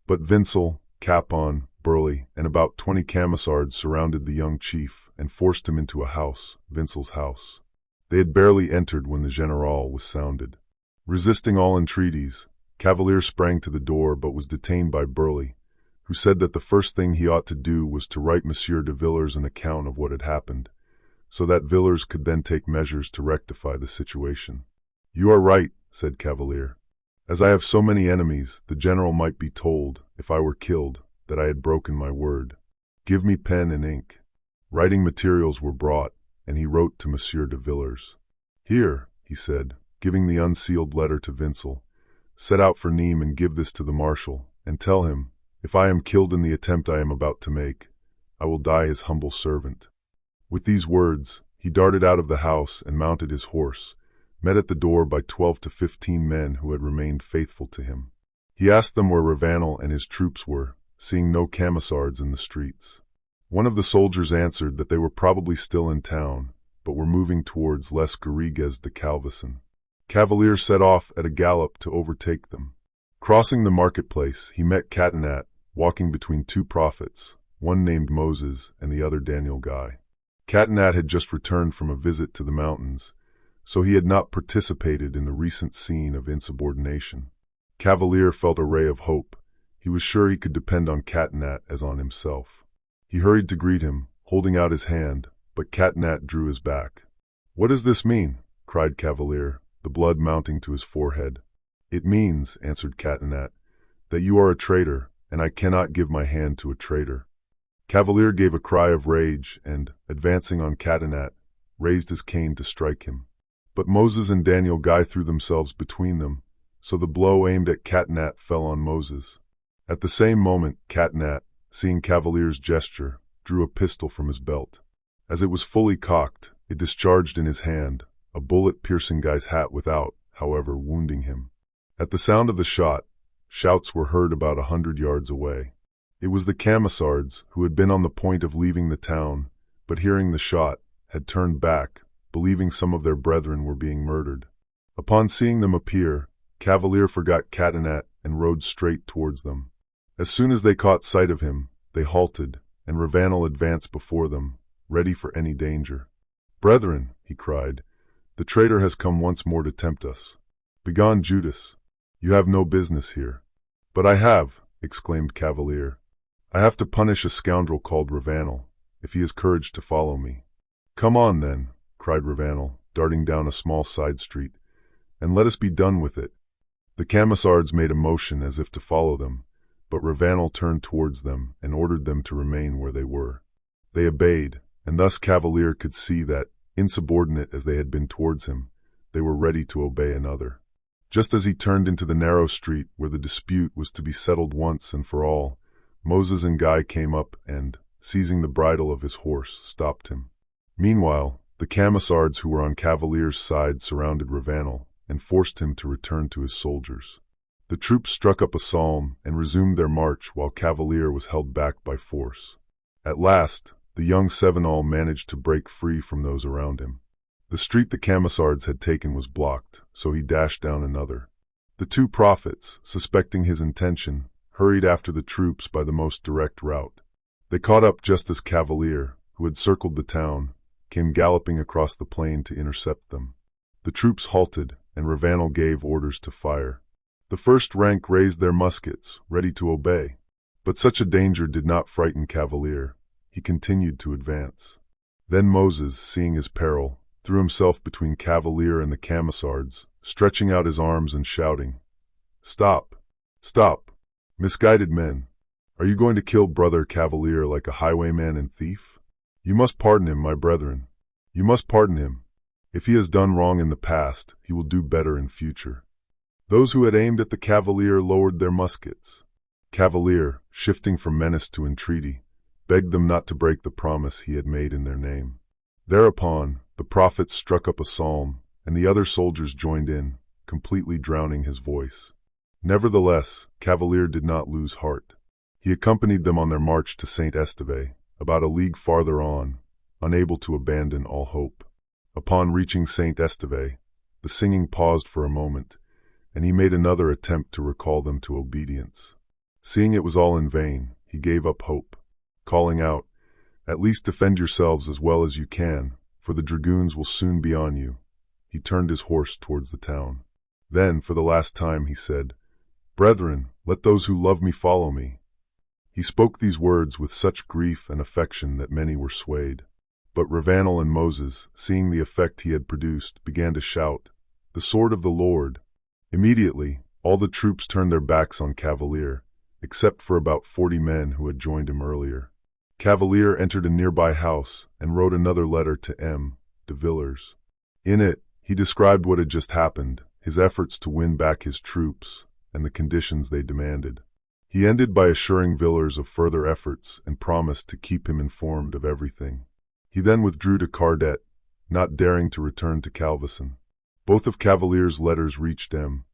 But Vincel, Capon, Burley, and about 20 Camisards surrounded the young chief and forced him into a house, Vincel's house. They had barely entered when the General was sounded. Resisting all entreaties, Cavalier sprang to the door but was detained by Burley, who said that the first thing he ought to do was to write Monsieur de Villars an account of what had happened, so that Villars could then take measures to rectify the situation. "You are right," said Cavalier. "As I have so many enemies, the general might be told, if I were killed, that I had broken my word. Give me pen and ink." Writing materials were brought, and he wrote to Monsieur de Villars. "Here," he said, giving the unsealed letter to Vincel, "set out for Nîmes and give this to the marshal, and tell him, if I am killed in the attempt I am about to make, I will die his humble servant." With these words, he darted out of the house and mounted his horse, met at the door by 12 to 15 men who had remained faithful to him. He asked them where Ravanel and his troops were, seeing no Camisards in the streets. One of the soldiers answered that they were probably still in town, but were moving towards Les Garrigues de Calvisson. Cavalier set off at a gallop to overtake them. Crossing the marketplace, he met Catinat, walking between two prophets, one named Moses and the other Daniel Guy. Catinat had just returned from a visit to the mountains, so he had not participated in the recent scene of insubordination. Cavalier felt a ray of hope. He was sure he could depend on Catinat as on himself. He hurried to greet him, holding out his hand, but Catinat drew his back. "What does this mean?" cried Cavalier, the blood mounting to his forehead. "It means," answered Catinat, "that you are a traitor, and I cannot give my hand to a traitor." Cavalier gave a cry of rage and, advancing on Catinat, raised his cane to strike him. But Moses and Daniel Guy threw themselves between them, so the blow aimed at Catinat fell on Moses. At the same moment, Catinat, seeing Cavalier's gesture, drew a pistol from his belt. As it was fully cocked, it discharged in his hand, a bullet piercing Guy's hat without, however, wounding him. At the sound of the shot, shouts were heard about 100 yards away. It was the Camisards, who had been on the point of leaving the town, but hearing the shot, had turned back, believing some of their brethren were being murdered. Upon seeing them appear, Cavalier forgot Catinat and rode straight towards them. As soon as they caught sight of him, they halted, and Ravanel advanced before them, ready for any danger. "Brethren," he cried, "the traitor has come once more to tempt us. Begone, Judas! You have no business here." "But I have," exclaimed Cavalier. "I have to punish a scoundrel called Ravanel, if he has courage to follow me." "Come on, then," cried Ravanel, darting down a small side street, "and let us be done with it." The Camisards made a motion as if to follow them, but Ravanel turned towards them and ordered them to remain where they were. They obeyed, and thus Cavalier could see that, insubordinate as they had been towards him, they were ready to obey another. Just as he turned into the narrow street where the dispute was to be settled once and for all, Moses and Guy came up and, seizing the bridle of his horse, stopped him. Meanwhile, the Camisards who were on Cavalier's side surrounded Ravanel and forced him to return to his soldiers. The troops struck up a psalm and resumed their march while Cavalier was held back by force. At last, the young Sevenol managed to break free from those around him. The street the Camisards had taken was blocked, so he dashed down another. The two prophets, suspecting his intention, hurried after the troops by the most direct route. They caught up just as Cavalier, who had circled the town, came galloping across the plain to intercept them. The troops halted, and Ravanel gave orders to fire. The first rank raised their muskets, ready to obey. But such a danger did not frighten Cavalier. He continued to advance. Then Moses, seeing his peril, threw himself between Cavalier and the Camisards, stretching out his arms and shouting, "Stop! Stop! Misguided men! Are you going to kill brother Cavalier like a highwayman and thief? You must pardon him, my brethren. You must pardon him. If he has done wrong in the past, he will do better in future." Those who had aimed at the Cavalier lowered their muskets. Cavalier, shifting from menace to entreaty, begged them not to break the promise he had made in their name. Thereupon, the prophets struck up a psalm, and the other soldiers joined in, completely drowning his voice. Nevertheless, Cavalier did not lose heart. He accompanied them on their march to Saint Esteve, about a league farther on, unable to abandon all hope. Upon reaching Saint Esteve, The singing paused for a moment, and he made another attempt to recall them to obedience. Seeing it was all in vain, he gave up hope, calling out, "At least defend yourselves as well as you can, for the dragoons will soon be on you." He turned his horse towards the town. Then, for the last time, he said, "Brethren, let those who love me follow me." He spoke these words with such grief and affection that many were swayed. But Ravanel and Moses, seeing the effect he had produced, began to shout, "The sword of the Lord!" Immediately, all the troops turned their backs on Cavalier, except for about 40 men who had joined him earlier. Cavalier entered a nearby house and wrote another letter to M. de Villars. In it, he described what had just happened, his efforts to win back his troops, and the conditions they demanded. He ended by assuring Villars of further efforts and promised to keep him informed of everything. He then withdrew to Cardet, not daring to return to Calvisson. Both of Cavalier's letters reached M.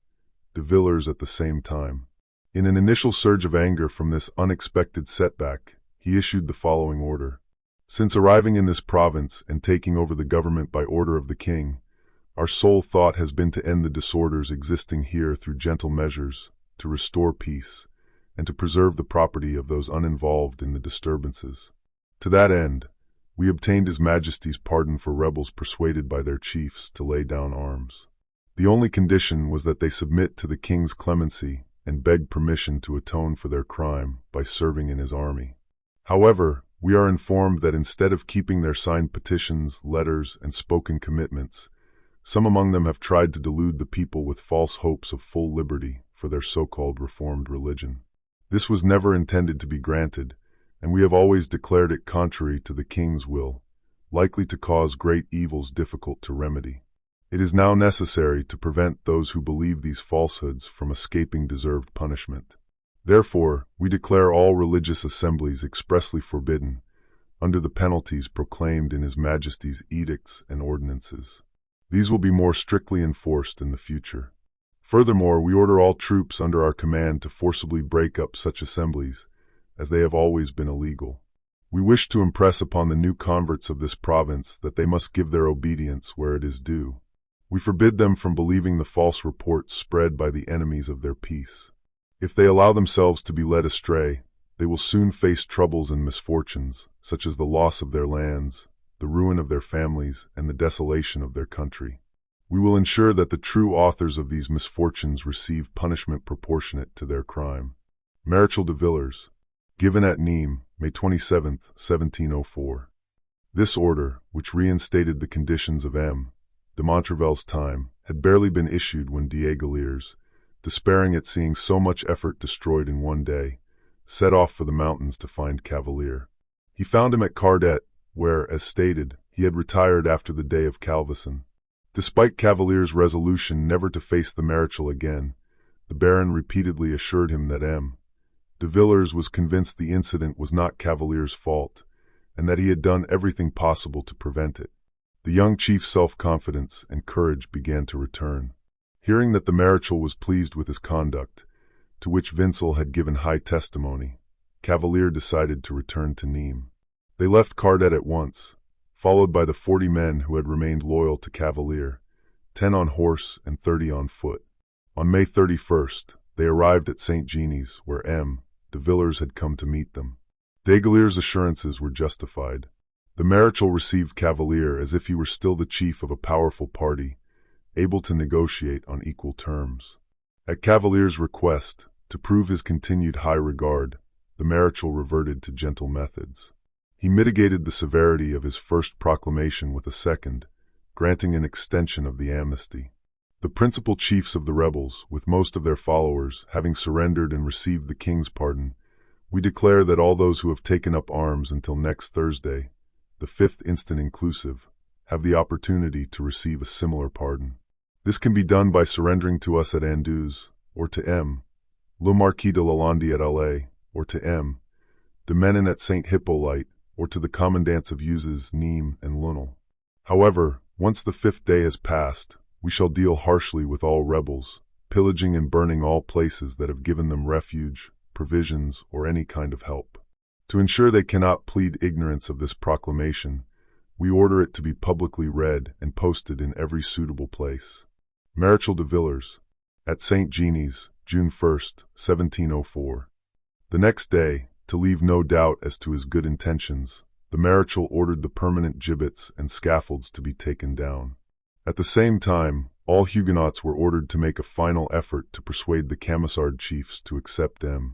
de Villars at the same time. In an initial surge of anger from this unexpected setback, he issued the following order. "Since arriving in this province and taking over the government by order of the king, our sole thought has been to end the disorders existing here through gentle measures, to restore peace, and to preserve the property of those uninvolved in the disturbances. To that end, we obtained His Majesty's pardon for rebels persuaded by their chiefs to lay down arms. The only condition was that they submit to the king's clemency and beg permission to atone for their crime by serving in his army. However, we are informed that instead of keeping their signed petitions, letters, and spoken commitments, some among them have tried to delude the people with false hopes of full liberty for their so-called reformed religion. This was never intended to be granted, and we have always declared it contrary to the king's will, likely to cause great evils difficult to remedy. It is now necessary to prevent those who believe these falsehoods from escaping deserved punishment. Therefore, we declare all religious assemblies expressly forbidden, under the penalties proclaimed in His Majesty's edicts and ordinances. These will be more strictly enforced in the future. Furthermore, we order all troops under our command to forcibly break up such assemblies, as they have always been illegal. We wish to impress upon the new converts of this province that they must give their obedience where it is due. We forbid them from believing the false reports spread by the enemies of their peace. If they allow themselves to be led astray, they will soon face troubles and misfortunes, such as the loss of their lands, the ruin of their families, and the desolation of their country. We will ensure that the true authors of these misfortunes receive punishment proportionate to their crime. Maréchal de Villars, given at Nîmes, May 27, 1704. This order, which reinstated the conditions of M. de Montrevel's time, had barely been issued when d'Aiguillers, despairing at seeing so much effort destroyed in one day, set off for the mountains to find Cavalier. He found him at Cardet, where, as stated, he had retired after the day of Calvisson. Despite Cavalier's resolution never to face the Maréchal again, the Baron repeatedly assured him that M. de Villars was convinced the incident was not Cavalier's fault, and that he had done everything possible to prevent it. The young chief's self-confidence and courage began to return. Hearing that the Maréchal was pleased with his conduct, to which Vincel had given high testimony, Cavalier decided to return to Nîmes. They left Cardet at once, followed by the 40 men who had remained loyal to Cavalier, 10 on horse and 30 on foot. On May 31st, they arrived at St. Genis, where M. de Villars had come to meet them. d'Aiguillers' assurances were justified. The Maréchal received Cavalier as if he were still the chief of a powerful party, able to negotiate on equal terms. At Cavalier's request, to prove his continued high regard, the Maréchal reverted to gentle methods. He mitigated the severity of his first proclamation with a second, granting an extension of the amnesty. The principal chiefs of the rebels, with most of their followers, having surrendered and received the king's pardon, we declare that all those who have taken up arms until next Thursday, the 5th instant inclusive, have the opportunity to receive a similar pardon. This can be done by surrendering to us at Anduze, or to M. le Marquis de Lalande at Alais, or to M. de Menin at St. Hippolyte, or to the commandants of Uzes, Nîmes, and Lunel. However, once the 5th day has passed, we shall deal harshly with all rebels, pillaging and burning all places that have given them refuge, provisions, or any kind of help. To ensure they cannot plead ignorance of this proclamation, we order it to be publicly read and posted in every suitable place. Maréchal de Villars, at St. Jean's, June 1st, 1704. The next day, to leave no doubt as to his good intentions, the Maréchal ordered the permanent gibbets and scaffolds to be taken down. At the same time, all Huguenots were ordered to make a final effort to persuade the Camisard chiefs to accept de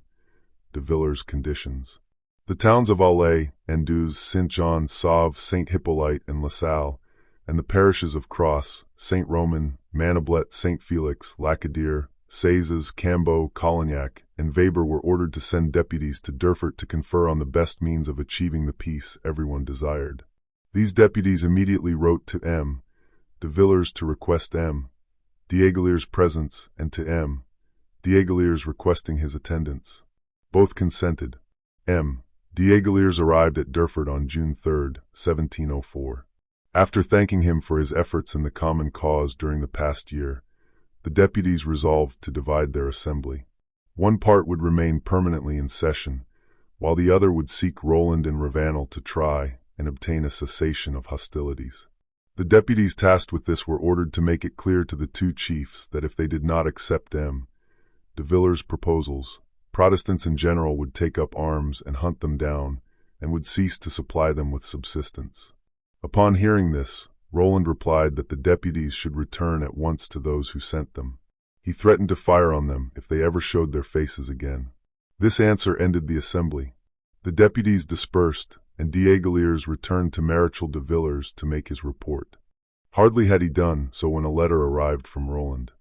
Villars' conditions. The towns of Alais, Anduze, Saint-Jean, Sauve, Saint Hippolyte, and La Salle, and the parishes of Cross, Saint-Roman, Manoblet, Saint Felix, Lacadere, Sazes, Cambo, Colignac, and Weber were ordered to send deputies to Durfort to confer on the best means of achieving the peace everyone desired. These deputies immediately wrote to de Villars to request d'Aiguillier's presence and to d'Aiguillier's requesting his attendance. Both consented. D'Aiguillier's arrived at Durfort on June 3, 1704. After thanking him for his efforts in the common cause during the past year, the deputies resolved to divide their assembly. One part would remain permanently in session, while the other would seek Roland and Ravanel to try and obtain a cessation of hostilities. The deputies tasked with this were ordered to make it clear to the two chiefs that if they did not accept de Villars' proposals, Protestants in general would take up arms and hunt them down, and would cease to supply them with subsistence. Upon hearing this, Roland replied that the deputies should return at once to those who sent them. He threatened to fire on them if they ever showed their faces again. This answer ended the assembly. The deputies dispersed, and d'Aiguillier's returned to Maréchal de Villars to make his report. Hardly had he done so when a letter arrived from Roland.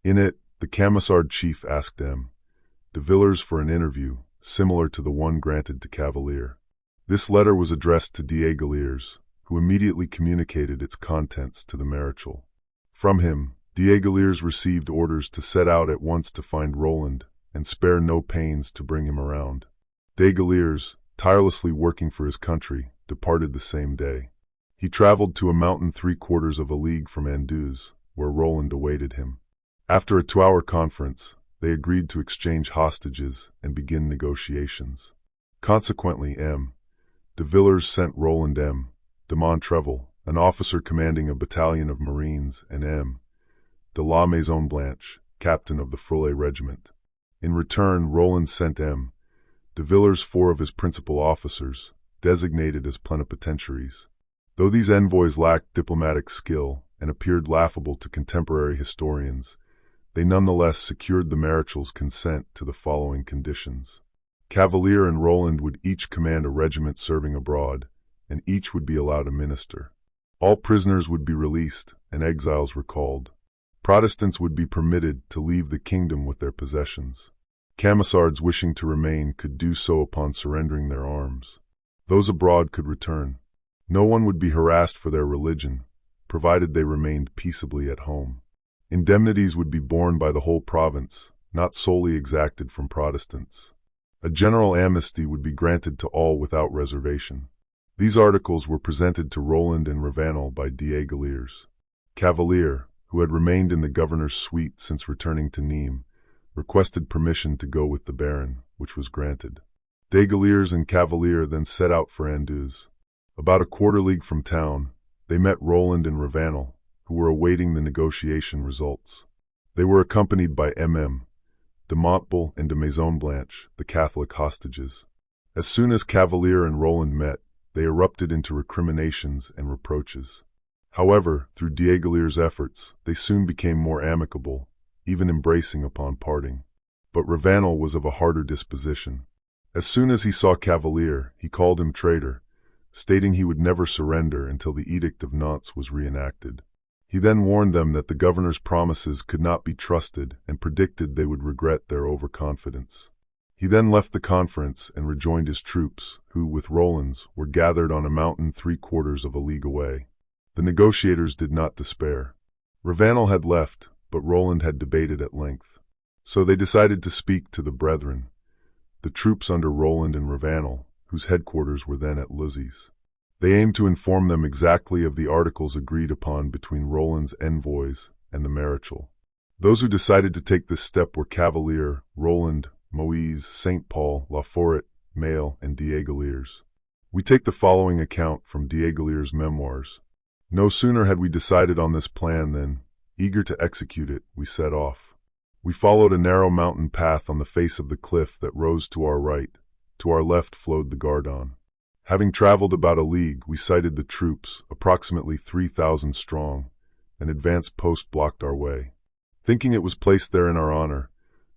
In it, the Camisard chief asked de Villars for an interview, similar to the one granted to Cavalier. This letter was addressed to d'Aiguillier's, who immediately communicated its contents to the Maréchal. From him, d'Aiguillier's received orders to set out at once to find Roland, and spare no pains to bring him around. D'Aiguillier's, tirelessly working for his country, departed the same day. He traveled to a mountain 3/4 of a league from Anduze, where Roland awaited him. After a 2-hour conference, they agreed to exchange hostages and begin negotiations. Consequently, de Villars sent Roland de Montrevel, an officer commanding a battalion of Marines, and de la Maison Blanche, captain of the Frolay regiment. In return, Roland sent de Villars 4 of his principal officers, designated as plenipotentiaries. Though these envoys lacked diplomatic skill and appeared laughable to contemporary historians, they nonetheless secured the Maréchal's consent to the following conditions. Cavalier and Roland would each command a regiment serving abroad, and each would be allowed a minister. All prisoners would be released, and exiles recalled. Protestants would be permitted to leave the kingdom with their possessions. Camisards wishing to remain could do so upon surrendering their arms. Those abroad could return. No one would be harassed for their religion, provided they remained peaceably at home. Indemnities would be borne by the whole province, not solely exacted from Protestants. A general amnesty would be granted to all without reservation. These articles were presented to Roland and Ravanel by d'Aiguillier's. Cavalier, who had remained in the governor's suite since returning to Nîmes, requested permission to go with the Baron, which was granted. D'Aiguillier's and Cavalier then set out for Anduze. About a 1/4 league from town, they met Roland and Ravanel, who were awaiting the negotiation results. They were accompanied by de Montbel and de Maison Blanche, the Catholic hostages. As soon as Cavalier and Roland met, they erupted into recriminations and reproaches. However, through d'Aiguillier's efforts, they soon became more amicable, even embracing upon parting. But Ravanel was of a harder disposition. As soon as he saw Cavalier, he called him traitor, stating he would never surrender until the Edict of Nantes was reenacted. He then warned them that the governor's promises could not be trusted and predicted they would regret their overconfidence. He then left the conference and rejoined his troops, who, with Roland's, were gathered on a mountain 3/4 of a league away. The negotiators did not despair. Ravanel had left, but Roland had debated at length. So they decided to speak to the brethren, the troops under Roland and Ravanel, whose headquarters were then at Luzes. They aimed to inform them exactly of the articles agreed upon between Roland's envoys and the Maréchal. Those who decided to take this step were Cavalier, Roland, Moise, Saint Paul, Laforet, Maille, and d'Aiguillier's. We take the following account from d'Aiguillier's memoirs. No sooner had we decided on this plan than, Eager to execute it, we set off. We followed a narrow mountain path on the face of the cliff that rose to our right. To our left flowed the Gardon. Having traveled about a league, we sighted the troops, approximately 3,000 strong. An advanced post blocked our way. Thinking it was placed there in our honor,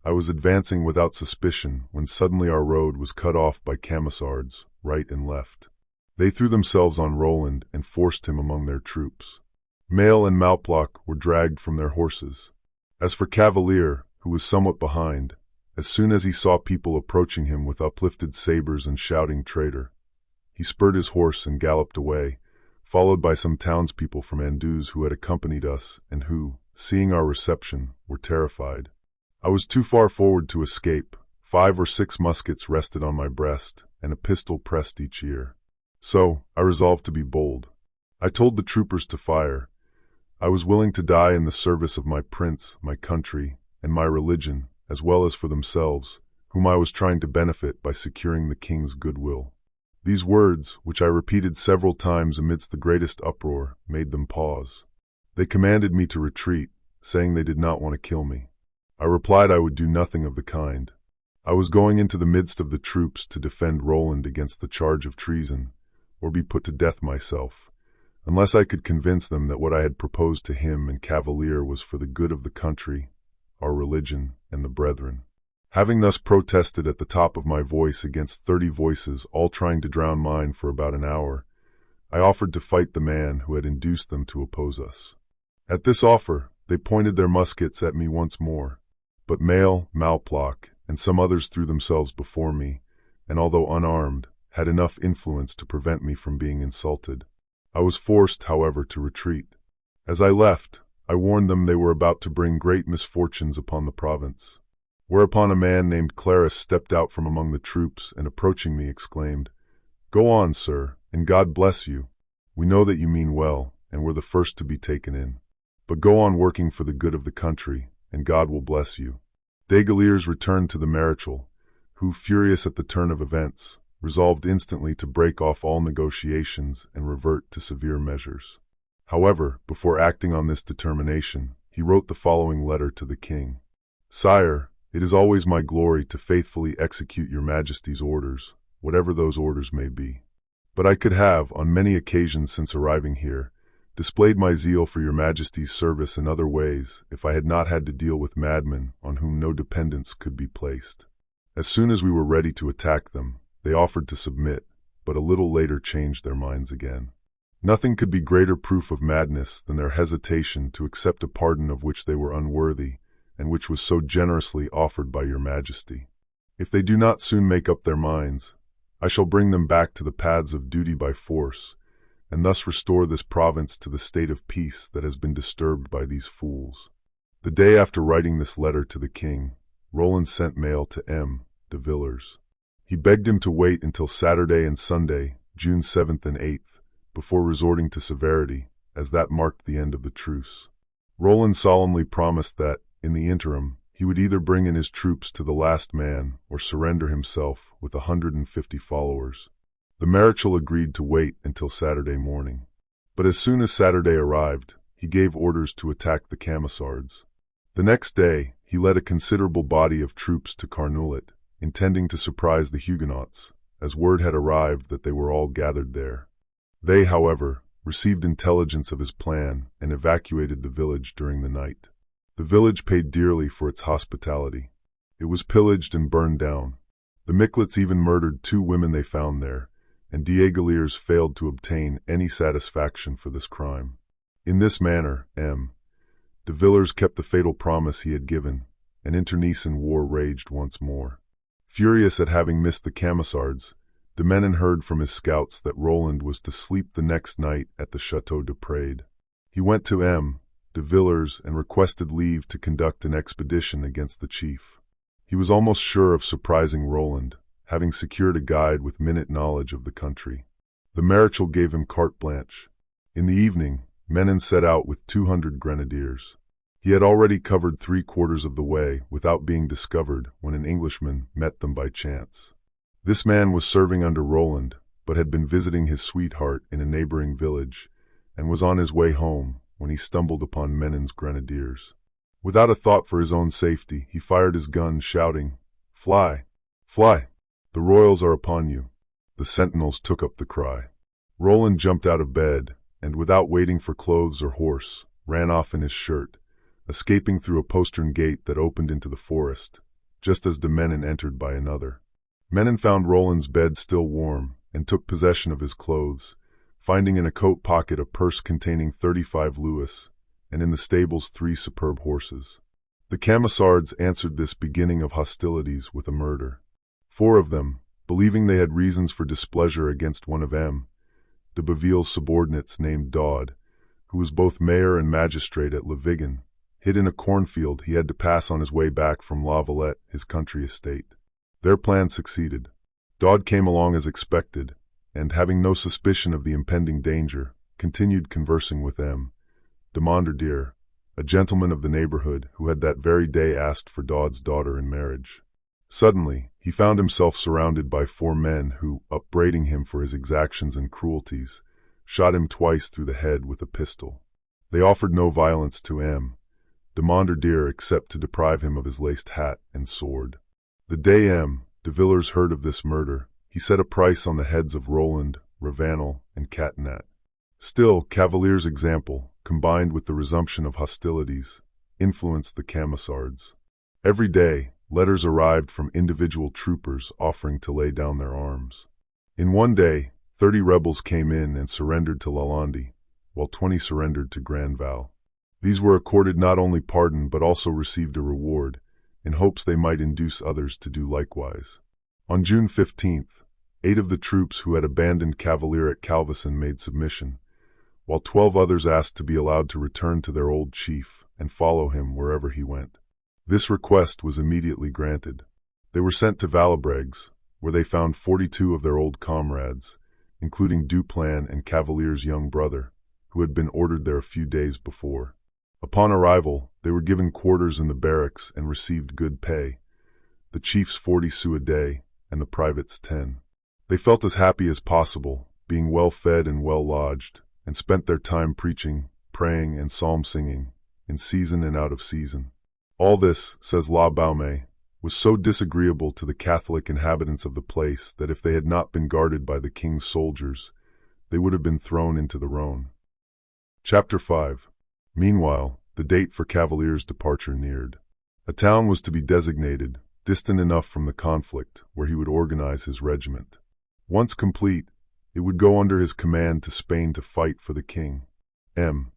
I was advancing without suspicion when suddenly our road was cut off by camisards, right and left. They threw themselves on Roland and forced him among their troops. Mail and Malploch were dragged from their horses. As for Cavalier, who was somewhat behind, as soon as he saw people approaching him with uplifted sabers and shouting "Traitor," he spurred his horse and galloped away, followed by some townspeople from Anduze who had accompanied us and who, seeing our reception, were terrified. I was too far forward to escape. 5 or 6 muskets rested on my breast, and a pistol pressed each ear. So, I resolved to be bold. I told the troopers to fire. I was willing to die in the service of my prince, my country, and my religion, as well as for themselves, whom I was trying to benefit by securing the king's goodwill. These words, which I repeated several times amidst the greatest uproar, made them pause. They commanded me to retreat, saying they did not want to kill me. I replied I would do nothing of the kind. I was going into the midst of the troops to defend Roland against the charge of treason, or be put to death myself, unless I could convince them that what I had proposed to him and Cavalier was for the good of the country, our religion, and the brethren. Having thus protested at the top of my voice against 30 voices, all trying to drown mine for about an hour, I offered to fight the man who had induced them to oppose us. At this offer, they pointed their muskets at me once more, but Mail, Malploch, and some others threw themselves before me, and although unarmed, had enough influence to prevent me from being insulted. I was forced, however, to retreat. As I left, I warned them they were about to bring great misfortunes upon the province. Whereupon a man named Claris stepped out from among the troops and approaching me exclaimed, "Go on, sir, and God bless you. We know that you mean well, and we're the first to be taken in. But go on working for the good of the country, and God will bless you." Degaliers returned to the Maréchal, who, furious at the turn of events, resolved instantly to break off all negotiations and revert to severe measures. However, before acting on this determination, he wrote the following letter to the king. "Sire, it is always my glory to faithfully execute your Majesty's orders, whatever those orders may be. But I could have, on many occasions since arriving here, displayed my zeal for your Majesty's service in other ways if I had not had to deal with madmen on whom no dependence could be placed. As soon as we were ready to attack them, they offered to submit, but a little later changed their minds again. Nothing could be greater proof of madness than their hesitation to accept a pardon of which they were unworthy, and which was so generously offered by your Majesty. If they do not soon make up their minds, I shall bring them back to the paths of duty by force, and thus restore this province to the state of peace that has been disturbed by these fools." The day after writing this letter to the king, Roland sent mail to M. de Villers. He begged him to wait until Saturday and Sunday, June 7th and 8th, before resorting to severity, as that marked the end of the truce. Roland solemnly promised that, in the interim, he would either bring in his troops to the last man or surrender himself with 150 followers. The Maréchal agreed to wait until Saturday morning. But as soon as Saturday arrived, he gave orders to attack the Camisards. The next day, he led a considerable body of troops to Carnoulet, intending to surprise the Huguenots, as word had arrived that they were all gathered there. They, however, received intelligence of his plan and evacuated the village during the night. The village paid dearly for its hospitality. It was pillaged and burned down. The Miclets even murdered 2 women they found there, and Degaliers failed to obtain any satisfaction for this crime. In this manner, M. de Villers kept the fatal promise he had given, and internecine war raged once more. Furious at having missed the Camisards, de Menin heard from his scouts that Roland was to sleep the next night at the Château de Prade. He went to M. de Villers and requested leave to conduct an expedition against the chief. He was almost sure of surprising Roland, having secured a guide with minute knowledge of the country. The Maréchal gave him carte blanche. In the evening, Menin set out with 200 grenadiers. He had already covered 3/4 of the way without being discovered when an Englishman met them by chance. This man was serving under Roland, but had been visiting his sweetheart in a neighboring village, and was on his way home, when he stumbled upon Menin's grenadiers. Without a thought for his own safety, he fired his gun, shouting, "Fly! Fly! The royals are upon you!" The sentinels took up the cry. Roland jumped out of bed, and without waiting for clothes or horse, ran off in his shirt, escaping through a postern gate that opened into the forest, just as de Menin entered by another. Menin found Roland's bed still warm, and took possession of his clothes, finding in a coat pocket a purse containing 35 louis, and in the stables 3 superb horses. The Camisards answered this beginning of hostilities with a murder. 4 of them, believing they had reasons for displeasure against one of M. de Baville's subordinates named Dodd, who was both mayor and magistrate at Le Vigan, hid in a cornfield he had to pass on his way back from La Valette, his country estate. Their plan succeeded. Dodd came along as expected, and, having no suspicion of the impending danger, continued conversing with M. de Mondardier, a gentleman of the neighborhood who had that very day asked for Dodd's daughter in marriage. Suddenly, he found himself surrounded by 4 men who, upbraiding him for his exactions and cruelties, shot him twice through the head with a pistol. They offered no violence to M. de Mondardier except to deprive him of his laced hat and sword. The day M. de Villers heard of this murder, he set a price on the heads of Roland, Ravanel, and Catinat. Still, Cavalier's example, combined with the resumption of hostilities, influenced the Camisards. Every day, letters arrived from individual troopers offering to lay down their arms. In one day, 30 rebels came in and surrendered to Lalande, while 20 surrendered to Grandval. These were accorded not only pardon but also received a reward, in hopes they might induce others to do likewise. On June 15th, 8 of the troops who had abandoned Cavalier at Calvisson made submission, while 12 others asked to be allowed to return to their old chief and follow him wherever he went. This request was immediately granted. They were sent to Valabregues, where they found 42 of their old comrades, including Duplan and Cavalier's young brother, who had been ordered there a few days before. Upon arrival, they were given quarters in the barracks and received good pay, the chief's 40 sous a day and the private's 10. They felt as happy as possible, being well fed and well lodged, and spent their time preaching, praying, and psalm singing, in season and out of season. All this, says La Baume, was so disagreeable to the Catholic inhabitants of the place that if they had not been guarded by the king's soldiers, they would have been thrown into the Rhone. Chapter 5. Meanwhile, the date for Cavalier's departure neared. A town was to be designated, distant enough from the conflict, where he would organize his regiment. Once complete, it would go under his command to Spain to fight for the king. M.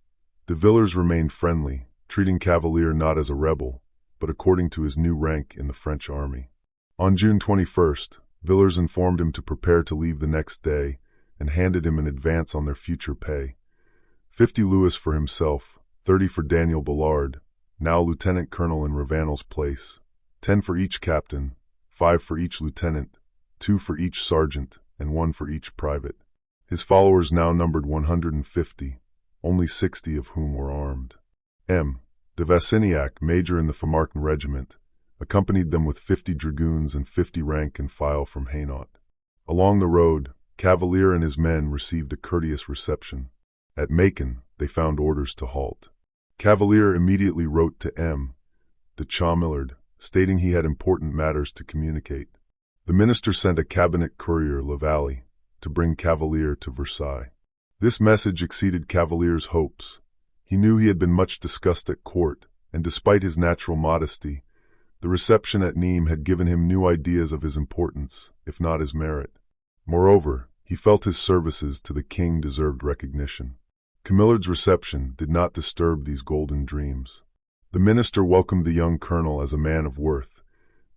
de Villers remained friendly, treating Cavalier not as a rebel, but according to his new rank in the French army. On June 21st, Villers informed him to prepare to leave the next day and handed him an advance on their future pay. 50 louis for himself, 30 for Daniel Ballard, now lieutenant colonel in Ravanel's place, 10 for each captain, 5 for each lieutenant, 2 for each sergeant, and 1 for each private. His followers now numbered 150, only 60 of whom were armed. M. de Vassignac, major in the Famartin regiment, accompanied them with 50 dragoons and 50 rank and file from Hainaut. Along the road, Cavalier and his men received a courteous reception. At Macon, they found orders to halt. Cavalier immediately wrote to M. de Chaumillard, stating he had important matters to communicate. The minister sent a cabinet courier, Lavallee, to bring Cavalier to Versailles. This message exceeded Cavalier's hopes. He knew he had been much discussed at court, and despite his natural modesty, the reception at Nîmes had given him new ideas of his importance, if not his merit. Moreover, he felt his services to the king deserved recognition. Camillard's reception did not disturb these golden dreams. The minister welcomed the young colonel as a man of worth,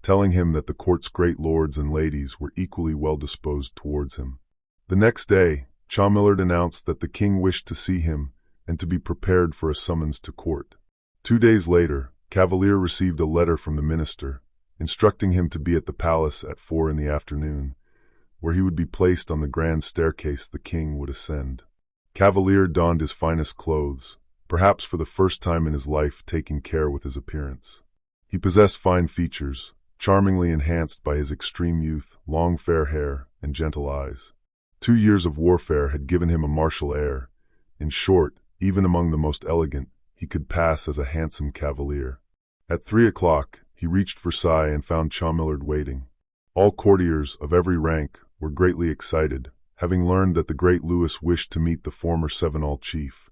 telling him that the court's great lords and ladies were equally well disposed towards him. The next day, Chaumillard announced that the king wished to see him and to be prepared for a summons to court. 2 days later, Cavalier received a letter from the minister, instructing him to be at the palace at 4 in the afternoon, where he would be placed on the grand staircase the king would ascend. Cavalier donned his finest clothes, perhaps for the first time in his life taking care with his appearance. He possessed fine features, charmingly enhanced by his extreme youth, long fair hair, and gentle eyes. 2 years of warfare had given him a martial air. In short, Even among the most elegant, he could pass as a handsome cavalier. At 3 o'clock, he reached Versailles and found Chaumillard waiting. All courtiers of every rank were greatly excited, having learned that the great Louis wished to meet the former Sevenol chief,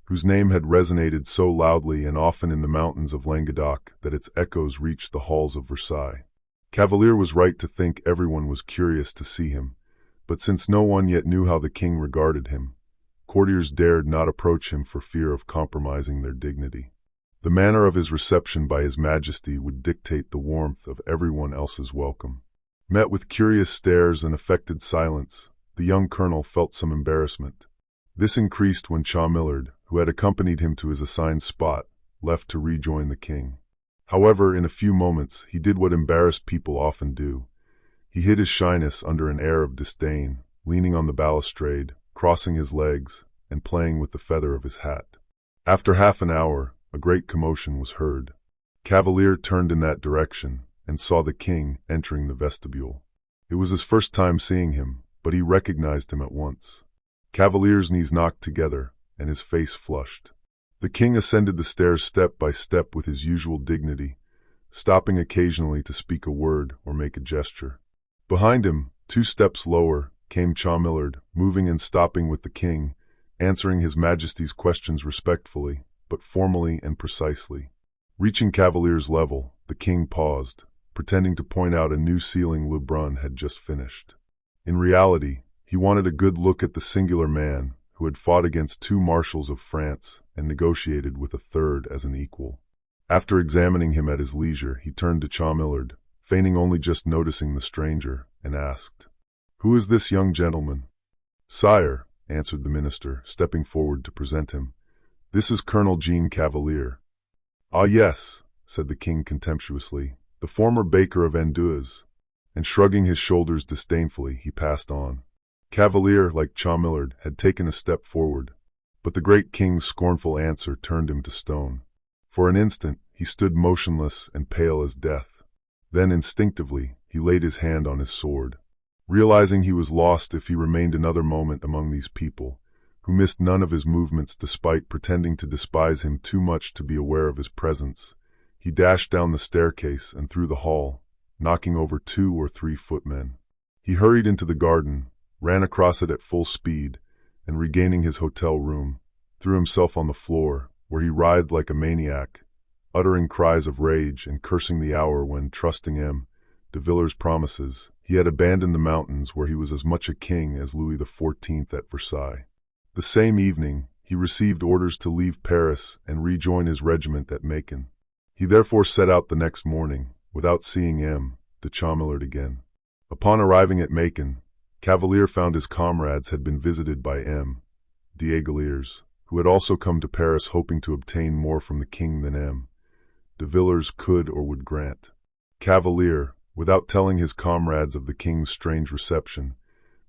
whose name had resonated so loudly and often in the mountains of Languedoc that its echoes reached the halls of Versailles. Cavalier was right to think everyone was curious to see him, but since no one yet knew how the king regarded him, courtiers dared not approach him for fear of compromising their dignity. The manner of his reception by His Majesty would dictate the warmth of everyone else's welcome. Met with curious stares and affected silence, the young colonel felt some embarrassment. This increased when Chaumillard, who had accompanied him to his assigned spot, left to rejoin the king. However, in a few moments, he did what embarrassed people often do. He hid his shyness under an air of disdain, leaning on the balustrade, crossing his legs, and playing with the feather of his hat. After half an hour, a great commotion was heard. Cavalier turned in that direction and saw the king entering the vestibule. It was his first time seeing him, but he recognized him at once. Cavalier's knees knocked together, and his face flushed. The king ascended the stairs step by step with his usual dignity, stopping occasionally to speak a word or make a gesture. Behind him, 2 steps lower, came Chaumillard, moving and stopping with the king, answering His Majesty's questions respectfully, but formally and precisely. Reaching Cavalier's level, the king paused, pretending to point out a new ceiling Lebrun had just finished. In reality, he wanted a good look at the singular man who had fought against 2 marshals of France and negotiated with a third as an equal. After examining him at his leisure, he turned to Chaumillard, feigning only just noticing the stranger, and asked, "Who is this young gentleman?" "Sire," answered the minister, stepping forward to present him, "this is Colonel Jean Cavalier." "Ah, yes," said the king contemptuously, "the former baker of Anduze," and shrugging his shoulders disdainfully, he passed on. Cavalier, like Chaumillard, had taken a step forward, but the great king's scornful answer turned him to stone. For an instant, he stood motionless and pale as death. Then, instinctively, he laid his hand on his sword. Realizing he was lost if he remained another moment among these people, who missed none of his movements despite pretending to despise him too much to be aware of his presence, he dashed down the staircase and through the hall, knocking over 2 or 3 footmen. He hurried into the garden, ran across it at full speed, and regaining his hotel room, threw himself on the floor, where he writhed like a maniac, uttering cries of rage and cursing the hour when, trusting de Villars' promises, he had abandoned the mountains where he was as much a king as Louis XIV at Versailles. The same evening, he received orders to leave Paris and rejoin his regiment at Macon. He therefore set out the next morning, without seeing de Chaumillard again. Upon arriving at Macon, Cavalier found his comrades had been visited by d'Aiguillers, who had also come to Paris hoping to obtain more from the king than de Villars could or would grant. Cavalier, without telling his comrades of the king's strange reception,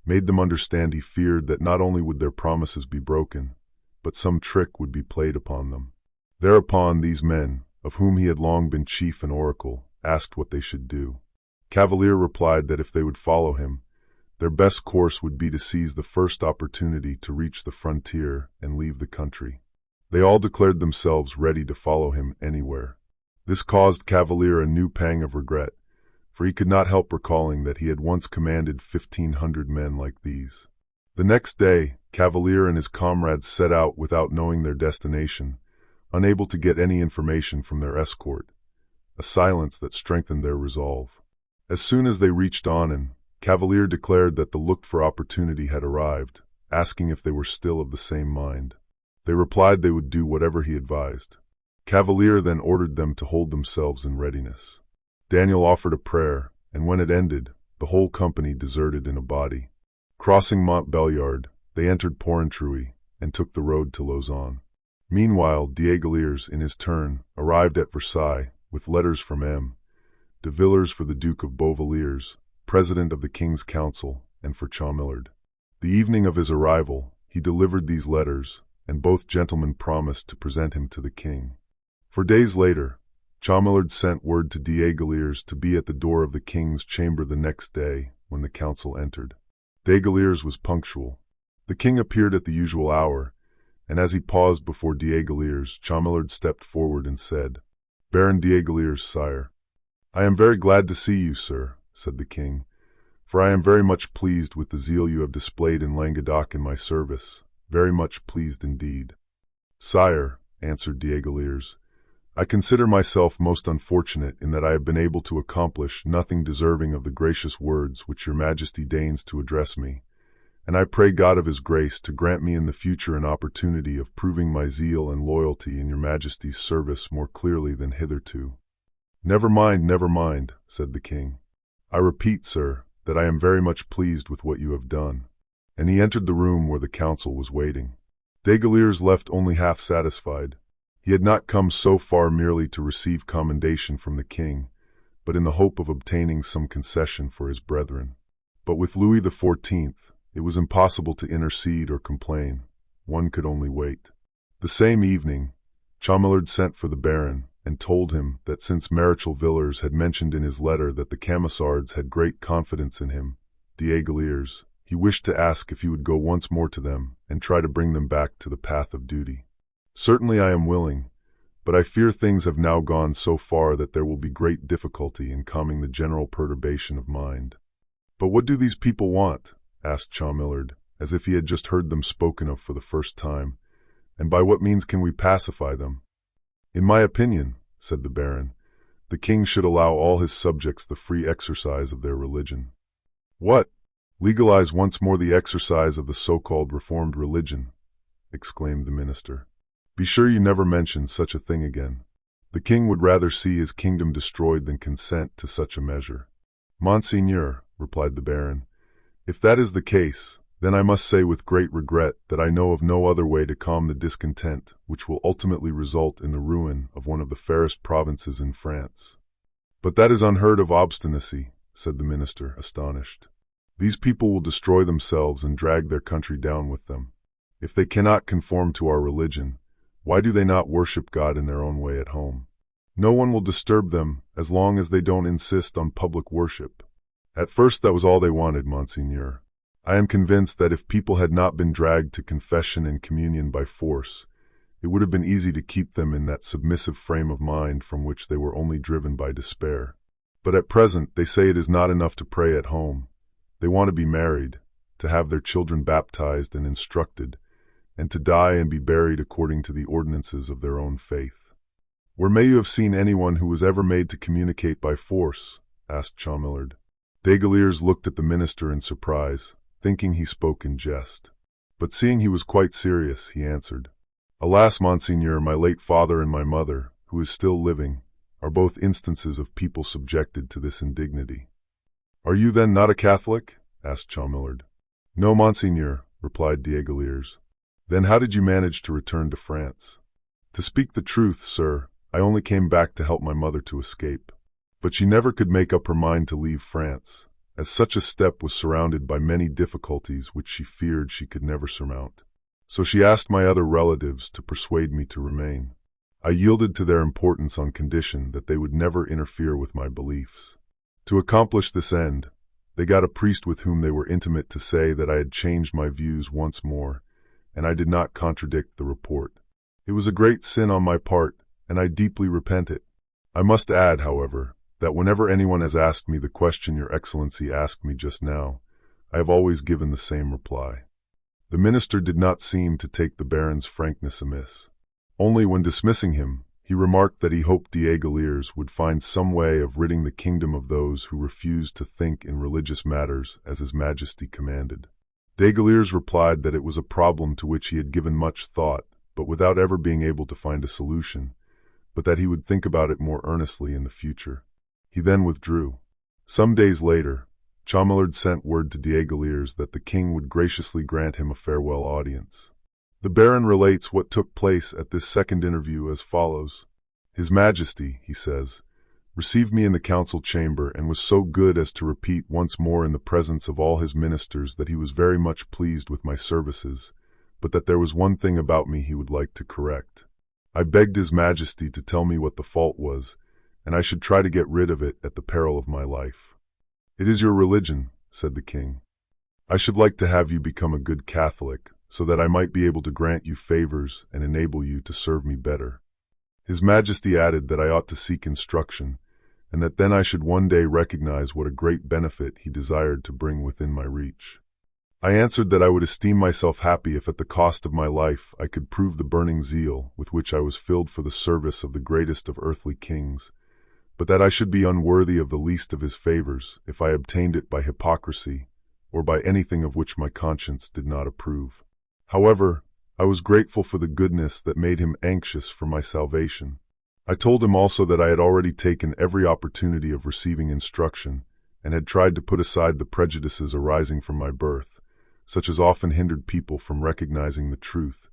made them understand he feared that not only would their promises be broken, but some trick would be played upon them. Thereupon these men, of whom he had long been chief and oracle, asked what they should do. Cavalier replied that if they would follow him, their best course would be to seize the first opportunity to reach the frontier and leave the country. They all declared themselves ready to follow him anywhere. This caused Cavalier a new pang of regret, for he could not help recalling that he had once commanded 1,500 men like these. The next day, Cavalier and his comrades set out without knowing their destination, unable to get any information from their escort, a silence that strengthened their resolve. As soon as they reached Annan, Cavalier declared that the looked-for opportunity had arrived, asking if they were still of the same mind. They replied they would do whatever he advised. Cavalier then ordered them to hold themselves in readiness. Daniel offered a prayer, and when it ended, the whole company deserted in a body. Crossing Montbéliard, they entered Porrentruy and took the road to Lausanne. Meanwhile, d'Aiguillers, in his turn, arrived at Versailles with letters from de Villars for the Duke of Beauvilliers, President of the King's Council, and for Chaumillard. The evening of his arrival, he delivered these letters, and both gentlemen promised to present him to the king. 4 days later, Chaumillard sent word to d'Aiguillers to be at the door of the king's chamber the next day when the council entered. D'Aiguillers was punctual. The king appeared at the usual hour, and as he paused before Diegoliers, Chamillard stepped forward and said, "Baron Diegoliers, sire." "I am very glad to see you, sir," said the king, "for I am very much pleased with the zeal you have displayed in Languedoc in my service, very much pleased indeed." "Sire," answered Diegoliers, "I consider myself most unfortunate in that I have been able to accomplish nothing deserving of the gracious words which your majesty deigns to address me, and I pray God of his grace to grant me in the future an opportunity of proving my zeal and loyalty in your majesty's service more clearly than hitherto." Never mind," said the king. "I repeat, sir, that I am very much pleased with what you have done." And he entered the room where the council was waiting. Diegoliers left only half satisfied. He had not come so far merely to receive commendation from the king, but in the hope of obtaining some concession for his brethren. But with Louis XIV, it was impossible to intercede or complain. One could only wait. The same evening, Chamillard sent for the baron and told him that since Maréchal Villars had mentioned in his letter that the Camisards had great confidence in him, Diegoliers, he wished to ask if he would go once more to them and try to bring them back to the path of duty. "Certainly I am willing, but I fear things have now gone so far that there will be great difficulty in calming the general perturbation of mind." "But what do these people want?" asked Chamillard, as if he had just heard them spoken of for the first time, "and by what means can we pacify them?" "In my opinion," said the baron, "the king should allow all his subjects the free exercise of their religion." "What? Legalize once more the exercise of the so-called reformed religion?" exclaimed the minister. "Be sure you never mention such a thing again. The king would rather see his kingdom destroyed than consent to such a measure." "Monseigneur," replied the baron, "if that is the case, then I must say with great regret that I know of no other way to calm the discontent which will ultimately result in the ruin of one of the fairest provinces in France." "But that is unheard of obstinacy," said the minister, astonished. "These people will destroy themselves and drag their country down with them. If they cannot conform to our religion, why do they not worship God in their own way at home? No one will disturb them as long as they don't insist on public worship." "At first that was all they wanted, Monseigneur. I am convinced that if people had not been dragged to confession and communion by force, it would have been easy to keep them in that submissive frame of mind from which they were only driven by despair. But at present they say it is not enough to pray at home. They want to be married, to have their children baptized and instructed, and to die and be buried according to the ordinances of their own faith." "Where may you have seen anyone who was ever made to communicate by force?" asked Chamillard. Diegoliers looked at the minister in surprise, thinking he spoke in jest. But seeing he was quite serious, he answered, "Alas, Monseigneur, my late father and my mother, who is still living, are both instances of people subjected to this indignity." "Are you then not a Catholic?" asked Chamillard. "No, Monseigneur," replied Diegoliers. "Then how did you manage to return to France?" "To speak the truth, sir, I only came back to help my mother to escape. But she never could make up her mind to leave France, as such a step was surrounded by many difficulties which she feared she could never surmount. So she asked my other relatives to persuade me to remain. I yielded to their importance on condition that they would never interfere with my beliefs. To accomplish this end, they got a priest with whom they were intimate to say that I had changed my views once more, and I did not contradict the report. It was a great sin on my part, and I deeply repent it. I must add, however, that whenever anyone has asked me the question Your Excellency asked me just now, I have always given the same reply." The minister did not seem to take the baron's frankness amiss. Only when dismissing him, he remarked that he hoped Diegoliers would find some way of ridding the kingdom of those who refused to think in religious matters as His Majesty commanded. Diegoliers replied that it was a problem to which he had given much thought, but without ever being able to find a solution, but that he would think about it more earnestly in the future. He then withdrew. Some days later, Chamillard sent word to Diegoliers that the king would graciously grant him a farewell audience. The baron relates what took place at this second interview as follows. "His Majesty," he says, "received me in the council chamber and was so good as to repeat once more in the presence of all his ministers that he was very much pleased with my services, but that there was one thing about me he would like to correct. I begged His Majesty to tell me what the fault was, and I should try to get rid of it at the peril of my life." "It is your religion," said the king. "I should like to have you become a good Catholic, so that I might be able to grant you favors and enable you to serve me better." His Majesty added that I ought to seek instruction, and that then I should one day recognize what a great benefit he desired to bring within my reach. I answered that I would esteem myself happy if at the cost of my life I could prove the burning zeal with which I was filled for the service of the greatest of earthly kings, but that I should be unworthy of the least of his favors if I obtained it by hypocrisy or by anything of which my conscience did not approve. However, I was grateful for the goodness that made him anxious for my salvation. I told him also that I had already taken every opportunity of receiving instruction and had tried to put aside the prejudices arising from my birth, such as often hindered people from recognizing the truth,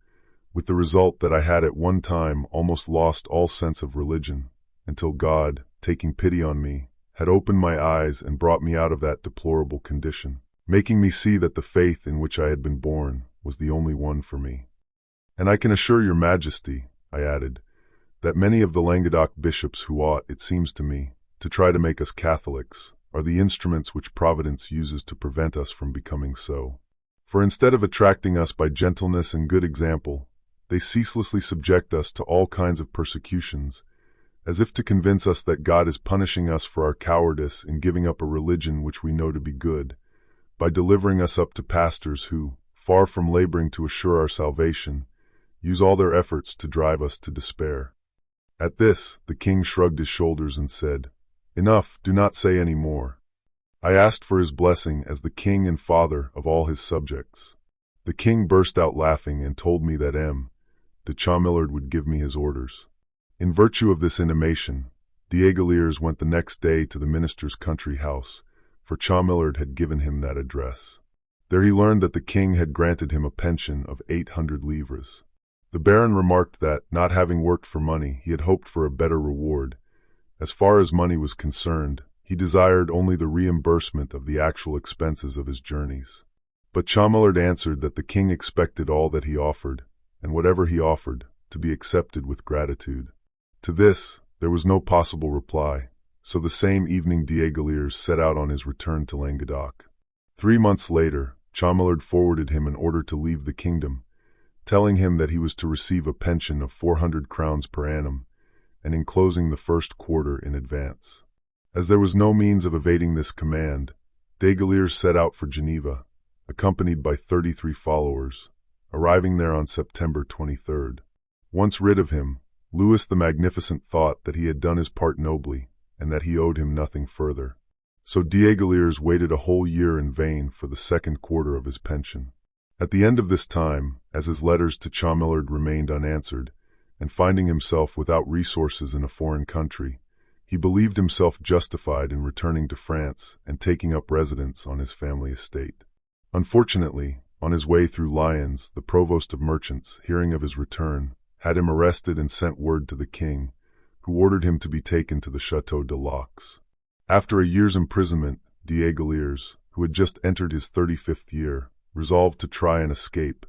with the result that I had at one time almost lost all sense of religion, until God, taking pity on me, had opened my eyes and brought me out of that deplorable condition, making me see that the faith in which I had been born was the only one for me. "And I can assure your Majesty," I added, "that many of the Languedoc bishops who ought, it seems to me, to try to make us Catholics, are the instruments which Providence uses to prevent us from becoming so. For instead of attracting us by gentleness and good example, they ceaselessly subject us to all kinds of persecutions, as if to convince us that God is punishing us for our cowardice in giving up a religion which we know to be good, by delivering us up to pastors who, far from laboring to assure our salvation, use all their efforts to drive us to despair." At this, the king shrugged his shoulders and said, "Enough, do not say any more." I asked for his blessing as the king and father of all his subjects. The king burst out laughing and told me that de Chaumillard would give me his orders. In virtue of this intimation, Diegaliers went the next day to the minister's country house, for Chaumillard had given him that address. There he learned that the king had granted him a pension of 800 livres. The baron remarked that, not having worked for money, he had hoped for a better reward. As far as money was concerned, he desired only the reimbursement of the actual expenses of his journeys. But Chaumillard answered that the king expected all that he offered, and whatever he offered, to be accepted with gratitude. To this, there was no possible reply, so the same evening Diegaliers set out on his return to Languedoc. 3 months later, Chaumillard forwarded him an order to leave the kingdom, telling him that he was to receive a pension of 400 crowns per annum, and enclosing the first quarter in advance. As there was no means of evading this command, Diegaliers set out for Geneva, accompanied by 33 followers, arriving there on September 23rd. Once rid of him, Louis the Magnificent thought that he had done his part nobly, and that he owed him nothing further. So Diegaliers waited a whole year in vain for the second quarter of his pension. At the end of this time, as his letters to Chaumillard remained unanswered, and finding himself without resources in a foreign country, he believed himself justified in returning to France and taking up residence on his family estate. Unfortunately, on his way through Lyons, the provost of merchants, hearing of his return, had him arrested and sent word to the king, who ordered him to be taken to the Château de Laux. After a year's imprisonment, Diegaliers, who had just entered his 35th year, resolved to try and escape,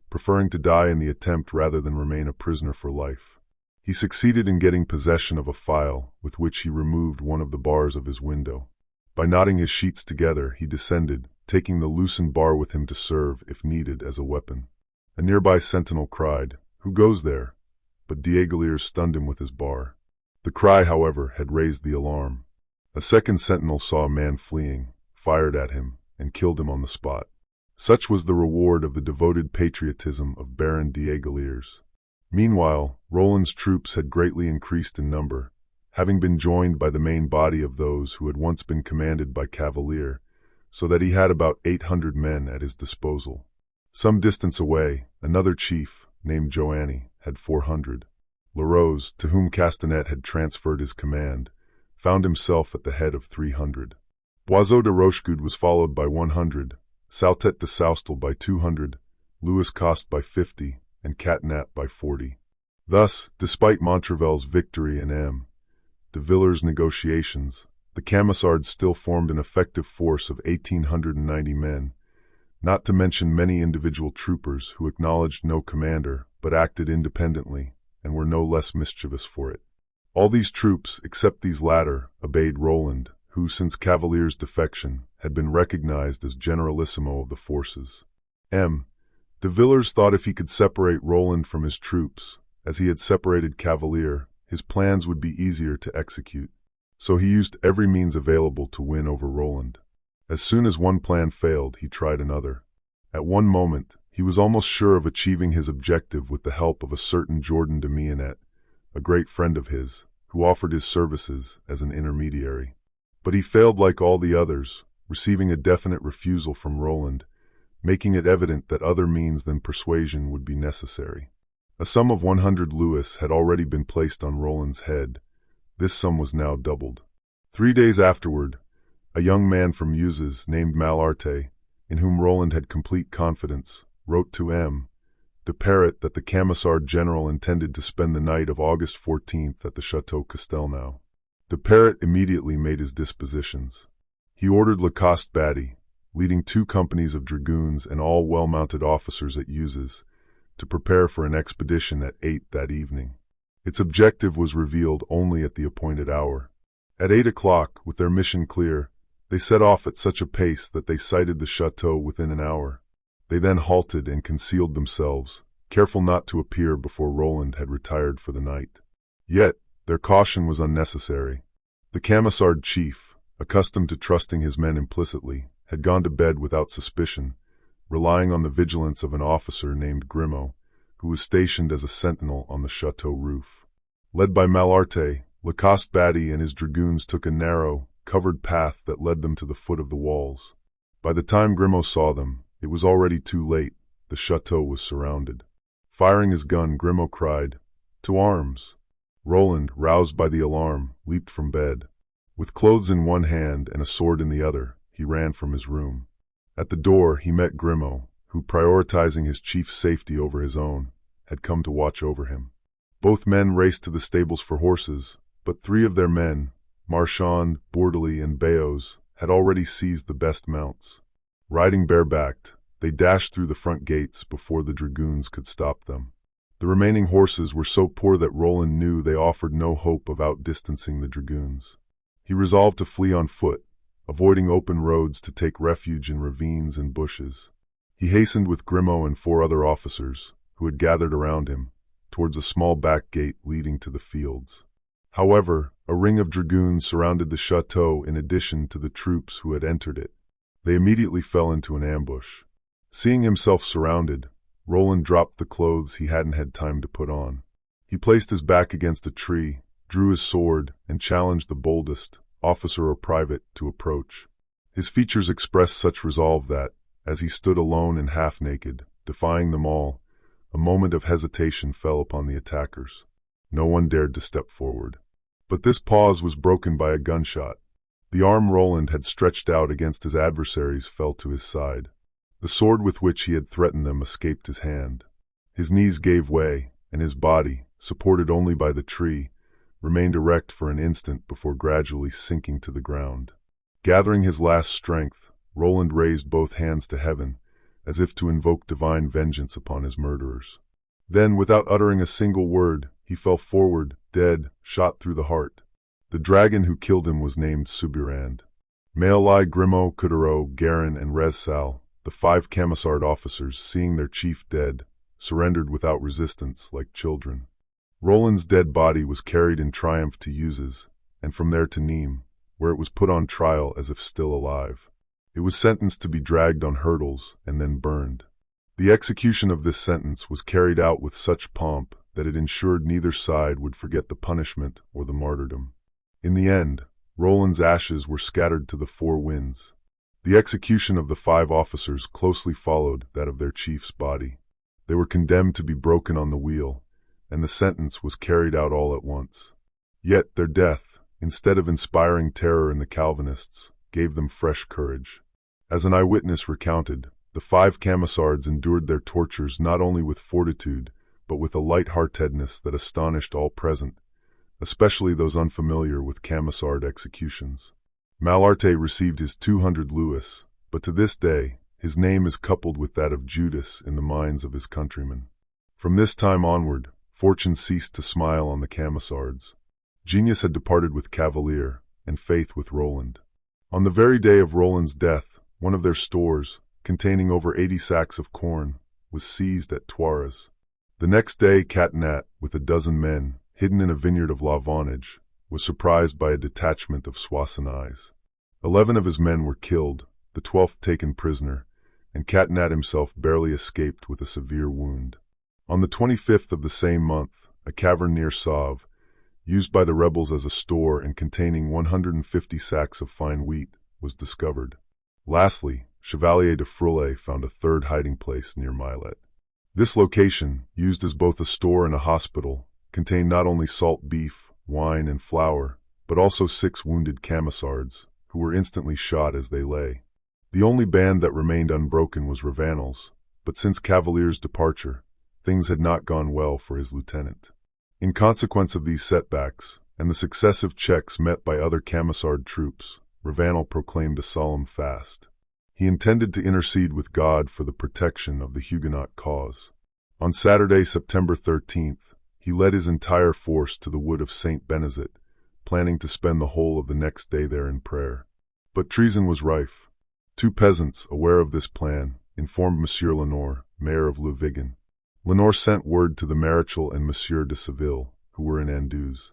preferring to die in the attempt rather than remain a prisoner for life. He succeeded in getting possession of a file with which he removed one of the bars of his window. By knotting his sheets together, he descended, taking the loosened bar with him to serve, if needed, as a weapon. A nearby sentinel cried, "Who goes there?" But Diegaliers stunned him with his bar. The cry, however, had raised the alarm. A second sentinel saw a man fleeing, fired at him, and killed him on the spot. Such was the reward of the devoted patriotism of Baron Diegaliers. Meanwhile, Roland's troops had greatly increased in number, having been joined by the main body of those who had once been commanded by Cavalier, so that he had about 800 men at his disposal. Some distance away, another chief, named Joanny, had 400. Larose, to whom Castanet had transferred his command, found himself at the head of 300. Boiseau de Rochegoud was followed by 100, Sautet de Saustel by 200, Louis Coste by 50, and Catinat by 40. Thus, despite Montrevel's victory and de Villers' negotiations, the Camisards still formed an effective force of 1,890 men, not to mention many individual troopers who acknowledged no commander but acted independently and were no less mischievous for it. All these troops, except these latter, obeyed Roland, who, since Cavalier's defection, had been recognized as generalissimo of the forces. De Villers thought if he could separate Roland from his troops, as he had separated Cavalier, his plans would be easier to execute. So he used every means available to win over Roland. As soon as one plan failed, he tried another. At one moment, he was almost sure of achieving his objective with the help of a certain Jordan de Mionnet, a great friend of his, who offered his services as an intermediary. But he failed like all the others, receiving a definite refusal from Roland, making it evident that other means than persuasion would be necessary. A sum of 100 louis had already been placed on Roland's head. This sum was now doubled. 3 days afterward, a young man from Uzes named Malarte, in whom Roland had complete confidence, wrote to M. de Perret that the Camisard general intended to spend the night of August 14th at the Château Castelnau. De Perret immediately made his dispositions. He ordered Lacoste Batty, leading 2 companies of dragoons and all well-mounted officers at Uzes, to prepare for an expedition at 8 that evening. Its objective was revealed only at the appointed hour. At 8 o'clock, with their mission clear, they set off at such a pace that they sighted the chateau within an hour. They then halted and concealed themselves, careful not to appear before Roland had retired for the night. Yet, their caution was unnecessary. The Camisard chief, accustomed to trusting his men implicitly, had gone to bed without suspicion, relying on the vigilance of an officer named Grimaud, who was stationed as a sentinel on the chateau roof. Led by Malarte, Lacoste Batty and his dragoons took a narrow, covered path that led them to the foot of the walls. By the time Grimaud saw them, it was already too late. The chateau was surrounded. Firing his gun, Grimaud cried, "To arms!" Roland, roused by the alarm, leaped from bed. With clothes in one hand and a sword in the other, he ran from his room. At the door he met Grimaud, who, prioritizing his chief's safety over his own, had come to watch over him. Both men raced to the stables for horses, but 3 of their men, Marchand, Bourdely, and Bayos, had already seized the best mounts. Riding barebacked, they dashed through the front gates before the dragoons could stop them. The remaining horses were so poor that Roland knew they offered no hope of outdistancing the dragoons. He resolved to flee on foot, avoiding open roads to take refuge in ravines and bushes. He hastened with Grimaud and 4 other officers, who had gathered around him, towards a small back gate leading to the fields. However, a ring of dragoons surrounded the chateau in addition to the troops who had entered it. They immediately fell into an ambush. Seeing himself surrounded, Roland dropped the clothes he hadn't had time to put on. He placed his back against a tree, drew his sword, and challenged the boldest, officer or private, to approach. His features expressed such resolve that, as he stood alone and half-naked, defying them all, a moment of hesitation fell upon the attackers. No one dared to step forward. But this pause was broken by a gunshot. The arm Roland had stretched out against his adversaries fell to his side. The sword with which he had threatened them escaped his hand. His knees gave way, and his body, supported only by the tree, remained erect for an instant before gradually sinking to the ground. Gathering his last strength, Roland raised both hands to heaven, as if to invoke divine vengeance upon his murderers. Then, without uttering a single word, he fell forward, dead, shot through the heart. The dragon who killed him was named Subirand. Maillai, Grimaud, Coudreau, Guerin, and Rezsal, the 5 Camisard officers, seeing their chief dead, surrendered without resistance, like children. Roland's dead body was carried in triumph to Uzes, and from there to Nîmes, where it was put on trial as if still alive. It was sentenced to be dragged on hurdles and then burned. The execution of this sentence was carried out with such pomp that it ensured neither side would forget the punishment or the martyrdom. In the end, Roland's ashes were scattered to the 4 winds. The execution of the 5 officers closely followed that of their chief's body. They were condemned to be broken on the wheel, and the sentence was carried out all at once. Yet their death, instead of inspiring terror in the Calvinists, gave them fresh courage. As an eyewitness recounted, the 5 Camisards endured their tortures not only with fortitude, but with a light-heartedness that astonished all present, especially those unfamiliar with Camisard executions. Malarte received his 200 louis, but to this day, his name is coupled with that of Judas in the minds of his countrymen. From this time onward, fortune ceased to smile on the Camisards. Genius had departed with Cavalier, and faith with Roland. On the very day of Roland's death, one of their stores, containing over 80 sacks of corn, was seized at Tuares. The next day, Catinat, with a dozen men, hidden in a vineyard of Lavonnage, was surprised by a detachment of Soissonnais. 11 of his men were killed, the 12th taken prisoner, and Catinat himself barely escaped with a severe wound. On the 25th of the same month, a cavern near Sauve, used by the rebels as a store and containing 150 sacks of fine wheat, was discovered. Lastly, Chevalier de Froulet found a third hiding place near Milet. This location, used as both a store and a hospital, contained not only salt beef, wine, and flour, but also 6 wounded Camisards, who were instantly shot as they lay. The only band that remained unbroken was Ravanel's, but since Cavalier's departure, things had not gone well for his lieutenant. In consequence of these setbacks, and the successive checks met by other Camisard troops, Ravanel proclaimed a solemn fast. He intended to intercede with God for the protection of the Huguenot cause. On Saturday, September 13th, he led his entire force to the wood of Saint Benezet, planning to spend the whole of the next day there in prayer. But treason was rife. 2 peasants, aware of this plan, informed Monsieur Lenoir, mayor of Le Vigan. Lenoir sent word to the Marechal and Monsieur de Seville, who were in Anduze.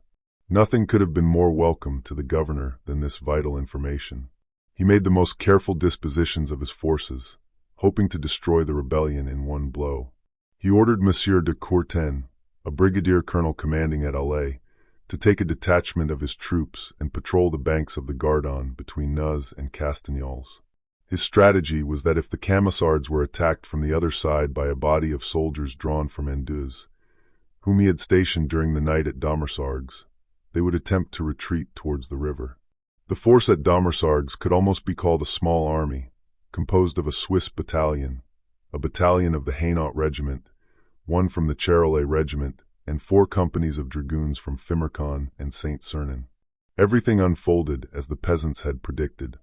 Nothing could have been more welcome to the governor than this vital information. He made the most careful dispositions of his forces, hoping to destroy the rebellion in one blow. He ordered Monsieur de Courten, a brigadier colonel commanding at Alais, to take a detachment of his troops and patrol the banks of the Gardon between Nuz and Castagnols. His strategy was that if the Camisards were attacked from the other side by a body of soldiers drawn from Anduze, whom he had stationed during the night at Domersargues, they would attempt to retreat towards the river. The force at Domersargues could almost be called a small army, composed of a Swiss battalion, a battalion of the Hainaut regiment, 1 from the Charolais regiment, and 4 companies of dragoons from Fimercon and Saint-Cernin. Everything unfolded as the peasants had predicted.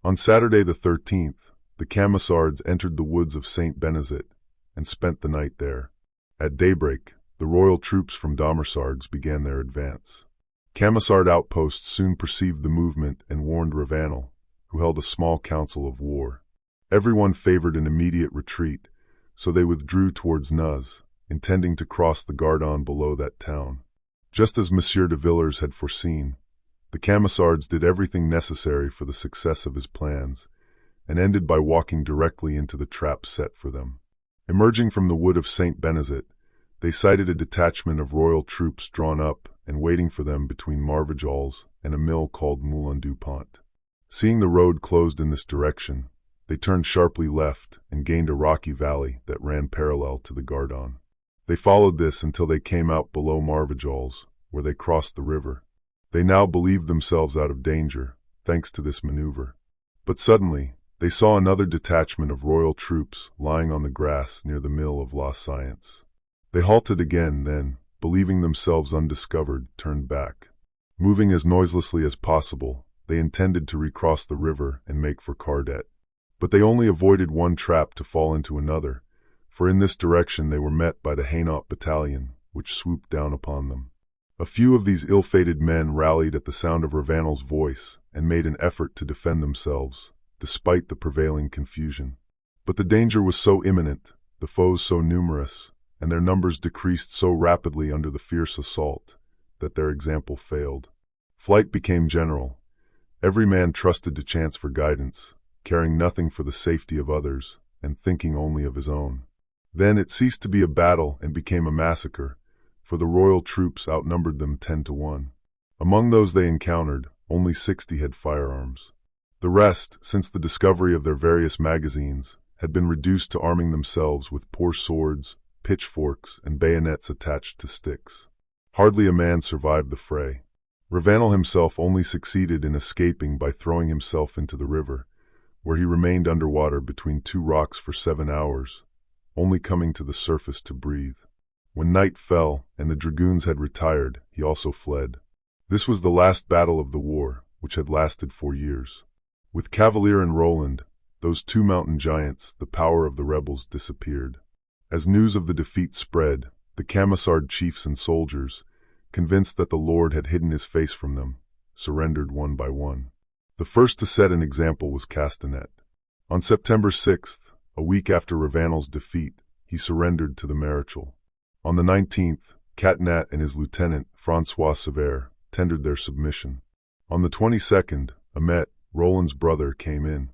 On Saturday the 13th, the Camisards entered the woods of Saint Benezet and spent the night there. At daybreak, the royal troops from Domersargues began their advance. Camisard outposts soon perceived the movement and warned Ravanel, who held a small council of war. Everyone favored an immediate retreat, so they withdrew towards Nuz, intending to cross the Gardon below that town. Just as Monsieur de Villars had foreseen, the Camisards did everything necessary for the success of his plans, and ended by walking directly into the trap set for them. Emerging from the wood of Saint Benezet, they sighted a detachment of royal troops drawn up and waiting for them between Marvejols and a mill called Moulin du Pont. Seeing the road closed in this direction, they turned sharply left and gained a rocky valley that ran parallel to the Gardon. They followed this until they came out below Marvejols, where they crossed the river. They now believed themselves out of danger, thanks to this maneuver. But suddenly, they saw another detachment of royal troops lying on the grass near the mill of La Science. They halted again, then, believing themselves undiscovered, turned back. Moving as noiselessly as possible, they intended to recross the river and make for Cardet. But they only avoided one trap to fall into another, for in this direction they were met by the Hainaut battalion, which swooped down upon them. A few of these ill-fated men rallied at the sound of Ravanel's voice and made an effort to defend themselves, despite the prevailing confusion. But the danger was so imminent, the foes so numerous, and their numbers decreased so rapidly under the fierce assault, that their example failed. Flight became general. Every man trusted to chance for guidance, caring nothing for the safety of others, and thinking only of his own. Then it ceased to be a battle and became a massacre, for the royal troops outnumbered them 10-1. Among those they encountered, only 60 had firearms. The rest, since the discovery of their various magazines, had been reduced to arming themselves with poor swords, pitchforks, and bayonets attached to sticks. Hardly a man survived the fray. Ravanel himself only succeeded in escaping by throwing himself into the river, where he remained underwater between 2 rocks for 7 hours, only coming to the surface to breathe. When night fell and the dragoons had retired, he also fled. This was the last battle of the war, which had lasted 4 years. With Cavalier and Roland, those 2 mountain giants, the power of the rebels disappeared. As news of the defeat spread, the Camisard chiefs and soldiers, convinced that the Lord had hidden his face from them, surrendered one by one. The first to set an example was Castanet. On September 6th, a week after Ravanel's defeat, he surrendered to the Maréchal. On the 19th, Catinat and his lieutenant, François Sévère, tendered their submission. On the 22nd, Amet, Roland's brother, came in.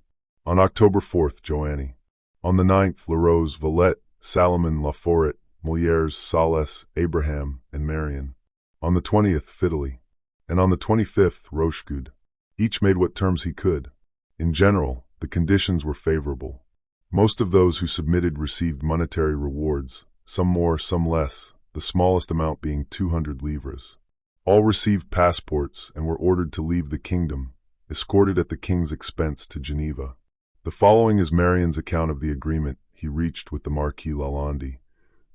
On October 4th, Joanny. On the 9th, Larose, Valette, Salomon, Laforet, Molières, Salles, Abraham, and Marion. On the 20th, Fideli. And on the 25th, Rochegoud. Each made what terms he could. In general, the conditions were favorable. Most of those who submitted received monetary rewards, some more, some less, the smallest amount being 200 livres. All received passports and were ordered to leave the kingdom, escorted at the king's expense to Geneva. The following is Marion's account of the agreement he reached with the Marquis Lalande.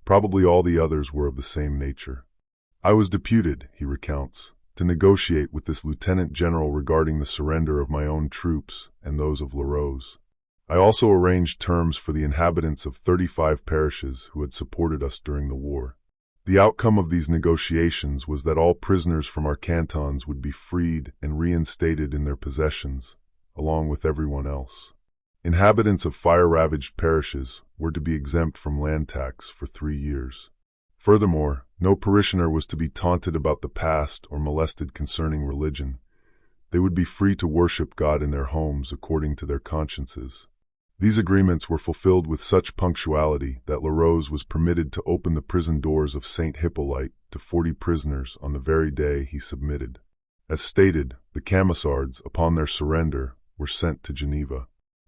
Probably all the others were of the same nature. I was deputed, he recounts, to negotiate with this lieutenant general regarding the surrender of my own troops and those of Larose. I also arranged terms for the inhabitants of 35 parishes who had supported us during the war. The outcome of these negotiations was that all prisoners from our cantons would be freed and reinstated in their possessions, along with everyone else. Inhabitants of fire-ravaged parishes were to be exempt from land tax for 3 years. Furthermore, no parishioner was to be taunted about the past or molested concerning religion. They would be free to worship God in their homes according to their consciences. These agreements were fulfilled with such punctuality that Larose was permitted to open the prison doors of St. Hippolyte to 40 prisoners on the very day he submitted. As stated, the Camisards, upon their surrender, were sent to Geneva.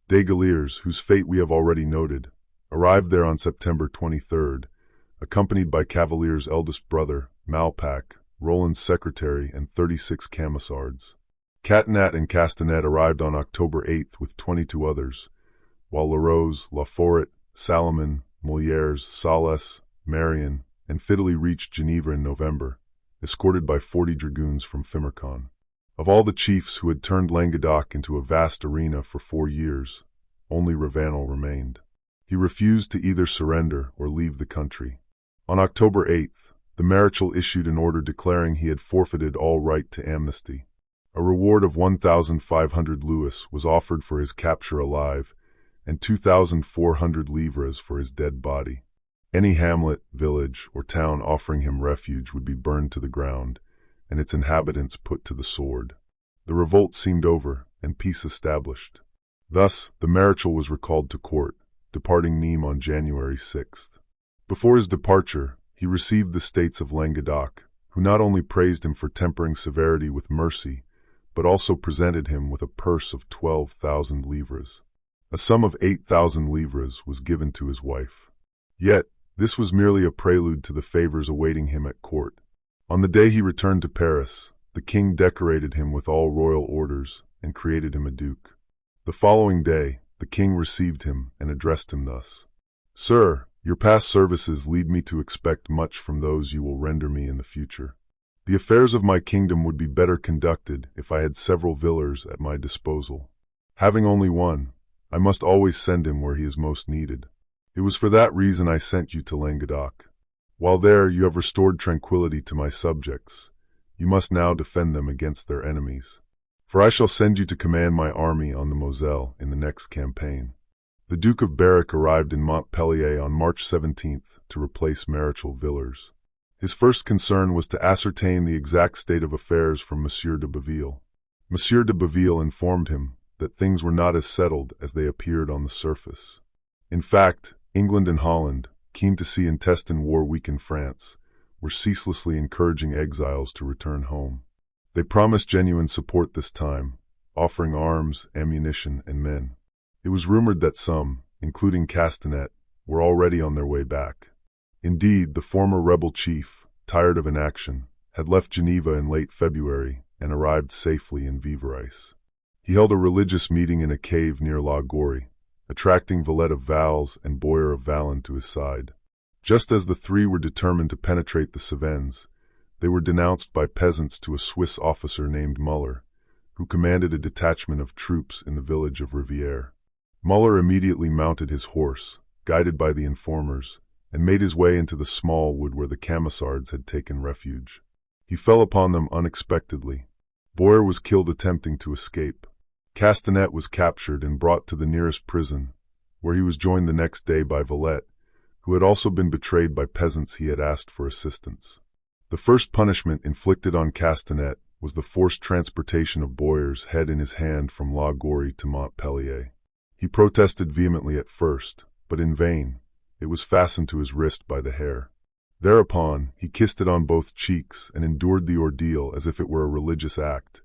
Desgaliers, whose fate we have already noted, arrived there on September 23rd, accompanied by Cavalier's eldest brother, Malpac, Roland's secretary, and 36 Camisards. Catinat and Castanet arrived on October 8th with 22 others, while Larose, Laforet, Salomon, Molières, Salles, Marion, and Fideli reached Geneva in November, escorted by 40 dragoons from Fimercon. Of all the chiefs who had turned Languedoc into a vast arena for 4 years, only Ravanel remained. He refused to either surrender or leave the country. On October 8th, the Maréchal issued an order declaring he had forfeited all right to amnesty. A reward of 1,500 louis was offered for his capture alive, and 2,400 livres for his dead body. Any hamlet, village, or town offering him refuge would be burned to the ground, and its inhabitants put to the sword. The revolt seemed over, and peace established. Thus, the Maréchal was recalled to court, departing Nîmes on January 6th. Before his departure, he received the states of Languedoc, who not only praised him for tempering severity with mercy, but also presented him with a purse of 12,000 livres. A sum of 8,000 livres was given to his wife. Yet, this was merely a prelude to the favors awaiting him at court. On the day he returned to Paris, the king decorated him with all royal orders and created him a duke. The following day, the king received him and addressed him thus: "Sir, your past services lead me to expect much from those you will render me in the future. The affairs of my kingdom would be better conducted if I had several villers at my disposal. Having only one, I must always send him where he is most needed. It was for that reason I sent you to Languedoc. While there you have restored tranquility to my subjects, you must now defend them against their enemies. For I shall send you to command my army on the Moselle in the next campaign." The Duke of Berwick arrived in Montpellier on March 17th to replace Maréchal Villars. His first concern was to ascertain the exact state of affairs from Monsieur de Baville. Monsieur de Baville informed him that things were not as settled as they appeared on the surface. In fact, England and Holland, keen to see intestine war weaken France, were ceaselessly encouraging exiles to return home. They promised genuine support this time, offering arms, ammunition, and men. It was rumored that some, including Castanet, were already on their way back. Indeed, the former rebel chief, tired of inaction, had left Geneva in late February and arrived safely in Vivarais. He held a religious meeting in a cave near La Gorie, attracting Valette of Vals and Boyer of Valin to his side. Just as the three were determined to penetrate the Cevennes, they were denounced by peasants to a Swiss officer named Muller, who commanded a detachment of troops in the village of Rivière. Muller immediately mounted his horse, guided by the informers, and made his way into the small wood where the Camisards had taken refuge. He fell upon them unexpectedly. Boyer was killed attempting to escape. Castanet was captured and brought to the nearest prison, where he was joined the next day by Valette, who had also been betrayed by peasants he had asked for assistance. The first punishment inflicted on Castanet was the forced transportation of Boyer's head in his hand from La Gorie to Montpellier. He protested vehemently at first, but in vain. It was fastened to his wrist by the hair. Thereupon, he kissed it on both cheeks and endured the ordeal as if it were a religious act,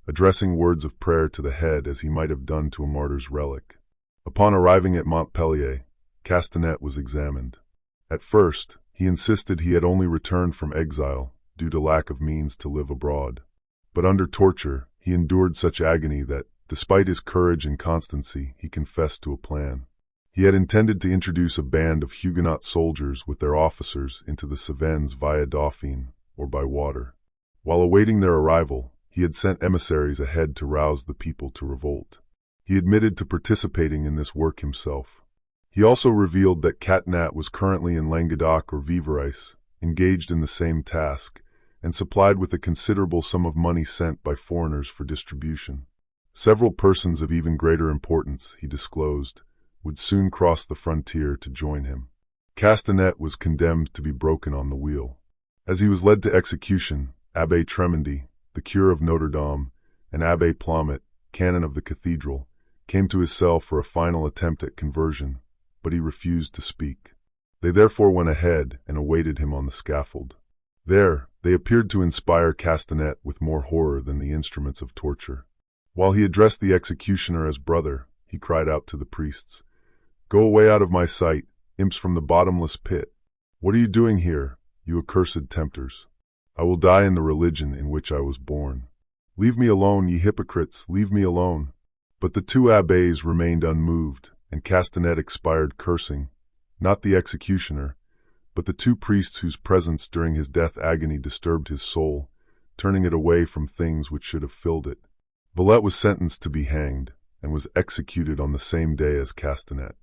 addressing words of prayer to the head as he might have done to a martyr's relic. Upon arriving at Montpellier, Castanet was examined. At first, he insisted he had only returned from exile due to lack of means to live abroad. But under torture, he endured such agony that, despite his courage and constancy, he confessed to a plan. He had intended to introduce a band of Huguenot soldiers with their officers into the Cevennes via Dauphine, or by water. While awaiting their arrival, he had sent emissaries ahead to rouse the people to revolt. He admitted to participating in this work himself. He also revealed that Castanet was currently in Languedoc or Vivarais, engaged in the same task, and supplied with a considerable sum of money sent by foreigners for distribution. Several persons of even greater importance, he disclosed, would soon cross the frontier to join him. Castanet was condemned to be broken on the wheel. As he was led to execution, Abbé Tremendy, the curé of Notre Dame, and Abbé Plomet, canon of the cathedral, came to his cell for a final attempt at conversion, but he refused to speak. They therefore went ahead and awaited him on the scaffold. There, they appeared to inspire Castanet with more horror than the instruments of torture. While he addressed the executioner as brother, he cried out to the priests, "Go away out of my sight, imps from the bottomless pit. What are you doing here, you accursed tempters? I will die in the religion in which I was born. Leave me alone, ye hypocrites, leave me alone." But the two abbés remained unmoved, and Castanet expired cursing, not the executioner, but the two priests whose presence during his death agony disturbed his soul, turning it away from things which should have filled it. Villette was sentenced to be hanged, and was executed on the same day as Castanet.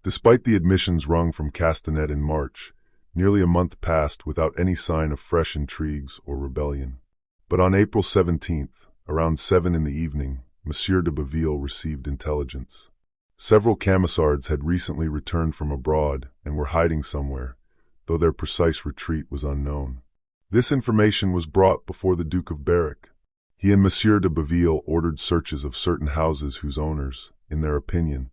Despite the admissions wrung from Castanet in March, nearly a month passed without any sign of fresh intrigues or rebellion. But on April 17th, around 7 in the evening, Monsieur de Baville received intelligence. Several Camisards had recently returned from abroad and were hiding somewhere, though their precise retreat was unknown. This information was brought before the Duke of Berwick. He and Monsieur de Baville ordered searches of certain houses whose owners, in their opinion,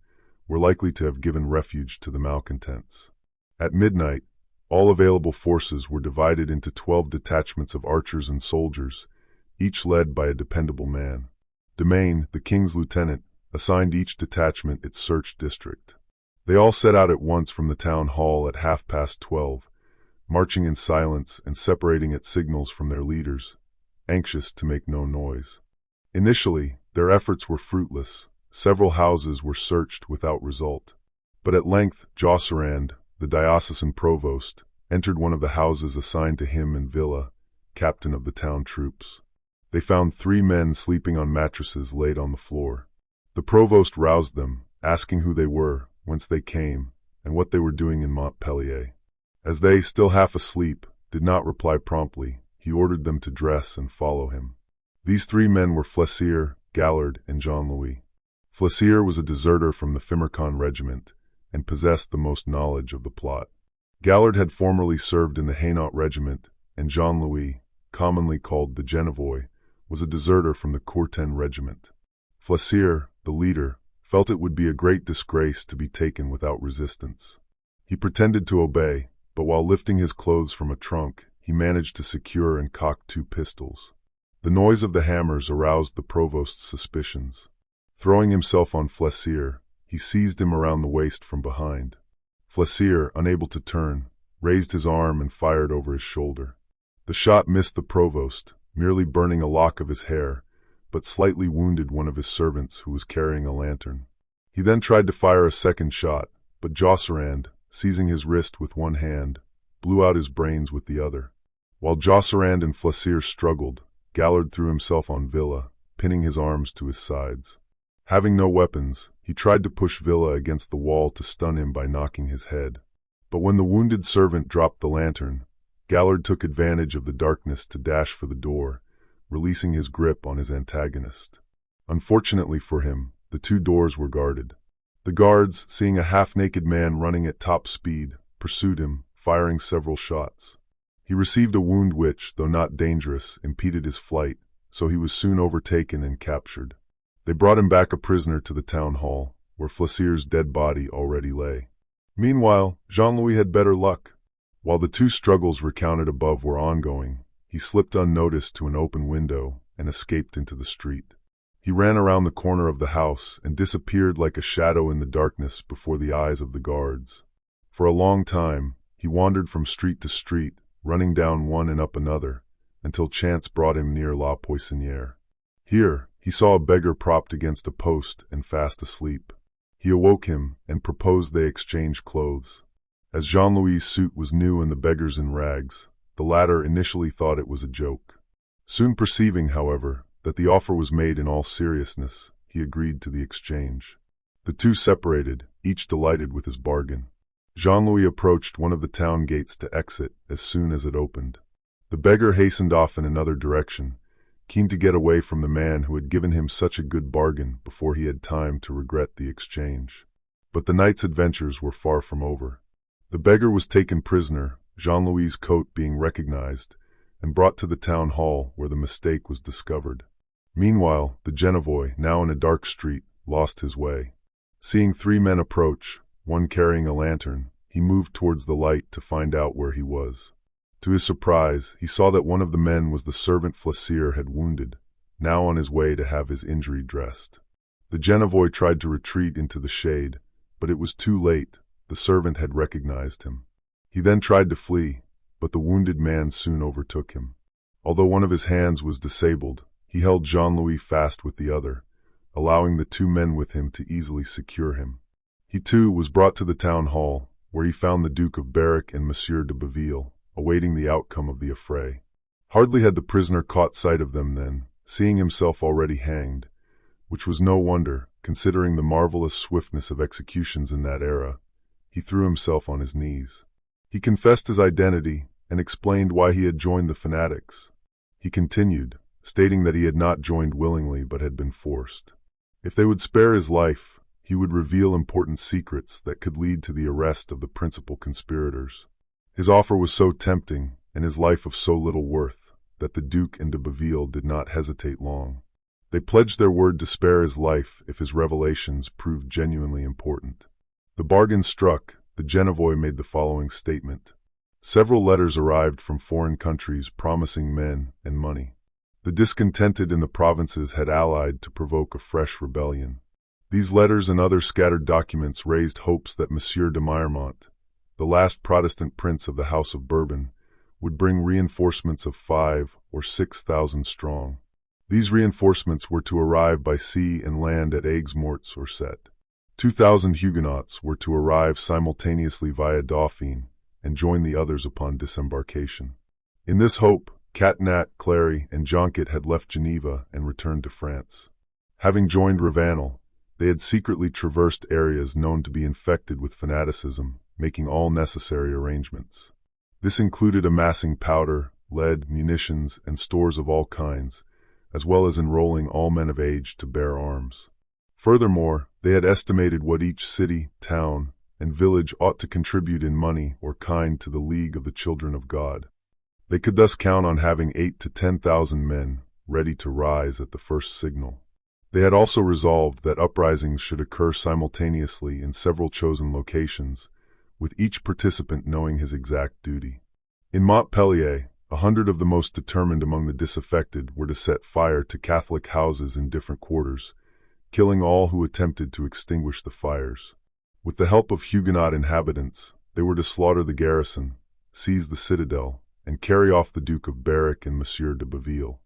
were likely to have given refuge to the malcontents. At midnight, all available forces were divided into 12 detachments of archers and soldiers, each led by a dependable man. Demain, the king's lieutenant, assigned each detachment its search district. They all set out at once from the town hall at 12:30, marching in silence and separating at signals from their leaders, anxious to make no noise. Initially, their efforts were fruitless. Several houses were searched without result. But at length, Josserand, the diocesan provost, entered one of the houses assigned to him and Villa, captain of the town troops. They found 3 men sleeping on mattresses laid on the floor. The provost roused them, asking who they were, whence they came, and what they were doing in Montpellier. As they, still half asleep, did not reply promptly, he ordered them to dress and follow him. These 3 men were Flessier, Gallard, and Jean-Louis. Flessier was a deserter from the Fimercon regiment, and possessed the most knowledge of the plot. Gallard had formerly served in the Hainaut regiment, and Jean-Louis, commonly called the Genevois, was a deserter from the Courten regiment. Flessier, the leader, felt it would be a great disgrace to be taken without resistance. He pretended to obey, but while lifting his clothes from a trunk, he managed to secure and cock 2 pistols. The noise of the hammers aroused the provost's suspicions. Throwing himself on Flessier, he seized him around the waist from behind. Flessier, unable to turn, raised his arm and fired over his shoulder. The shot missed the provost, merely burning a lock of his hair, but slightly wounded one of his servants who was carrying a lantern. He then tried to fire a second shot, but Josserand, seizing his wrist with one hand, blew out his brains with the other. While Josserand and Flessier struggled, Gallard threw himself on Villa, pinning his arms to his sides. Having no weapons, he tried to push Villa against the wall to stun him by knocking his head. But when the wounded servant dropped the lantern, Gallard took advantage of the darkness to dash for the door, releasing his grip on his antagonist. Unfortunately for him, the 2 doors were guarded. The guards, seeing a half-naked man running at top speed, pursued him, firing several shots. He received a wound which, though not dangerous, impeded his flight, so he was soon overtaken and captured. They brought him back a prisoner to the town hall, where Flessier's dead body already lay. Meanwhile, Jean-Louis had better luck. While the two struggles recounted above were ongoing, he slipped unnoticed to an open window and escaped into the street. He ran around the corner of the house and disappeared like a shadow in the darkness before the eyes of the guards. For a long time, he wandered from street to street, running down one and up another, until chance brought him near La Poissonnière. Here, he saw a beggar propped against a post and fast asleep. He awoke him and proposed they exchange clothes. As Jean-Louis' suit was new and the beggar's in rags, the latter initially thought it was a joke. Soon perceiving, however, that the offer was made in all seriousness, he agreed to the exchange. The two separated, each delighted with his bargain. Jean-Louis approached one of the town gates to exit as soon as it opened. The beggar hastened off in another direction, keen to get away from the man who had given him such a good bargain before he had time to regret the exchange. But the night's adventures were far from over. The beggar was taken prisoner, Jean-Louis' coat being recognized, and brought to the town hall where the mistake was discovered. Meanwhile, the Genevois, now in a dark street, lost his way. Seeing three men approach, one carrying a lantern, he moved towards the light to find out where he was. To his surprise, he saw that one of the men was the servant Flessier had wounded, now on his way to have his injury dressed. The Genevois tried to retreat into the shade, but it was too late. The servant had recognized him. He then tried to flee, but the wounded man soon overtook him. Although one of his hands was disabled, he held Jean-Louis fast with the other, allowing the two men with him to easily secure him. He too was brought to the town hall, where he found the Duke of Berwick and Monsieur de Baville, awaiting the outcome of the affray. Hardly had the prisoner caught sight of them than, seeing himself already hanged, which was no wonder, considering the marvelous swiftness of executions in that era, he threw himself on his knees. He confessed his identity and explained why he had joined the fanatics. He continued, stating that he had not joined willingly but had been forced. If they would spare his life, he would reveal important secrets that could lead to the arrest of the principal conspirators. His offer was so tempting, and his life of so little worth, that the Duke and de Baville did not hesitate long. They pledged their word to spare his life if his revelations proved genuinely important. The bargain struck, the Genevois made the following statement. Several letters arrived from foreign countries promising men and money. The discontented in the provinces had allied to provoke a fresh rebellion. These letters and other scattered documents raised hopes that Monsieur de Miremont, the last Protestant prince of the House of Bourbon, would bring reinforcements of 5,000 or 6,000 strong. These reinforcements were to arrive by sea and land at Aigues-Mortes or Sète. 2,000 Huguenots were to arrive simultaneously via Dauphine and join the others upon disembarkation. In this hope, Catinat, Clary, and Jonquet had left Geneva and returned to France. Having joined Ravenel, they had secretly traversed areas known to be infected with fanaticism, making all necessary arrangements. This included amassing powder, lead, munitions, and stores of all kinds, as well as enrolling all men of age to bear arms. Furthermore, they had estimated what each city, town, and village ought to contribute in money or kind to the League of the Children of God. They could thus count on having 8,000 to 10,000 men ready to rise at the first signal. They had also resolved that uprisings should occur simultaneously in several chosen locations, with each participant knowing his exact duty. In Montpellier, 100 of the most determined among the disaffected were to set fire to Catholic houses in different quarters, killing all who attempted to extinguish the fires. With the help of Huguenot inhabitants, they were to slaughter the garrison, seize the citadel, and carry off the Duke of Berwick and Monsieur de Baville.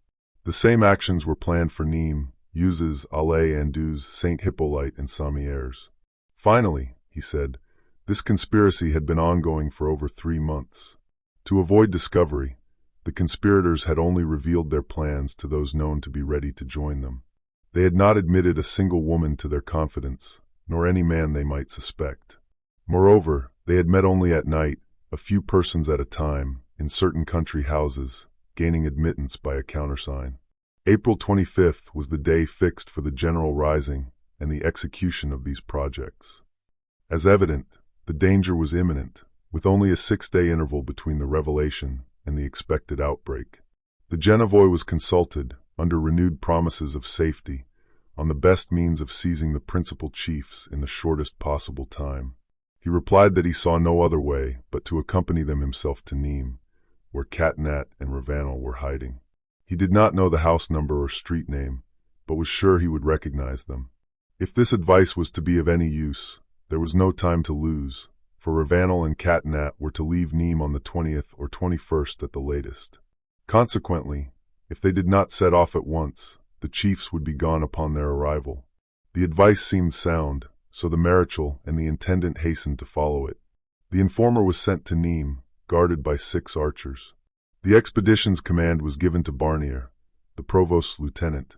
The same actions were planned for Nîmes, Uzes, Alais, Anduze, Saint Hippolyte, and Sommières. Finally, he said, this conspiracy had been ongoing for over 3 months. To avoid discovery, the conspirators had only revealed their plans to those known to be ready to join them. They had not admitted a single woman to their confidence, nor any man they might suspect. Moreover, they had met only at night, a few persons at a time, in certain country houses, gaining admittance by a countersign. April 25th was the day fixed for the general rising and the execution of these projects. As evident, the danger was imminent, with only a 6-day interval between the revelation and the expected outbreak. The Genevois was consulted, under renewed promises of safety, on the best means of seizing the principal chiefs in the shortest possible time. He replied that he saw no other way but to accompany them himself to Nîmes, where Catinat and Ravanel were hiding. He did not know the house number or street name, but was sure he would recognize them. If this advice was to be of any use, there was no time to lose, for Ravanel and Catinat were to leave Nîmes on the 20th or 21st at the latest. Consequently, if they did not set off at once, the chiefs would be gone upon their arrival. The advice seemed sound, so the Marechal and the intendant hastened to follow it. The informer was sent to Nîmes, guarded by 6 archers. The expedition's command was given to Barnier, the provost's lieutenant,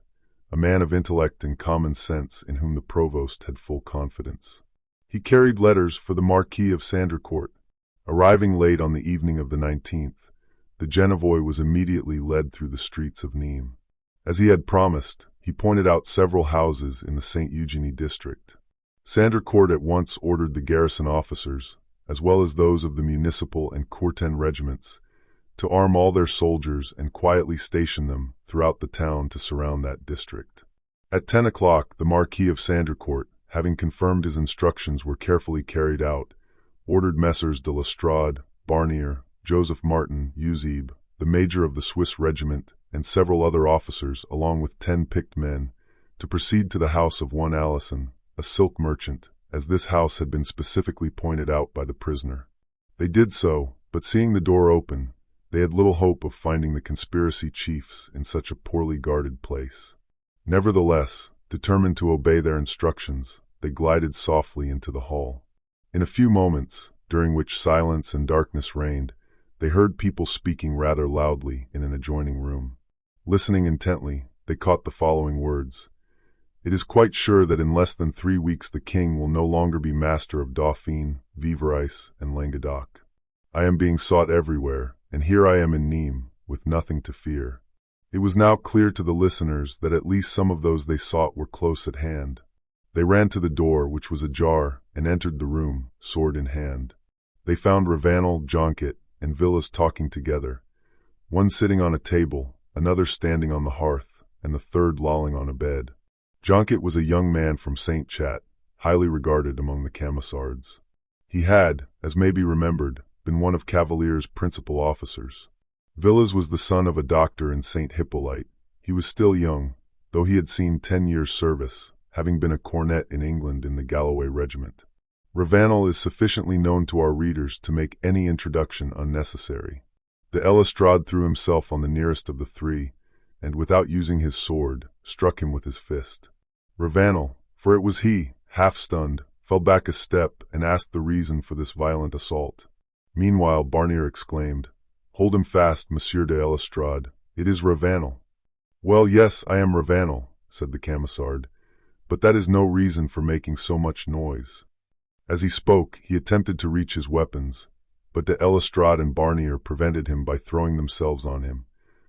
a man of intellect and common sense in whom the provost had full confidence. He carried letters for the Marquis of Sandricourt. Arriving late on the evening of the 19th, the Genevois was immediately led through the streets of Nîmes. As he had promised, he pointed out several houses in the Saint Eugenie district. Sandricourt at once ordered the garrison officers, as well as those of the municipal and Courten regiments, to arm all their soldiers and quietly station them throughout the town to surround that district. At 10 o'clock, the Marquis of Sandricourt, having confirmed his instructions were carefully carried out, ordered Messrs de Lestrade, Barnier, Joseph Martin, Eusebe, the major of the Swiss regiment, and several other officers, along with 10 picked men, to proceed to the house of one Allison, a silk merchant, as this house had been specifically pointed out by the prisoner. They did so, but seeing the door open, they had little hope of finding the conspiracy chiefs in such a poorly guarded place. Nevertheless, determined to obey their instructions, they glided softly into the hall. In a few moments, during which silence and darkness reigned, they heard people speaking rather loudly in an adjoining room. Listening intently, they caught the following words: "It is quite sure that in less than 3 weeks the king will no longer be master of Dauphine, Vivarais, and Languedoc. I am being sought everywhere, and here I am in Nîmes, with nothing to fear." It was now clear to the listeners that at least some of those they sought were close at hand. They ran to the door, which was ajar, and entered the room, sword in hand. They found Ravanel, Jonquet, and Villas talking together, one sitting on a table, another standing on the hearth, and the third lolling on a bed. Jonquet was a young man from Saint Chat, highly regarded among the Camisards. He had, as may be remembered, been one of Cavalier's principal officers. Villas was the son of a doctor in Saint Hippolyte. He was still young, though he had seen 10 years' service, having been a cornet in England in the Galloway regiment. Ravanel is sufficiently known to our readers to make any introduction unnecessary. De Lestrade threw himself on the nearest of the 3, and without using his sword, struck him with his fist. Ravanel, for it was he, half stunned, fell back a step and asked the reason for this violent assault. Meanwhile Barnier exclaimed, "Hold him fast, Monsieur de Lestrade. It is Ravanel." "Well, yes, I am Ravanel," said the Camisard, "but that is no reason for making so much noise." As he spoke, he attempted to reach his weapons, but de Lestrade and Barnier prevented him by throwing themselves on him,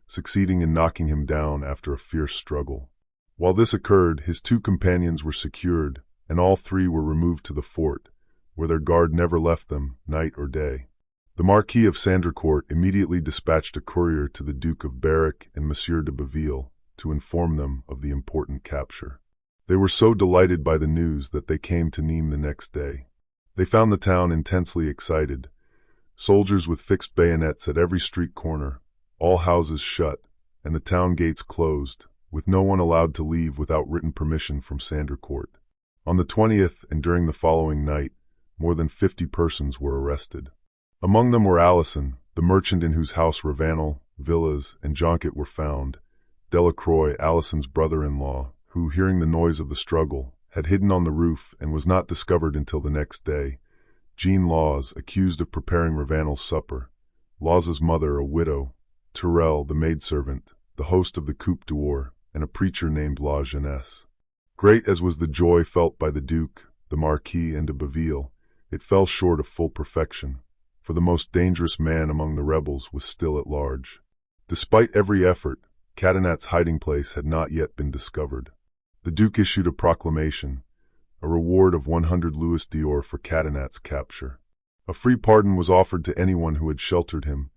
succeeding in knocking him down after a fierce struggle. While this occurred, his 2 companions were secured, and all 3 were removed to the fort, where their guard never left them, night or day. The Marquis of Sandricourt immediately dispatched a courier to the Duke of Berwick and Monsieur de Baville to inform them of the important capture. They were so delighted by the news that they came to Nîmes the next day. They found the town intensely excited, soldiers with fixed bayonets at every street corner, all houses shut, and the town gates closed, with no one allowed to leave without written permission from Sandricourt. On the 20th and during the following night, more than 50 persons were arrested. Among them were Allison, the merchant in whose house Ravanel, Villas, and Jonquet were found, Delacroix, Allison's brother-in-law, who, hearing the noise of the struggle, had hidden on the roof and was not discovered until the next day, Jean Laws, accused of preparing Ravanel's supper, Laws's mother, a widow, Tourelle, the maidservant, the host of the Coupe d'Or, and a preacher named La Jeunesse. Great as was the joy felt by the Duke, the Marquis, and de Baville, it fell short of full perfection, for the most dangerous man among the rebels was still at large. Despite every effort, Catinat's hiding place had not yet been discovered. The Duke issued a proclamation, a reward of 100 louis d'or for Catinat's capture. A free pardon was offered to anyone who had sheltered him,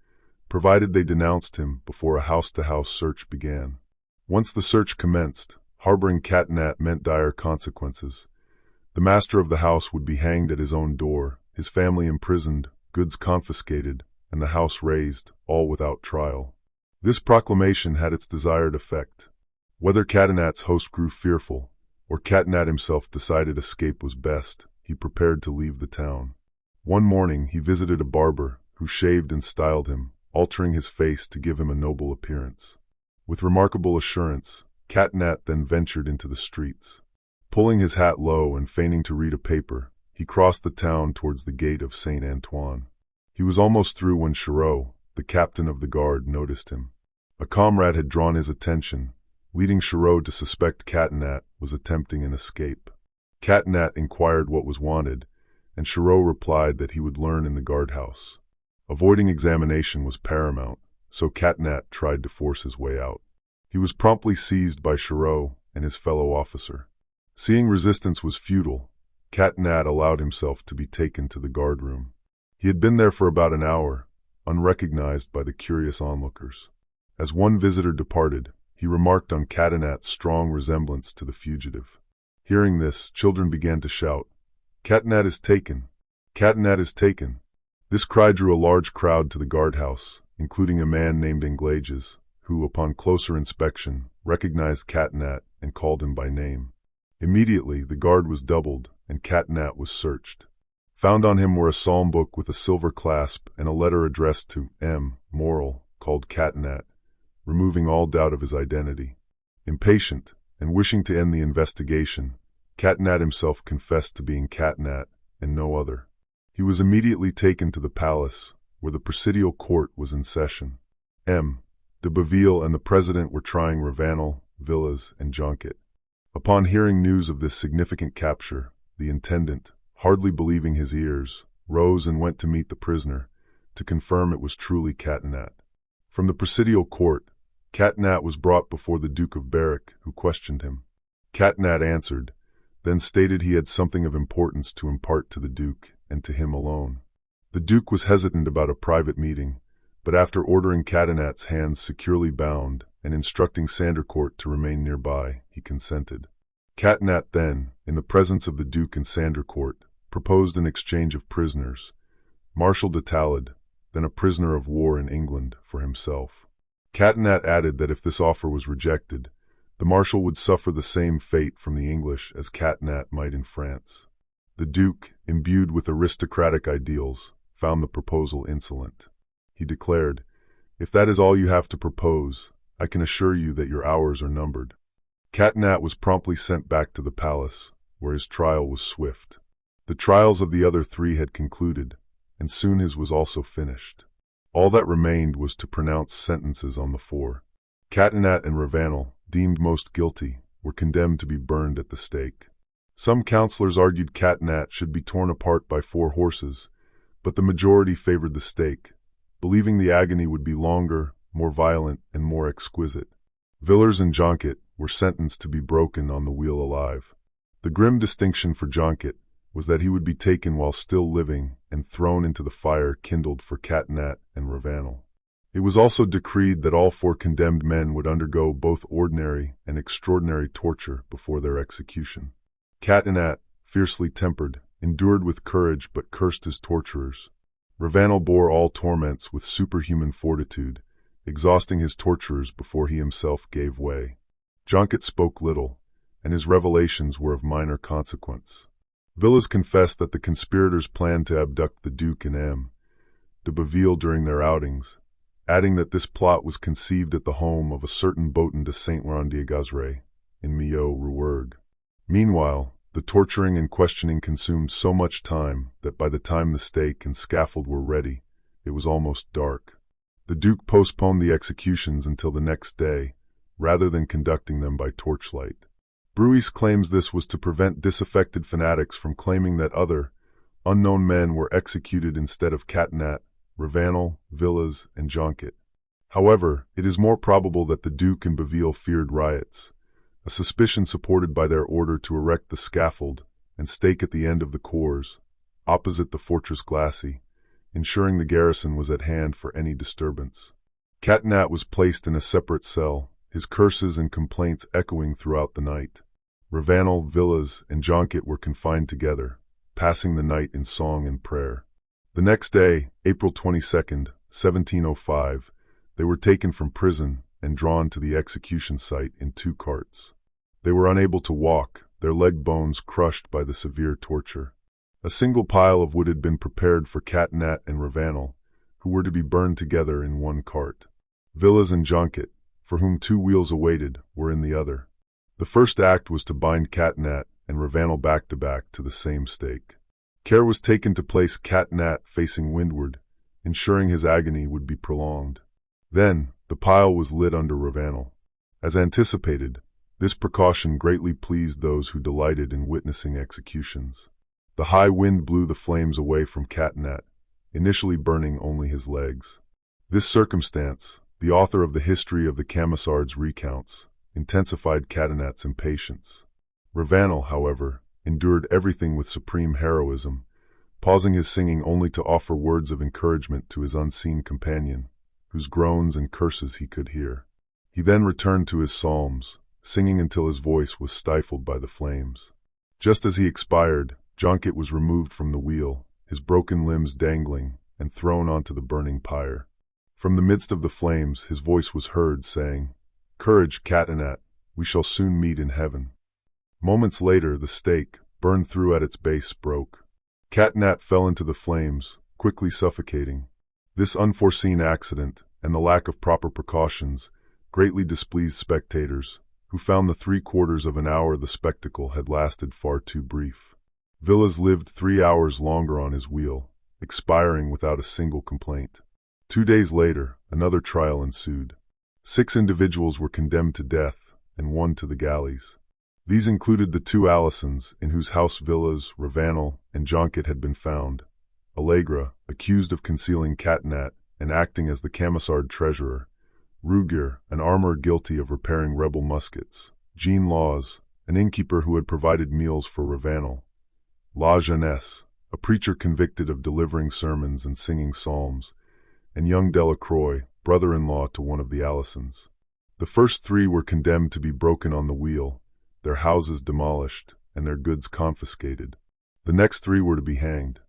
provided they denounced him before a house-to-house search began. Once the search commenced, harboring Catinat meant dire consequences. The master of the house would be hanged at his own door, his family imprisoned, goods confiscated, and the house razed, all without trial. This proclamation had its desired effect. Whether Catinat's host grew fearful, or Catinat himself decided escape was best, he prepared to leave the town. One morning he visited a barber, who shaved and styled him, altering his face to give him a noble appearance. With remarkable assurance, Catinat then ventured into the streets. Pulling his hat low and feigning to read a paper, he crossed the town towards the gate of Saint Antoine. He was almost through when Chiraud, the captain of the guard, noticed him. A comrade had drawn his attention, leading Chiraud to suspect Catinat was attempting an escape. Catinat inquired what was wanted, and Chiraud replied that he would learn in the guardhouse. Avoiding examination was paramount, so Catinat tried to force his way out. He was promptly seized by Chiraud and his fellow officer. Seeing resistance was futile, Catinat allowed himself to be taken to the guardroom. He had been there for about an hour, unrecognized by the curious onlookers. As one visitor departed, he remarked on Catinat's strong resemblance to the fugitive. Hearing this, children began to shout, "Catinat is taken! Catinat is taken!" This cry drew a large crowd to the guardhouse, including a man named Inglages, who, upon closer inspection, recognized Catinat and called him by name. Immediately, the guard was doubled, and Catinat was searched. Found on him were a psalm book with a silver clasp and a letter addressed to M. Morel, called Catinat, removing all doubt of his identity. Impatient, and wishing to end the investigation, Catinat himself confessed to being Catinat and no other. He was immediately taken to the palace, where the presidial court was in session. M. de Baville and the president were trying Ravanel, Villas, and Jonquet. Upon hearing news of this significant capture, the intendant, hardly believing his ears, rose and went to meet the prisoner, to confirm it was truly Catinat. From the presidial court, Catinat was brought before the Duke of Berwick, who questioned him. Catinat answered, then stated he had something of importance to impart to the Duke, and to him alone. The Duke was hesitant about a private meeting, but after ordering Catinat's hands securely bound and instructing Sandercourt to remain nearby, he consented. Catinat then, in the presence of the Duke and Sandercourt, proposed an exchange of prisoners, Marshal de Talad, then a prisoner of war in England, for himself. Catinat added that if this offer was rejected, the Marshal would suffer the same fate from the English as Catinat might in France. The Duke, imbued with aristocratic ideals, found the proposal insolent. He declared, "If that is all you have to propose, I can assure you that your hours are numbered." Catinat was promptly sent back to the palace, where his trial was swift. The trials of the other three had concluded, and soon his was also finished. All that remained was to pronounce sentences on the four. Catinat and Ravanel, deemed most guilty, were condemned to be burned at the stake. Some councillors argued Catinat should be torn apart by 4 horses, but the majority favored the stake, believing the agony would be longer, more violent, and more exquisite. Villars and Jonquet were sentenced to be broken on the wheel alive. The grim distinction for Jonquet was that he would be taken while still living and thrown into the fire kindled for Catinat and Ravanel. It was also decreed that all 4 condemned men would undergo both ordinary and extraordinary torture before their execution. Catinat, fiercely tempered, endured with courage but cursed his torturers. Ravanel bore all torments with superhuman fortitude, exhausting his torturers before he himself gave way. Jonquet spoke little, and his revelations were of minor consequence. Villas confessed that the conspirators planned to abduct the Duke and M. de Baville during their outings, adding that this plot was conceived at the home of a certain Botan de Saint-Laurent-d'Agazray in Millau-Rouergue. Meanwhile, the torturing and questioning consumed so much time that by the time the stake and scaffold were ready, it was almost dark. The Duke postponed the executions until the next day, rather than conducting them by torchlight. Bruys claims this was to prevent disaffected fanatics from claiming that other, unknown men were executed instead of Catinat, Ravanel, Villas, and Jonquet. However, it is more probable that the Duke and Baville feared riots, a suspicion supported by their order to erect the scaffold and stake at the end of the corps, opposite the fortress glacis, ensuring the garrison was at hand for any disturbance. Catinat was placed in a separate cell, his curses and complaints echoing throughout the night. Ravanel, Villas, and Jonquet were confined together, passing the night in song and prayer. The next day, April 22nd, 1705, they were taken from prison and drawn to the execution site in 2 carts. They were unable to walk, their leg bones crushed by the severe torture. A single pile of wood had been prepared for Catinat and Ravanel, who were to be burned together in 1 cart. Villas and Jonquet, for whom 2 wheels awaited, were in the other. The first act was to bind Catinat and Ravanel back to back to the same stake. Care was taken to place Catinat facing windward, ensuring his agony would be prolonged. Then, the pile was lit under Ravanel. As anticipated, this precaution greatly pleased those who delighted in witnessing executions. The high wind blew the flames away from Catinat, initially burning only his legs. This circumstance, the author of the History of the Camisards recounts, intensified Catinat's impatience. Ravanel, however, endured everything with supreme heroism, pausing his singing only to offer words of encouragement to his unseen companion, whose groans and curses he could hear. He then returned to his psalms, singing until his voice was stifled by the flames. Just as he expired, Jonquet was removed from the wheel, his broken limbs dangling, and thrown onto the burning pyre. From the midst of the flames, his voice was heard, saying, "Courage, Catinat, we shall soon meet in heaven." Moments later, the stake, burned through at its base, broke. Catinat fell into the flames, quickly suffocating. This unforeseen accident, and the lack of proper precautions, greatly displeased spectators, who found the 3/4 of an hour the spectacle had lasted far too brief. Villas lived 3 hours longer on his wheel, expiring without a single complaint. 2 days later, another trial ensued. 6 individuals were condemned to death, and 1 to the galleys. These included the 2 Alisons, in whose house Villas, Ravanel, and Jonquet had been found; Allegra, accused of concealing Catinat and acting as the Camisard treasurer; Rougier, an armorer guilty of repairing rebel muskets; Jean Laws, an innkeeper who had provided meals for Ravanel; La Jeunesse, a preacher convicted of delivering sermons and singing psalms; and young Delacroix, brother-in-law to one of the Alisons. The first 3 were condemned to be broken on the wheel, their houses demolished, and their goods confiscated. The next 3 were to be hanged.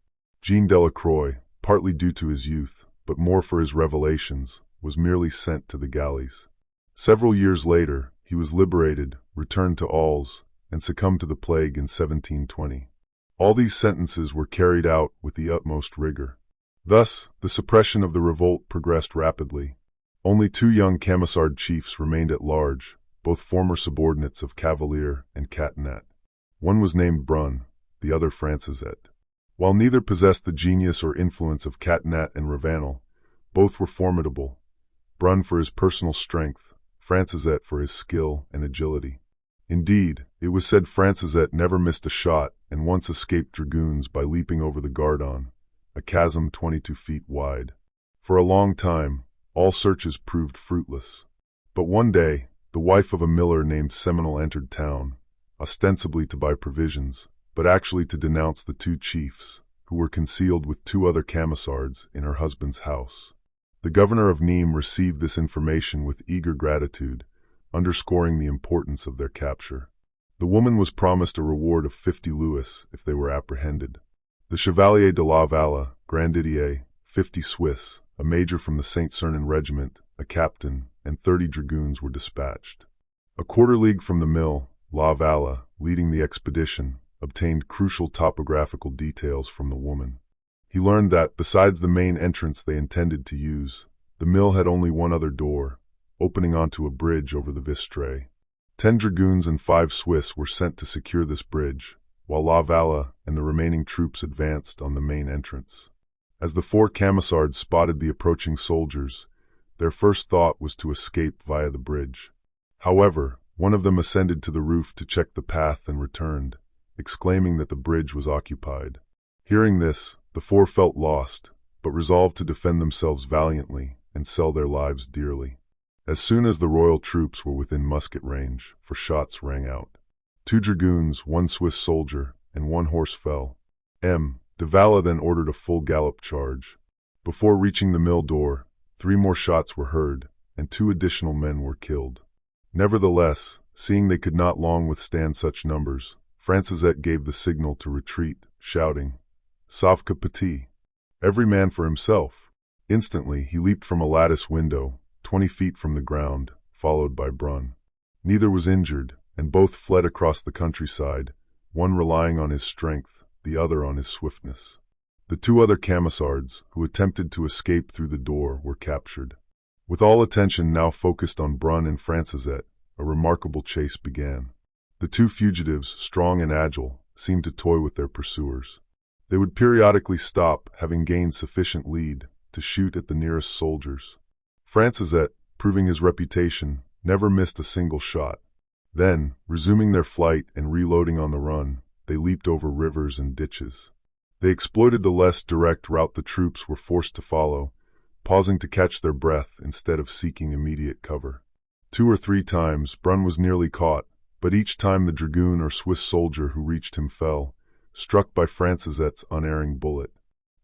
Jean Delacroix, partly due to his youth, but more for his revelations, was merely sent to the galleys. Several years later, he was liberated, returned to Alls, and succumbed to the plague in 1720. All these sentences were carried out with the utmost rigor. Thus, the suppression of the revolt progressed rapidly. Only 2 young Camisard chiefs remained at large, both former subordinates of Cavalier and Catinat. One was named Brun, the other Franciset. While neither possessed the genius or influence of Catinat and Ravanel, both were formidable, Brun for his personal strength, Franciset for his skill and agility. Indeed, it was said Franciset never missed a shot and once escaped dragoons by leaping over the Gardon, a chasm 22 feet wide. For a long time, all searches proved fruitless. But one day, the wife of a miller named Seminole entered town, ostensibly to buy provisions, but actually to denounce the 2 chiefs, who were concealed with 2 other Camisards in her husband's house. The governor of Nîmes received this information with eager gratitude, underscoring the importance of their capture. The woman was promised a reward of 50 louis if they were apprehended. The Chevalier de la Valle, Grandidier, 50 Swiss, a major from the Saint-Sernin regiment, a captain, and 30 dragoons were dispatched. A quarter league from the mill, La Valle, leading the expedition, obtained crucial topographical details from the woman. He learned that, besides the main entrance they intended to use, the mill had only one other door, opening onto a bridge over the Vistray. 10 dragoons and 5 Swiss were sent to secure this bridge, while La Valle and the remaining troops advanced on the main entrance. As the 4 Camisards spotted the approaching soldiers, their first thought was to escape via the bridge. However, one of them ascended to the roof to check the path and returned, exclaiming that the bridge was occupied. Hearing this, the 4 felt lost, but resolved to defend themselves valiantly and sell their lives dearly. As soon as the royal troops were within musket range, for shots rang out. 2 dragoons, 1 Swiss soldier, and 1 horse fell. M. De Valla then ordered a full gallop charge. Before reaching the mill door, 3 more shots were heard, and 2 additional men were killed. Nevertheless, seeing they could not long withstand such numbers, Francesette gave the signal to retreat, shouting, "Sauve que petit! Every man for himself!" Instantly, he leaped from a lattice window, 20 feet from the ground, followed by Brun. Neither was injured, and both fled across the countryside, one relying on his strength, the other on his swiftness. The 2 other camisards, who attempted to escape through the door, were captured. With all attention now focused on Brun and Francesette, a remarkable chase began. The 2 fugitives, strong and agile, seemed to toy with their pursuers. They would periodically stop, having gained sufficient lead, to shoot at the nearest soldiers. Francesette, proving his reputation, never missed a single shot. Then, resuming their flight and reloading on the run, they leaped over rivers and ditches. They exploited the less direct route the troops were forced to follow, pausing to catch their breath instead of seeking immediate cover. 2 or 3 times, Brun was nearly caught, but each time the dragoon or Swiss soldier who reached him fell, struck by Francesette's unerring bullet.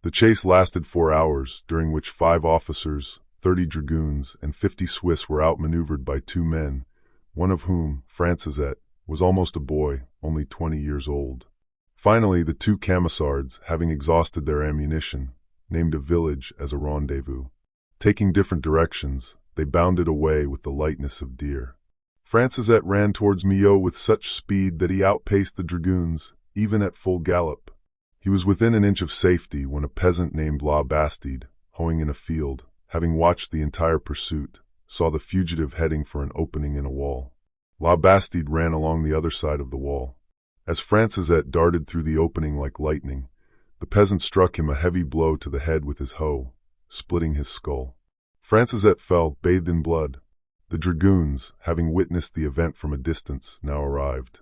The chase lasted 4 hours, during which 5 officers, 30 dragoons, and 50 Swiss were outmaneuvered by 2 men, one of whom, Francesette, was almost a boy, only 20 years old. Finally, the 2 camisards, having exhausted their ammunition, named a village as a rendezvous. Taking different directions, they bounded away with the lightness of deer. Francesette ran towards Millau with such speed that he outpaced the dragoons, even at full gallop. He was within an inch of safety when a peasant named La Bastide, hoeing in a field, having watched the entire pursuit, saw the fugitive heading for an opening in a wall. La Bastide ran along the other side of the wall. As Francesette darted through the opening like lightning, the peasant struck him a heavy blow to the head with his hoe, splitting his skull. Francesette fell, bathed in blood. The dragoons, having witnessed the event from a distance, now arrived.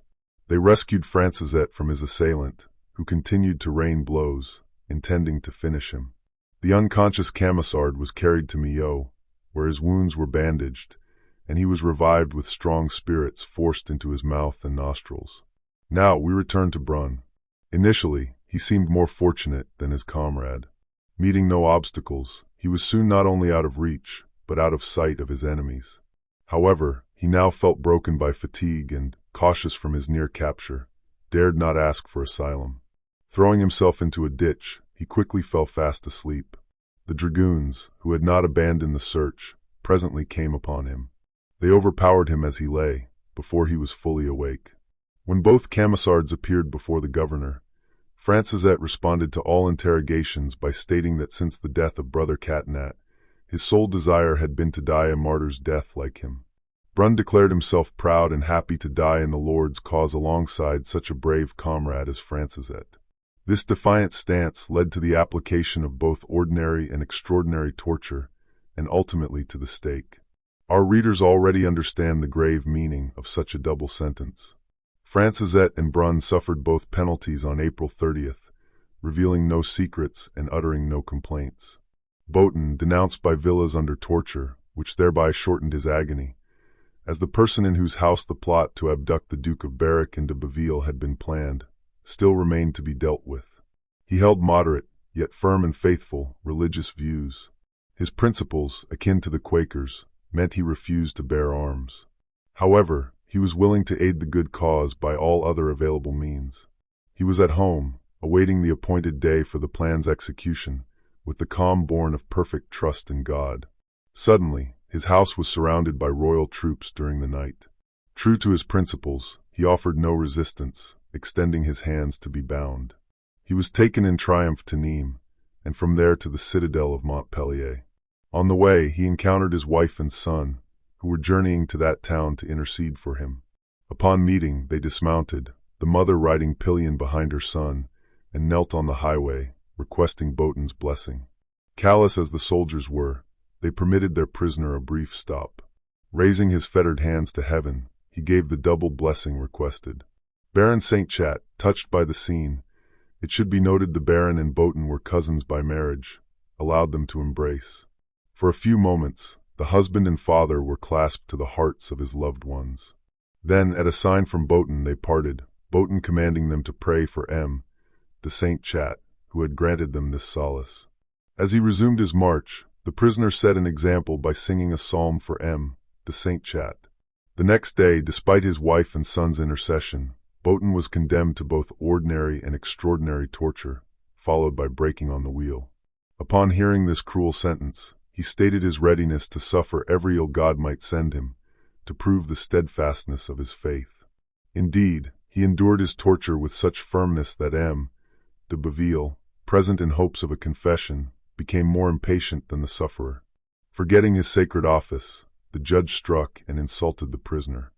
They rescued Francesette from his assailant, who continued to rain blows, intending to finish him. The unconscious camisard was carried to Millau, where his wounds were bandaged, and he was revived with strong spirits forced into his mouth and nostrils. Now we return to Brun. Initially, he seemed more fortunate than his comrade. Meeting no obstacles, he was soon not only out of reach, but out of sight of his enemies. However, he now felt broken by fatigue and, cautious from his near capture, dared not ask for asylum. Throwing himself into a ditch, he quickly fell fast asleep. The dragoons, who had not abandoned the search, presently came upon him. They overpowered him as he lay, before he was fully awake. When both camisards appeared before the governor, Francesette responded to all interrogations by stating that since the death of Brother Catinat, his sole desire had been to die a martyr's death like him. Brun declared himself proud and happy to die in the Lord's cause alongside such a brave comrade as Francesette. This defiant stance led to the application of both ordinary and extraordinary torture, and ultimately to the stake. Our readers already understand the grave meaning of such a double sentence. Francesette and Brun suffered both penalties on April 30th, revealing no secrets and uttering no complaints. Boten denounced by Villas under torture, which thereby shortened his agony, as the person in whose house the plot to abduct the Duke of Berwick and de Baville had been planned, still remained to be dealt with. He held moderate, yet firm and faithful, religious views. His principles, akin to the Quakers, meant he refused to bear arms. However, he was willing to aid the good cause by all other available means. He was at home, awaiting the appointed day for the plan's execution, with the calm born of perfect trust in God. Suddenly, his house was surrounded by royal troops during the night. True to his principles, he offered no resistance, extending his hands to be bound. He was taken in triumph to Nîmes, and from there to the citadel of Montpellier. On the way, he encountered his wife and son, who were journeying to that town to intercede for him. Upon meeting, they dismounted, the mother riding pillion behind her son, and knelt on the highway, requesting Boten's blessing. Callous as the soldiers were, they permitted their prisoner a brief stop. Raising his fettered hands to heaven, he gave the double blessing requested. Baron Saint-Chat, touched by the scene, it should be noted the Baron and Boten were cousins by marriage, allowed them to embrace. For a few moments, the husband and father were clasped to the hearts of his loved ones. Then, at a sign from Boten, they parted, Boten commanding them to pray for M. de Saint-Chat, who had granted them this solace. As he resumed his march, the prisoner set an example by singing a psalm for M. de Saint-Chat. The next day, despite his wife and son's intercession, Botan was condemned to both ordinary and extraordinary torture, followed by breaking on the wheel. Upon hearing this cruel sentence, he stated his readiness to suffer every ill God might send him, to prove the steadfastness of his faith. Indeed, he endured his torture with such firmness that M. de Baville, present in hopes of a confession, became more impatient than the sufferer. Forgetting his sacred office, the judge struck and insulted the prisoner.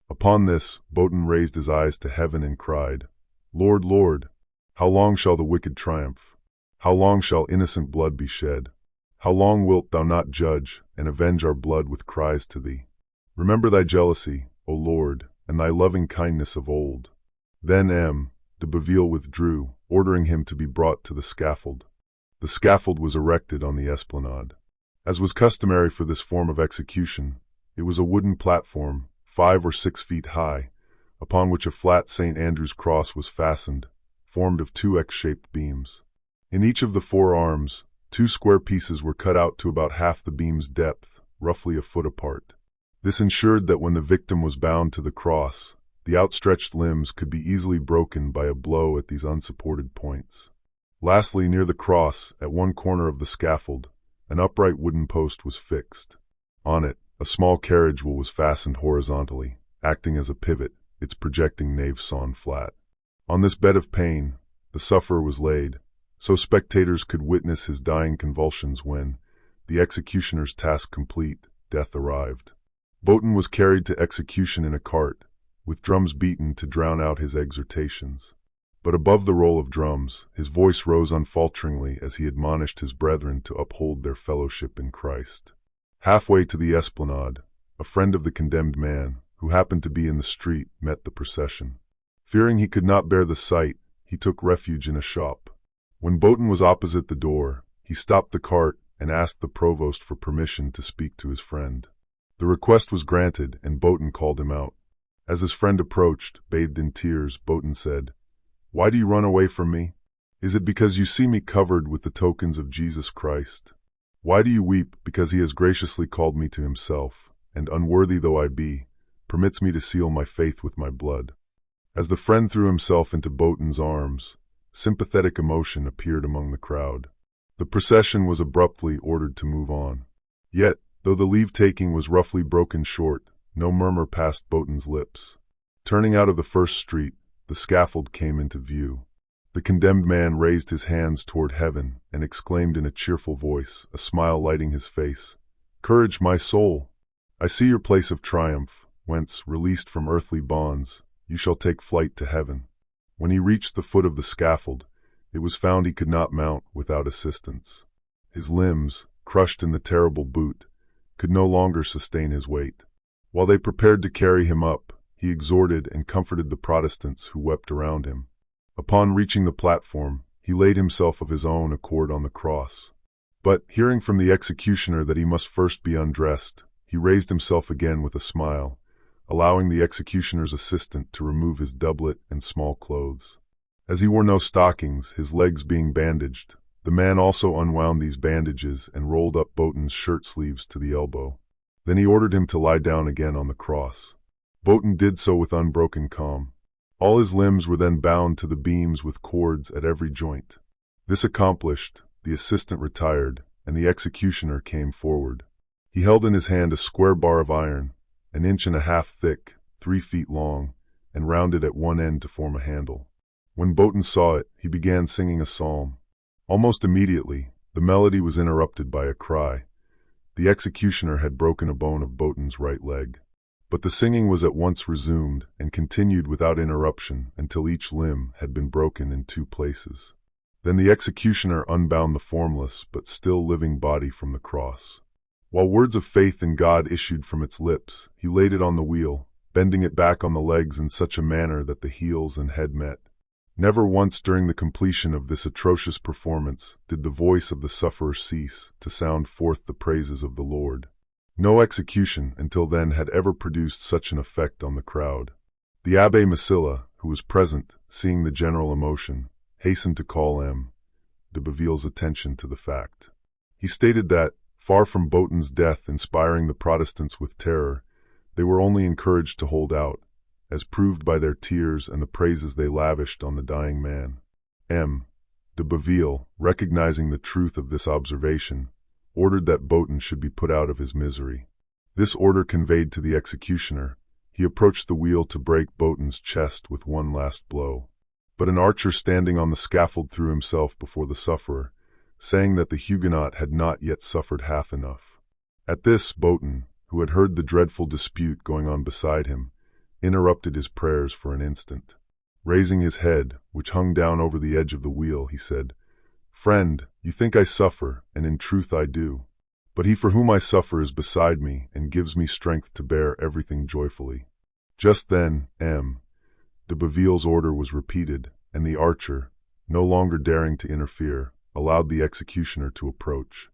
Upon this, Botan raised his eyes to heaven and cried, "Lord, Lord, how long shall the wicked triumph? How long shall innocent blood be shed? How long wilt thou not judge and avenge our blood with cries to thee? Remember thy jealousy, O Lord, and thy loving kindness of old." Then M. de Baville withdrew, ordering him to be brought to the scaffold. The scaffold was erected on the esplanade. As was customary for this form of execution, it was a wooden platform, 5 or 6 feet high, upon which a flat St. Andrew's cross was fastened, formed of 2 X-shaped beams. In each of the 4 arms, 2 square pieces were cut out to about half the beam's depth, roughly a foot apart. This ensured that when the victim was bound to the cross, the outstretched limbs could be easily broken by a blow at these unsupported points. Lastly, near the cross, at one corner of the scaffold, an upright wooden post was fixed. On it, a small carriage wheel was fastened horizontally, acting as a pivot, its projecting nave sawn flat. On this bed of pain, the sufferer was laid, so spectators could witness his dying convulsions when, the executioner's task complete, death arrived. Botan was carried to execution in a cart, with drums beaten to drown out his exhortations. But above the roll of drums, his voice rose unfalteringly as he admonished his brethren to uphold their fellowship in Christ. Halfway to the esplanade, a friend of the condemned man, who happened to be in the street, met the procession. Fearing he could not bear the sight, he took refuge in a shop. When Botan was opposite the door, he stopped the cart and asked the provost for permission to speak to his friend. The request was granted, and Botan called him out. As his friend approached, bathed in tears, Botan said, "Why do you run away from me? Is it because you see me covered with the tokens of Jesus Christ? Why do you weep? Because he has graciously called me to himself, and unworthy though I be, permits me to seal my faith with my blood." As the friend threw himself into Botan's arms, sympathetic emotion appeared among the crowd. The procession was abruptly ordered to move on. Yet, though the leave-taking was roughly broken short, no murmur passed Botan's lips. Turning out of the first street, the scaffold came into view. The condemned man raised his hands toward heaven and exclaimed in a cheerful voice, a smile lighting his face, "Courage, my soul! I see your place of triumph, whence, released from earthly bonds, you shall take flight to heaven." When he reached the foot of the scaffold, it was found he could not mount without assistance. His limbs, crushed in the terrible boot, could no longer sustain his weight. While they prepared to carry him up, he exhorted and comforted the Protestants who wept around him. Upon reaching the platform, he laid himself of his own accord on the cross. But, hearing from the executioner that he must first be undressed, he raised himself again with a smile, allowing the executioner's assistant to remove his doublet and small clothes. As he wore no stockings, his legs being bandaged, the man also unwound these bandages and rolled up Botan's shirt sleeves to the elbow. Then he ordered him to lie down again on the cross. Botan did so with unbroken calm. All his limbs were then bound to the beams with cords at every joint. This accomplished, the assistant retired, and the executioner came forward. He held in his hand a square bar of iron, 1.5 inches thick, 3 feet long, and rounded at one end to form a handle. When Botan saw it, he began singing a psalm. Almost immediately, the melody was interrupted by a cry. The executioner had broken a bone of Botan's right leg. But the singing was at once resumed and continued without interruption until each limb had been broken in 2 places. Then the executioner unbound the formless but still living body from the cross. While words of faith in God issued from its lips, he laid it on the wheel, bending it back on the legs in such a manner that the heels and head met. Never once during the completion of this atrocious performance did the voice of the sufferer cease to sound forth the praises of the Lord. No execution until then had ever produced such an effect on the crowd. The Abbé Masilla, who was present, seeing the general emotion, hastened to call M. de Boville's attention to the fact. He stated that, far from Boton's death inspiring the Protestants with terror, they were only encouraged to hold out, as proved by their tears and the praises they lavished on the dying man. M. de Boville, recognizing the truth of this observation, ordered that Boton should be put out of his misery. This order conveyed to the executioner, he approached the wheel to break Boton's chest with one last blow. But an archer standing on the scaffold threw himself before the sufferer, saying that the Huguenot had not yet suffered half enough. At this, Boton, who had heard the dreadful dispute going on beside him, interrupted his prayers for an instant. Raising his head, which hung down over the edge of the wheel, he said, "Friend, you think I suffer, and in truth I do. But he for whom I suffer is beside me and gives me strength to bear everything joyfully." Just then, M. de Boville's order was repeated, and the archer, no longer daring to interfere, allowed the executioner to approach.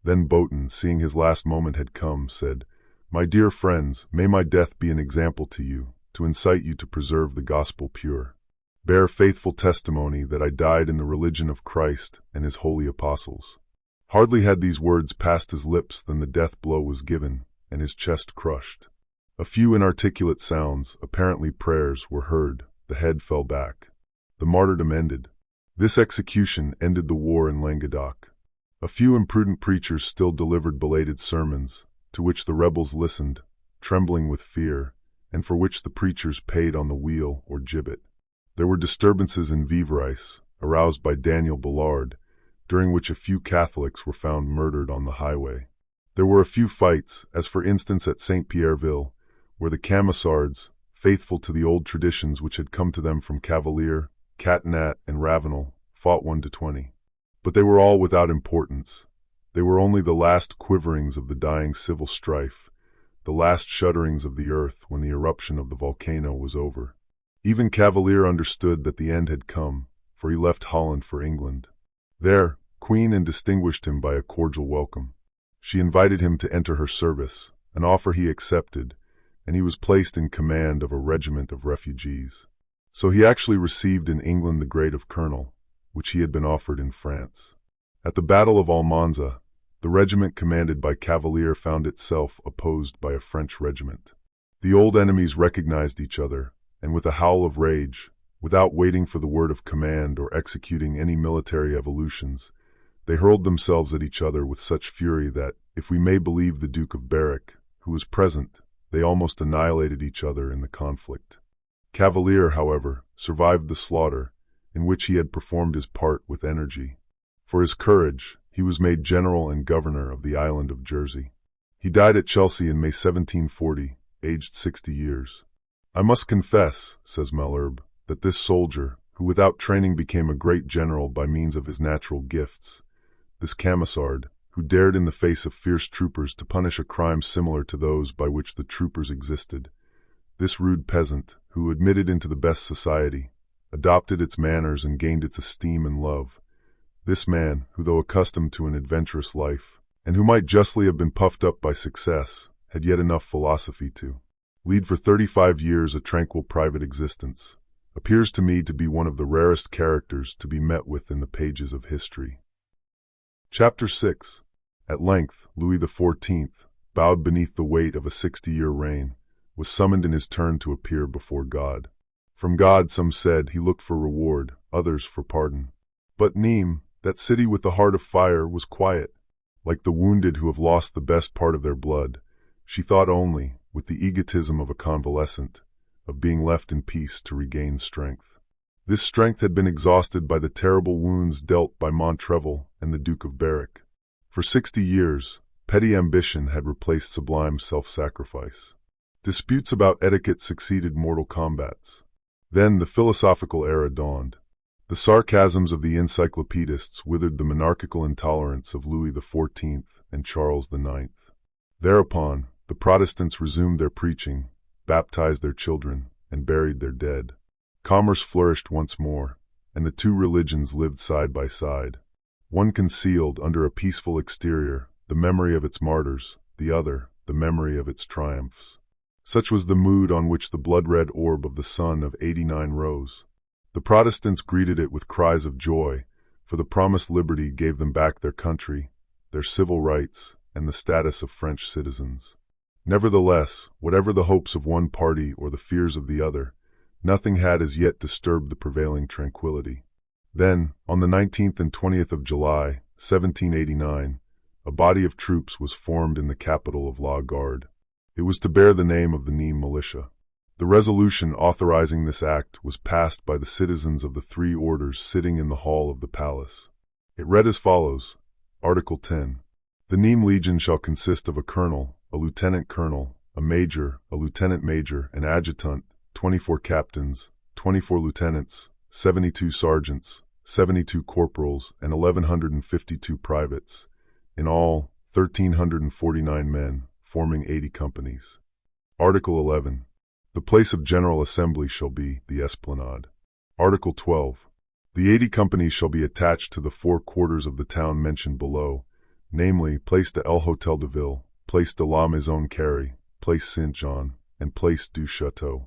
Then Boton, seeing his last moment had come, said, "My dear friends, may my death be an example to you, to incite you to preserve the gospel pure. Bear faithful testimony that I died in the religion of Christ and his holy apostles." Hardly had these words passed his lips than the death blow was given, and his chest crushed. A few inarticulate sounds, apparently prayers, were heard. The head fell back. The martyrdom ended. This execution ended the war in Languedoc. A few imprudent preachers still delivered belated sermons, to which the rebels listened, trembling with fear, and for which the preachers paid on the wheel or gibbet. There were disturbances in Vivarais, aroused by Daniel Ballard, during which a few Catholics were found murdered on the highway. There were a few fights, as for instance at Saint-Pierreville, where the Camisards, faithful to the old traditions which had come to them from Cavalier, Catinat, and Ravenel, fought 1 to 20. But they were all without importance. They were only the last quiverings of the dying civil strife, the last shudderings of the earth when the eruption of the volcano was over. Even Cavalier understood that the end had come, for he left Holland for England. There, Queen Anne distinguished him by a cordial welcome. She invited him to enter her service, an offer he accepted, and he was placed in command of a regiment of refugees. So he actually received in England the grade of colonel, which he had been offered in France. At the Battle of Almanza, the regiment commanded by Cavalier found itself opposed by a French regiment. The old enemies recognized each other, and with a howl of rage, without waiting for the word of command or executing any military evolutions, they hurled themselves at each other with such fury that, if we may believe the Duke of Berwick, who was present, they almost annihilated each other in the conflict. Cavalier, however, survived the slaughter, in which he had performed his part with energy. For his courage, he was made general and governor of the island of Jersey. He died at Chelsea in May 1740, aged 60 years. "I must confess," says Malherbe, "that this soldier, who without training became a great general by means of his natural gifts, this Camisard, who dared in the face of fierce troopers to punish a crime similar to those by which the troopers existed, this rude peasant, who admitted into the best society, adopted its manners and gained its esteem and love, this man, who though accustomed to an adventurous life, and who might justly have been puffed up by success, had yet enough philosophy to lead for 35 years a tranquil private existence, appears to me to be one of the rarest characters to be met with in the pages of history." Chapter 6. At length, Louis XIV, bowed beneath the weight of a 60-year reign, was summoned in his turn to appear before God. From God, some said, he looked for reward, others for pardon. But Nîmes, that city with the heart of fire, was quiet. Like the wounded who have lost the best part of their blood, she thought only, with the egotism of a convalescent, of being left in peace to regain strength. This strength had been exhausted by the terrible wounds dealt by Montrevel and the Duke of Berwick. For 60 years, petty ambition had replaced sublime self-sacrifice. Disputes about etiquette succeeded mortal combats. Then the philosophical era dawned. The sarcasms of the encyclopedists withered the monarchical intolerance of Louis XIV and Charles IX. Thereupon, the Protestants resumed their preaching, baptized their children, and buried their dead. Commerce flourished once more, and the two religions lived side by side. One concealed, under a peaceful exterior, the memory of its martyrs, the other, the memory of its triumphs. Such was the mood on which the blood-red orb of the sun of '89 rose. The Protestants greeted it with cries of joy, for the promised liberty gave them back their country, their civil rights, and the status of French citizens. Nevertheless, whatever the hopes of one party or the fears of the other, nothing had as yet disturbed the prevailing tranquility. Then, on the 19th and 20th of July, 1789, a body of troops was formed in the capital of La Garde. It was to bear the name of the Nîmes militia. The resolution authorizing this act was passed by the citizens of the three orders sitting in the hall of the palace. It read as follows: Article 10. The Nîmes Legion shall consist of a colonel, a lieutenant colonel, a major, a lieutenant major, an adjutant, 24 captains, 24 lieutenants, 72 sergeants, 72 corporals, and 1,152 privates. In all, 1,349 men, forming 80 companies. Article 11. The place of General Assembly shall be the Esplanade. Article 12. The 80 companies shall be attached to the 4 quarters of the town mentioned below, namely, Place de l'Hôtel de Ville, Place de la Maison Carré, Place Saint-Jean, and Place du Château.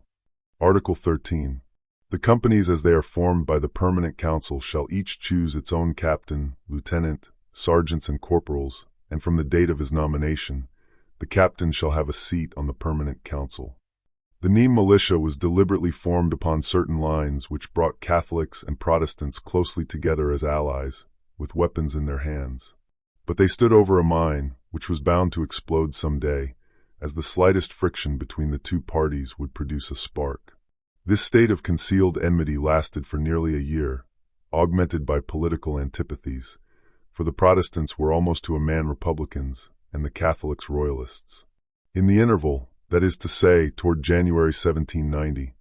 Article 13. The companies as they are formed by the Permanent Council shall each choose its own captain, lieutenant, sergeants and corporals, and from the date of his nomination, the captain shall have a seat on the Permanent Council. The Nîmes militia was deliberately formed upon certain lines which brought Catholics and Protestants closely together as allies, with weapons in their hands. But they stood over a mine, which was bound to explode some day, as the slightest friction between the two parties would produce a spark. This state of concealed enmity lasted for nearly a year, augmented by political antipathies, for the Protestants were almost to a man Republicans, and the Catholics Royalists. In the interval, that is to say, toward January 1790,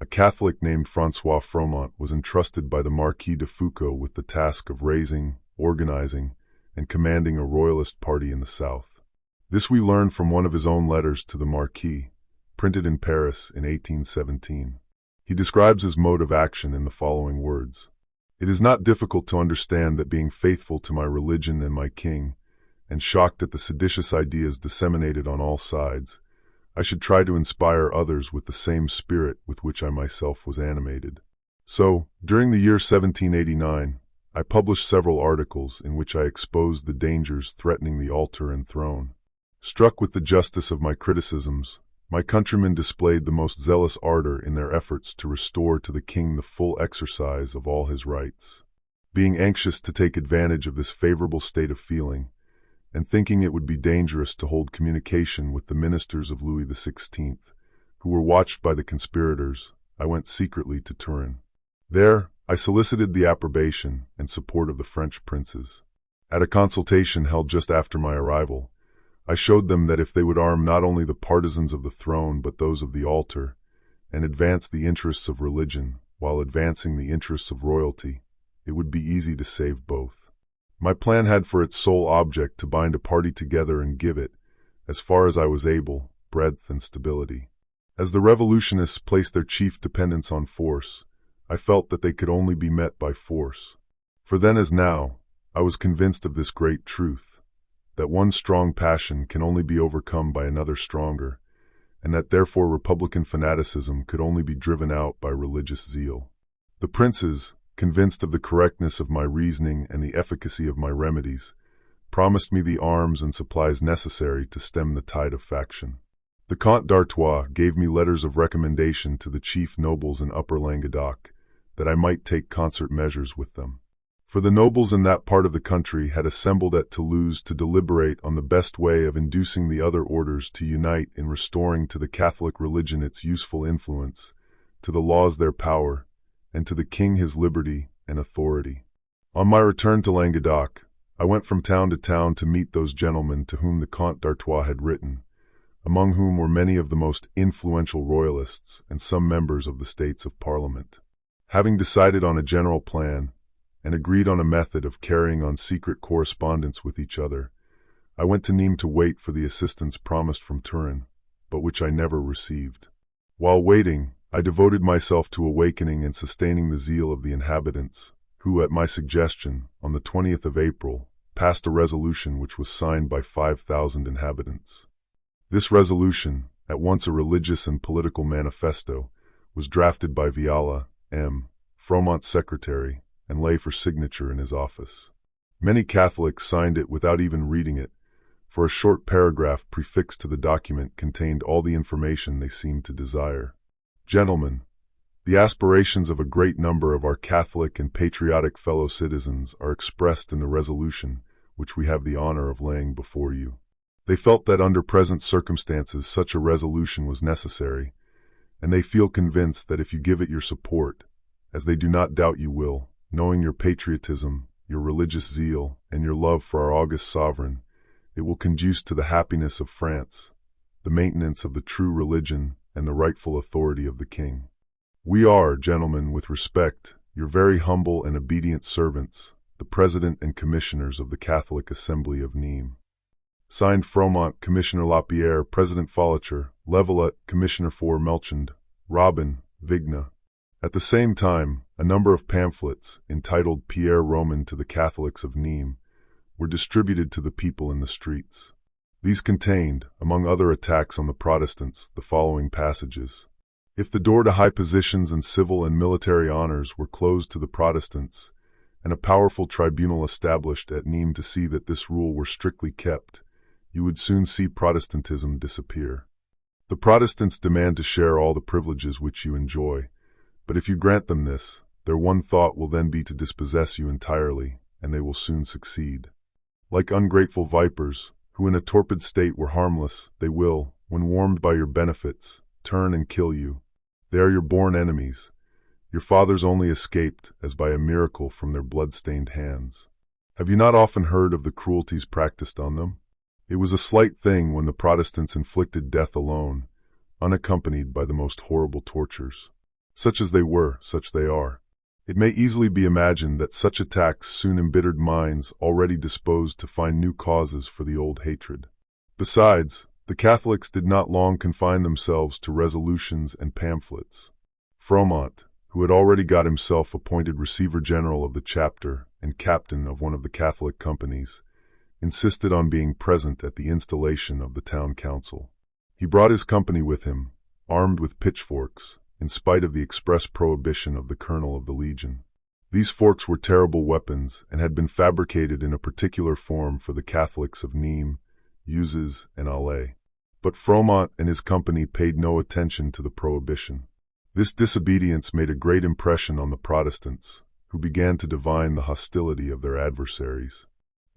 a Catholic named François Froment was entrusted by the Marquis de Foucault with the task of raising, organizing, and commanding a Royalist party in the South. This we learned from one of his own letters to the Marquis, printed in Paris in 1817. He describes his mode of action in the following words: "It is not difficult to understand that being faithful to my religion and my king, and shocked at the seditious ideas disseminated on all sides, I should try to inspire others with the same spirit with which I myself was animated. So, during the year 1789, I published several articles in which I exposed the dangers threatening the altar and throne. Struck with the justice of my criticisms, my countrymen displayed the most zealous ardor in their efforts to restore to the king the full exercise of all his rights. Being anxious to take advantage of this favorable state of feeling, and thinking it would be dangerous to hold communication with the ministers of Louis XVI, who were watched by the conspirators, I went secretly to Turin. There, I solicited the approbation and support of the French princes. At a consultation held just after my arrival, I showed them that if they would arm not only the partisans of the throne but those of the altar, and advance the interests of religion while advancing the interests of royalty, it would be easy to save both. My plan had for its sole object to bind a party together and give it, as far as I was able, breadth and stability. As the revolutionists placed their chief dependence on force, I felt that they could only be met by force. For then as now, I was convinced of this great truth, that one strong passion can only be overcome by another stronger, and that therefore republican fanaticism could only be driven out by religious zeal. The princes, convinced of the correctness of my reasoning and the efficacy of my remedies, promised me the arms and supplies necessary to stem the tide of faction. The Comte d'Artois gave me letters of recommendation to the chief nobles in Upper Languedoc, that I might take concert measures with them. For the nobles in that part of the country had assembled at Toulouse to deliberate on the best way of inducing the other orders to unite in restoring to the Catholic religion its useful influence, to the laws their power, and to the king his liberty and authority. On my return to Languedoc, I went from town to town to meet those gentlemen to whom the Comte d'Artois had written, among whom were many of the most influential royalists and some members of the States of Parliament. Having decided on a general plan, and agreed on a method of carrying on secret correspondence with each other, I went to Nîmes to wait for the assistance promised from Turin, but which I never received. While waiting, I devoted myself to awakening and sustaining the zeal of the inhabitants, who, at my suggestion, on the 20th of April, passed a resolution which was signed by 5,000 inhabitants. This resolution, at once a religious and political manifesto, was drafted by Viala, M., Froment's secretary, and lay for signature in his office. Many Catholics signed it without even reading it, for a short paragraph prefixed to the document contained all the information they seemed to desire. Gentlemen, the aspirations of a great number of our Catholic and patriotic fellow citizens are expressed in the resolution which we have the honor of laying before you. They felt that under present circumstances such a resolution was necessary, and they feel convinced that if you give it your support, as they do not doubt you will, knowing your patriotism, your religious zeal, and your love for our august sovereign, it will conduce to the happiness of France, the maintenance of the true religion, and the rightful authority of the king. We are, gentlemen, with respect, your very humble and obedient servants, the President and Commissioners of the Catholic Assembly of Nîmes. Signed Fromont, Commissioner Lapierre, President Folicher, Levelut, Commissioner for Melchand, Robin, Vigna. At the same time, a number of pamphlets, entitled Pierre Roman to the Catholics of Nîmes, were distributed to the people in the streets. These contained, among other attacks on the Protestants, the following passages. If the door to high positions and civil and military honors were closed to the Protestants, and a powerful tribunal established at Nîmes to see that this rule were strictly kept, you would soon see Protestantism disappear. The Protestants demand to share all the privileges which you enjoy, but if you grant them this, their one thought will then be to dispossess you entirely, and they will soon succeed. Like ungrateful vipers, who in a torpid state were harmless, they will, when warmed by your benefits, turn and kill you. They are your born enemies. Your fathers only escaped, as by a miracle, from their blood-stained hands. Have you not often heard of the cruelties practiced on them? It was a slight thing when the Protestants inflicted death alone, unaccompanied by the most horrible tortures. Such as they were, such they are. It may easily be imagined that such attacks soon embittered minds already disposed to find new causes for the old hatred. Besides, the Catholics did not long confine themselves to resolutions and pamphlets. Fromont, who had already got himself appointed Receiver General of the chapter and captain of one of the Catholic companies, insisted on being present at the installation of the town council. He brought his company with him, armed with pitchforks, in spite of the express prohibition of the colonel of the legion. These forks were terrible weapons and had been fabricated in a particular form for the Catholics of Nîmes, Uzes, and Alais. But Fromont and his company paid no attention to the prohibition. This disobedience made a great impression on the Protestants, who began to divine the hostility of their adversaries.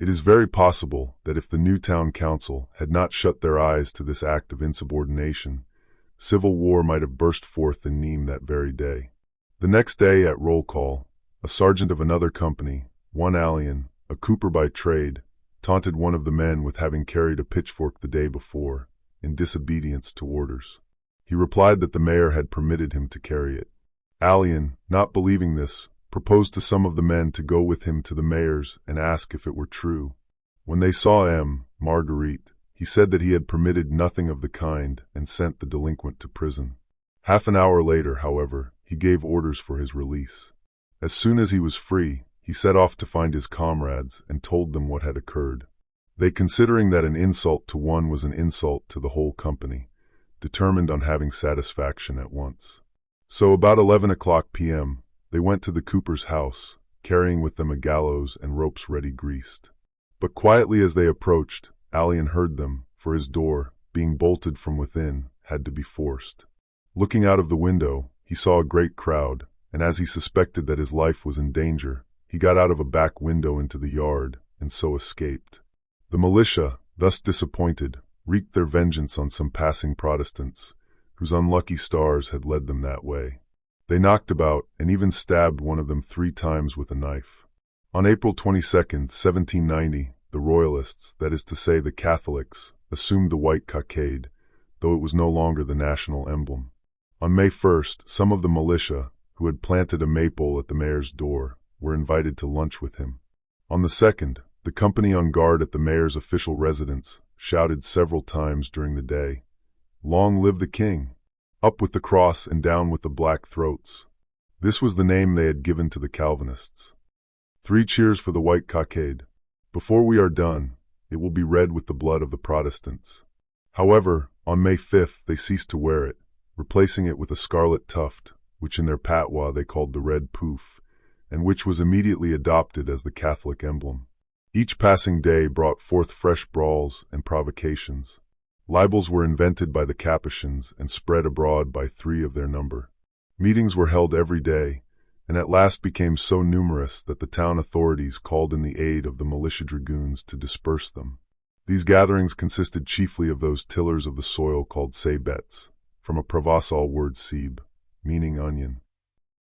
It is very possible that if the new town council had not shut their eyes to this act of insubordination, civil war might have burst forth in Nîmes that very day. The next day at roll call, a sergeant of another company, one Allian, a cooper by trade, taunted one of the men with having carried a pitchfork the day before, in disobedience to orders. He replied that the mayor had permitted him to carry it. Allian, not believing this, proposed to some of the men to go with him to the mayor's and ask if it were true. When they saw Marguerite, he said that he had permitted nothing of the kind and sent the delinquent to prison. Half an hour later, however, he gave orders for his release. As soon as he was free, he set off to find his comrades and told them what had occurred. They, considering that an insult to one was an insult to the whole company, determined on having satisfaction at once. So about 11 o'clock p.m., they went to the cooper's house, carrying with them a gallows and ropes ready greased. But quietly as they approached, Allian heard them, for his door, being bolted from within, had to be forced. Looking out of the window, he saw a great crowd, and as he suspected that his life was in danger, he got out of a back window into the yard, and so escaped. The militia, thus disappointed, wreaked their vengeance on some passing Protestants, whose unlucky stars had led them that way. They knocked about and even stabbed one of them 3 times with a knife. On April 22, 1790, the Royalists, that is to say the Catholics, assumed the white cockade, though it was no longer the national emblem. On May 1st, some of the militia, who had planted a maypole at the mayor's door, were invited to lunch with him. On the 2nd, the company on guard at the mayor's official residence shouted several times during the day, "Long live the king! Up with the cross and down with the black throats." This was the name they had given to the Calvinists. 3 cheers for the white cockade. Before we are done, it will be red with the blood of the Protestants. However, on May 5th they ceased to wear it, replacing it with a scarlet tuft, which in their patois they called the red pouf, and which was immediately adopted as the Catholic emblem. Each passing day brought forth fresh brawls and provocations. Libels were invented by the Capuchins and spread abroad by 3 of their number. Meetings were held every day, and at last became so numerous that the town authorities called in the aid of the militia dragoons to disperse them. These gatherings consisted chiefly of those tillers of the soil called sabets, from a Provençal word sebe, meaning onion.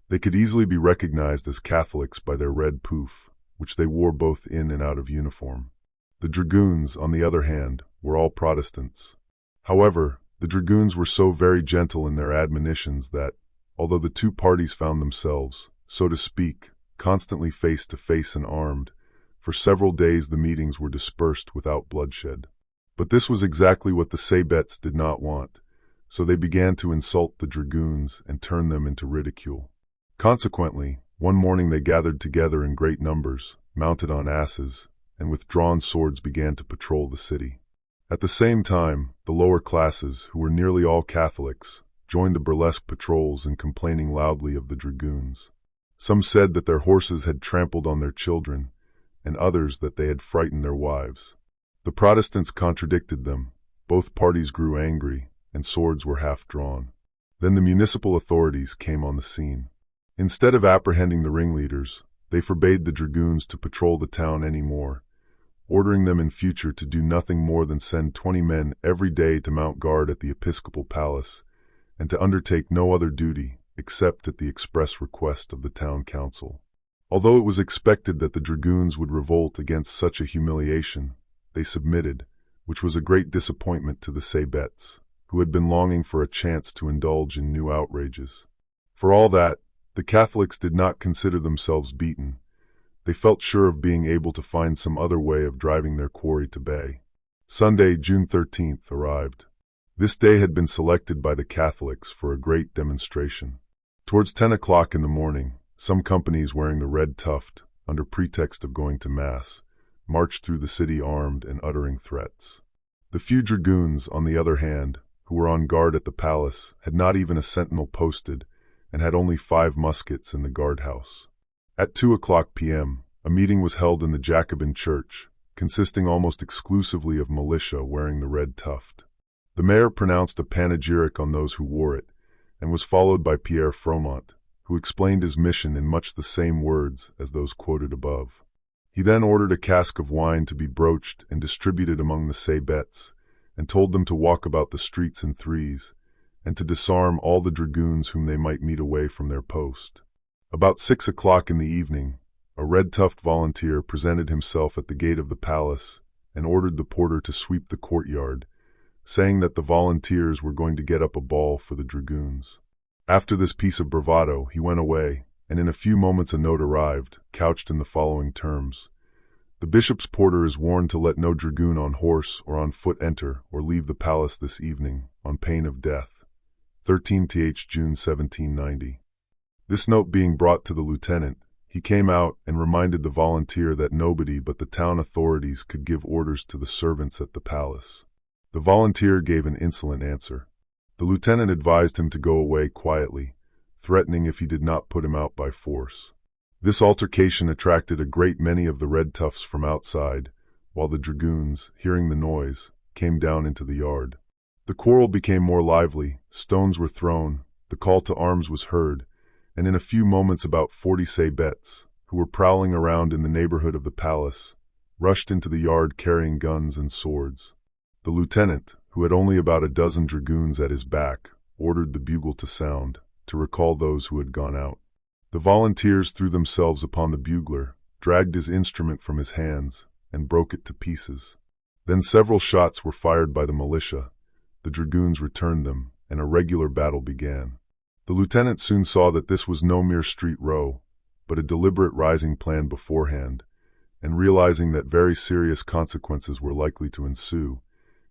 They could easily be recognized as Catholics by their red pouf, which they wore both in and out of uniform. The dragoons, on the other hand, were all Protestants. However, the dragoons were so very gentle in their admonitions that, although the 2 parties found themselves, so to speak, constantly face to face and armed, for several days the meetings were dispersed without bloodshed. But this was exactly what the sabets did not want, so they began to insult the dragoons and turn them into ridicule. Consequently, one morning they gathered together in great numbers, mounted on asses, and with drawn swords began to patrol the city. At the same time, the lower classes, who were nearly all Catholics, joined the burlesque patrols in complaining loudly of the dragoons. Some said that their horses had trampled on their children, and others that they had frightened their wives. The Protestants contradicted them, both parties grew angry, and swords were half drawn. Then the municipal authorities came on the scene. Instead of apprehending the ringleaders, they forbade the dragoons to patrol the town any more, ordering them in future to do nothing more than send 20 men every day to mount guard at the episcopal palace, and to undertake no other duty except at the express request of the town council. Although it was expected that the dragoons would revolt against such a humiliation, they submitted, which was a great disappointment to the sabets, who had been longing for a chance to indulge in new outrages. For all that, the Catholics did not consider themselves beaten. They felt sure of being able to find some other way of driving their quarry to bay. Sunday, June 13th, arrived. This day had been selected by the Catholics for a great demonstration. Towards 10 o'clock in the morning, some companies wearing the red tuft, under pretext of going to Mass, marched through the city armed and uttering threats. The few dragoons, on the other hand, who were on guard at the palace, had not even a sentinel posted, and had only 5 muskets in the guardhouse. At 2:00 p.m., a meeting was held in the Jacobin church, consisting almost exclusively of militia wearing the red tuft. The mayor pronounced a panegyric on those who wore it, and was followed by Pierre Froment, who explained his mission in much the same words as those quoted above. He then ordered a cask of wine to be broached and distributed among the sabets, and told them to walk about the streets in threes, and to disarm all the dragoons whom they might meet away from their post. About 6 o'clock in the evening, a red tuft volunteer presented himself at the gate of the palace and ordered the porter to sweep the courtyard, saying that the volunteers were going to get up a ball for the dragoons. After this piece of bravado, he went away, and in a few moments a note arrived, couched in the following terms: "The bishop's porter is warned to let no dragoon on horse or on foot enter or leave the palace this evening, on pain of death. 13th June 1790. This note being brought to the lieutenant, he came out and reminded the volunteer that nobody but the town authorities could give orders to the servants at the palace. The volunteer gave an insolent answer. The lieutenant advised him to go away quietly, threatening if he did not put him out by force. This altercation attracted a great many of the red tufts from outside, while the dragoons, hearing the noise, came down into the yard. The quarrel became more lively, stones were thrown, the call to arms was heard, and in a few moments about 40 sabets, who were prowling around in the neighborhood of the palace, rushed into the yard carrying guns and swords. The lieutenant, who had only about a dozen dragoons at his back, ordered the bugle to sound, to recall those who had gone out. The volunteers threw themselves upon the bugler, dragged his instrument from his hands, and broke it to pieces. Then several shots were fired by the militia. The dragoons returned them, and a regular battle began. The lieutenant soon saw that this was no mere street row, but a deliberate rising plan beforehand, and realizing that very serious consequences were likely to ensue,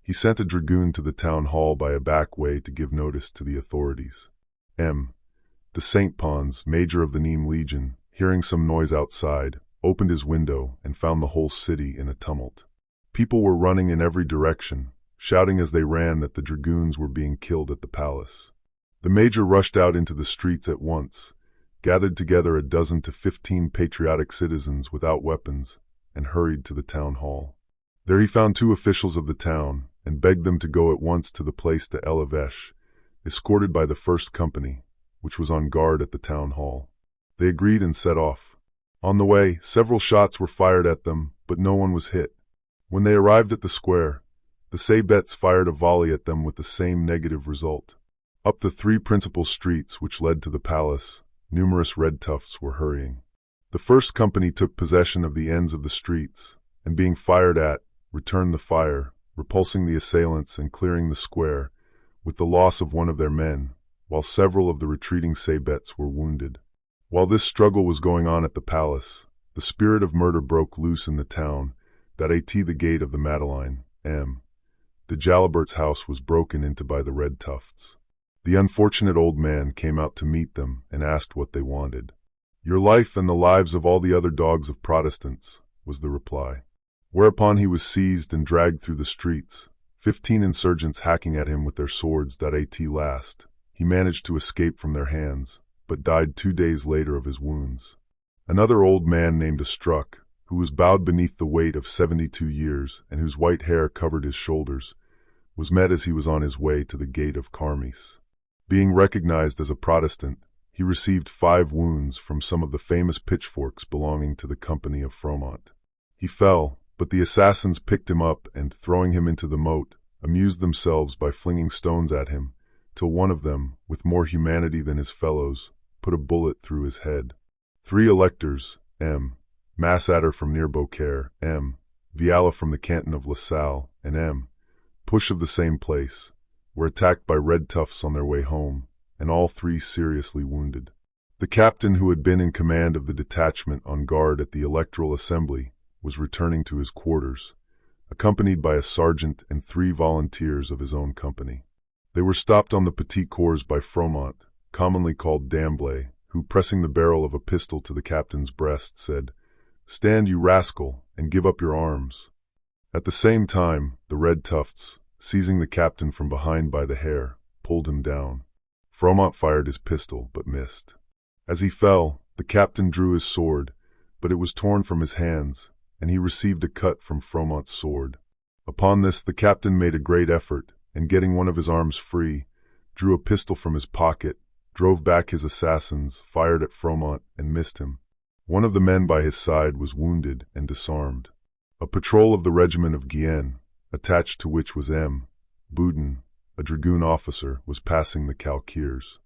he sent a dragoon to the town hall by a back way to give notice to the authorities. M. de Saint Pons, major of the Nîmes Legion, hearing some noise outside, opened his window and found the whole city in a tumult. People were running in every direction, shouting as they ran that the dragoons were being killed at the palace. The major rushed out into the streets at once, gathered together 12 to 15 patriotic citizens without weapons, and hurried to the town hall. There he found 2 officials of the town and begged them to go at once to the place de l'Evêche, escorted by the first company, which was on guard at the town hall. They agreed and set off. On the way, several shots were fired at them, but no one was hit. When they arrived at the square, the sabettes fired a volley at them with the same negative result. Up the 3 principal streets which led to the palace, numerous red tufts were hurrying. The first company took possession of the ends of the streets, and being fired at, returned the fire, repulsing the assailants and clearing the square, with the loss of one of their men, while several of the retreating sabettes were wounded. While this struggle was going on at the palace, the spirit of murder broke loose in the town, that at the gate of the Madeleine, de Jalibert's house was broken into by the red tufts. The unfortunate old man came out to meet them and asked what they wanted. "Your life and the lives of all the other dogs of Protestants," was the reply. Whereupon he was seized and dragged through the streets, 15 insurgents hacking at him with their swords. At last, he managed to escape from their hands, but died 2 days later of his wounds. Another old man named Estruc, who was bowed beneath the weight of 72 years and whose white hair covered his shoulders, was met as he was on his way to the gate of Carmis. Being recognized as a Protestant, he received 5 wounds from some of the famous pitchforks belonging to the company of Froment. He fell, but the assassins picked him up and, throwing him into the moat, amused themselves by flinging stones at him, till one of them, with more humanity than his fellows, put a bullet through his head. 3 electors, Massacres from near Beaucaire, Viala from the canton of La Salle, and Push of the same place, were attacked by red tufts on their way home, and all 3 seriously wounded. The captain who had been in command of the detachment on guard at the Electoral Assembly was returning to his quarters, accompanied by a sergeant and 3 volunteers of his own company. They were stopped on the Petit Cours by Froment, commonly called Damblay, who, pressing the barrel of a pistol to the captain's breast, said, "Stand, you rascal, and give up your arms." At the same time, the red tufts, seizing the captain from behind by the hair, pulled him down. Froment fired his pistol, but missed. As he fell, the captain drew his sword, but it was torn from his hands, and he received a cut from Froment's sword. Upon this, the captain made a great effort, and getting one of his arms free, drew a pistol from his pocket, drove back his assassins, fired at Froment, and missed him. One of the men by his side was wounded and disarmed. A patrol of the regiment of Guyenne, attached to which was Boudin, a dragoon officer, was passing the Calquiers.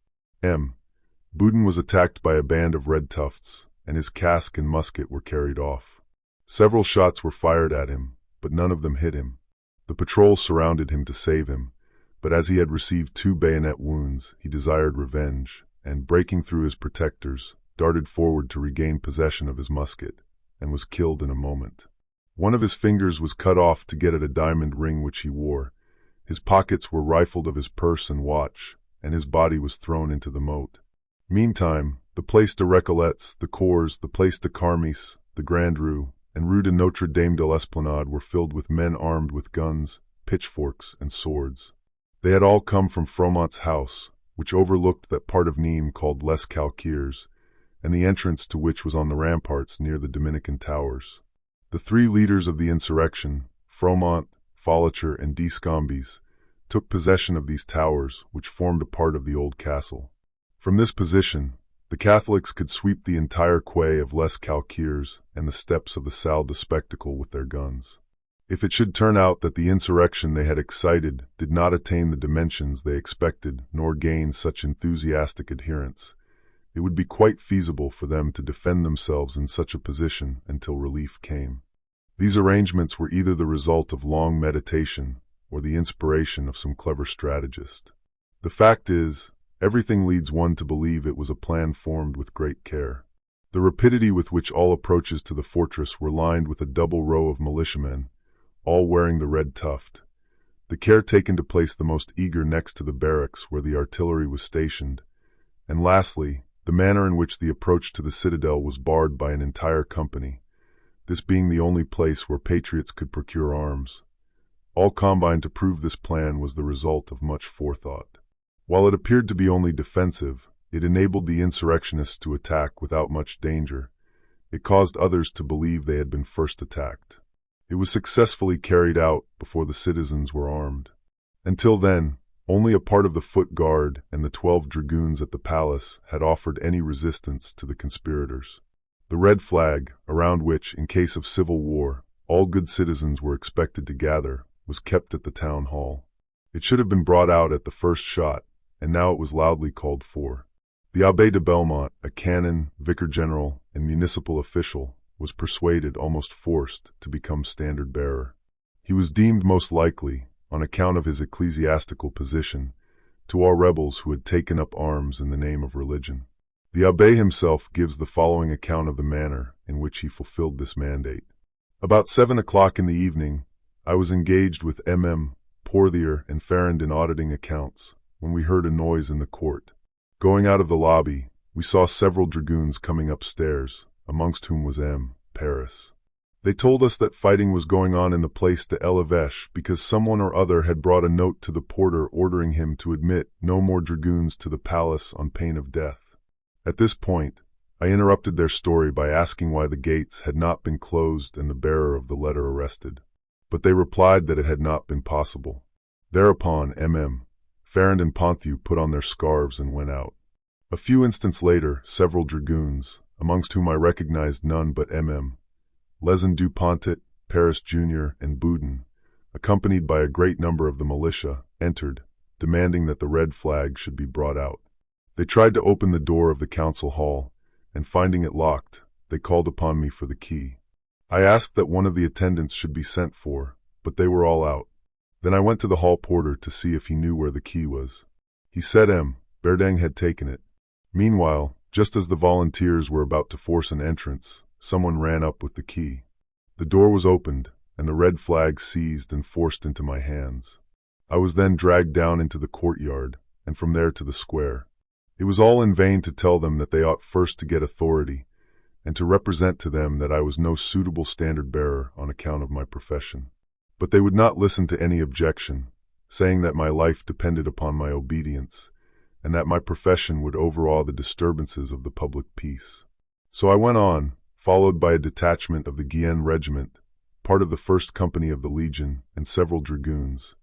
Boudin was attacked by a band of red tufts, and his casque and musket were carried off. Several shots were fired at him, but none of them hit him. The patrol surrounded him to save him, but as he had received 2 bayonet wounds, he desired revenge, and, breaking through his protectors, darted forward to regain possession of his musket, and was killed in a moment. One of his fingers was cut off to get at a diamond ring which he wore. His pockets were rifled of his purse and watch, and his body was thrown into the moat. Meantime, the Place de Récollets, the Cours, the Place de Carmis, the Grand Rue, and Rue de Notre Dame de l'Esplanade were filled with men armed with guns, pitchforks, and swords. They had all come from Froment's house, which overlooked that part of Nîmes called Les Calquiers, and the entrance to which was on the ramparts near the Dominican towers. The 3 leaders of the insurrection, Froment, Folicher, and Descombes, took possession of these towers, which formed a part of the old castle. From this position, the Catholics could sweep the entire quay of Les Calquiers and the steps of the Salle de Spectacle with their guns. If it should turn out that the insurrection they had excited did not attain the dimensions they expected nor gain such enthusiastic adherents, it would be quite feasible for them to defend themselves in such a position until relief came. These arrangements were either the result of long meditation or the inspiration of some clever strategist. The fact is, everything leads one to believe it was a plan formed with great care. The rapidity with which all approaches to the fortress were lined with a double row of militiamen, all wearing the red tuft, the care taken to place the most eager next to the barracks where the artillery was stationed, and lastly, the manner in which the approach to the citadel was barred by an entire company, this being the only place where patriots could procure arms. All combined to prove this plan was the result of much forethought. While it appeared to be only defensive, It enabled the insurrectionists to attack without much danger. It caused others to believe they had been first attacked. It was successfully carried out before the citizens were armed. Until then, only a part of the foot guard and the 12 dragoons at the palace had offered any resistance to the conspirators. The red flag, around which, in case of civil war, all good citizens were expected to gather, was kept at the town hall. It should have been brought out at the first shot, and now it was loudly called for. The Abbé de Belmont, a canon, vicar general, and municipal official, was persuaded, almost forced, to become standard bearer. He was deemed most likely, on account of his ecclesiastical position, to all rebels who had taken up arms in the name of religion. The abbé himself gives the following account of the manner in which he fulfilled this mandate. About 7 o'clock in the evening, I was engaged with M.M. Porthier and Farrand in auditing accounts, when we heard a noise in the court. Going out of the lobby, we saw several dragoons coming upstairs, amongst whom was M. Paris. They told us that fighting was going on in the Place de l'Evêché because someone or other had brought a note to the porter ordering him to admit no more dragoons to the palace on pain of death. At this point, I interrupted their story by asking why the gates had not been closed and the bearer of the letter arrested. But they replied that it had not been possible. Thereupon M.M. Farrand and Ponthieu put on their scarves and went out. A few instants later, several dragoons, amongst whom I recognized none but M.M. Lezen du Pontet, Paris Jr., and Boudin, accompanied by a great number of the militia, entered, demanding that the red flag should be brought out. They tried to open the door of the council hall, and finding it locked, they called upon me for the key. I asked that one of the attendants should be sent for, but they were all out. Then I went to the hall porter to see if he knew where the key was. He said M. Berdang had taken it. Meanwhile, just as the volunteers were about to force an entrance, someone ran up with the key. The door was opened, and the red flag seized and forced into my hands. I was then dragged down into the courtyard, and from there to the square. It was all in vain to tell them that they ought first to get authority, and to represent to them that I was no suitable standard-bearer on account of my profession. But they would not listen to any objection, saying that my life depended upon my obedience, and that my profession would overawe the disturbances of the public peace. So I went on, followed by a detachment of the Guienne regiment, part of the 1st Company of the Legion, and several dragoons.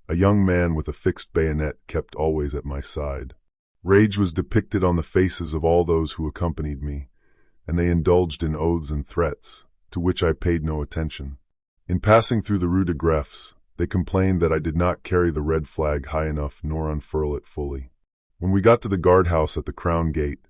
A young man with a fixed bayonet kept always at my side. Rage was depicted on the faces of all those who accompanied me, and they indulged in oaths and threats, to which I paid no attention. In passing through the Rue de Greffes, they complained that I did not carry the red flag high enough nor unfurl it fully. When we got to the guardhouse at the Crown Gate,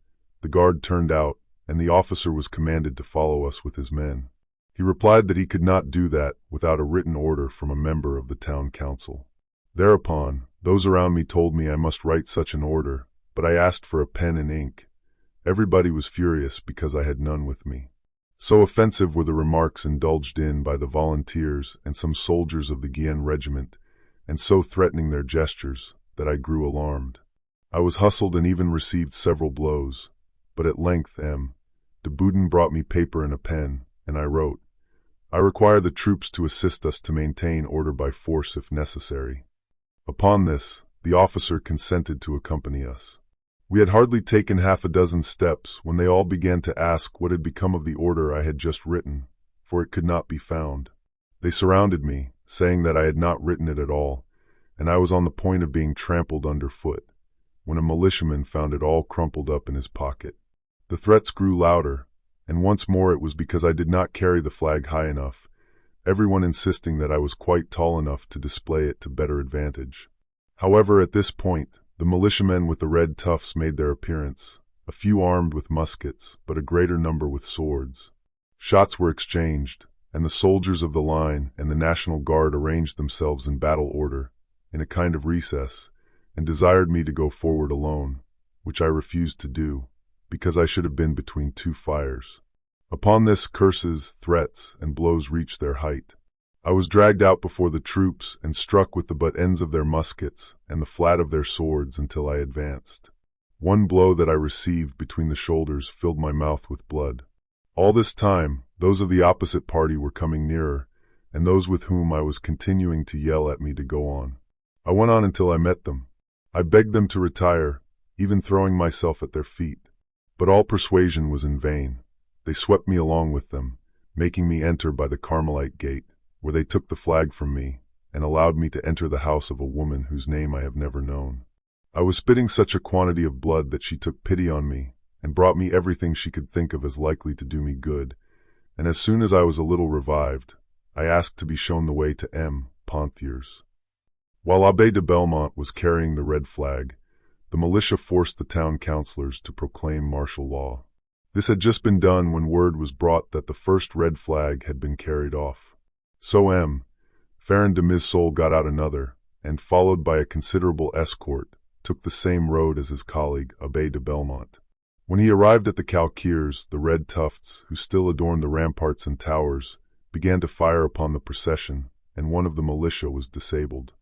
the guard turned out, and the officer was commanded to follow us with his men. He replied that he could not do that without a written order from a member of the town council. Thereupon, those around me told me I must write such an order, but I asked for a pen and ink. Everybody was furious because I had none with me. So offensive were the remarks indulged in by the volunteers and some soldiers of the Guienne regiment, and so threatening their gestures, that I grew alarmed. I was hustled and even received several blows, but at length M. de Boudin brought me paper and a pen, and I wrote, "I require the troops to assist us to maintain order by force if necessary." Upon this, the officer consented to accompany us. We had hardly taken half a dozen steps when they all began to ask what had become of the order I had just written, for it could not be found. They surrounded me, saying that I had not written it at all, and I was on the point of being trampled underfoot, when a militiaman found it all crumpled up in his pocket. The threats grew louder, and once more it was because I did not carry the flag high enough, everyone insisting that I was quite tall enough to display it to better advantage. However, at this point, the militiamen with the red tufts made their appearance, a few armed with muskets, but a greater number with swords. Shots were exchanged, and the soldiers of the line and the National Guard arranged themselves in battle order, in a kind of recess, and desired me to go forward alone, which I refused to do, because I should have been between two fires. Upon this, curses, threats, and blows reached their height. I was dragged out before the troops and struck with the butt ends of their muskets and the flat of their swords until I advanced. One blow that I received between the shoulders filled my mouth with blood. All this time, those of the opposite party were coming nearer, and those with whom I was continuing to yell at me to go on. I went on until I met them. I begged them to retire, even throwing myself at their feet. But all persuasion was in vain. They swept me along with them, making me enter by the Carmelite gate, where they took the flag from me and allowed me to enter the house of a woman whose name I have never known. I was spitting such a quantity of blood that she took pity on me and brought me everything she could think of as likely to do me good, and as soon as I was a little revived, I asked to be shown the way to M. Ponthieu's. While Abbé de Belmont was carrying the red flag, the militia forced the town councillors to proclaim martial law. This had just been done when word was brought that the first red flag had been carried off. So M. Farron de Mizsol got out another, and, followed by a considerable escort, took the same road as his colleague, Abbé de Belmont. When he arrived at the Calquiers, the red tufts, who still adorned the ramparts and towers, began to fire upon the procession, and one of the militia was disabled.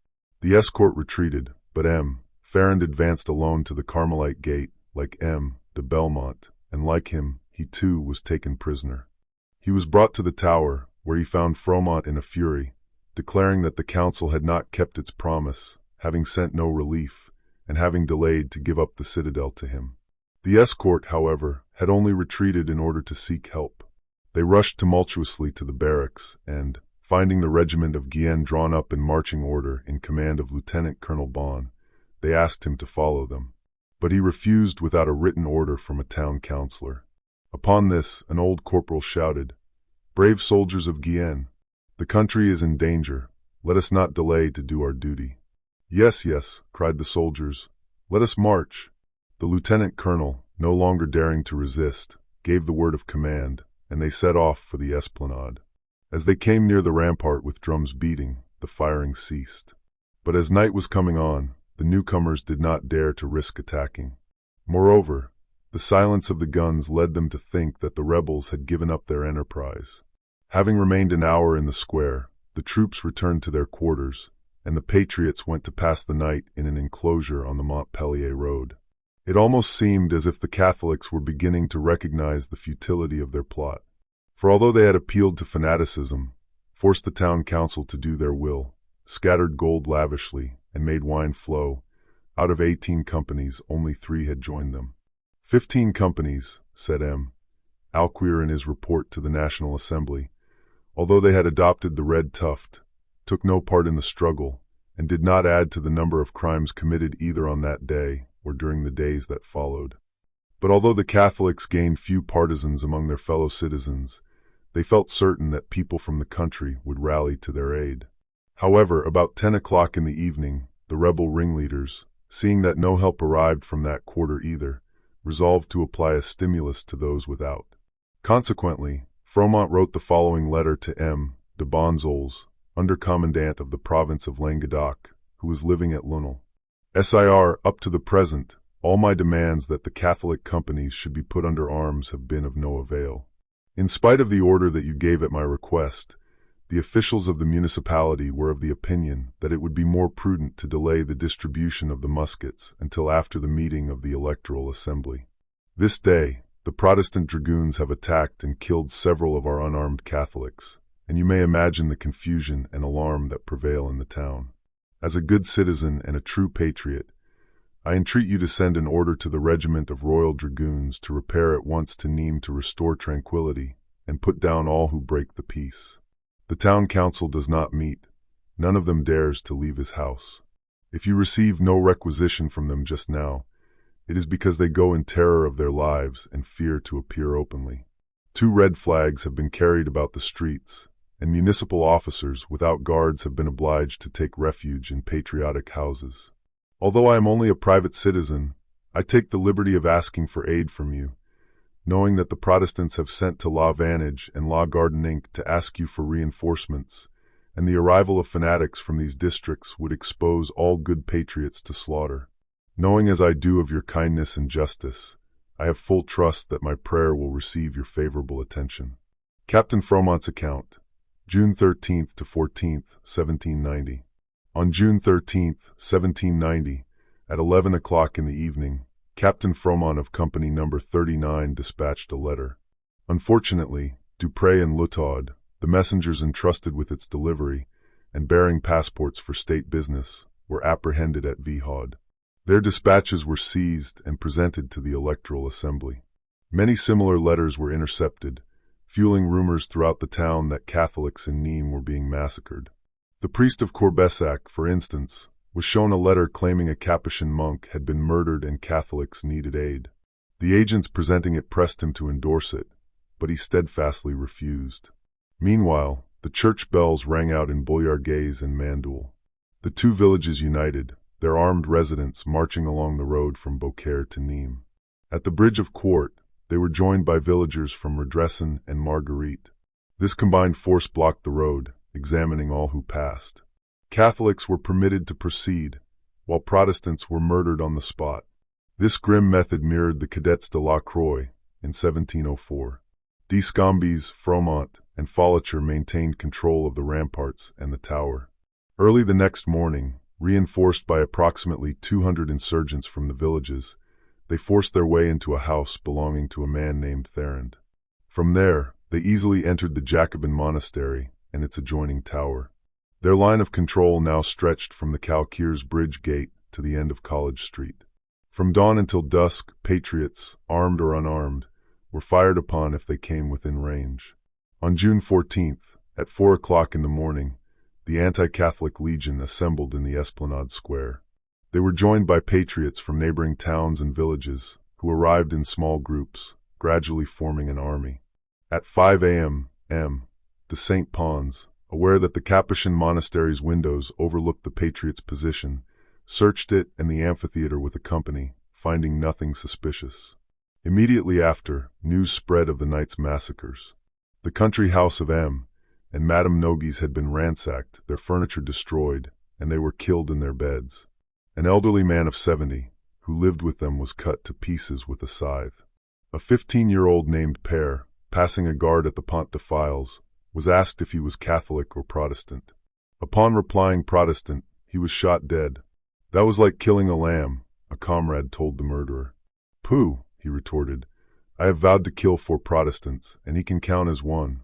The escort retreated, but M. Farron advanced alone to the Carmelite gate, like M. de Belmont, and like him, he too was taken prisoner. He was brought to the tower, where he found Froment in a fury, declaring that the council had not kept its promise, having sent no relief, and having delayed to give up the citadel to him. The escort, however, had only retreated in order to seek help. They rushed tumultuously to the barracks, and, finding the regiment of Guienne drawn up in marching order in command of Lieutenant Colonel Bon, they asked him to follow them. But he refused without a written order from a town councillor. Upon this, an old corporal shouted, "Brave soldiers of Guienne, the country is in danger. Let us not delay to do our duty." "Yes, yes," cried the soldiers. "Let us march." The lieutenant colonel, no longer daring to resist, gave the word of command, and they set off for the esplanade. As they came near the rampart with drums beating, the firing ceased. But as night was coming on, the newcomers did not dare to risk attacking. Moreover, the silence of the guns led them to think that the rebels had given up their enterprise. Having remained an hour in the square, the troops returned to their quarters, and the patriots went to pass the night in an enclosure on the Montpellier road. It almost seemed as if the Catholics were beginning to recognize the futility of their plot. For although they had appealed to fanaticism, forced the town council to do their will, scattered gold lavishly, and made wine flow, out of 18 companies, only 3 had joined them. 15 companies, said M. Alquier in his report to the National Assembly, although they had adopted the red tuft, took no part in the struggle, and did not add to the number of crimes committed either on that day or during the days that followed. But although the Catholics gained few partisans among their fellow citizens, they felt certain that people from the country would rally to their aid. However, about 10 o'clock in the evening, the rebel ringleaders, seeing that no help arrived from that quarter either, resolved to apply a stimulus to those without. Consequently, Froment wrote the following letter to M. de Bonzols, under-commandant of the province of Languedoc, who was living at Lunel. "Sir, up to the present, all my demands that the Catholic companies should be put under arms have been of no avail. In spite of the order that you gave at my request, the officials of the municipality were of the opinion that it would be more prudent to delay the distribution of the muskets until after the meeting of the Electoral Assembly. This day, the Protestant dragoons have attacked and killed several of our unarmed Catholics, and you may imagine the confusion and alarm that prevail in the town. As a good citizen and a true patriot, I entreat you to send an order to the regiment of Royal Dragoons to repair at once to Nîmes to restore tranquility and put down all who break the peace. The town council does not meet. None of them dares to leave his house. If you receive no requisition from them just now, it is because they go in terror of their lives and fear to appear openly. 2 red flags have been carried about the streets, and municipal officers without guards have been obliged to take refuge in patriotic houses. Although I am only a private citizen, I take the liberty of asking for aid from you, knowing that the Protestants have sent to La Vantage and La Gardenique to ask you for reinforcements, and the arrival of fanatics from these districts would expose all good patriots to slaughter. Knowing as I do of your kindness and justice, I have full trust that my prayer will receive your favorable attention. Captain Froment's account, June 13th to 14th, 1790. On June 13th, 1790, at 11 o'clock in the evening, Captain Froment of Company No. 39 dispatched a letter. Unfortunately, Dupré and Lutaud, the messengers entrusted with its delivery, and bearing passports for state business, were apprehended at Vihod. Their dispatches were seized and presented to the Electoral Assembly. Many similar letters were intercepted, fueling rumors throughout the town that Catholics in Nîmes were being massacred. The priest of Corbessac, for instance, was shown a letter claiming a Capuchin monk had been murdered and Catholics needed aid. The agents presenting it pressed him to endorse it, but he steadfastly refused. Meanwhile, the church bells rang out in Bourg-Arges and Mandoul. The two villages united, their armed residents marching along the road from Beaucaire to Nîmes. At the bridge of Quart, they were joined by villagers from Redressin and Marguerite. This combined force blocked the road, examining all who passed. Catholics were permitted to proceed, while Protestants were murdered on the spot. This grim method mirrored the Cadets de la Croix in 1704. Descombes, Fromont, and Folicher maintained control of the ramparts and the tower. Early the next morning, reinforced by approximately 200 insurgents from the villages, they forced their way into a house belonging to a man named Therand. From there, they easily entered the Jacobin monastery and its adjoining tower. Their line of control now stretched from the Calquiers Bridge Gate to the end of College Street. From dawn until dusk, patriots, armed or unarmed, were fired upon if they came within range. On June 14th, at 4 o'clock in the morning, the anti-Catholic Legion assembled in the Esplanade Square. They were joined by patriots from neighboring towns and villages, who arrived in small groups, gradually forming an army. At 5 a.m., de Saint Pons, aware that the Capuchin monastery's windows overlooked the patriots' position, searched it and the amphitheater with a company, finding nothing suspicious. Immediately after, news spread of the night's massacres. The country house of M. and Madame Nogues had been ransacked, their furniture destroyed, and they were killed in their beds. An elderly man of 70, who lived with them, was cut to pieces with a scythe. A 15-year-old named Père, passing a guard at the Pont de Files, was asked if he was Catholic or Protestant. Upon replying Protestant, he was shot dead. That was like killing a lamb, a comrade told the murderer. Pooh, he retorted. I have vowed to kill 4 Protestants, and he can count as one.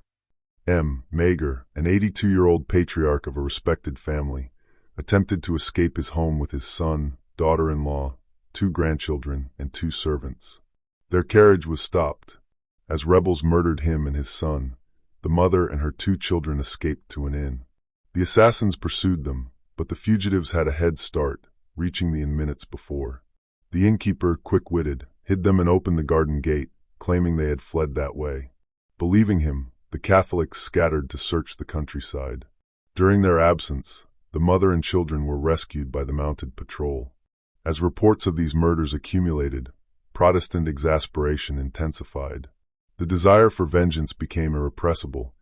M. Mager, an 82-year-old patriarch of a respected family, attempted to escape his home with his son, daughter-in-law, 2 grandchildren, and 2 servants. Their carriage was stopped. As rebels murdered him and his son, the mother and her 2 children escaped to an inn. The assassins pursued them, but the fugitives had a head start, reaching the inn minutes before. The innkeeper, quick-witted, hid them and opened the garden gate, claiming they had fled that way. Believing him, the Catholics scattered to search the countryside. During their absence, the mother and children were rescued by the mounted patrol. As reports of these murders accumulated, Protestant exasperation intensified. The desire for vengeance became irrepressible,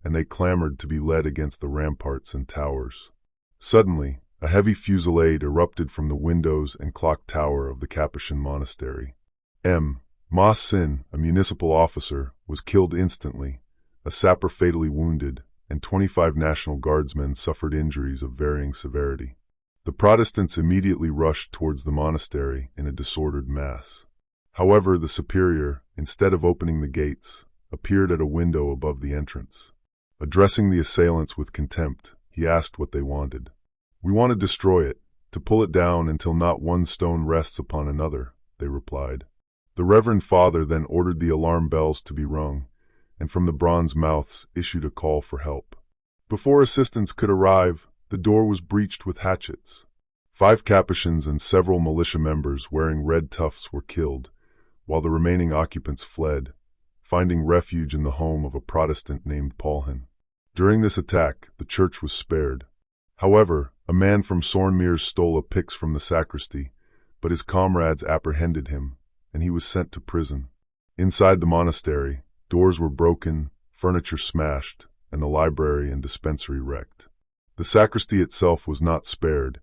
and they clamored to be led against the ramparts and towers. Suddenly, a heavy fusillade erupted from the windows and clock tower of the Capuchin monastery. M. Massin, a municipal officer, was killed instantly, a sapper fatally wounded, and 25 National Guardsmen suffered injuries of varying severity. The Protestants immediately rushed towards the monastery in a disordered mass. However, the superior, instead of opening the gates, appeared at a window above the entrance. Addressing the assailants with contempt, he asked what they wanted. We want to destroy it, to pull it down until not one stone rests upon another, they replied. The Reverend Father then ordered the alarm bells to be rung, and from the bronze mouths issued a call for help. Before assistance could arrive, the door was breached with hatchets. 5 Capuchins and several militia members wearing red tufts were killed, while the remaining occupants fled, finding refuge in the home of a Protestant named Paulhan. During this attack, the church was spared. However, a man from Sornmeers stole a pyx from the sacristy, but his comrades apprehended him, and he was sent to prison. Inside the monastery, doors were broken, furniture smashed, and the library and dispensary wrecked. The sacristy itself was not spared.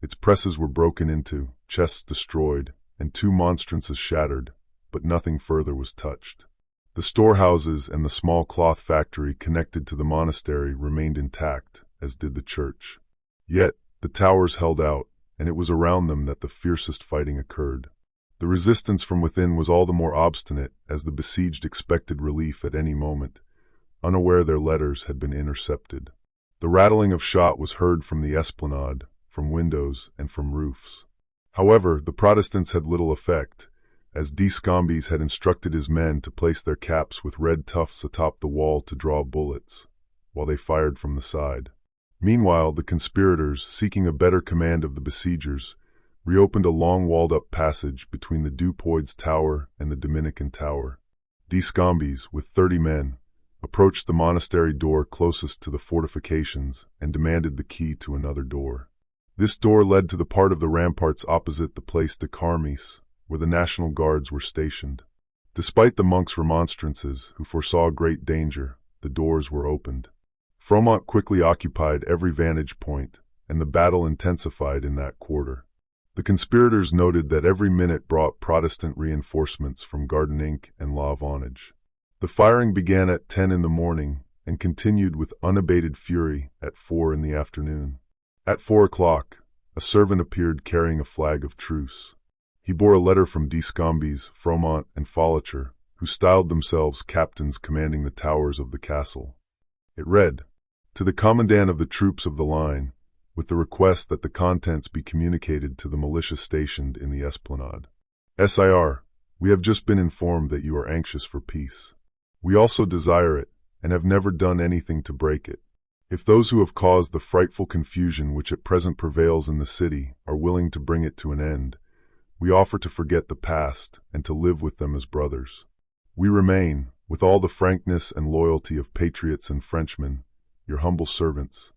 Its presses were broken into, chests destroyed, and 2 monstrances shattered, but nothing further was touched. The storehouses and the small cloth factory connected to the monastery remained intact, as did the church. Yet, the towers held out, and it was around them that the fiercest fighting occurred. The resistance from within was all the more obstinate as the besieged expected relief at any moment, unaware their letters had been intercepted. The rattling of shot was heard from the esplanade, from windows, and from roofs. However, the Protestants had little effect, as Descombes had instructed his men to place their caps with red tufts atop the wall to draw bullets, while they fired from the side. Meanwhile, the conspirators, seeking a better command of the besiegers, reopened a long walled-up passage between the Dupoids Tower and the Dominican Tower. Descombes, with 30 men, approached the monastery door closest to the fortifications and demanded the key to another door. This door led to the part of the ramparts opposite the Place de Carmis, where the National Guards were stationed. Despite the monks' remonstrances, who foresaw great danger, the doors were opened. Froment quickly occupied every vantage point, and the battle intensified in that quarter. The conspirators noted that every minute brought Protestant reinforcements from Gardenique and La Vonage. The firing began at 10 in the morning and continued with unabated fury at 4 in the afternoon. At 4 o'clock, a servant appeared carrying a flag of truce. He bore a letter from Descombes, Froment, and Folacher, who styled themselves captains commanding the towers of the castle. It read, "To the commandant of the troops of the line, with the request that the contents be communicated to the militia stationed in the esplanade. Sir, we have just been informed that you are anxious for peace. We also desire it, and have never done anything to break it. If those who have caused the frightful confusion which at present prevails in the city are willing to bring it to an end, we offer to forget the past and to live with them as brothers. We remain, with all the frankness and loyalty of patriots and Frenchmen, your humble servants,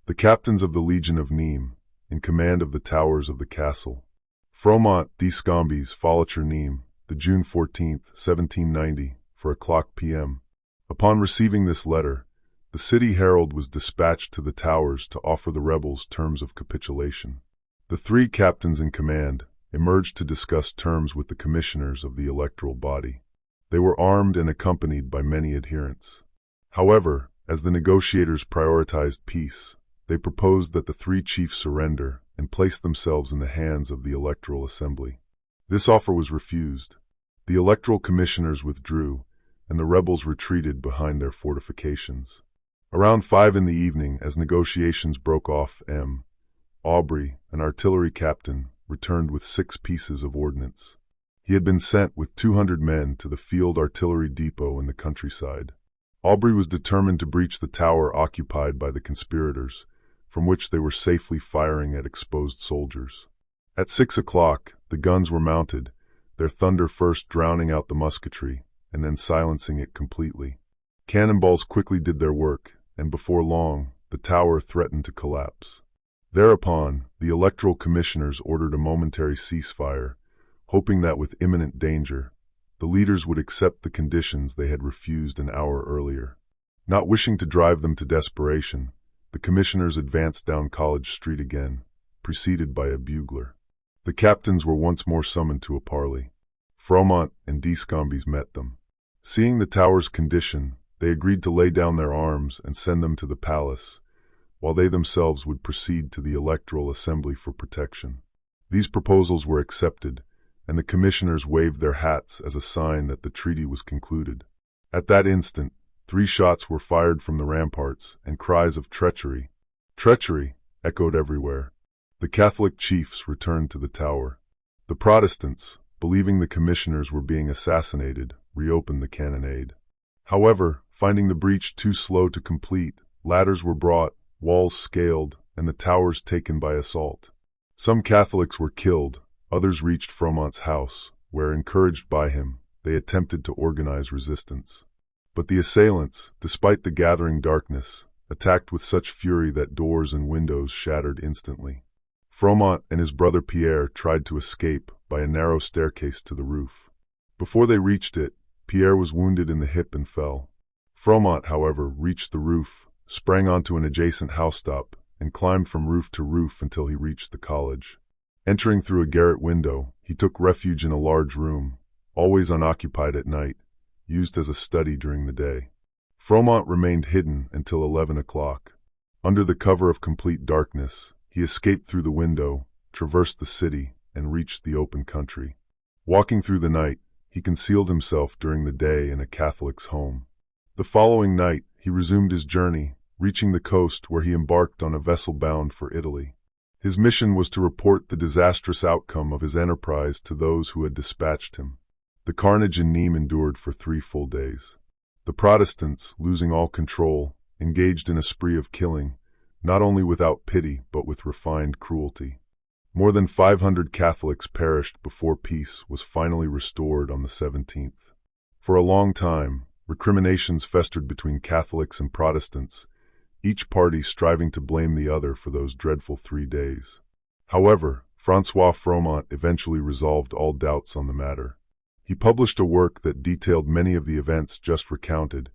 the captains of the Legion of Nîmes, in command of the towers of the castle. Froment, Descombes, Folacher, Nîmes, the June 14th, 1790, 4:00 p.m. Upon receiving this letter, the city herald was dispatched to the towers to offer the rebels terms of capitulation. The 3 captains in command emerged to discuss terms with the commissioners of the electoral body. They were armed and accompanied by many adherents. However, as the negotiators prioritized peace, they proposed that the 3 chiefs surrender and place themselves in the hands of the electoral assembly. This offer was refused. The electoral commissioners withdrew, and the rebels retreated behind their fortifications. Around 5 in the evening, as negotiations broke off, M. Aubry, an artillery captain, returned with 6 pieces of ordnance. He had been sent with 200 men to the field artillery depot in the countryside. Aubry was determined to breach the tower occupied by the conspirators, from which they were safely firing at exposed soldiers. At 6 o'clock, the guns were mounted, their thunder first drowning out the musketry, and then silencing it completely. Cannonballs quickly did their work, and before long, the tower threatened to collapse. Thereupon, the electoral commissioners ordered a momentary ceasefire, hoping that with imminent danger, the leaders would accept the conditions they had refused an hour earlier. Not wishing to drive them to desperation, the commissioners advanced down College Street again, preceded by a bugler. The captains were once more summoned to a parley. Froment and Descombes met them. Seeing the tower's condition, they agreed to lay down their arms and send them to the palace, while they themselves would proceed to the electoral assembly for protection. These proposals were accepted, and the commissioners waved their hats as a sign that the treaty was concluded. At that instant, 3 shots were fired from the ramparts, and cries of "Treachery! Treachery!" echoed everywhere. The Catholic chiefs returned to the tower. The Protestants, believing the commissioners were being assassinated, reopened the cannonade. However, finding the breach too slow to complete, ladders were brought, walls scaled, and the towers taken by assault. Some Catholics were killed, others reached Froment's house, where, encouraged by him, they attempted to organize resistance. But the assailants, despite the gathering darkness, attacked with such fury that doors and windows shattered instantly. Froment and his brother Pierre tried to escape by a narrow staircase to the roof. Before they reached it, Pierre was wounded in the hip and fell. Froment, however, reached the roof, sprang onto an adjacent housetop, and climbed from roof to roof until he reached the college. Entering through a garret window, he took refuge in a large room, always unoccupied at night, used as a study during the day. Froment remained hidden until 11 o'clock. Under the cover of complete darkness, he escaped through the window, traversed the city, and reached the open country. Walking through the night, he concealed himself during the day in a Catholic's home. The following night, he resumed his journey, reaching the coast where he embarked on a vessel bound for Italy. His mission was to report the disastrous outcome of his enterprise to those who had dispatched him. The carnage in Nîmes endured for 3 full days. The Protestants, losing all control, engaged in a spree of killing, not only without pity but with refined cruelty. More than 500 Catholics perished before peace was finally restored on the 17th. For a long time, recriminations festered between Catholics and Protestants, each party striving to blame the other for those dreadful 3 days. However, François Froment eventually resolved all doubts on the matter. He published a work that detailed many of the events just recounted,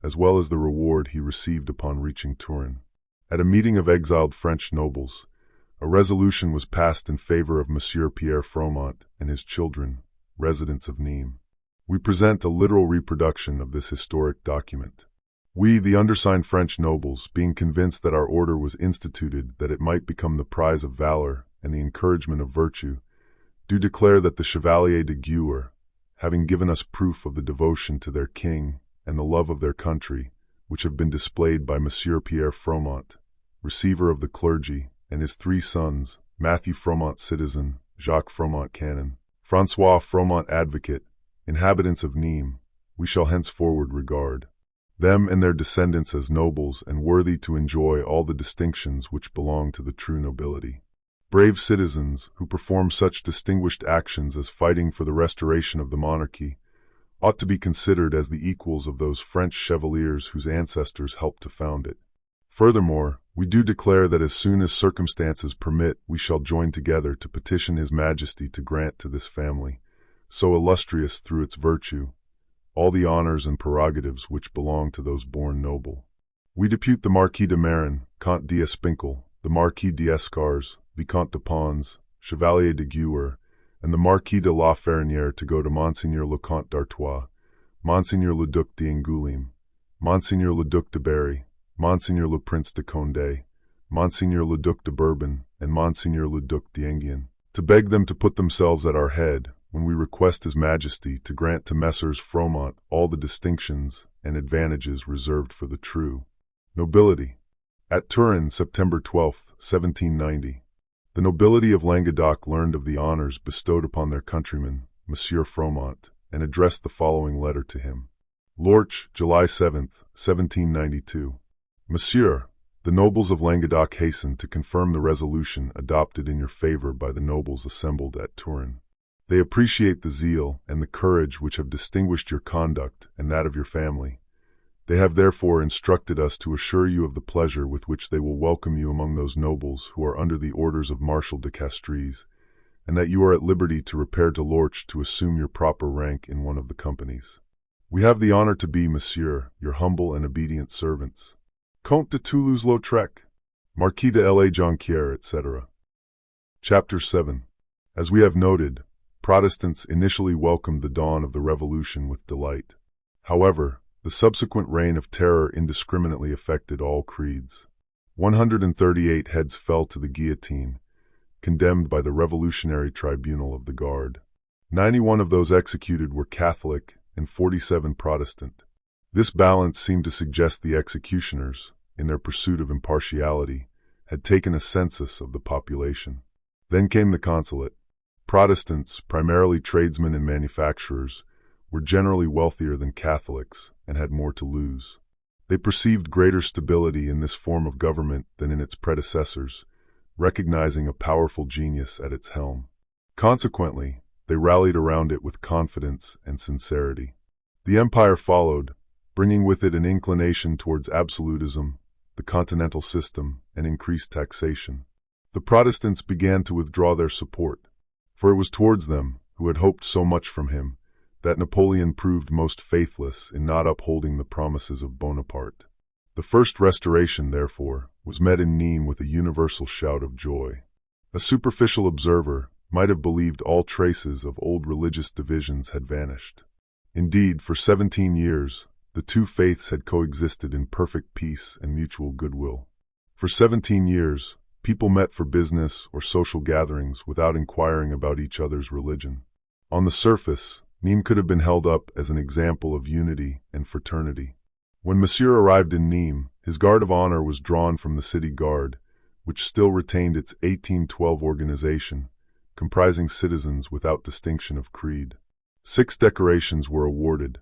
as well as the reward he received upon reaching Turin. At a meeting of exiled French nobles, a resolution was passed in favor of Monsieur Pierre Froment and his children, residents of Nîmes. We present a literal reproduction of this historic document. We, the undersigned French nobles, being convinced that our order was instituted that it might become the prize of valor and the encouragement of virtue, do declare that the Chevalier de Guer, having given us proof of the devotion to their king and the love of their country, which have been displayed by Monsieur Pierre Froment, receiver of the clergy, and his 3 sons, Matthew Froment citizen, Jacques Froment canon, François Froment advocate, inhabitants of Nîmes, we shall henceforward regard them and their descendants as nobles and worthy to enjoy all the distinctions which belong to the true nobility. Brave citizens, who perform such distinguished actions as fighting for the restoration of the monarchy, ought to be considered as the equals of those French chevaliers whose ancestors helped to found it. Furthermore, we do declare that as soon as circumstances permit, we shall join together to petition His Majesty to grant to this family, so illustrious through its virtue, all the honors and prerogatives which belong to those born noble. We depute the Marquis de Marin, Comte d'Espinkel, the Marquis d'Escars, Vicomte de Pons, Chevalier de Guer, and the Marquis de la Ferronnière to go to Monseigneur le Comte d'Artois, Monseigneur le Duc d'Angoulême, Monseigneur le Duc de Berry, Monseigneur le Prince de Condé, Monseigneur le Duc de Bourbon, and Monseigneur le Duc d'Enghien, to beg them to put themselves at our head when we request His Majesty to grant to Messrs. Froment all the distinctions and advantages reserved for the true nobility. At Turin, September 12, 1790, the nobility of Languedoc learned of the honors bestowed upon their countryman, Monsieur Froment, and addressed the following letter to him. Lorch, July 7, 1792. Monsieur, the nobles of Languedoc hasten to confirm the resolution adopted in your favor by the nobles assembled at Turin. They appreciate the zeal and the courage which have distinguished your conduct and that of your family. They have therefore instructed us to assure you of the pleasure with which they will welcome you among those nobles who are under the orders of Marshal de Castries, and that you are at liberty to repair to Lorch to assume your proper rank in one of the companies. We have the honor to be, Monsieur, your humble and obedient servants. Comte de Toulouse-Lautrec, Marquis de La Jonquière, etc. Chapter 7. As we have noted, Protestants initially welcomed the dawn of the Revolution with delight. However, the subsequent reign of terror indiscriminately affected all creeds. 138 heads fell to the guillotine, condemned by the Revolutionary Tribunal of the Guard. 91 of those executed were Catholic and 47 Protestant. This balance seemed to suggest the executioners, in their pursuit of impartiality, had taken a census of the population. Then came the Consulate. Protestants, primarily tradesmen and manufacturers, were generally wealthier than Catholics and had more to lose. They perceived greater stability in this form of government than in its predecessors, recognizing a powerful genius at its helm. Consequently, they rallied around it with confidence and sincerity. The empire followed, bringing with it an inclination towards absolutism, the continental system, and increased taxation. The Protestants began to withdraw their support, for it was towards them, who had hoped so much from him, that Napoleon proved most faithless in not upholding the promises of Bonaparte. The first restoration, therefore, was met in Nîmes with a universal shout of joy. A superficial observer might have believed all traces of old religious divisions had vanished. Indeed, for 17 years, the two faiths had coexisted in perfect peace and mutual goodwill. For 17 years, people met for business or social gatherings without inquiring about each other's religion. On the surface, Nîmes could have been held up as an example of unity and fraternity. When Monsieur arrived in Nîmes, his guard of honor was drawn from the city guard, which still retained its 1812 organization, comprising citizens without distinction of creed. 6 decorations were awarded,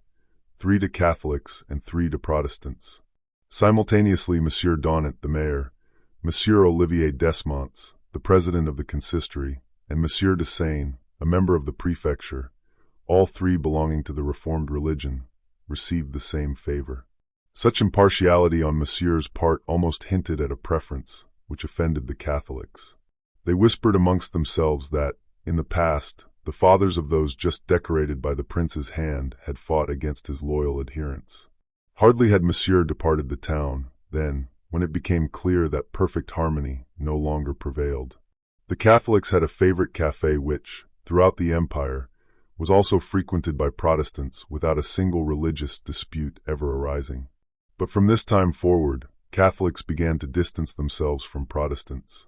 3 to Catholics and 3 to Protestants. Simultaneously, Monsieur Donat, the mayor, Monsieur Olivier Desmonts, the president of the consistory, and Monsieur de Seine, a member of the prefecture, all 3 belonging to the Reformed religion, received the same favor. Such impartiality on Monsieur's part almost hinted at a preference, which offended the Catholics. They whispered amongst themselves that, in the past, the fathers of those just decorated by the prince's hand had fought against his loyal adherents. Hardly had Monsieur departed the town, then, when it became clear that perfect harmony no longer prevailed. The Catholics had a favorite café which, throughout the empire, was also frequented by Protestants without a single religious dispute ever arising. But from this time forward, Catholics began to distance themselves from Protestants.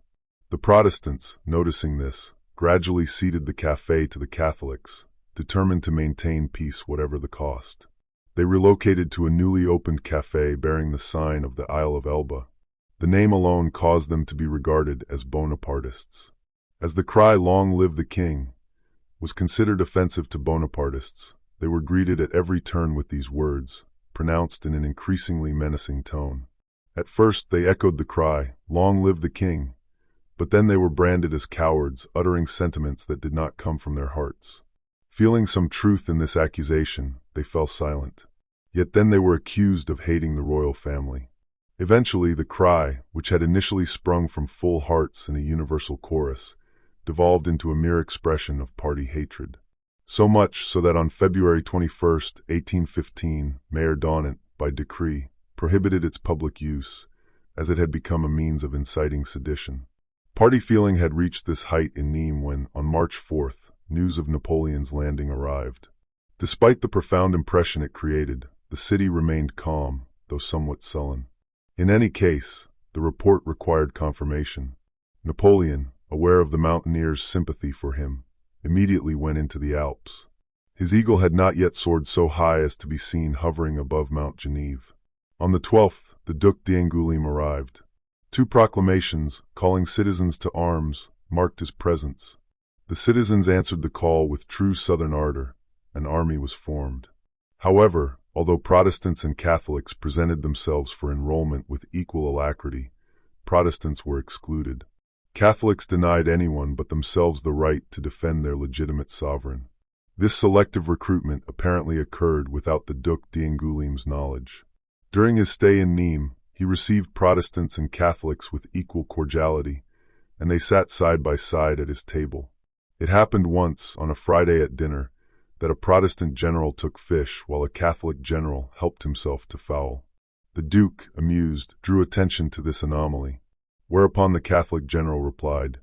The Protestants, noticing this, gradually ceded the café to the Catholics, determined to maintain peace whatever the cost. They relocated to a newly opened café bearing the sign of the Isle of Elba. The name alone caused them to be regarded as Bonapartists. As the cry "Long live the King" was considered offensive to Bonapartists, they were greeted at every turn with these words, pronounced in an increasingly menacing tone. At first they echoed the cry, "Long live the King," but then they were branded as cowards, uttering sentiments that did not come from their hearts. Feeling some truth in this accusation, they fell silent. Yet then they were accused of hating the royal family. Eventually, the cry, which had initially sprung from full hearts in a universal chorus, devolved into a mere expression of party hatred. So much so that on February 21, 1815, Mayor Donat, by decree, prohibited its public use, as it had become a means of inciting sedition. Party feeling had reached this height in Nîmes when, on March 4th, news of Napoleon's landing arrived. Despite the profound impression it created, the city remained calm, though somewhat sullen. In any case, the report required confirmation. Napoleon, aware of the mountaineers' sympathy for him, immediately went into the Alps. His eagle had not yet soared so high as to be seen hovering above Mount Genève. On the 12th, the Duc d'Angoulême arrived. 2 proclamations, calling citizens to arms, marked his presence. The citizens answered the call with true Southern ardor. An army was formed. However, although Protestants and Catholics presented themselves for enrollment with equal alacrity, Protestants were excluded. Catholics denied anyone but themselves the right to defend their legitimate sovereign. This selective recruitment apparently occurred without the Duc d'Angouléme's knowledge. During his stay in Nîmes, he received Protestants and Catholics with equal cordiality, and they sat side by side at his table. It happened once, on a Friday at dinner, that a Protestant general took fish while a Catholic general helped himself to fowl. The Duke, amused, drew attention to this anomaly, whereupon the Catholic general replied,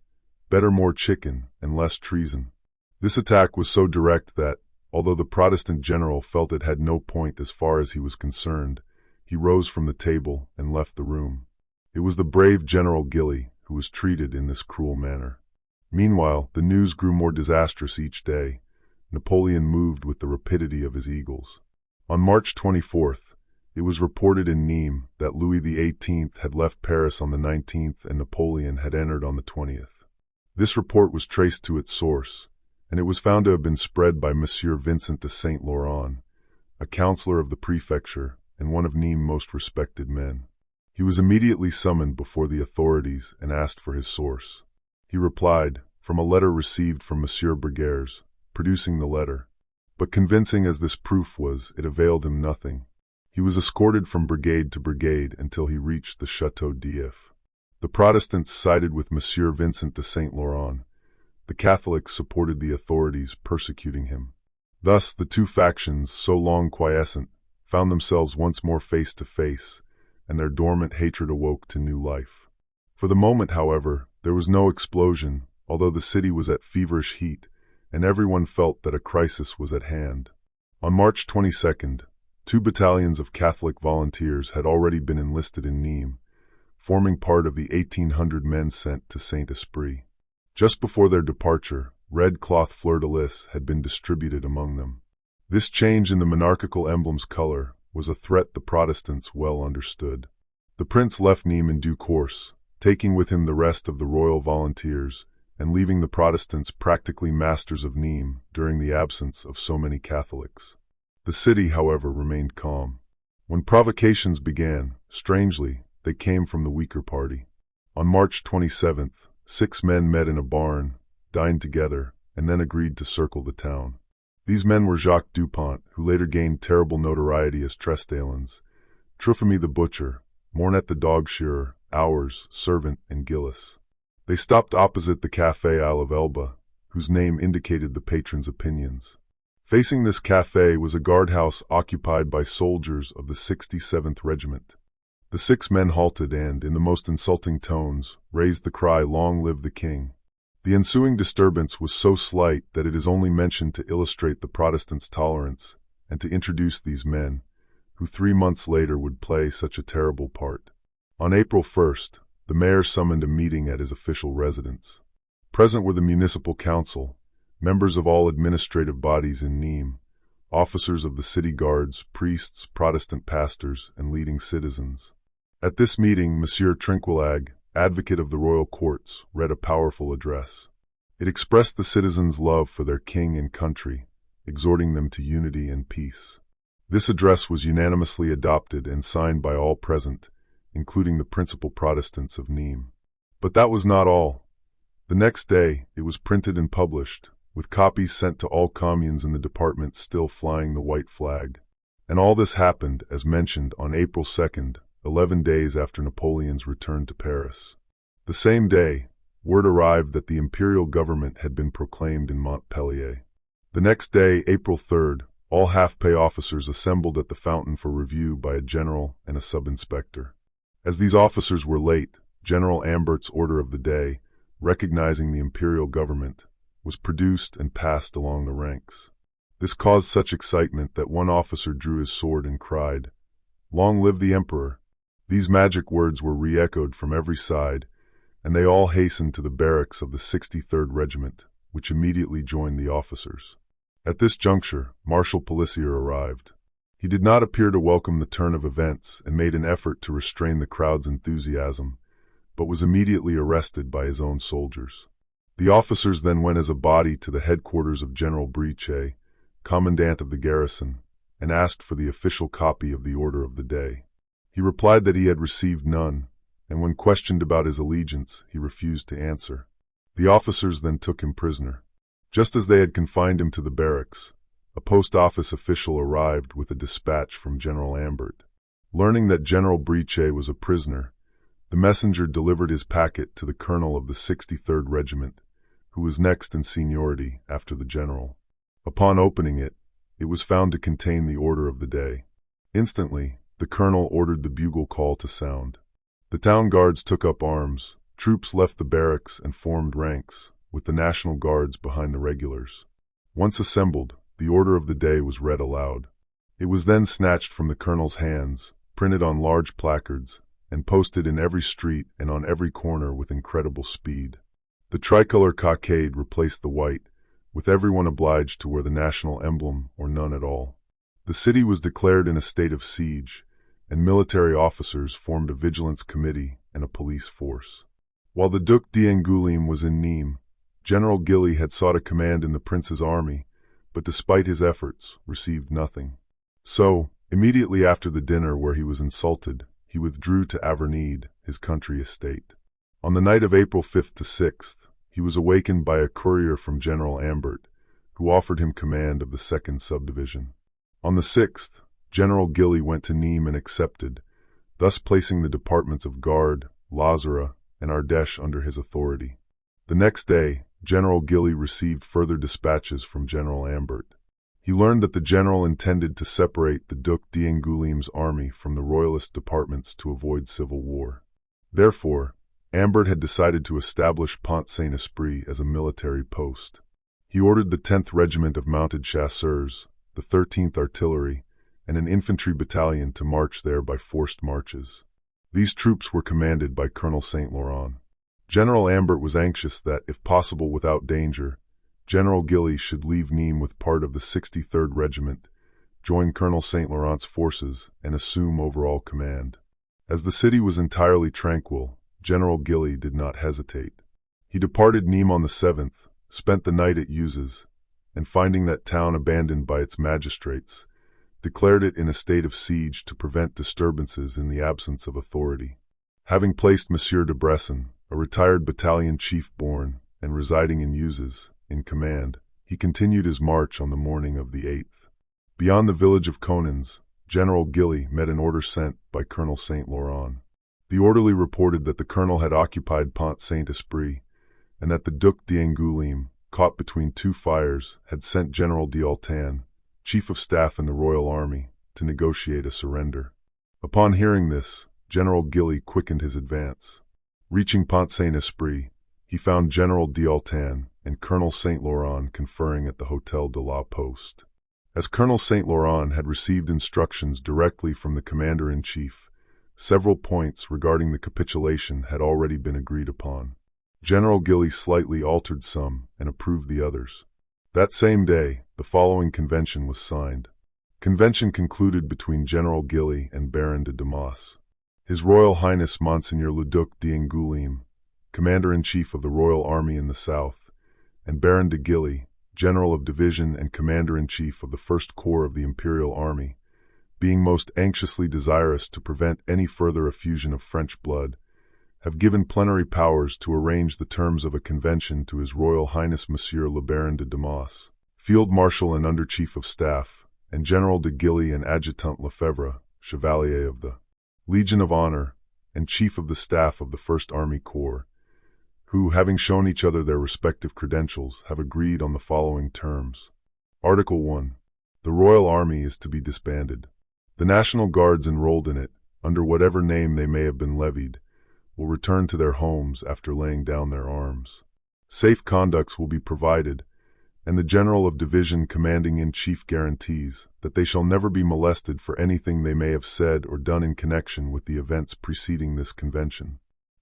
"Better more chicken and less treason." This attack was so direct that, although the Protestant general felt it had no point as far as he was concerned, he rose from the table and left the room. It was the brave General Gilly who was treated in this cruel manner. Meanwhile, the news grew more disastrous each day. Napoleon moved with the rapidity of his eagles. On March 24th, it was reported in Nîmes that Louis XVIII had left Paris on the 19th and Napoleon had entered on the 20th. This report was traced to its source, and it was found to have been spread by Monsieur Vincent de Saint Laurent, a councillor of the prefecture and one of Nîmes' most respected men. He was immediately summoned before the authorities and asked for his source. He replied, from a letter received from Monsieur Bruguière, producing the letter. But convincing as this proof was, it availed him nothing. He was escorted from brigade to brigade until he reached the Château d'If. The Protestants sided with Monsieur Vincent de Saint Laurent. The Catholics supported the authorities persecuting him. Thus, the two factions, so long quiescent, found themselves once more face to face, and their dormant hatred awoke to new life. For the moment, however, there was no explosion, although the city was at feverish heat, and everyone felt that a crisis was at hand. On March 22nd, 2 battalions of Catholic volunteers had already been enlisted in Nîmes, forming part of the 1,800 men sent to Saint-Esprit. Just before their departure, red cloth fleur-de-lis had been distributed among them. This change in the monarchical emblem's color was a threat the Protestants well understood. The prince left Nîmes in due course, taking with him the rest of the royal volunteers and leaving the Protestants practically masters of Nîmes during the absence of so many Catholics. The city, however, remained calm. When provocations began, strangely, they came from the weaker party. On March 27th, 6 men met in a barn, dined together, and then agreed to circle the town. These men were Jacques Dupont, who later gained terrible notoriety as Trestalens, Truphamy the butcher, Mornet the dog shearer, Ours, servant, and Gillis. They stopped opposite the Café Isle of Elba, whose name indicated the patron's opinions. Facing this café was a guardhouse occupied by soldiers of the 67th Regiment. The 6 men halted and, in the most insulting tones, raised the cry, "Long live the King." The ensuing disturbance was so slight that it is only mentioned to illustrate the Protestants' tolerance and to introduce these men, who 3 months later would play such a terrible part. On April 1st, the mayor summoned a meeting at his official residence. Present were the municipal council, members of all administrative bodies in Nîmes, officers of the city guards, priests, Protestant pastors, and leading citizens. At this meeting, Monsieur Trinquelague, advocate of the royal courts, read a powerful address. It expressed the citizens' love for their king and country, exhorting them to unity and peace. This address was unanimously adopted and signed by all present, including the principal Protestants of Nîmes. But that was not all. The next day, it was printed and published, with copies sent to all communes in the department still flying the white flag. And all this happened, as mentioned, on April 2nd, 11 days after Napoleon's return to Paris. The same day, word arrived that the imperial government had been proclaimed in Montpellier. The next day, April 3rd, all half-pay officers assembled at the fountain for review by a general and a sub-inspector. As these officers were late, General Ambert's order of the day, recognizing the imperial government, was produced and passed along the ranks. This caused such excitement that one officer drew his sword and cried, "Long live the Emperor!" These magic words were re-echoed from every side, and they all hastened to the barracks of the 63rd Regiment, which immediately joined the officers. At this juncture, Marshal Pelissier arrived. He did not appear to welcome the turn of events and made an effort to restrain the crowd's enthusiasm, but was immediately arrested by his own soldiers. The officers then went as a body to the headquarters of General Briche, commandant of the garrison, and asked for the official copy of the order of the day. He replied that he had received none, and when questioned about his allegiance, he refused to answer. The officers then took him prisoner. Just as they had confined him to the barracks, a post office official arrived with a dispatch from General Ambert. Learning that General Briche was a prisoner, the messenger delivered his packet to the colonel of the 63rd Regiment, who was next in seniority after the general. Upon opening it, it was found to contain the order of the day. Instantly, the colonel ordered the bugle call to sound. The town guards took up arms, troops left the barracks and formed ranks, with the National Guards behind the regulars. Once assembled, the order of the day was read aloud. It was then snatched from the colonel's hands, printed on large placards, and posted in every street and on every corner with incredible speed. The tricolor cockade replaced the white, with everyone obliged to wear the national emblem or none at all. The city was declared in a state of siege, and military officers formed a vigilance committee and a police force. While the Duc d'Angoulême was in Nîmes, General Gilly had sought a command in the prince's army, but despite his efforts, received nothing. So, immediately after the dinner where he was insulted, he withdrew to Avernede, his country estate. On the night of April 5th to 6th, he was awakened by a courier from General Ambert, who offered him command of the 2nd subdivision. On the 6th, General Gilly went to Nîmes and accepted, thus placing the departments of Gard, Lazare, and Ardèche under his authority. The next day, General Gilly received further dispatches from General Ambert. He learned that the general intended to separate the Duc d'Angoulême's army from the royalist departments to avoid civil war. Therefore, Ambert had decided to establish Pont Saint-Esprit as a military post. He ordered the 10th Regiment of Mounted Chasseurs, the 13th Artillery, and an infantry battalion to march there by forced marches. These troops were commanded by Colonel Saint Laurent. General Ambert was anxious that, if possible without danger, General Gilly should leave Nîmes with part of the 63rd Regiment, join Colonel Saint Laurent's forces, and assume overall command. As the city was entirely tranquil, General Gilly did not hesitate. He departed Nîmes on the 7th, spent the night at Uzes, and finding that town abandoned by its magistrates, declared it in a state of siege to prevent disturbances in the absence of authority. Having placed Monsieur de Bresson, a retired battalion chief born and residing in Uzes, in command, he continued his march on the morning of the 8th. Beyond the village of Conins, General Gilly met an order sent by Colonel Saint Laurent. The orderly reported that the colonel had occupied Pont Saint-Esprit, and that the Duc d'Angoulême, caught between two fires, had sent General d'Alton, chief of staff in the Royal Army, to negotiate a surrender. Upon hearing this, General Gilly quickened his advance. Reaching Pont Saint-Esprit, he found General d'Alton and Colonel Saint Laurent conferring at the Hôtel de la Poste. As Colonel Saint Laurent had received instructions directly from the commander-in-chief, several points regarding the capitulation had already been agreed upon. General Gilly slightly altered some and approved the others. That same day, the following convention was signed. Convention concluded between General Gilly and Baron de Dumas. His Royal Highness Monseigneur le Duc d'Angoulême, Commander-in-Chief of the Royal Army in the South, and Baron de Gilly, General of Division and Commander-in-Chief of the First Corps of the Imperial Army, being most anxiously desirous to prevent any further effusion of French blood, have given plenary powers to arrange the terms of a convention to His Royal Highness Monsieur le Baron de Dumas, Field Marshal and Under Chief of Staff, and General de Gilly and Adjutant Lefebvre, Chevalier of the Legion of Honor, and Chief of the Staff of the First Army Corps, who, having shown each other their respective credentials, have agreed on the following terms. Article 1. The Royal Army is to be disbanded. The National Guards enrolled in it, under whatever name they may have been levied, will return to their homes after laying down their arms. Safe conducts will be provided, and the General of Division Commanding-in-Chief guarantees that they shall never be molested for anything they may have said or done in connection with the events preceding this convention.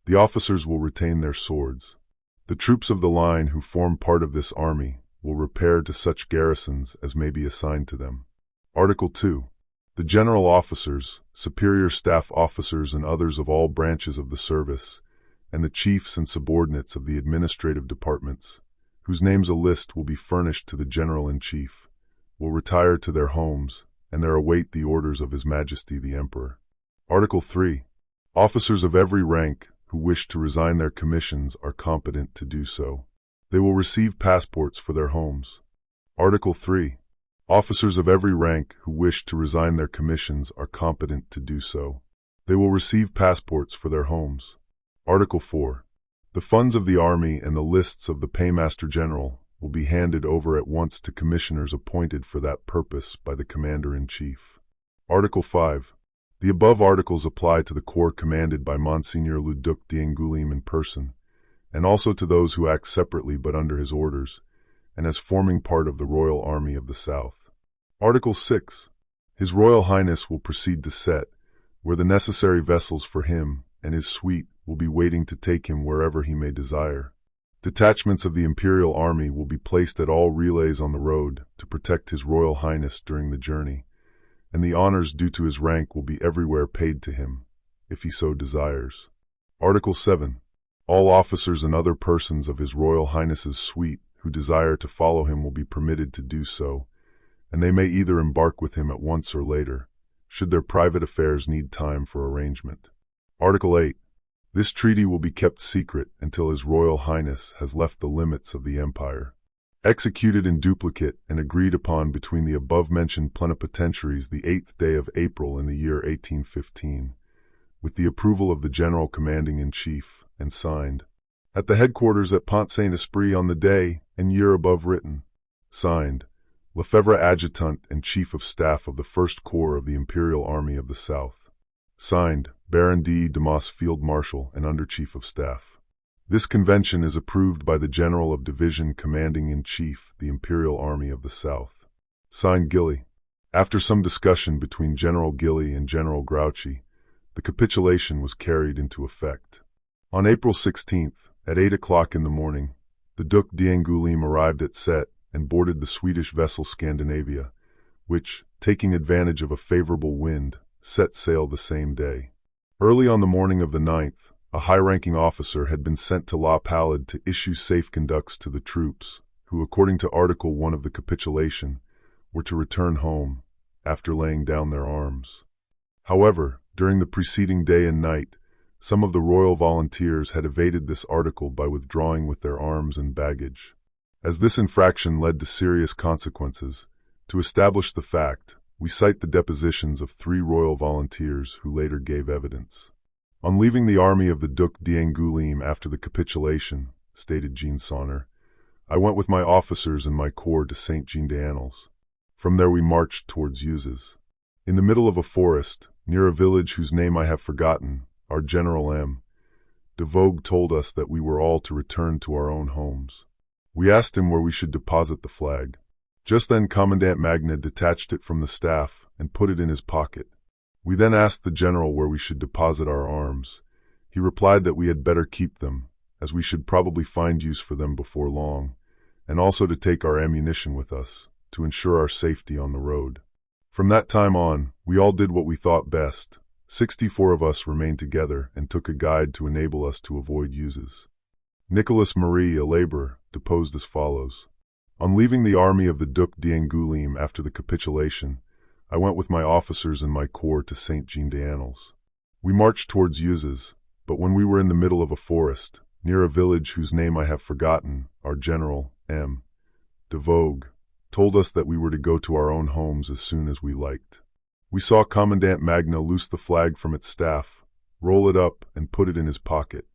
The officers will retain their swords. The troops of the line who form part of this army will repair to such garrisons as may be assigned to them. Article 2. The general officers, superior staff officers and others of all branches of the service, and the chiefs and subordinates of the administrative departments, whose names a list will be furnished to the General-in-Chief, will retire to their homes, and there await the orders of His Majesty the Emperor. Article 3. Officers of every rank who wish to resign their commissions are competent to do so. They will receive passports for their homes. Article 3. Officers of every rank who wish to resign their commissions are competent to do so. They will receive passports for their homes. Article 4. The funds of the Army and the lists of the Paymaster General will be handed over at once to commissioners appointed for that purpose by the Commander-in-Chief. Article 5. The above articles apply to the corps commanded by Monseigneur le Duc d'Angoulême in person, and also to those who act separately but under his orders, and as forming part of the Royal Army of the South. Article 6. His Royal Highness will proceed to Sète, where the necessary vessels for him and his suite will be waiting to take him wherever he may desire. Detachments of the Imperial Army will be placed at all relays on the road to protect His Royal Highness during the journey, and the honors due to his rank will be everywhere paid to him, if he so desires. Article 7. All officers and other persons of His Royal Highness's suite who desire to follow him will be permitted to do so, and they may either embark with him at once or later, should their private affairs need time for arrangement. Article 8. This treaty will be kept secret until His Royal Highness has left the limits of the Empire. Executed in duplicate and agreed upon between the above-mentioned plenipotentiaries the 8th day of April in the year 1815, with the approval of the General Commanding-in-Chief, and signed at the headquarters at Pont Saint-Esprit on the day and year above written. Signed, Lefebvre Adjutant and Chief of Staff of the First Corps of the Imperial Army of the South. Signed, Baron de Dumas Field Marshal and Under Chief of Staff. This convention is approved by the General of Division Commanding-in-Chief, the Imperial Army of the South. Signed, Gilly. After some discussion between General Gilly and General Grouchy, the capitulation was carried into effect. On April 16th, at 8 o'clock in the morning, the Duc d'Angoulême arrived at Sète and boarded the Swedish vessel Scandinavia, which, taking advantage of a favorable wind, set sail the same day. Early on the morning of the 9th, a high-ranking officer had been sent to La Palud to issue safe conducts to the troops, who, according to Article 1 of the capitulation, were to return home after laying down their arms. However, during the preceding day and night, some of the royal volunteers had evaded this article by withdrawing with their arms and baggage. As this infraction led to serious consequences, to establish the fact, we cite the depositions of 3 royal volunteers who later gave evidence. On leaving the army of the Duc d'Angoulême after the capitulation, stated Jean Sonner, I went with my officers and my corps to Saint-Jean-d'Anels. From there we marched towards Uzes. In the middle of a forest, near a village whose name I have forgotten, our General M. de Vogue told us that we were all to return to our own homes. We asked him where we should deposit the flag. Just then Commandant Magna detached it from the staff and put it in his pocket. We then asked the general where we should deposit our arms. He replied that we had better keep them, as we should probably find use for them before long, and also to take our ammunition with us, to ensure our safety on the road. From that time on, we all did what we thought best. 64 of us remained together and took a guide to enable us to avoid Uzes. Nicolas Marie, a laborer, deposed as follows. On leaving the army of the Duc d'Angoulême after the capitulation, I went with my officers and my corps to Saint-Jean-d'Anels. We marched towards Uzes, but when we were in the middle of a forest, near a village whose name I have forgotten, our General, M. de Vogue, told us that we were to go to our own homes as soon as we liked. We saw Commandant Magna loose the flag from its staff, roll it up, and put it in his pocket.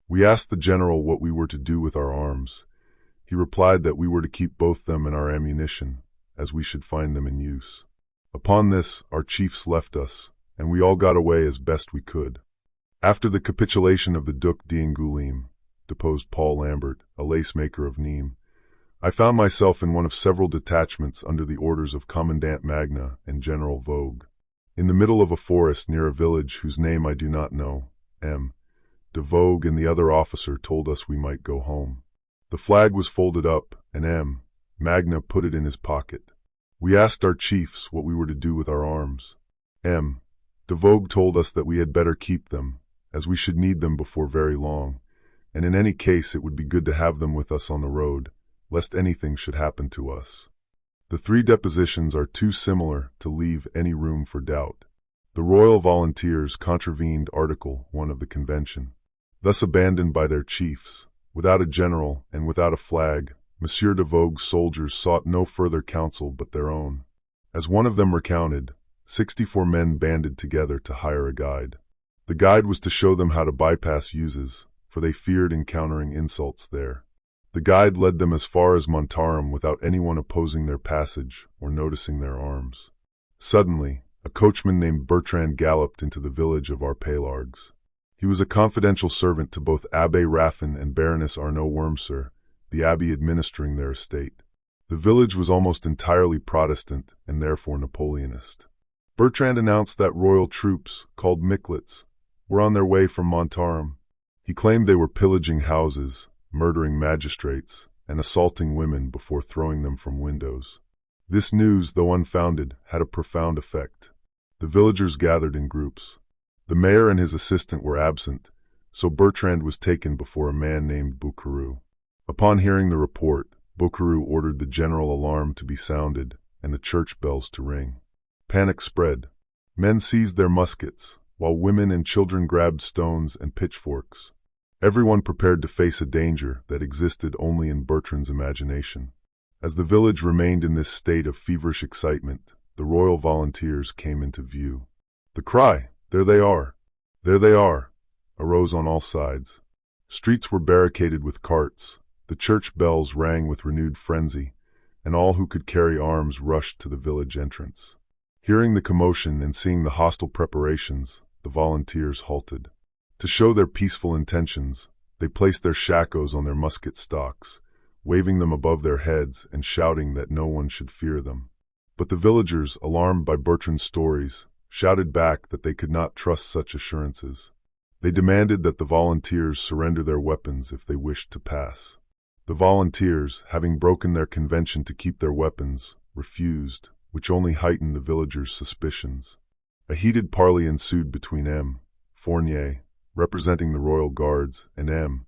We asked the general what we were to do with our arms. He replied that we were to keep both them and our ammunition, as we should find them in use. Upon this, our chiefs left us, and we all got away as best we could. After the capitulation of the Duc d'Angoulême, deposed Paul Lambert, a lace-maker of Nîmes, I found myself in one of several detachments under the orders of Commandant Magna and General Vogue. In the middle of a forest near a village whose name I do not know, M. de Vogue and the other officer told us we might go home. The flag was folded up, and M. Magna put it in his pocket. We asked our chiefs what we were to do with our arms. M. de Vogue told us that we had better keep them, as we should need them before very long, and in any case it would be good to have them with us on the road, lest anything should happen to us. The 3 depositions are too similar to leave any room for doubt. The royal volunteers contravened Article 1 of the Convention. Thus abandoned by their chiefs, without a general and without a flag, Monsieur de Vogue's soldiers sought no further counsel but their own. As one of them recounted, 64 men banded together to hire a guide. The guide was to show them how to bypass Uzes, for they feared encountering insults there. The guide led them as far as Montarum without anyone opposing their passage or noticing their arms. Suddenly, a coachman named Bertrand galloped into the village of Arpélargues. He was a confidential servant to both Abbé Raffin and Baroness Arnaud Wormser, the abbey administering their estate. The village was almost entirely Protestant and therefore Napoleonist. Bertrand announced that royal troops, called Miclets, were on their way from Montarum. He claimed they were pillaging houses, murdering magistrates, and assaulting women before throwing them from windows. This news, though unfounded, had a profound effect. The villagers gathered in groups. The mayor and his assistant were absent, so Bertrand was taken before a man named Boucarou. Upon hearing the report, Boucarou ordered the general alarm to be sounded and the church bells to ring. Panic spread. Men seized their muskets, while women and children grabbed stones and pitchforks. Everyone prepared to face a danger that existed only in Bertrand's imagination. As the village remained in this state of feverish excitement, the royal volunteers came into view. The cry, "There they are! There they are!" arose on all sides. Streets were barricaded with carts, the church bells rang with renewed frenzy, and all who could carry arms rushed to the village entrance. Hearing the commotion and seeing the hostile preparations, the volunteers halted. To show their peaceful intentions, they placed their shakos on their musket stocks, waving them above their heads and shouting that no one should fear them. But the villagers, alarmed by Bertrand's stories, shouted back that they could not trust such assurances. They demanded that the volunteers surrender their weapons if they wished to pass. The volunteers, having broken their convention to keep their weapons, refused, which only heightened the villagers' suspicions. A heated parley ensued between M. Fournier, representing the royal guards, and M.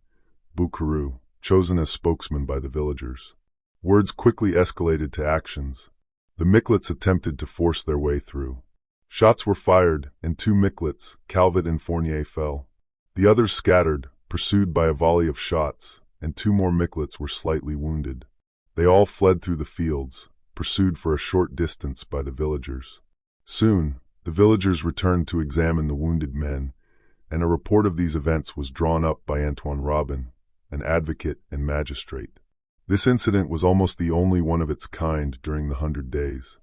Bukaru, chosen as spokesman by the villagers. Words quickly escalated to actions. The Miclets attempted to force their way through. Shots were fired, and 2 Miclets, Calvet and Fournier, fell. The others scattered, pursued by a volley of shots, and 2 more Miclets were slightly wounded. They all fled through the fields, pursued for a short distance by the villagers. Soon, the villagers returned to examine the wounded men, and a report of these events was drawn up by Antoine Robin, an advocate and magistrate. This incident was almost the only one of its kind during the 100 Days.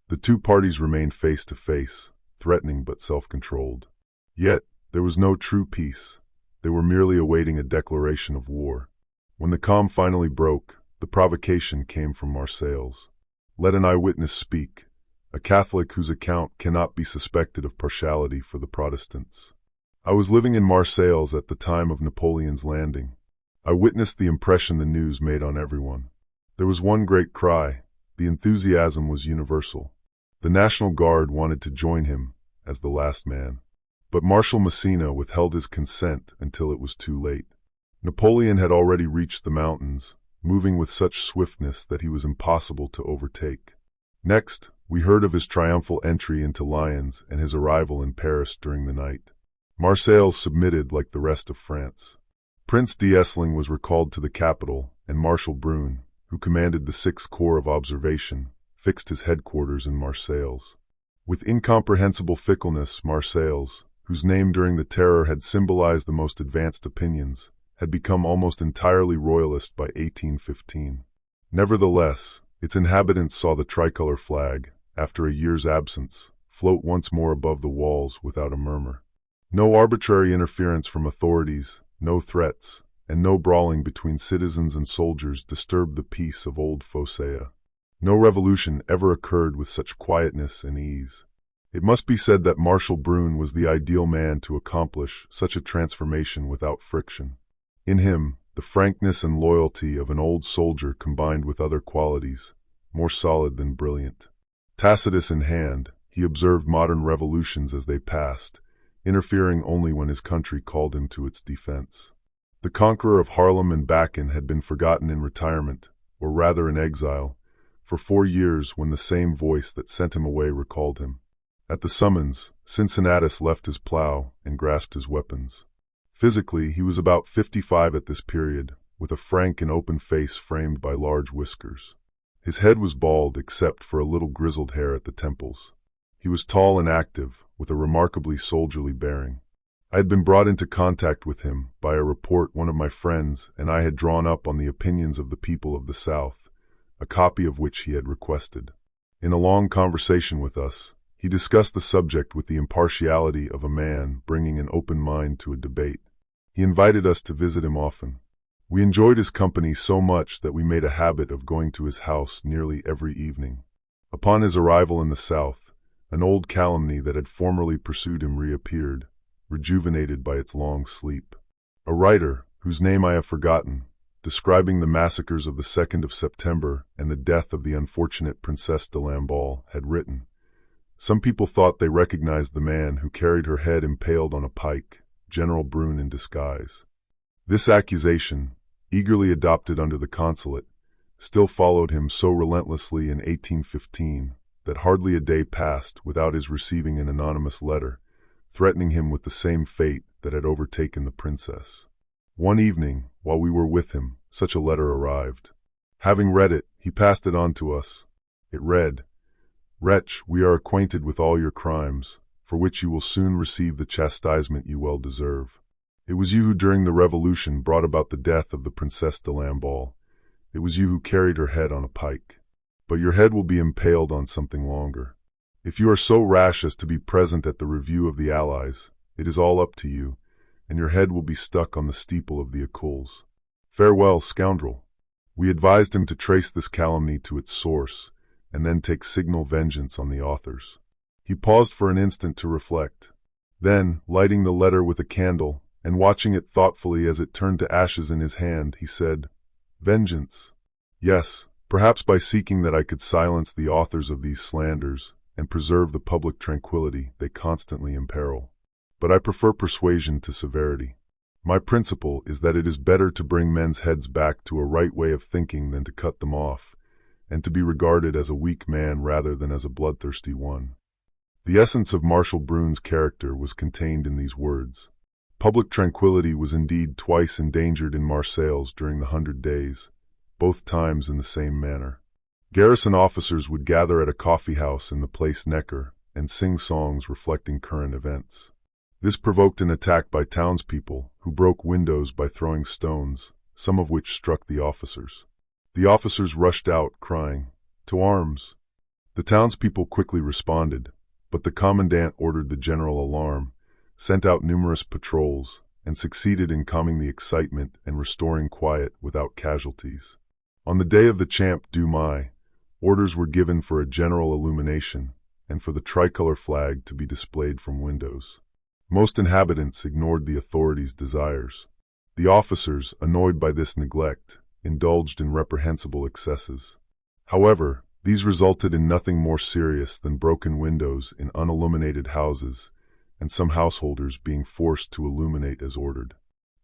The 2 parties remained face to face, threatening but self-controlled. Yet, there was no true peace. They were merely awaiting a declaration of war. When the calm finally broke, the provocation came from Marseilles. Let an eyewitness speak, a Catholic whose account cannot be suspected of partiality for the Protestants. I was living in Marseilles at the time of Napoleon's landing. I witnessed the impression the news made on everyone. There was one great cry. The enthusiasm was universal. The National Guard wanted to join him as the last man. But Marshal Massena withheld his consent until it was too late. Napoleon had already reached the mountains, moving with such swiftness that he was impossible to overtake. Next, we heard of his triumphal entry into Lyons and his arrival in Paris during the night. Marseilles submitted like the rest of France. Prince d'Essling was recalled to the capital, and Marshal Brune, who commanded the 6th Corps of Observation, fixed his headquarters in Marseilles. With incomprehensible fickleness, Marseilles, whose name during the Terror had symbolized the most advanced opinions, had become almost entirely royalist by 1815. Nevertheless, its inhabitants saw the tricolor flag, after a year's absence, float once more above the walls without a murmur. No arbitrary interference from authorities, no threats, and no brawling between citizens and soldiers disturbed the peace of old Phocea. No revolution ever occurred with such quietness and ease. It must be said that Marshal Brune was the ideal man to accomplish such a transformation without friction. In him, the frankness and loyalty of an old soldier combined with other qualities, more solid than brilliant. Tacitus in hand, he observed modern revolutions as they passed, interfering only when his country called him to its defense. The conqueror of Haarlem and Bakken had been forgotten in retirement, or rather in exile, for 4 years when the same voice that sent him away recalled him. At the summons, Cincinnatus left his plow and grasped his weapons. Physically, he was about 55 at this period, with a frank and open face framed by large whiskers. His head was bald except for a little grizzled hair at the temples. He was tall and active, with a remarkably soldierly bearing. I had been brought into contact with him by a report one of my friends and I had drawn up on the opinions of the people of the South, a copy of which he had requested. In a long conversation with us, he discussed the subject with the impartiality of a man bringing an open mind to a debate. He invited us to visit him often. We enjoyed his company so much that we made a habit of going to his house nearly every evening. Upon his arrival in the South, an old calumny that had formerly pursued him reappeared, rejuvenated by its long sleep. A writer, whose name I have forgotten, describing the massacres of the 2nd of September and the death of the unfortunate Princess de Lamballe, had written, "Some people thought they recognized the man who carried her head impaled on a pike, General Brune in disguise." This accusation, eagerly adopted under the consulate, still followed him so relentlessly in 1815 that hardly a day passed without his receiving an anonymous letter, threatening him with the same fate that had overtaken the princess. One evening, while we were with him, such a letter arrived. Having read it, he passed it on to us. It read, "Wretch, we are acquainted with all your crimes, for which you will soon receive the chastisement you well deserve. It was you who during the Revolution brought about the death of the Princess de Lamballe. It was you who carried her head on a pike. But your head will be impaled on something longer. If you are so rash as to be present at the review of the Allies, it is all up to you, and your head will be stuck on the steeple of the Écoles. Farewell, scoundrel." We advised him to trace this calumny to its source, and then take signal vengeance on the authors. He paused for an instant to reflect. Then, lighting the letter with a candle, and watching it thoughtfully as it turned to ashes in his hand, he said, "Vengeance? Yes, perhaps by seeking that I could silence the authors of these slanders and preserve the public tranquility they constantly imperil. but I prefer persuasion to severity. My principle is that it is better to bring men's heads back to a right way of thinking than to cut them off, and to be regarded as a weak man rather than as a bloodthirsty one. The essence of Marshal Brun's character was contained in these words. Public tranquility was indeed twice endangered in Marseilles during the 100 Days, both times in the same manner. Garrison officers would gather at a coffee house in the Place Necker and sing songs reflecting current events. This provoked an attack by townspeople, who broke windows by throwing stones, some of which struck the officers. The officers rushed out, crying, "To arms!" The townspeople quickly responded, but the commandant ordered the general alarm, sent out numerous patrols, and succeeded in calming the excitement and restoring quiet without casualties. On the day of the Champ du Mai, orders were given for a general illumination and for the tricolor flag to be displayed from windows. Most inhabitants ignored the authorities' desires. The officers, annoyed by this neglect, indulged in reprehensible excesses. However, these resulted in nothing more serious than broken windows in unilluminated houses and some householders being forced to illuminate as ordered.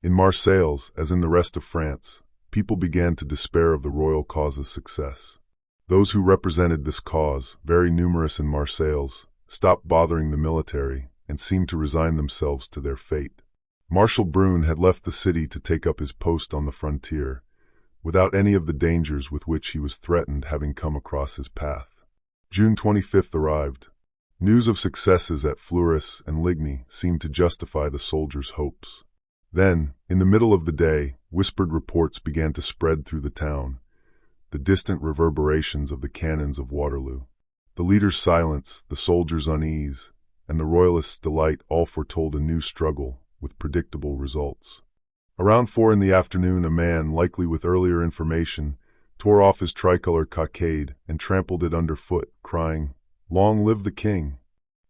In Marseilles, as in the rest of France, people began to despair of the royal cause's success. Those who represented this cause, very numerous in Marseilles, stopped bothering the military and seemed to resign themselves to their fate. Marshal Brun had left the city to take up his post on the frontier, without any of the dangers with which he was threatened having come across his path. June 25th arrived. News of successes at Fleurus and Ligny seemed to justify the soldiers' hopes. Then, in the middle of the day, whispered reports began to spread through the town, the distant reverberations of the cannons of Waterloo. The leader's silence, the soldiers' unease, and the royalists' delight all foretold a new struggle, with predictable results. Around 4 in the afternoon, a man, likely with earlier information, tore off his tricolor cockade and trampled it underfoot, crying, "Long live the king!"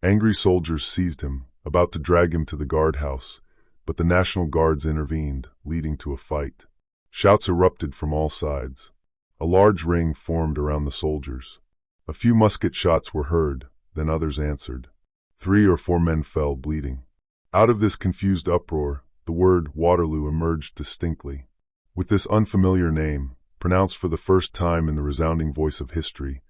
Angry soldiers seized him, about to drag him to the guardhouse, but the National Guards intervened, leading to a fight. Shouts erupted from all sides. A large ring formed around the soldiers. A few musket shots were heard, then others answered. 3 or 4 men fell, bleeding. Out of this confused uproar, the word Waterloo emerged distinctly. With this unfamiliar name, pronounced for the first time in the resounding voice of history,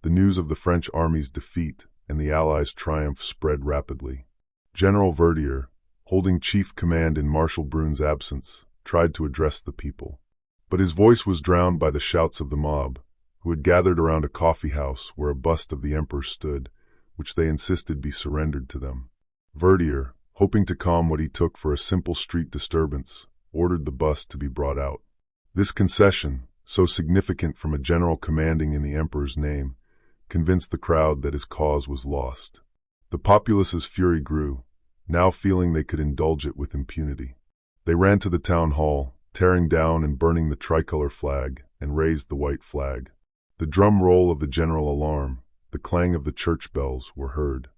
the news of the French army's defeat and the Allies' triumph spread rapidly. General Verdier, holding chief command in Marshal Brun's absence, tried to address the people. But his voice was drowned by the shouts of the mob, who had gathered around a coffee house where a bust of the emperor stood, which they insisted be surrendered to them. Verdier, hoping to calm what he took for a simple street disturbance, ordered the bust to be brought out. This concession, so significant from a general commanding in the emperor's name, convinced the crowd that his cause was lost. The populace's fury grew, now feeling they could indulge it with impunity. They ran to the town hall, tearing down and burning the tricolor flag, and raised the white flag. The drum roll of the general alarm, the clang of the church bells were heard.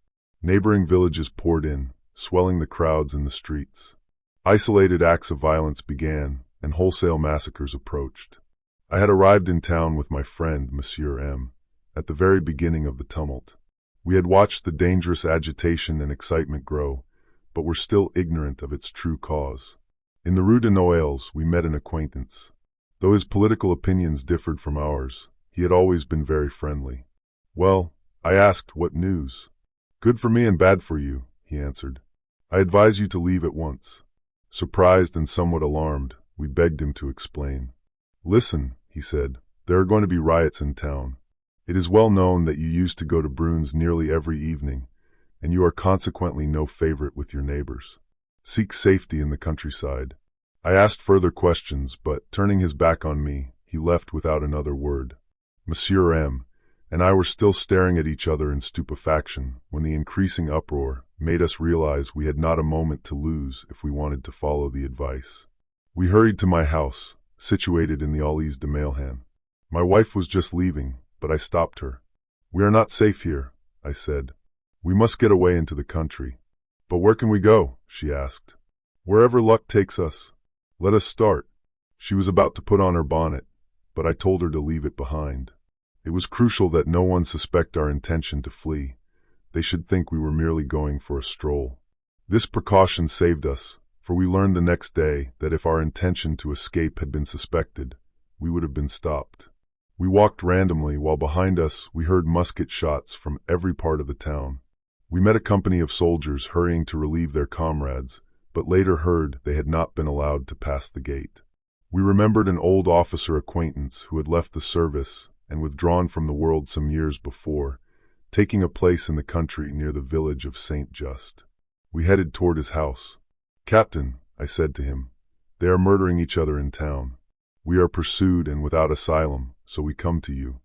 Neighboring villages poured in, swelling the crowds in the streets. Isolated acts of violence began, and wholesale massacres approached. I had arrived in town with my friend, Monsieur M., at the very beginning of the tumult. We had watched the dangerous agitation and excitement grow, but were still ignorant of its true cause. In the Rue de Noailles we met an acquaintance. Though his political opinions differed from ours, he had always been very friendly. "Well," I asked, "what news?" "Good for me and bad for you," he answered. "I advise you to leave at once." Surprised and somewhat alarmed, we begged him to explain. "Listen," he said, "there are going to be riots in town. It is well known that you used to go to Brun's nearly every evening, and you are consequently no favorite with your neighbors. Seek safety in the countryside." I asked further questions, but, turning his back on me, he left without another word. Monsieur M. and I were still staring at each other in stupefaction when the increasing uproar made us realize we had not a moment to lose if we wanted to follow the advice. We hurried to my house, situated in the Allées de Mailhan. My wife was just leaving, but I stopped her. "We are not safe here," I said. "We must get away into the country." "But where can we go?" she asked. "Wherever luck takes us. Let us start." She was about to put on her bonnet, but I told her to leave it behind. It was crucial that no one suspect our intention to flee. They should think we were merely going for a stroll. This precaution saved us, for we learned the next day that if our intention to escape had been suspected, we would have been stopped. We walked randomly while behind us we heard musket shots from every part of the town. We met a company of soldiers hurrying to relieve their comrades, but later heard they had not been allowed to pass the gate. We remembered an old officer acquaintance who had left the service and withdrawn from the world some years before, taking a place in the country near the village of St. Just. We headed toward his house. "Captain," I said to him, "they are murdering each other in town. We are pursued and without asylum, so we come to you."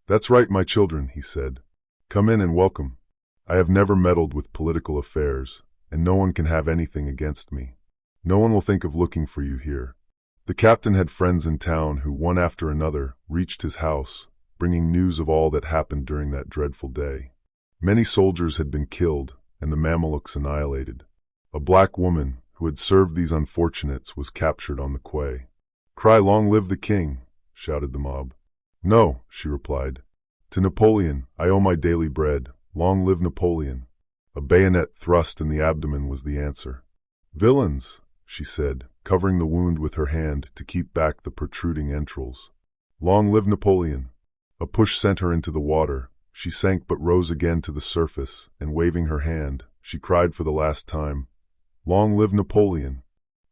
"That's right, my children," he said. "Come in and welcome. I have never meddled with political affairs, and no one can have anything against me. No one will think of looking for you here." The captain had friends in town who, one after another, reached his house, bringing news of all that happened during that dreadful day. Many soldiers had been killed, and the Mamelukes annihilated. A black woman, who had served these unfortunates, was captured on the quay. "Cry, 'Long live the king!'" shouted the mob. "No," she replied. "To Napoleon I owe my daily bread. Long live Napoleon!" A bayonet thrust in the abdomen was the answer. "Villains!" she said, covering the wound with her hand to keep back the protruding entrails. "Long live Napoleon!" A push sent her into the water. She sank but rose again to the surface, and waving her hand, she cried for the last time, "Long live Napoleon!"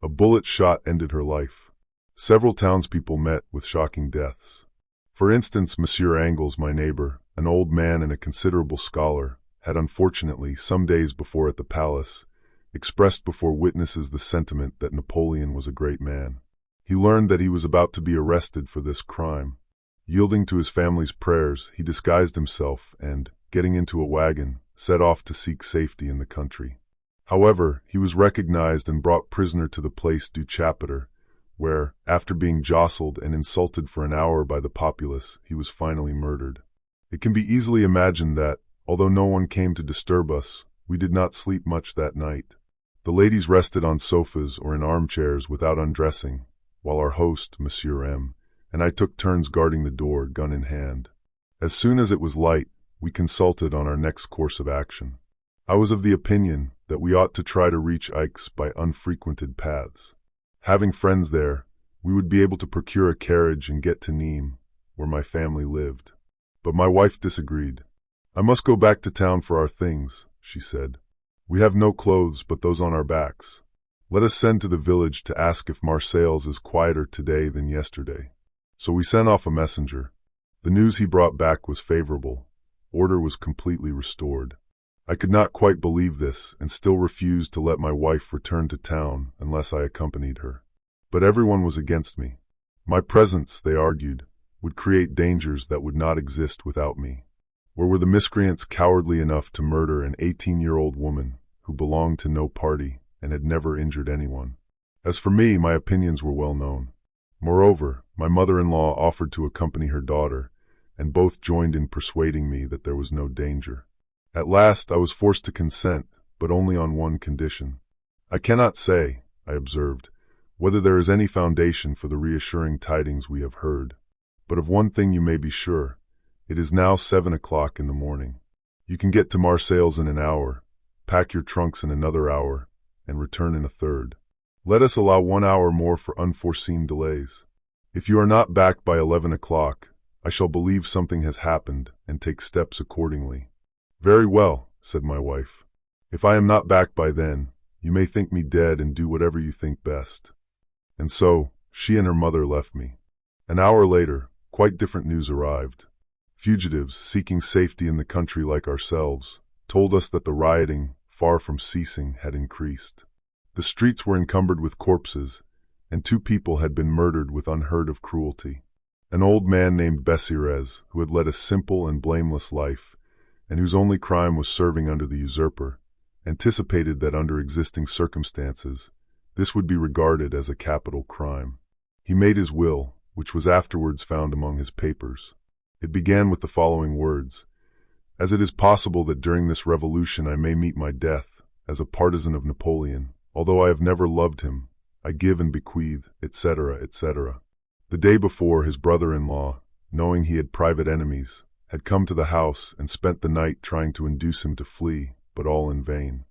A bullet shot ended her life. Several townspeople met with shocking deaths. For instance, Monsieur Angles, my neighbor, an old man and a considerable scholar, had unfortunately, some days before at the palace, expressed before witnesses the sentiment that Napoleon was a great man. He learned that he was about to be arrested for this crime. Yielding to his family's prayers, he disguised himself and, getting into a wagon, set off to seek safety in the country. However, he was recognized and brought prisoner to the Place du Chapiter, where, after being jostled and insulted for an hour by the populace, he was finally murdered. It can be easily imagined that, although no one came to disturb us, we did not sleep much that night. The ladies rested on sofas or in armchairs without undressing, while our host, Monsieur M., and I took turns guarding the door, gun in hand. As soon as it was light, we consulted on our next course of action. I was of the opinion that we ought to try to reach Aix by unfrequented paths. Having friends there, we would be able to procure a carriage and get to Nîmes, where my family lived. But my wife disagreed. "I must go back to town for our things," she said. "We have no clothes but those on our backs. Let us send to the village to ask if Marseilles is quieter today than yesterday." So we sent off a messenger. The news he brought back was favorable. Order was completely restored. I could not quite believe this, and still refused to let my wife return to town unless I accompanied her. But everyone was against me. My presence, they argued, would create dangers that would not exist without me. Or were the miscreants cowardly enough to murder an 18-year-old woman who belonged to no party and had never injured anyone? As for me, my opinions were well known. Moreover, my mother-in-law offered to accompany her daughter, and both joined in persuading me that there was no danger. At last I was forced to consent, but only on one condition. "I cannot say," I observed, "whether there is any foundation for the reassuring tidings we have heard. But of one thing you may be sure. It is now 7 o'clock in the morning. You can get to Marseilles in an hour, pack your trunks in another hour, and return in a third. Let us allow 1 hour more for unforeseen delays. If you are not back by 11 o'clock, I shall believe something has happened and take steps accordingly." "Very well," said my wife. "If I am not back by then, you may think me dead and do whatever you think best." And so, she and her mother left me. An hour later, quite different news arrived. Fugitives, seeking safety in the country like ourselves, told us that the rioting, far from ceasing, had increased. The streets were encumbered with corpses, and 2 people had been murdered with unheard-of cruelty. An old man named Bessires, who had led a simple and blameless life, and whose only crime was serving under the usurper, anticipated that under existing circumstances, this would be regarded as a capital crime. He made his will, which was afterwards found among his papers. It began with the following words: "As it is possible that during this revolution I may meet my death, as a partisan of Napoleon, although I have never loved him, I give and bequeath, etc., etc." The day before, his brother-in-law, knowing he had private enemies, had come to the house and spent the night trying to induce him to flee, but all in vain.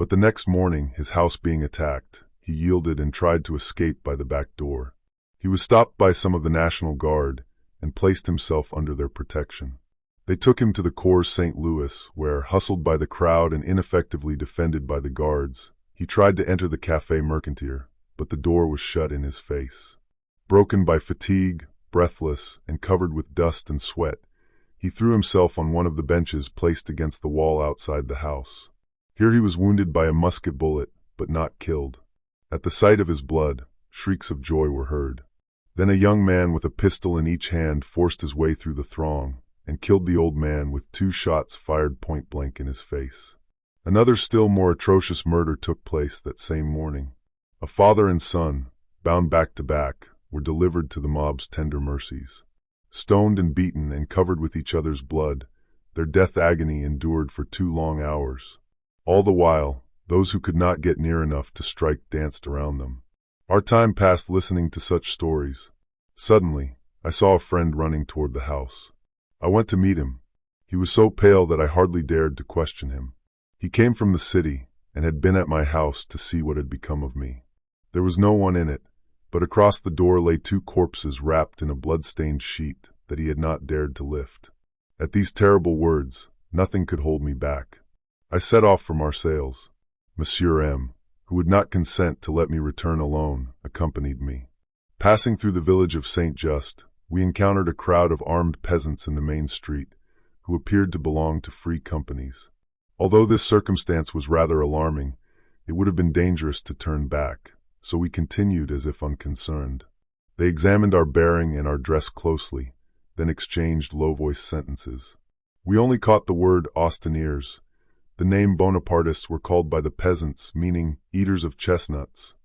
But the next morning, his house being attacked, he yielded and tried to escape by the back door. He was stopped by some of the National Guard and placed himself under their protection. They took him to the Cours St. Louis, where, hustled by the crowd and ineffectively defended by the guards, he tried to enter the Café Mercantier, but the door was shut in his face. Broken by fatigue, breathless, and covered with dust and sweat, he threw himself on one of the benches placed against the wall outside the house. Here he was wounded by a musket bullet, but not killed. At the sight of his blood, shrieks of joy were heard. Then a young man with a pistol in each hand forced his way through the throng and killed the old man with 2 shots fired point-blank in his face. Another still more atrocious murder took place that same morning. A father and son, bound back to back, were delivered to the mob's tender mercies. Stoned and beaten and covered with each other's blood, their death agony endured for 2 long hours. All the while, those who could not get near enough to strike danced around them. Our time passed listening to such stories. Suddenly, I saw a friend running toward the house. I went to meet him. He was so pale that I hardly dared to question him. He came from the city and had been at my house to see what had become of me. There was no one in it, but across the door lay 2 corpses wrapped in a blood-stained sheet that he had not dared to lift. At these terrible words, nothing could hold me back. I set off for Marseilles. Monsieur M., who would not consent to let me return alone, accompanied me. Passing through the village of Saint-Just, we encountered a crowd of armed peasants in the main street, who appeared to belong to free companies. Although this circumstance was rather alarming, it would have been dangerous to turn back, so we continued as if unconcerned. They examined our bearing and our dress closely, then exchanged low-voiced sentences. We only caught the word Austineers. The name Bonapartists were called by the peasants, meaning eaters of chestnuts,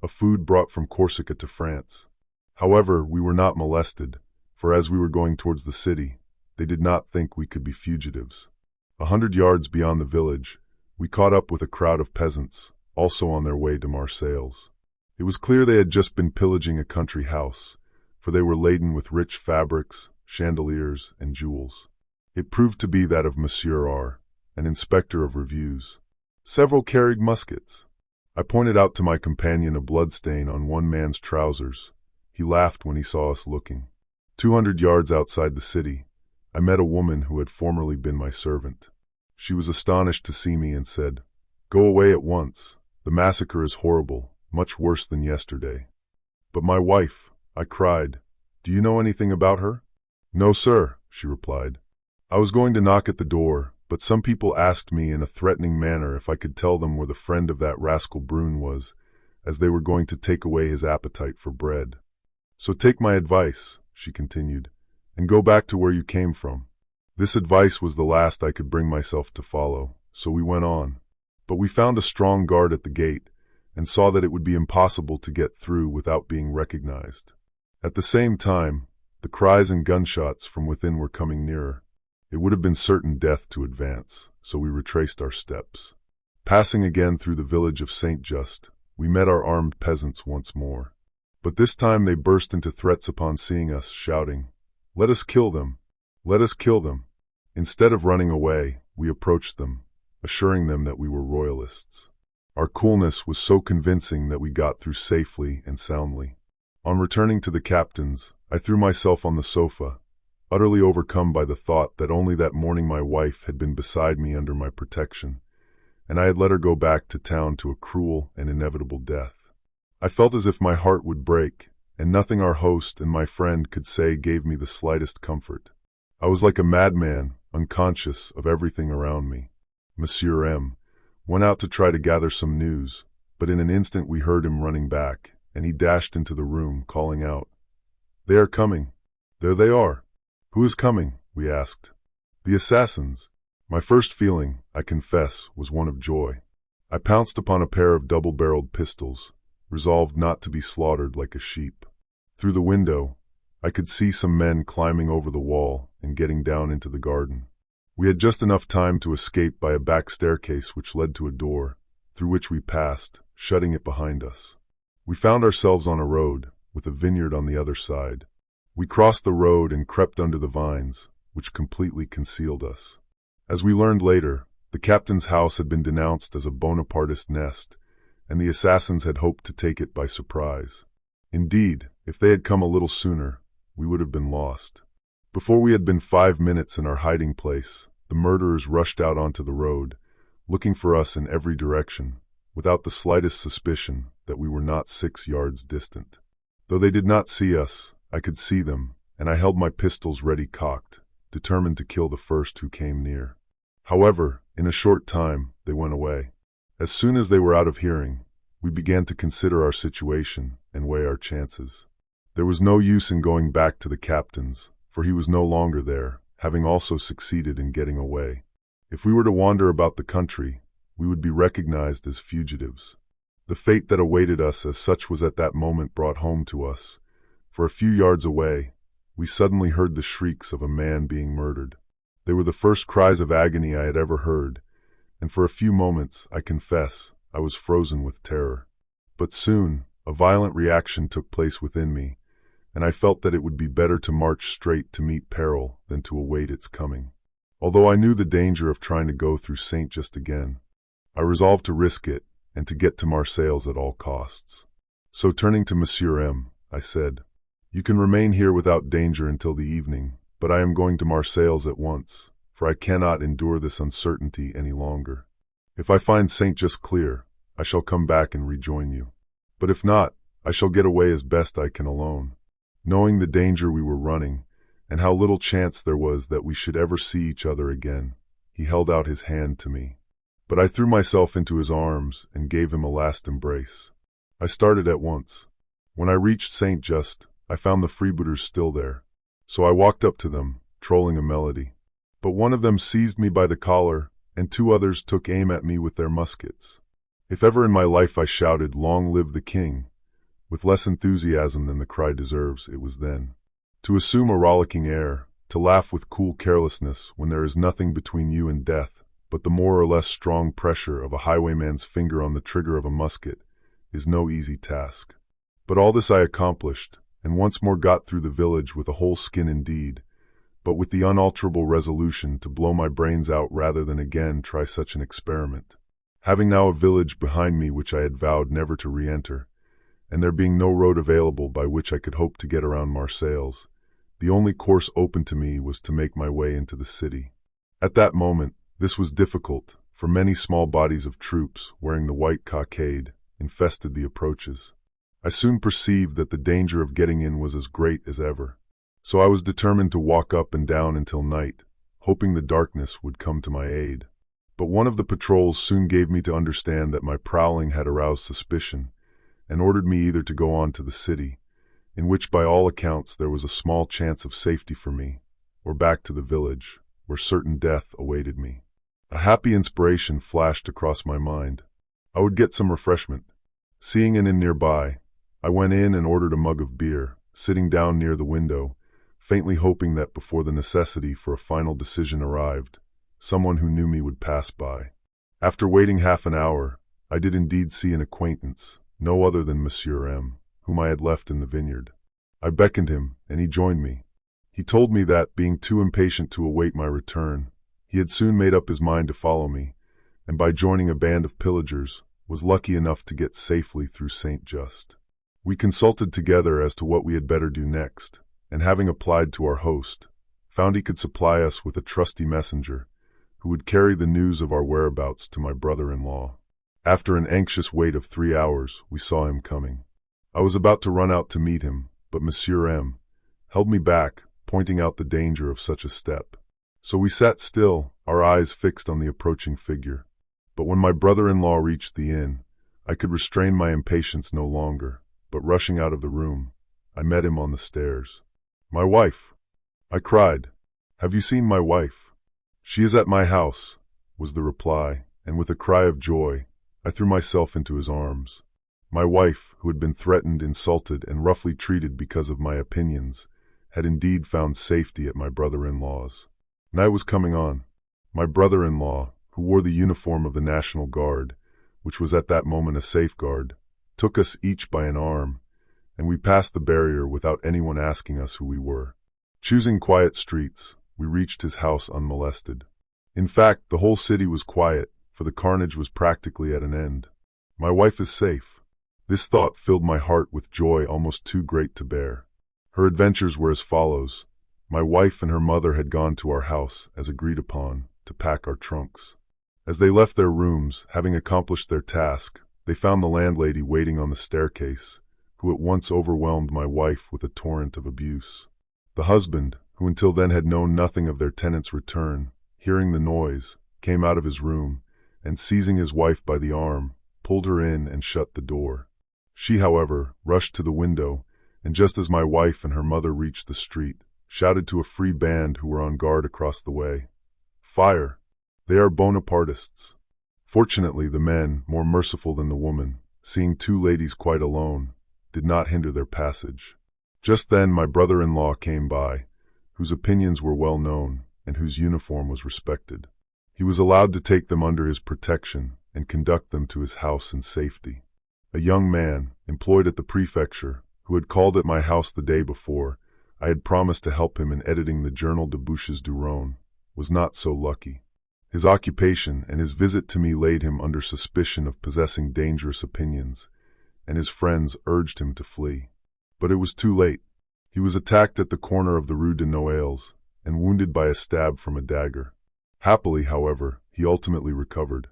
a food brought from Corsica to France. However, we were not molested, for as we were going towards the city, they did not think we could be fugitives. 100 yards beyond the village, we caught up with a crowd of peasants, also on their way to Marseilles. It was clear they had just been pillaging a country house, for they were laden with rich fabrics, chandeliers, and jewels. It proved to be that of Monsieur R., an inspector of reviews. Several carried muskets. I pointed out to my companion a bloodstain on one man's trousers. He laughed when he saw us looking. 200 yards outside the city, I met a woman who had formerly been my servant. She was astonished to see me and said, "Go away at once. The massacre is horrible, much worse than yesterday." "But my wife," I cried. "Do you know anything about her?" "No, sir," she replied. "I was going to knock at the door, but some people asked me in a threatening manner if I could tell them where the friend of that rascal Brune was, as they were going to take away his appetite for bread. So take my advice," she continued, "and go back to where you came from." This advice was the last I could bring myself to follow, so we went on. But we found a strong guard at the gate, and saw that it would be impossible to get through without being recognized. At the same time, the cries and gunshots from within were coming nearer. It would have been certain death to advance, so we retraced our steps. Passing again through the village of Saint-Just, we met our armed peasants once more. But this time they burst into threats upon seeing us, shouting, "Let us kill them! Let us kill them!" Instead of running away, we approached them, assuring them that we were royalists. Our coolness was so convincing that we got through safely and soundly. On returning to the captain's, I threw myself on the sofa, utterly overcome by the thought that only that morning my wife had been beside me under my protection, and I had let her go back to town to a cruel and inevitable death. I felt as if my heart would break, and nothing our host and my friend could say gave me the slightest comfort. I was like a madman, unconscious of everything around me. Monsieur M. went out to try to gather some news, but in an instant we heard him running back, and he dashed into the room, calling out, "They are coming! There they are!" "Who is coming?" we asked. "The assassins." My first feeling, I confess, was one of joy. I pounced upon a pair of double-barreled pistols, resolved not to be slaughtered like a sheep. Through the window, I could see some men climbing over the wall and getting down into the garden. We had just enough time to escape by a back staircase which led to a door, through which we passed, shutting it behind us. We found ourselves on a road, with a vineyard on the other side. We crossed the road and crept under the vines, which completely concealed us. As we learned later, The captain's house had been denounced as a Bonapartist nest, and the assassins had hoped to take it by surprise. Indeed, if they had come a little sooner, we would have been lost. Before we had been 5 minutes in our hiding place, the murderers rushed out onto the road, looking for us in every direction, without the slightest suspicion that we were not 6 yards distant. Though they did not see us, I could see them, and I held my pistols ready cocked, determined to kill the first who came near. However, in a short time, they went away. As soon as they were out of hearing, we began to consider our situation and weigh our chances. There was no use in going back to the captain's, for he was no longer there, having also succeeded in getting away. If we were to wander about the country, we would be recognized as fugitives. The fate that awaited us as such was at that moment brought home to us. For a few yards away, we suddenly heard the shrieks of a man being murdered. They were the first cries of agony I had ever heard, and for a few moments, I confess, I was frozen with terror. But soon, a violent reaction took place within me, and I felt that it would be better to march straight to meet peril than to await its coming. Although I knew the danger of trying to go through Saint-Just again, I resolved to risk it and to get to Marseilles at all costs. So turning to Monsieur M., I said, "You can remain here without danger until the evening, but I am going to Marseilles at once, for I cannot endure this uncertainty any longer. If I find Saint-Just clear, I shall come back and rejoin you. But if not, I shall get away as best I can alone." Knowing the danger we were running, and how little chance there was that we should ever see each other again, he held out his hand to me. But I threw myself into his arms and gave him a last embrace. I started at once. When I reached Saint-Just, I found the freebooters still there. So I walked up to them, trolling a melody. But one of them seized me by the collar, and 2 others took aim at me with their muskets. If ever in my life I shouted, "Long live the King," with less enthusiasm than the cry deserves, it was then. To assume a rollicking air, to laugh with cool carelessness when there is nothing between you and death but the more or less strong pressure of a highwayman's finger on the trigger of a musket, is no easy task. But all this I accomplished, and once more got through the village with a whole skin indeed, but with the unalterable resolution to blow my brains out rather than again try such an experiment. Having now a village behind me which I had vowed never to re-enter, and there being no road available by which I could hope to get around Marseilles, the only course open to me was to make my way into the city. At that moment, this was difficult, for many small bodies of troops, wearing the white cockade, infested the approaches. I soon perceived that the danger of getting in was as great as ever. So I was determined to walk up and down until night, hoping the darkness would come to my aid. But one of the patrols soon gave me to understand that my prowling had aroused suspicion, and ordered me either to go on to the city, in which by all accounts there was a small chance of safety for me, or back to the village, where certain death awaited me. A happy inspiration flashed across my mind. I would get some refreshment. Seeing an inn nearby, I went in and ordered a mug of beer, sitting down near the window, faintly hoping that before the necessity for a final decision arrived, someone who knew me would pass by. After waiting half an hour, I did indeed see an acquaintance, no other than Monsieur M., whom I had left in the vineyard. I beckoned him, and he joined me. He told me that, being too impatient to await my return, he had soon made up his mind to follow me, and by joining a band of pillagers, was lucky enough to get safely through Saint-Just. We consulted together as to what we had better do next, and having applied to our host, found he could supply us with a trusty messenger, who would carry the news of our whereabouts to my brother-in-law. After an anxious wait of 3 hours, we saw him coming. I was about to run out to meet him, but Monsieur M. held me back, pointing out the danger of such a step. So we sat still, our eyes fixed on the approaching figure. But when my brother-in-law reached the inn, I could restrain my impatience no longer, but rushing out of the room, I met him on the stairs. "My wife!" I cried. "Have you seen my wife?" "She is at my house," was the reply, and with a cry of joy, I threw myself into his arms. My wife, who had been threatened, insulted, and roughly treated because of my opinions, had indeed found safety at my brother-in-law's. Night was coming on. My brother-in-law, who wore the uniform of the National Guard, which was at that moment a safeguard, took us each by an arm, and we passed the barrier without anyone asking us who we were. Choosing quiet streets, we reached his house unmolested. In fact, the whole city was quiet, for the carnage was practically at an end. My wife is safe. This thought filled my heart with joy almost too great to bear. Her adventures were as follows. My wife and her mother had gone to our house, as agreed upon, to pack our trunks. As they left their rooms, having accomplished their task, they found the landlady waiting on the staircase, who at once overwhelmed my wife with a torrent of abuse. The husband, who until then had known nothing of their tenant's return, hearing the noise, came out of his room, and seizing his wife by the arm, pulled her in and shut the door. She, however, rushed to the window, and just as my wife and her mother reached the street, shouted to a free band who were on guard across the way, "Fire! They are Bonapartists." Fortunately, the men, more merciful than the woman, seeing two ladies quite alone, did not hinder their passage. Just then my brother-in-law came by, whose opinions were well known, and whose uniform was respected. He was allowed to take them under his protection and conduct them to his house in safety. A young man, employed at the prefecture, who had called at my house the day before, I had promised to help him in editing the Journal de Bouches du Rhône, was not so lucky. His occupation and his visit to me laid him under suspicion of possessing dangerous opinions, and his friends urged him to flee. But it was too late. He was attacked at the corner of the Rue de Noailles and wounded by a stab from a dagger. Happily, however, he ultimately recovered.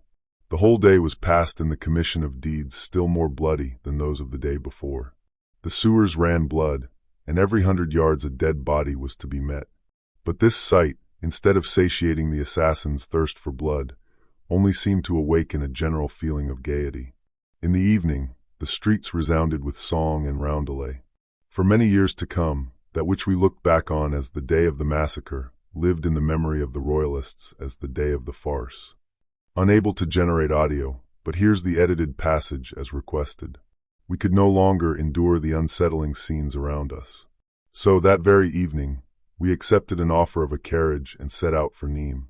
The whole day was passed in the commission of deeds still more bloody than those of the day before. The sewers ran blood, and every 100 yards a dead body was to be met. But this sight, instead of satiating the assassin's thirst for blood, only seemed to awaken a general feeling of gaiety. In the evening, the streets resounded with song and roundelay. For many years to come, that which we look back on as the day of the massacre lived in the memory of the Royalists as the day of the farce. Unable to generate audio, but here's the edited passage as requested. We could no longer endure the unsettling scenes around us. So that very evening, we accepted an offer of a carriage and set out for Nîmes.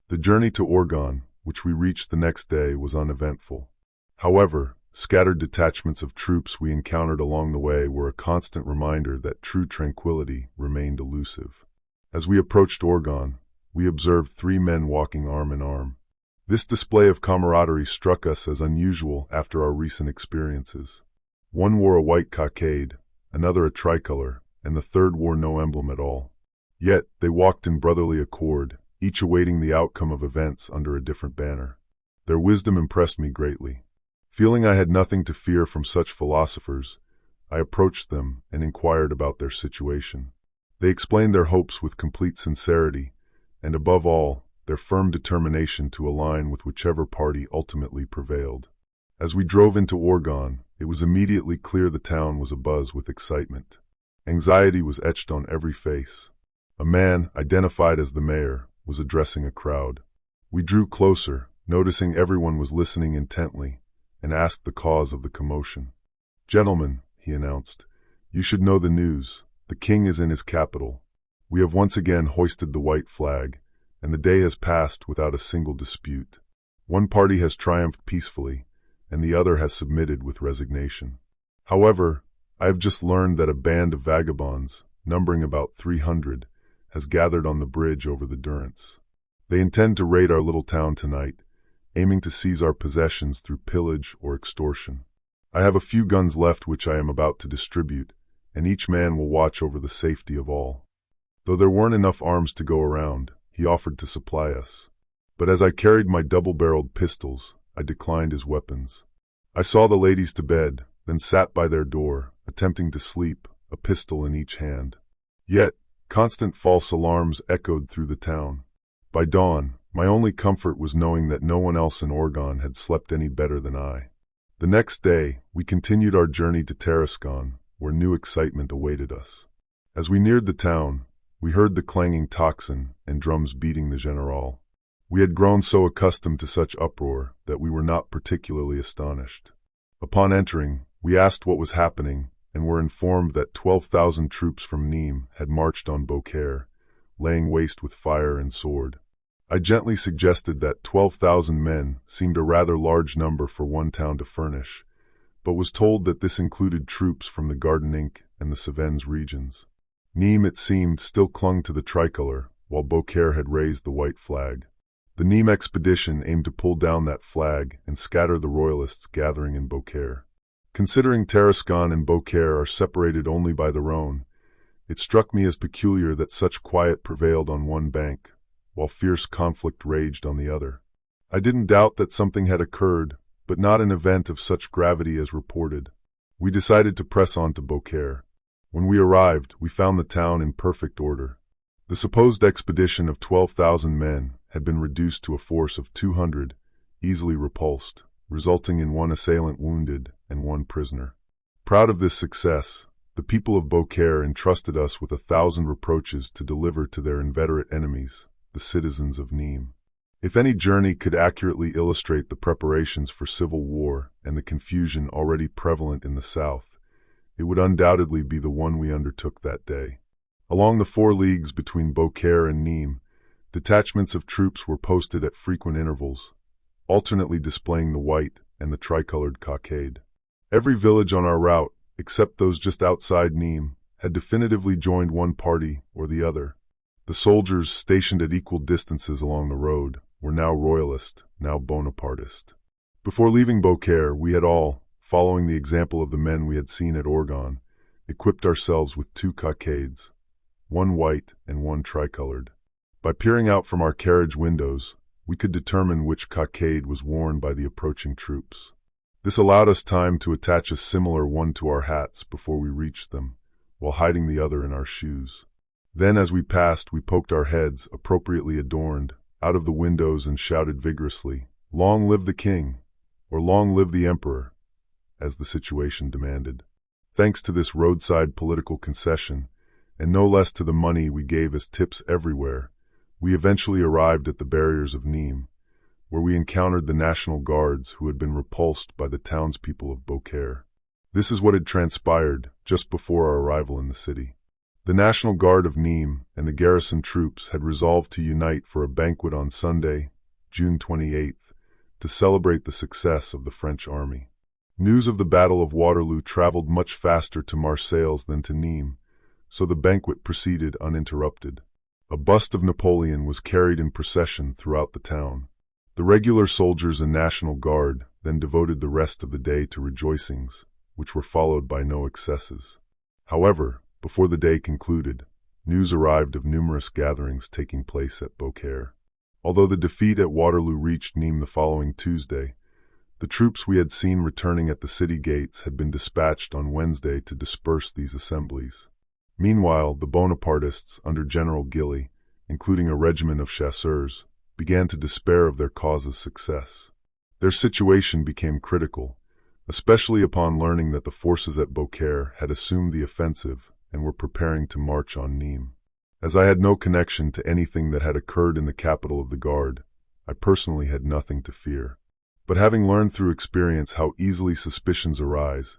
The journey to Orgon, which we reached the next day, was uneventful. However, scattered detachments of troops we encountered along the way were a constant reminder that true tranquility remained elusive. As we approached Orgon, we observed 3 men walking arm in arm. This display of camaraderie struck us as unusual after our recent experiences. One wore a white cockade, another a tricolor, and the third wore no emblem at all. Yet they walked in brotherly accord, each awaiting the outcome of events under a different banner. Their wisdom impressed me greatly. Feeling I had nothing to fear from such philosophers, I approached them and inquired about their situation. They explained their hopes with complete sincerity, and above all, their firm determination to align with whichever party ultimately prevailed. As we drove into Orgon, it was immediately clear the town was abuzz with excitement. Anxiety was etched on every face. A man, identified as the mayor, was addressing a crowd. We drew closer, noticing everyone was listening intently, and asked the cause of the commotion. "Gentlemen," he announced, "you should know the news. The king is in his capital. We have once again hoisted the white flag, and the day has passed without a single dispute. One party has triumphed peacefully, and the other has submitted with resignation. However, I have just learned that a band of vagabonds, numbering about 300, has gathered on the bridge over the Durance. They intend to raid our little town tonight, aiming to seize our possessions through pillage or extortion. I have a few guns left which I am about to distribute, and each man will watch over the safety of all." Though there weren't enough arms to go around, he offered to supply us. But as I carried my double-barreled pistols, I declined his weapons. I saw the ladies to bed, then sat by their door, attempting to sleep, a pistol in each hand. Yet, constant false alarms echoed through the town. By dawn, my only comfort was knowing that no one else in Orgon had slept any better than I. The next day, we continued our journey to Tarascon, where new excitement awaited us. As we neared the town, we heard the clanging tocsin and drums beating the General. We had grown so accustomed to such uproar that we were not particularly astonished. Upon entering, we asked what was happening and were informed that 12,000 troops from Nîmes had marched on Beaucaire, laying waste with fire and sword. I gently suggested that 12,000 men seemed a rather large number for one town to furnish, but was told that this included troops from the Gardenique and the Cevennes regions. Nîmes, it seemed, still clung to the tricolor, while Beaucaire had raised the white flag. The Nîmes expedition aimed to pull down that flag and scatter the royalists gathering in Beaucaire. Considering Tarascon and Beaucaire are separated only by the Rhône, it struck me as peculiar that such quiet prevailed on one bank, while fierce conflict raged on the other. I didn't doubt that something had occurred, but not an event of such gravity as reported. We decided to press on to Beaucaire. When we arrived, we found the town in perfect order. The supposed expedition of 12,000 men had been reduced to a force of 200, easily repulsed, resulting in one assailant wounded and one prisoner. Proud of this success, the people of Beaucaire entrusted us with 1,000 reproaches to deliver to their inveterate enemies, the citizens of Nîmes. If any journey could accurately illustrate the preparations for civil war and the confusion already prevalent in the south, it would undoubtedly be the one we undertook that day. Along the 4 leagues between Beaucaire and Nîmes, detachments of troops were posted at frequent intervals, alternately displaying the white and the tricolored cockade. Every village on our route, except those just outside Nîmes, had definitively joined one party or the other. The soldiers stationed at equal distances along the road were now royalist, now Bonapartist. Before leaving Beaucaire, we had all, following the example of the men we had seen at Orgon, equipped ourselves with 2 cockades, one white and one tricolored. By peering out from our carriage windows, we could determine which cockade was worn by the approaching troops. This allowed us time to attach a similar one to our hats before we reached them, while hiding the other in our shoes. Then, as we passed, we poked our heads, appropriately adorned, out of the windows and shouted vigorously, "Long live the king!" or "Long live the emperor!" as the situation demanded. Thanks to this roadside political concession, and no less to the money we gave as tips everywhere, we eventually arrived at the barriers of Nîmes, where we encountered the National Guards who had been repulsed by the townspeople of Beaucaire. This is what had transpired just before our arrival in the city. The National Guard of Nîmes and the garrison troops had resolved to unite for a banquet on Sunday, June 28th, to celebrate the success of the French army. News of the Battle of Waterloo traveled much faster to Marseilles than to Nîmes, so the banquet proceeded uninterrupted. A bust of Napoleon was carried in procession throughout the town. The regular soldiers and National Guard then devoted the rest of the day to rejoicings, which were followed by no excesses. However, before the day concluded, news arrived of numerous gatherings taking place at Beaucaire. Although the defeat at Waterloo reached Nîmes the following Tuesday, the troops we had seen returning at the city gates had been dispatched on Wednesday to disperse these assemblies. Meanwhile, the Bonapartists, under General Gilly, including a regiment of chasseurs, began to despair of their cause's success. Their situation became critical, especially upon learning that the forces at Beaucaire had assumed the offensive and were preparing to march on Nîmes. As I had no connection to anything that had occurred in the capital of the Guard, I personally had nothing to fear. But having learned through experience how easily suspicions arise,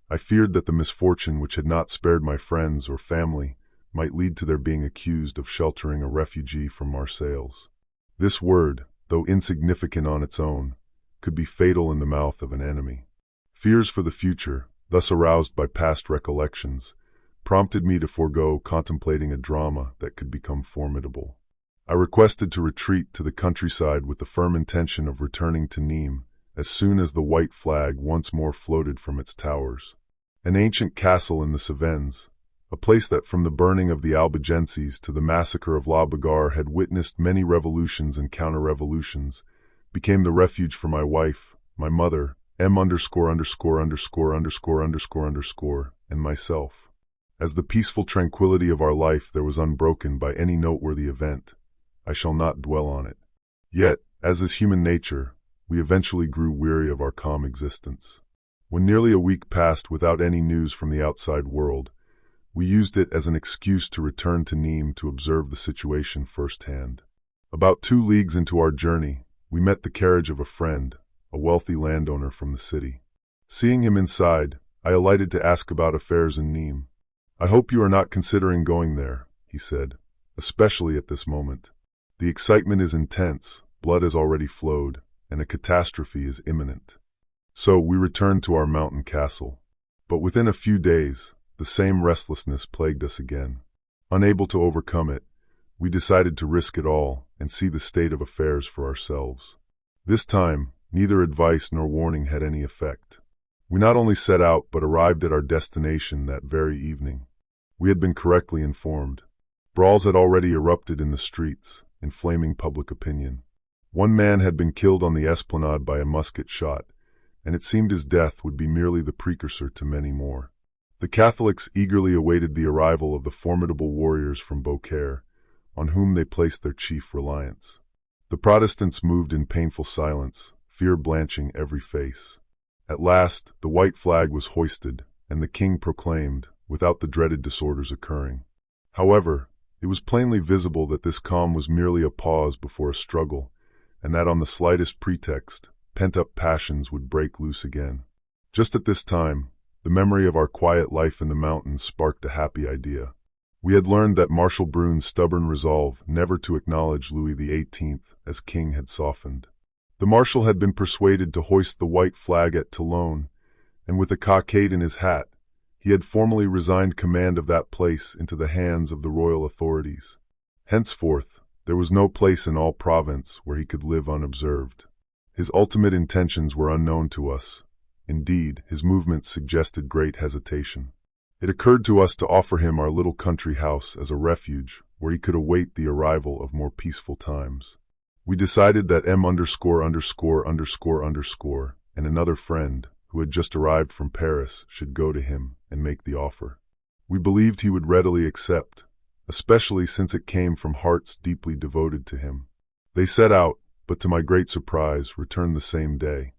I feared that the misfortune which had not spared my friends or family might lead to their being accused of sheltering a refugee from Marseilles. This word, though insignificant on its own, could be fatal in the mouth of an enemy. Fears for the future, thus aroused by past recollections, prompted me to forego contemplating a drama that could become formidable. I requested to retreat to the countryside with the firm intention of returning to Nîmes as soon as the white flag once more floated from its towers. An ancient castle in the Cevennes, a place that from the burning of the Albigenses to the massacre of La Bagarre had witnessed many revolutions and counter-revolutions, became the refuge for my wife, my mother, and myself. As the peaceful tranquility of our life there was unbroken by any noteworthy event, I shall not dwell on it. Yet, as is human nature, we eventually grew weary of our calm existence. When nearly a week passed without any news from the outside world, we used it as an excuse to return to Nîmes to observe the situation firsthand. About 2 leagues into our journey, we met the carriage of a friend, a wealthy landowner from the city. Seeing him inside, I alighted to ask about affairs in Nîmes. "I hope you are not considering going there," he said, "especially at this moment. The excitement is intense, blood has already flowed, and a catastrophe is imminent." So we returned to our mountain castle. But within a few days, the same restlessness plagued us again. Unable to overcome it, we decided to risk it all and see the state of affairs for ourselves. This time, neither advice nor warning had any effect. We not only set out but arrived at our destination that very evening. We had been correctly informed. Brawls had already erupted in the streets, inflaming public opinion. One man had been killed on the esplanade by a musket shot, and it seemed his death would be merely the precursor to many more. The Catholics eagerly awaited the arrival of the formidable warriors from Beaucaire, on whom they placed their chief reliance. The Protestants moved in painful silence, fear blanching every face. At last, the white flag was hoisted, and the king proclaimed, without the dreaded disorders occurring. However, it was plainly visible that this calm was merely a pause before a struggle, and that on the slightest pretext, pent-up passions would break loose again. Just at this time, the memory of our quiet life in the mountains sparked a happy idea. We had learned that Marshal Brune's stubborn resolve never to acknowledge Louis XVIII as king had softened. The marshal had been persuaded to hoist the white flag at Toulon, and with a cockade in his hat, he had formally resigned command of that place into the hands of the royal authorities. Henceforth, there was no place in all Provence where he could live unobserved. His ultimate intentions were unknown to us. Indeed, his movements suggested great hesitation. It occurred to us to offer him our little country house as a refuge where he could await the arrival of more peaceful times. We decided that M_____ and another friend, who had just arrived from Paris, should go to him and make the offer. We believed he would readily accept, especially since it came from hearts deeply devoted to him. They set out, but to my great surprise, returned the same day.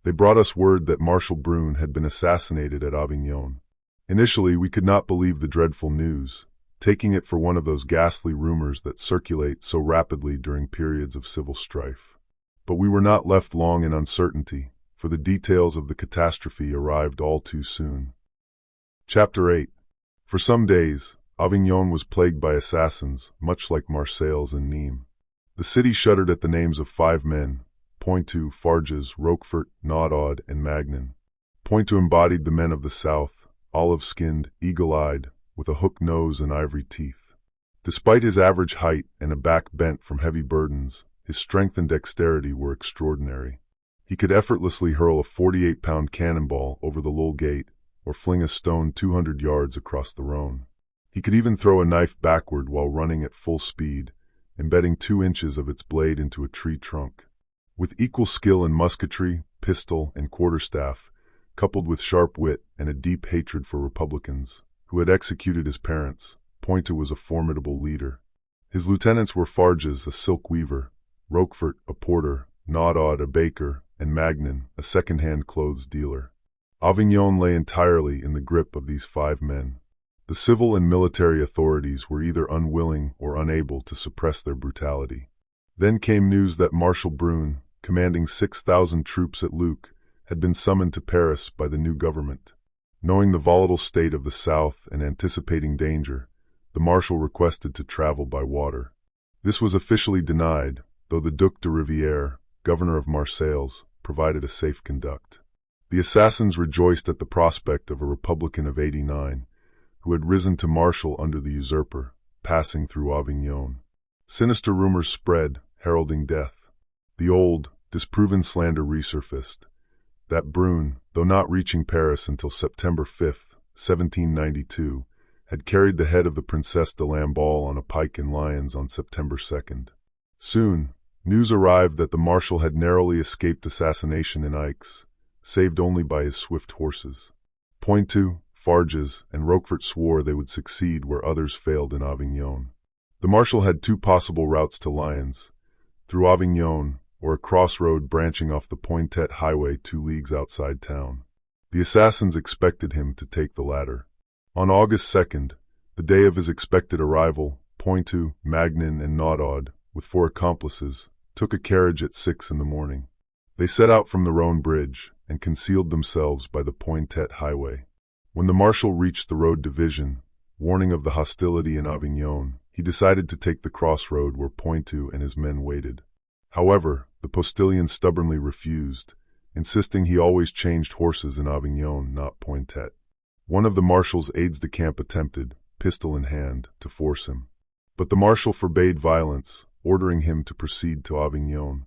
They brought us word that Marshal Brune had been assassinated at Avignon. Initially, we could not believe the dreadful news, taking it for one of those ghastly rumors that circulate so rapidly during periods of civil strife. But we were not left long in uncertainty, for the details of the catastrophe arrived all too soon. Chapter 8. For some days, Avignon was plagued by assassins, much like Marseilles and Nîmes. The city shuddered at the names of 5 men, Pointu, Farges, Roquefort, Naudaud, and Magnan. Pointu embodied the men of the south, olive-skinned, eagle-eyed, with a hooked nose and ivory teeth. Despite his average height and a back bent from heavy burdens, his strength and dexterity were extraordinary. He could effortlessly hurl a 48-pound cannonball over the Lille gate or fling a stone 200 yards across the Rhône. He could even throw a knife backward while running at full speed, embedding 2 inches of its blade into a tree trunk. With equal skill in musketry, pistol, and quarterstaff, coupled with sharp wit and a deep hatred for Republicans, who had executed his parents, Pointu was a formidable leader. His lieutenants were Farges, a silk weaver, Roquefort, a porter, Naudaud, a baker, and Magnan, a second-hand clothes dealer. Avignon lay entirely in the grip of these 5 men. The civil and military authorities were either unwilling or unable to suppress their brutality. Then came news that Marshal Brune, commanding 6,000 troops at Luc, had been summoned to Paris by the new government. Knowing the volatile state of the south and anticipating danger, the marshal requested to travel by water. This was officially denied, though the Duc de Rivière, governor of Marseilles, provided a safe conduct. The assassins rejoiced at the prospect of a Republican of '89, who had risen to marshal under the usurper, passing through Avignon. Sinister rumors spread, heralding death. The old, disproven slander resurfaced, that Brune, though not reaching Paris until September 5, 1792, had carried the head of the Princesse de Lamballe on a pike in Lyons on September 2nd. Soon, news arrived that the marshal had narrowly escaped assassination in Aix, saved only by his swift horses. Pointu, Farges, and Roquefort swore they would succeed where others failed in Avignon. The marshal had 2 possible routes to Lyons, through Avignon, or a crossroad branching off the Pointet highway 2 leagues outside town. The assassins expected him to take the latter. On August 2nd, the day of his expected arrival, Pointu, Magnan, and Naudaud, with 4 accomplices, took a carriage at 6 in the morning. They set out from the Rhône bridge and concealed themselves by the Pointet highway. When the marshal reached the road division, warning of the hostility in Avignon, he decided to take the crossroad where Pointu and his men waited. However, the postilion stubbornly refused, insisting he always changed horses in Avignon, not Pointet. One of the marshal's aides-de-camp attempted, pistol in hand, to force him. But the marshal forbade violence, ordering him to proceed to Avignon.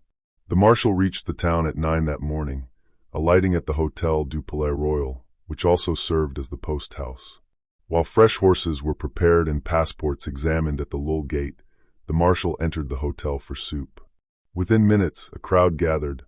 The marshal reached the town at 9 that morning, alighting at the Hotel du Palais Royal, which also served as the post house. While fresh horses were prepared and passports examined at the Lille gate, the marshal entered the hotel for soup. Within minutes, a crowd gathered.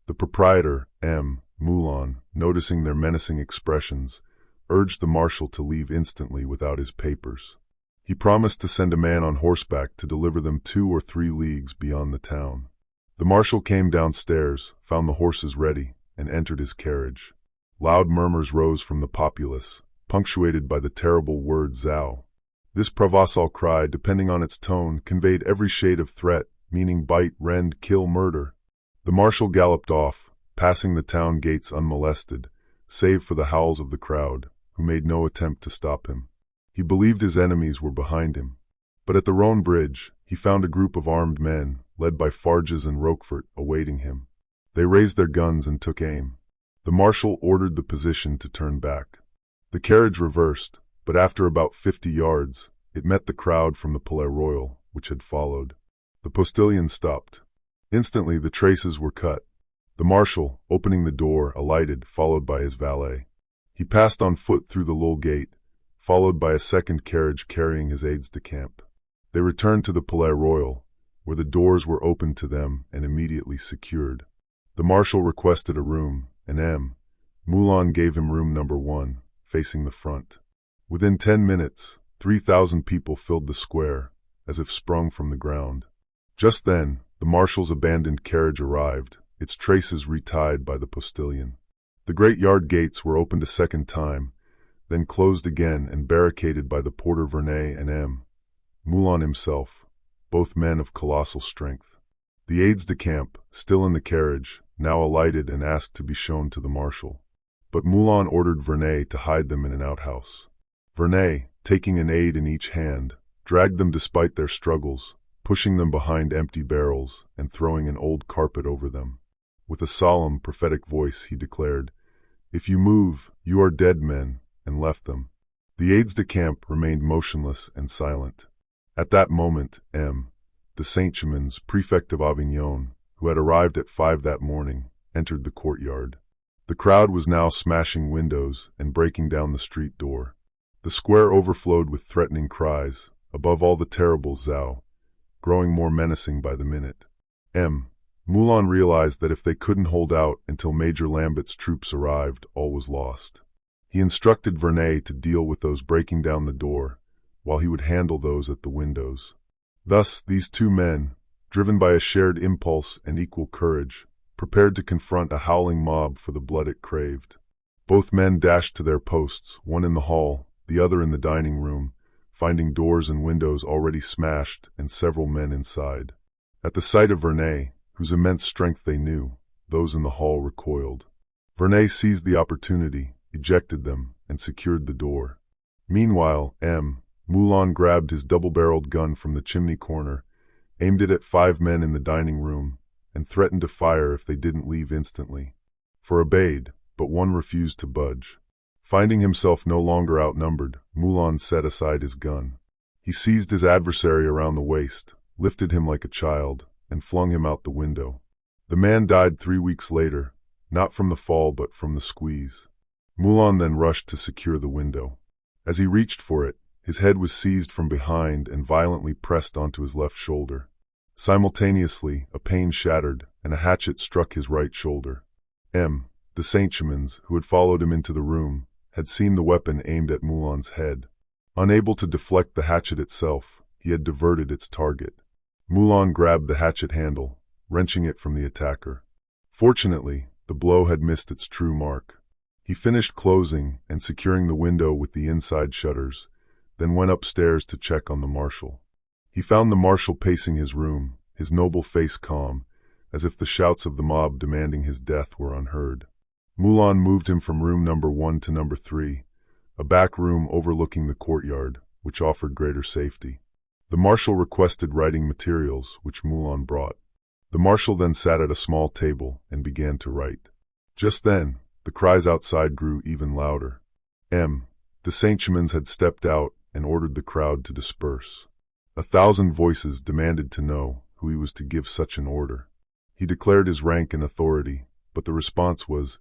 The proprietor, M. Moulin, noticing their menacing expressions, urged the marshal to leave instantly without his papers. He promised to send a man on horseback to deliver them 2 or 3 leagues beyond the town. The marshal came downstairs, found the horses ready, and entered his carriage. Loud murmurs rose from the populace, punctuated by the terrible word "Zao." This Provençal cry, depending on its tone, conveyed every shade of threat, meaning bite, rend, kill, murder. The marshal galloped off, passing the town gates unmolested, save for the howls of the crowd, who made no attempt to stop him. He believed his enemies were behind him. But at the Rhone bridge, he found a group of armed men, led by Farges and Roquefort, awaiting him. They raised their guns and took aim. The marshal ordered the position to turn back. The carriage reversed, but after about 50 yards, it met the crowd from the Palais Royal, which had followed. The postilion stopped. Instantly the traces were cut. The marshal, opening the door, alighted, followed by his valet. He passed on foot through the Lille gate, followed by a second carriage carrying his aides-de-camp. They returned to the Palais Royal, where the doors were opened to them and immediately secured. The marshal requested a room, and M. Moulin gave him room number 1, facing the front. Within 10 minutes, 3,000 people filled the square, as if sprung from the ground. Just then, the marshal's abandoned carriage arrived, its traces retied by the postilion. The great yard gates were opened a second time, then closed again and barricaded by the porter Vernet and M. Moulin himself, both men of colossal strength. The aides-de-camp, still in the carriage, now alighted and asked to be shown to the marshal. But Moulin ordered Vernet to hide them in an outhouse. Vernet, taking an aide in each hand, dragged them despite their struggles, pushing them behind empty barrels and throwing an old carpet over them. With a solemn, prophetic voice, he declared, "If you move, you are dead men," and left them. The aides-de-camp remained motionless and silent. At that moment, M. de Saint-Chamans, prefect of Avignon, who had arrived at 5 that morning, entered the courtyard. The crowd was now smashing windows and breaking down the street door. The square overflowed with threatening cries, above all the terrible "Zao," growing more menacing by the minute. M. Moulin realized that if they couldn't hold out until Major Lambert's troops arrived, all was lost. He instructed Vernet to deal with those breaking down the door, while he would handle those at the windows. Thus, these 2 men, driven by a shared impulse and equal courage, prepared to confront a howling mob for the blood it craved. Both men dashed to their posts, one in the hall, the other in the dining room, finding doors and windows already smashed and several men inside. At the sight of Vernet, whose immense strength they knew, those in the hall recoiled. Vernet seized the opportunity, ejected them, and secured the door. Meanwhile, M. Moulin grabbed his double-barreled gun from the chimney corner, aimed it at 5 men in the dining room, and threatened to fire if they didn't leave instantly. For obeyed, but one refused to budge. Finding himself no longer outnumbered, Moulin set aside his gun. He seized his adversary around the waist, lifted him like a child, and flung him out the window. The man died 3 weeks later, not from the fall but from the squeeze. Moulin then rushed to secure the window. As he reached for it, his head was seized from behind and violently pressed onto his left shoulder. Simultaneously, a pane shattered, and a hatchet struck his right shoulder. M. de Saint-Chamans, who had followed him into the room, had seen the weapon aimed at Moulin's head. Unable to deflect the hatchet itself, he had diverted its target. Moulin grabbed the hatchet handle, wrenching it from the attacker. Fortunately, the blow had missed its true mark. He finished closing and securing the window with the inside shutters, then went upstairs to check on the marshal. He found the marshal pacing his room, his noble face calm, as if the shouts of the mob demanding his death were unheard. Moulin moved him from room number 1 to number 3, a back room overlooking the courtyard, which offered greater safety. The marshal requested writing materials, which Moulin brought. The marshal then sat at a small table and began to write. Just then, the cries outside grew even louder. M. de Saint-Chamans had stepped out and ordered the crowd to disperse. 1,000 voices demanded to know who he was to give such an order. He declared his rank and authority, but the response was,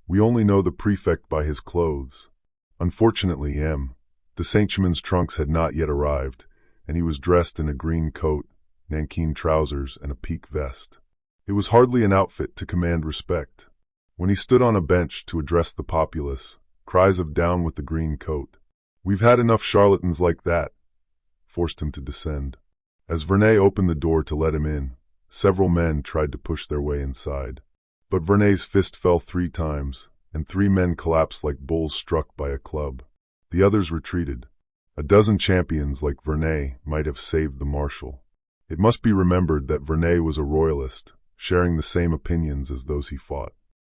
"We only know the prefect by his clothes." Unfortunately, de Saint-Chaman's trunks had not yet arrived, and he was dressed in a green coat, nankeen trousers, and a pique vest. It was hardly an outfit to command respect. When he stood on a bench to address the populace, cries of "Down with the green coat! We've had enough charlatans like that!" forced him to descend. As Vernet opened the door to let him in, several men tried to push their way inside. But Vernet's fist fell 3 times, and 3 men collapsed like bulls struck by a club. The others retreated. A dozen champions like Vernet might have saved the marshal. It must be remembered that Vernet was a royalist, sharing the same opinions as those he fought.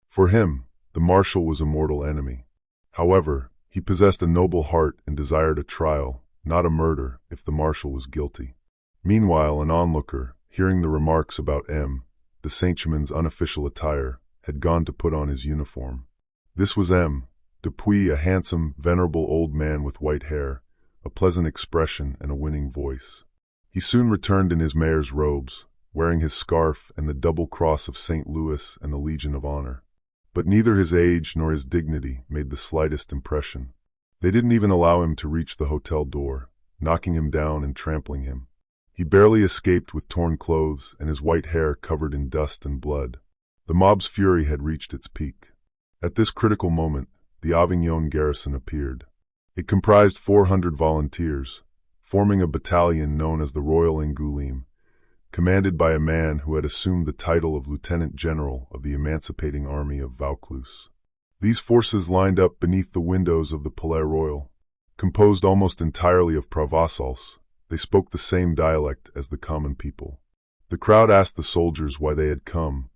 For him, the marshal was a mortal enemy. However, he possessed a noble heart and desired a trial, not a murder, if the marshal was guilty. Meanwhile, an onlooker, hearing the remarks about de Saint-Chaman's unofficial attire, had gone to put on his uniform. This was Dupuis, a handsome, venerable old man with white hair, a pleasant expression, and a winning voice. He soon returned in his mayor's robes, wearing his scarf and the double cross of St. Louis and the Legion of Honor. But neither his age nor his dignity made the slightest impression. They didn't even allow him to reach the hotel door, knocking him down and trampling him. He barely escaped with torn clothes and his white hair covered in dust and blood. The mob's fury had reached its peak. At this critical moment, the Avignon garrison appeared. It comprised 400 volunteers, forming a battalion known as the Royal Angoulême, commanded by a man who had assumed the title of Lieutenant General of the Emancipating Army of Vaucluse. These forces lined up beneath the windows of the Palais Royal. Composed almost entirely of Provençals, they spoke the same dialect as the common people. The crowd asked the soldiers why they had come,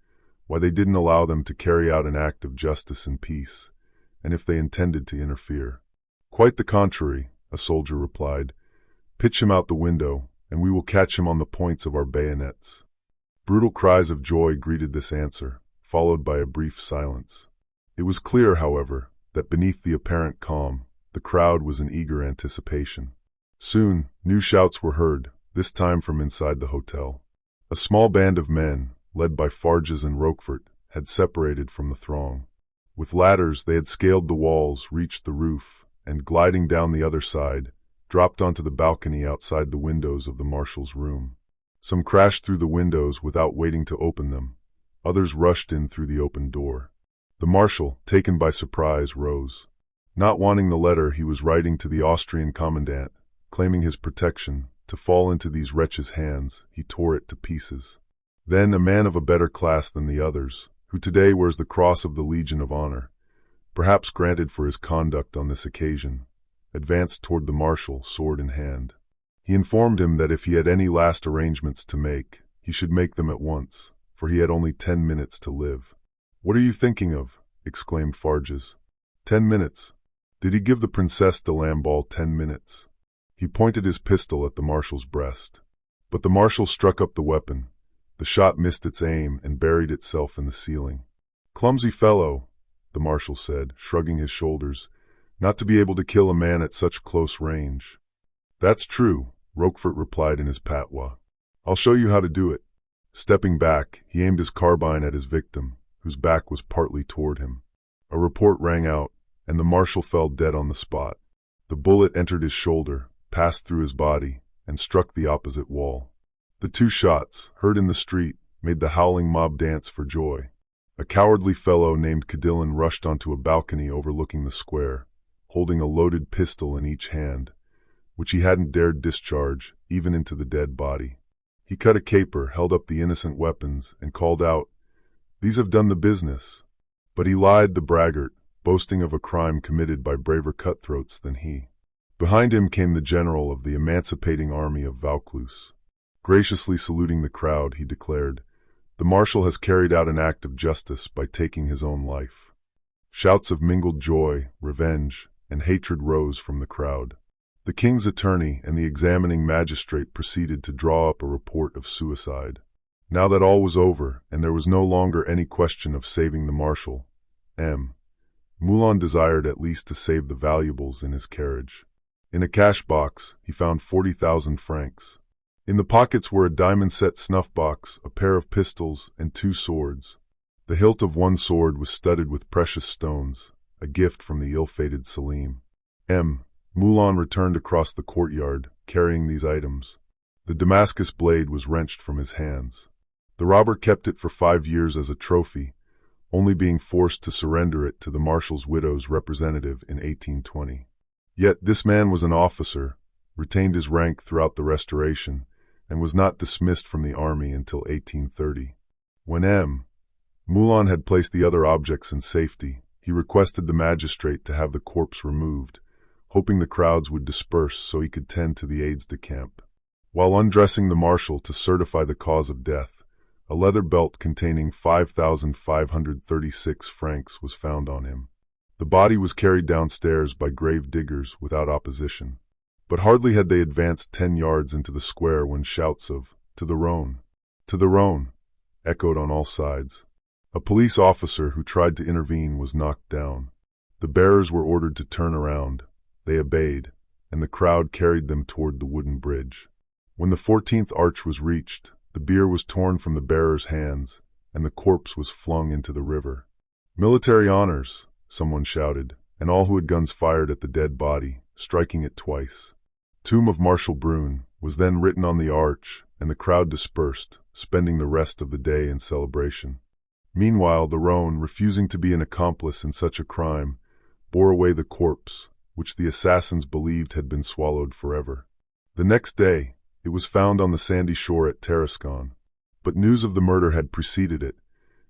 why they didn't allow them to carry out an act of justice and peace, and if they intended to interfere. "Quite the contrary," a soldier replied. "Pitch him out the window, and we will catch him on the points of our bayonets." Brutal cries of joy greeted this answer, followed by a brief silence. It was clear, however, that beneath the apparent calm, the crowd was in eager anticipation. Soon, new shouts were heard, this time from inside the hotel. A small band of men, led by Farges and Roquefort, had separated from the throng. With ladders, they had scaled the walls, reached the roof, and gliding down the other side, dropped onto the balcony outside the windows of the marshal's room. Some crashed through the windows without waiting to open them. Others rushed in through the open door. The marshal, taken by surprise, rose. Not wanting the letter he was writing to the Austrian commandant, claiming his protection, to fall into these wretches' hands, he tore it to pieces. Then a man of a better class than the others, who today wears the Cross of the Legion of Honor, perhaps granted for his conduct on this occasion, advanced toward the marshal, sword in hand. He informed him that if he had any last arrangements to make, he should make them at once, for he had only 10 minutes to live. "What are you thinking of?" exclaimed Farges. 10 minutes. Did he give the Princesse de Lamballe 10 minutes? He pointed his pistol at the marshal's breast. But the marshal struck up the weapon. The shot missed its aim and buried itself in the ceiling. "Clumsy fellow," the marshal said, shrugging his shoulders, "not to be able to kill a man at such close range." "That's true," Roquefort replied in his patois. "I'll show you how to do it." Stepping back, he aimed his carbine at his victim, whose back was partly toward him. A report rang out, and the marshal fell dead on the spot. The bullet entered his shoulder, passed through his body, and struck the opposite wall. The 2 shots, heard in the street, made the howling mob dance for joy. A cowardly fellow named Cadillon rushed onto a balcony overlooking the square, holding a loaded pistol in each hand, which he hadn't dared discharge, even into the dead body. He cut a caper, held up the innocent weapons, and called out, "These have done the business." But he lied, the braggart, boasting of a crime committed by braver cutthroats than he. Behind him came the general of the Emancipating Army of Vaucluse. Graciously saluting the crowd, he declared, "The marshal has carried out an act of justice by taking his own life." Shouts of mingled joy, revenge, and hatred rose from the crowd. The king's attorney and the examining magistrate proceeded to draw up a report of suicide. Now that all was over, and there was no longer any question of saving the marshal, Moulin desired at least to save the valuables in his carriage. In a cash box, he found 40,000 francs, In the pockets were a diamond-set snuff-box, a pair of pistols, and 2 swords. The hilt of one sword was studded with precious stones, a gift from the ill-fated Selim. Moulin returned across the courtyard, carrying these items. The Damascus blade was wrenched from his hands. The robber kept it for 5 years as a trophy, only being forced to surrender it to the marshal's widow's representative in 1820. Yet this man was an officer, retained his rank throughout the Restoration, and was not dismissed from the army until 1830. When Moulin had placed the other objects in safety, he requested the magistrate to have the corpse removed, hoping the crowds would disperse so he could tend to the aides-de-camp. While undressing the marshal to certify the cause of death, a leather belt containing 5,536 francs was found on him. The body was carried downstairs by grave diggers without opposition. But hardly had they advanced 10 yards into the square when shouts of "To the Rhone! To the Rhone!" echoed on all sides. A police officer who tried to intervene was knocked down. The bearers were ordered to turn around. They obeyed, and the crowd carried them toward the wooden bridge. When the 14th arch was reached, the bier was torn from the bearers' hands, and the corpse was flung into the river. "Military honors!" someone shouted, and all who had guns fired at the dead body, striking it twice. "Tomb of Marshal Brune" was then written on the arch, and the crowd dispersed, spending the rest of the day in celebration. Meanwhile, the Rhone, refusing to be an accomplice in such a crime, bore away the corpse, which the assassins believed had been swallowed forever. The next day, it was found on the sandy shore at Tarascon. But news of the murder had preceded it.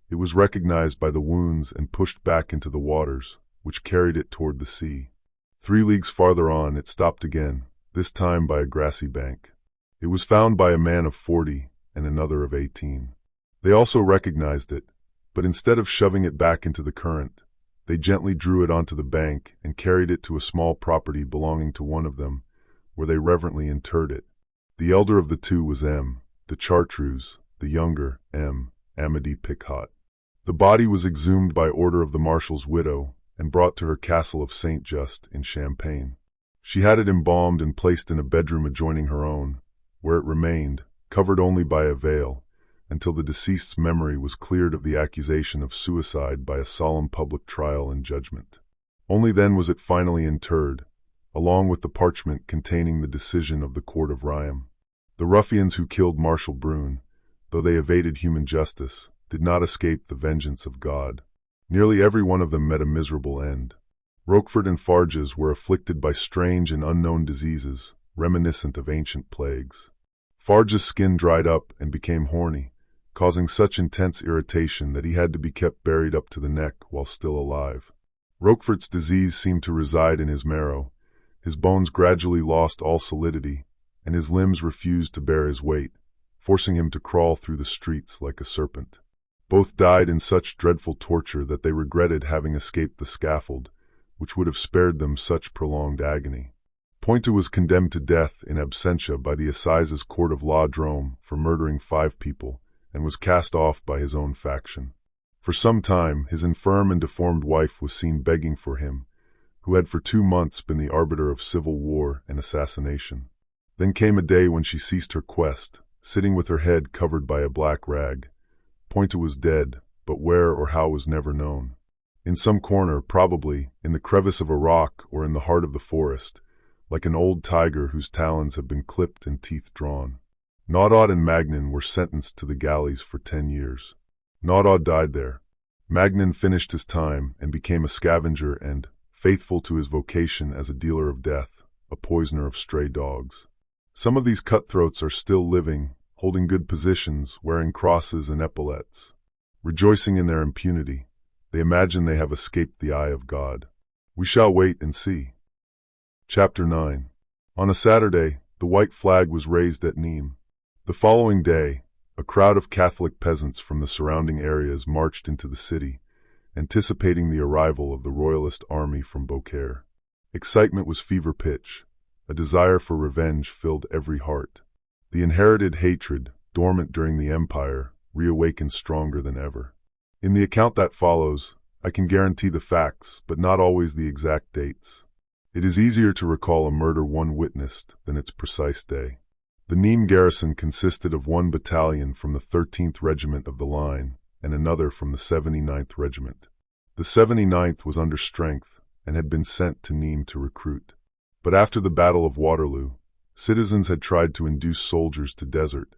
It was recognized by the wounds and pushed back into the waters, which carried it toward the sea. 3 leagues farther on, it stopped again, this time by a grassy bank. It was found by a man of 40 and another of 18. They also recognized it, but instead of shoving it back into the current, they gently drew it onto the bank and carried it to a small property belonging to one of them, where they reverently interred it. The elder of the two was de Chartreuse, the younger, Amédée Picot. The body was exhumed by order of the marshal's widow and brought to her castle of Saint-Just in Champagne. She had it embalmed and placed in a bedroom adjoining her own, where it remained, covered only by a veil, until the deceased's memory was cleared of the accusation of suicide by a solemn public trial and judgment. Only then was it finally interred, along with the parchment containing the decision of the court of Rheims. The ruffians who killed Marshal Brune, though they evaded human justice, did not escape the vengeance of God. Nearly every one of them met a miserable end. Roquefort and Farges were afflicted by strange and unknown diseases, reminiscent of ancient plagues. Farges' skin dried up and became horny, causing such intense irritation that he had to be kept buried up to the neck while still alive. Roquefort's disease seemed to reside in his marrow. His bones gradually lost all solidity, and his limbs refused to bear his weight, forcing him to crawl through the streets like a serpent. Both died in such dreadful torture that they regretted having escaped the scaffold, which would have spared them such prolonged agony. Pointu was condemned to death in absentia by the Assizes Court of La Drôme for murdering 5 people, and was cast off by his own faction. For some time, his infirm and deformed wife was seen begging for him, who had for 2 months been the arbiter of civil war and assassination. Then came a day when she ceased her quest, sitting with her head covered by a black rag. Pointu was dead, but where or how was never known. In some corner, probably, in the crevice of a rock or in the heart of the forest, like an old tiger whose talons have been clipped and teeth drawn. Naudot and Magnan were sentenced to the galleys for 10 years. Naudot died there. Magnan finished his time and became a scavenger and, faithful to his vocation as a dealer of death, a poisoner of stray dogs. Some of these cutthroats are still living, holding good positions, wearing crosses and epaulets. Rejoicing in their impunity, they imagine they have escaped the eye of God. We shall wait and see. Chapter 9. On a Saturday, the white flag was raised at Nîmes. The following day, a crowd of Catholic peasants from the surrounding areas marched into the city, anticipating the arrival of the royalist army from Beaucaire. Excitement was fever pitch. A desire for revenge filled every heart. The inherited hatred, dormant during the Empire, reawakened stronger than ever. In the account that follows, I can guarantee the facts, but not always the exact dates. It is easier to recall a murder one witnessed than its precise day. The Nîmes garrison consisted of one battalion from the 13th Regiment of the Line and another from the 79th Regiment. The 79th was under strength and had been sent to Nîmes to recruit. But after the Battle of Waterloo, citizens had tried to induce soldiers to desert,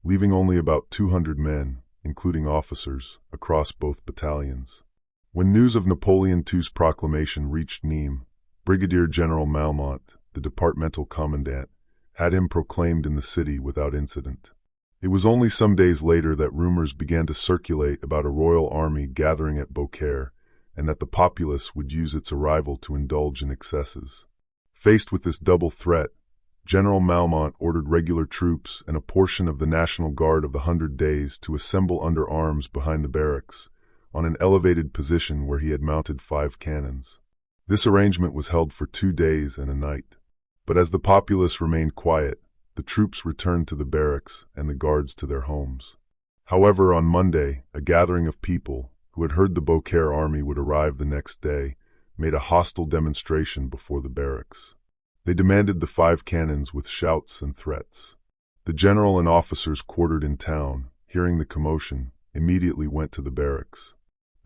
leaving only about 200 men, including officers, across both battalions. When news of Napoleon II's proclamation reached Nîmes, Brigadier General Malmont, the departmental commandant, had him proclaimed in the city without incident. It was only some days later that rumors began to circulate about a royal army gathering at Beaucaire, and that the populace would use its arrival to indulge in excesses. Faced with this double threat, General Malmont ordered regular troops and a portion of the National Guard of the 100 Days to assemble under arms behind the barracks, on an elevated position where he had mounted 5 cannons. This arrangement was held for 2 days and a night. But as the populace remained quiet, the troops returned to the barracks and the guards to their homes. However, on Monday, a gathering of people, who had heard the Beaucaire army would arrive the next day, made a hostile demonstration before the barracks. They demanded the 5 cannons with shouts and threats. The general and officers quartered in town, hearing the commotion, immediately went to the barracks.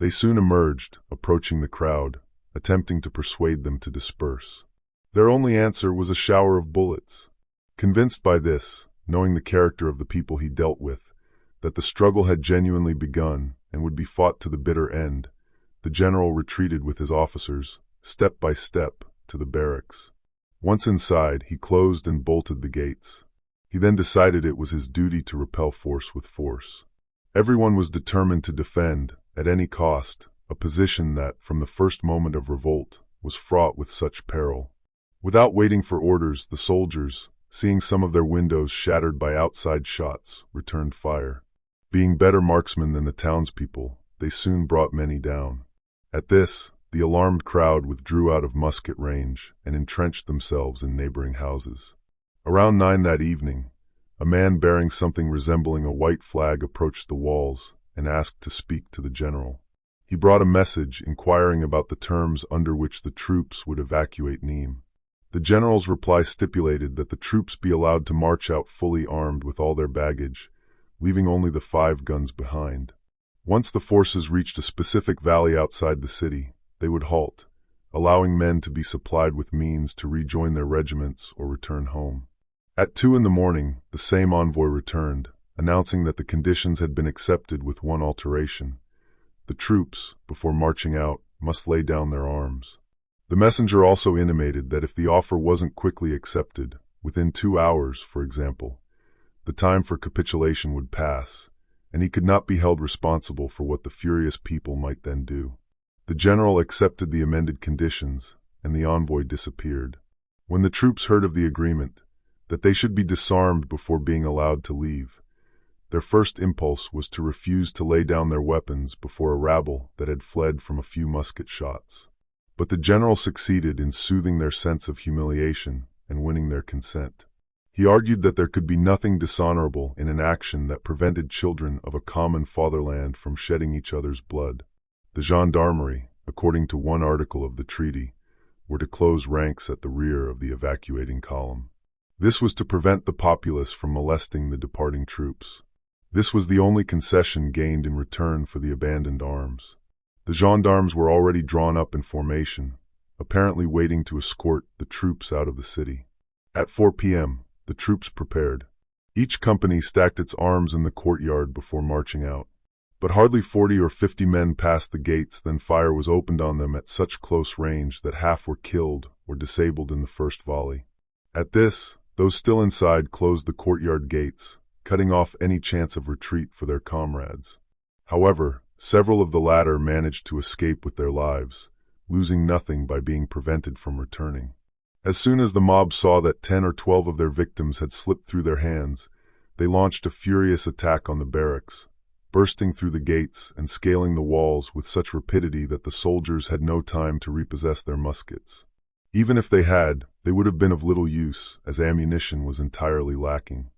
They soon emerged, approaching the crowd, attempting to persuade them to disperse. Their only answer was a shower of bullets. Convinced by this, knowing the character of the people he dealt with, that the struggle had genuinely begun and would be fought to the bitter end, the general retreated with his officers, step by step, to the barracks. Once inside, he closed and bolted the gates. He then decided it was his duty to repel force with force. Everyone was determined to defend, at any cost, a position that, from the first moment of revolt, was fraught with such peril. Without waiting for orders, the soldiers, seeing some of their windows shattered by outside shots, returned fire. Being better marksmen than the townspeople, they soon brought many down. At this, the alarmed crowd withdrew out of musket range and entrenched themselves in neighboring houses. Around 9 that evening, a man bearing something resembling a white flag approached the walls and asked to speak to the general. He brought a message inquiring about the terms under which the troops would evacuate Nîmes. The general's reply stipulated that the troops be allowed to march out fully armed with all their baggage, leaving only the 5 guns behind. Once the forces reached a specific valley outside the city, they would halt, allowing men to be supplied with means to rejoin their regiments or return home. At 2 in the morning, the same envoy returned, announcing that the conditions had been accepted with one alteration. The troops, before marching out, must lay down their arms. The messenger also intimated that if the offer wasn't quickly accepted, within 2 hours, for example, the time for capitulation would pass, and he could not be held responsible for what the furious people might then do. The general accepted the amended conditions, and the envoy disappeared. When the troops heard of the agreement, that they should be disarmed before being allowed to leave, their first impulse was to refuse to lay down their weapons before a rabble that had fled from a few musket shots. But the general succeeded in soothing their sense of humiliation and winning their consent. He argued that there could be nothing dishonorable in an action that prevented children of a common fatherland from shedding each other's blood. The gendarmerie, according to one article of the treaty, were to close ranks at the rear of the evacuating column. This was to prevent the populace from molesting the departing troops. This was the only concession gained in return for the abandoned arms. The gendarmes were already drawn up in formation, apparently waiting to escort the troops out of the city. At 4 p.m., the troops prepared. Each company stacked its arms in the courtyard before marching out. But hardly 40 or 50 men passed the gates, then fire was opened on them at such close range that half were killed or disabled in the first volley. At this, those still inside closed the courtyard gates, cutting off any chance of retreat for their comrades. However, several of the latter managed to escape with their lives, losing nothing by being prevented from returning. As soon as the mob saw that 10 or 12 of their victims had slipped through their hands, they launched a furious attack on the barracks, bursting through the gates and scaling the walls with such rapidity that the soldiers had no time to repossess their muskets. Even if they had, they would have been of little use, as ammunition was entirely lacking.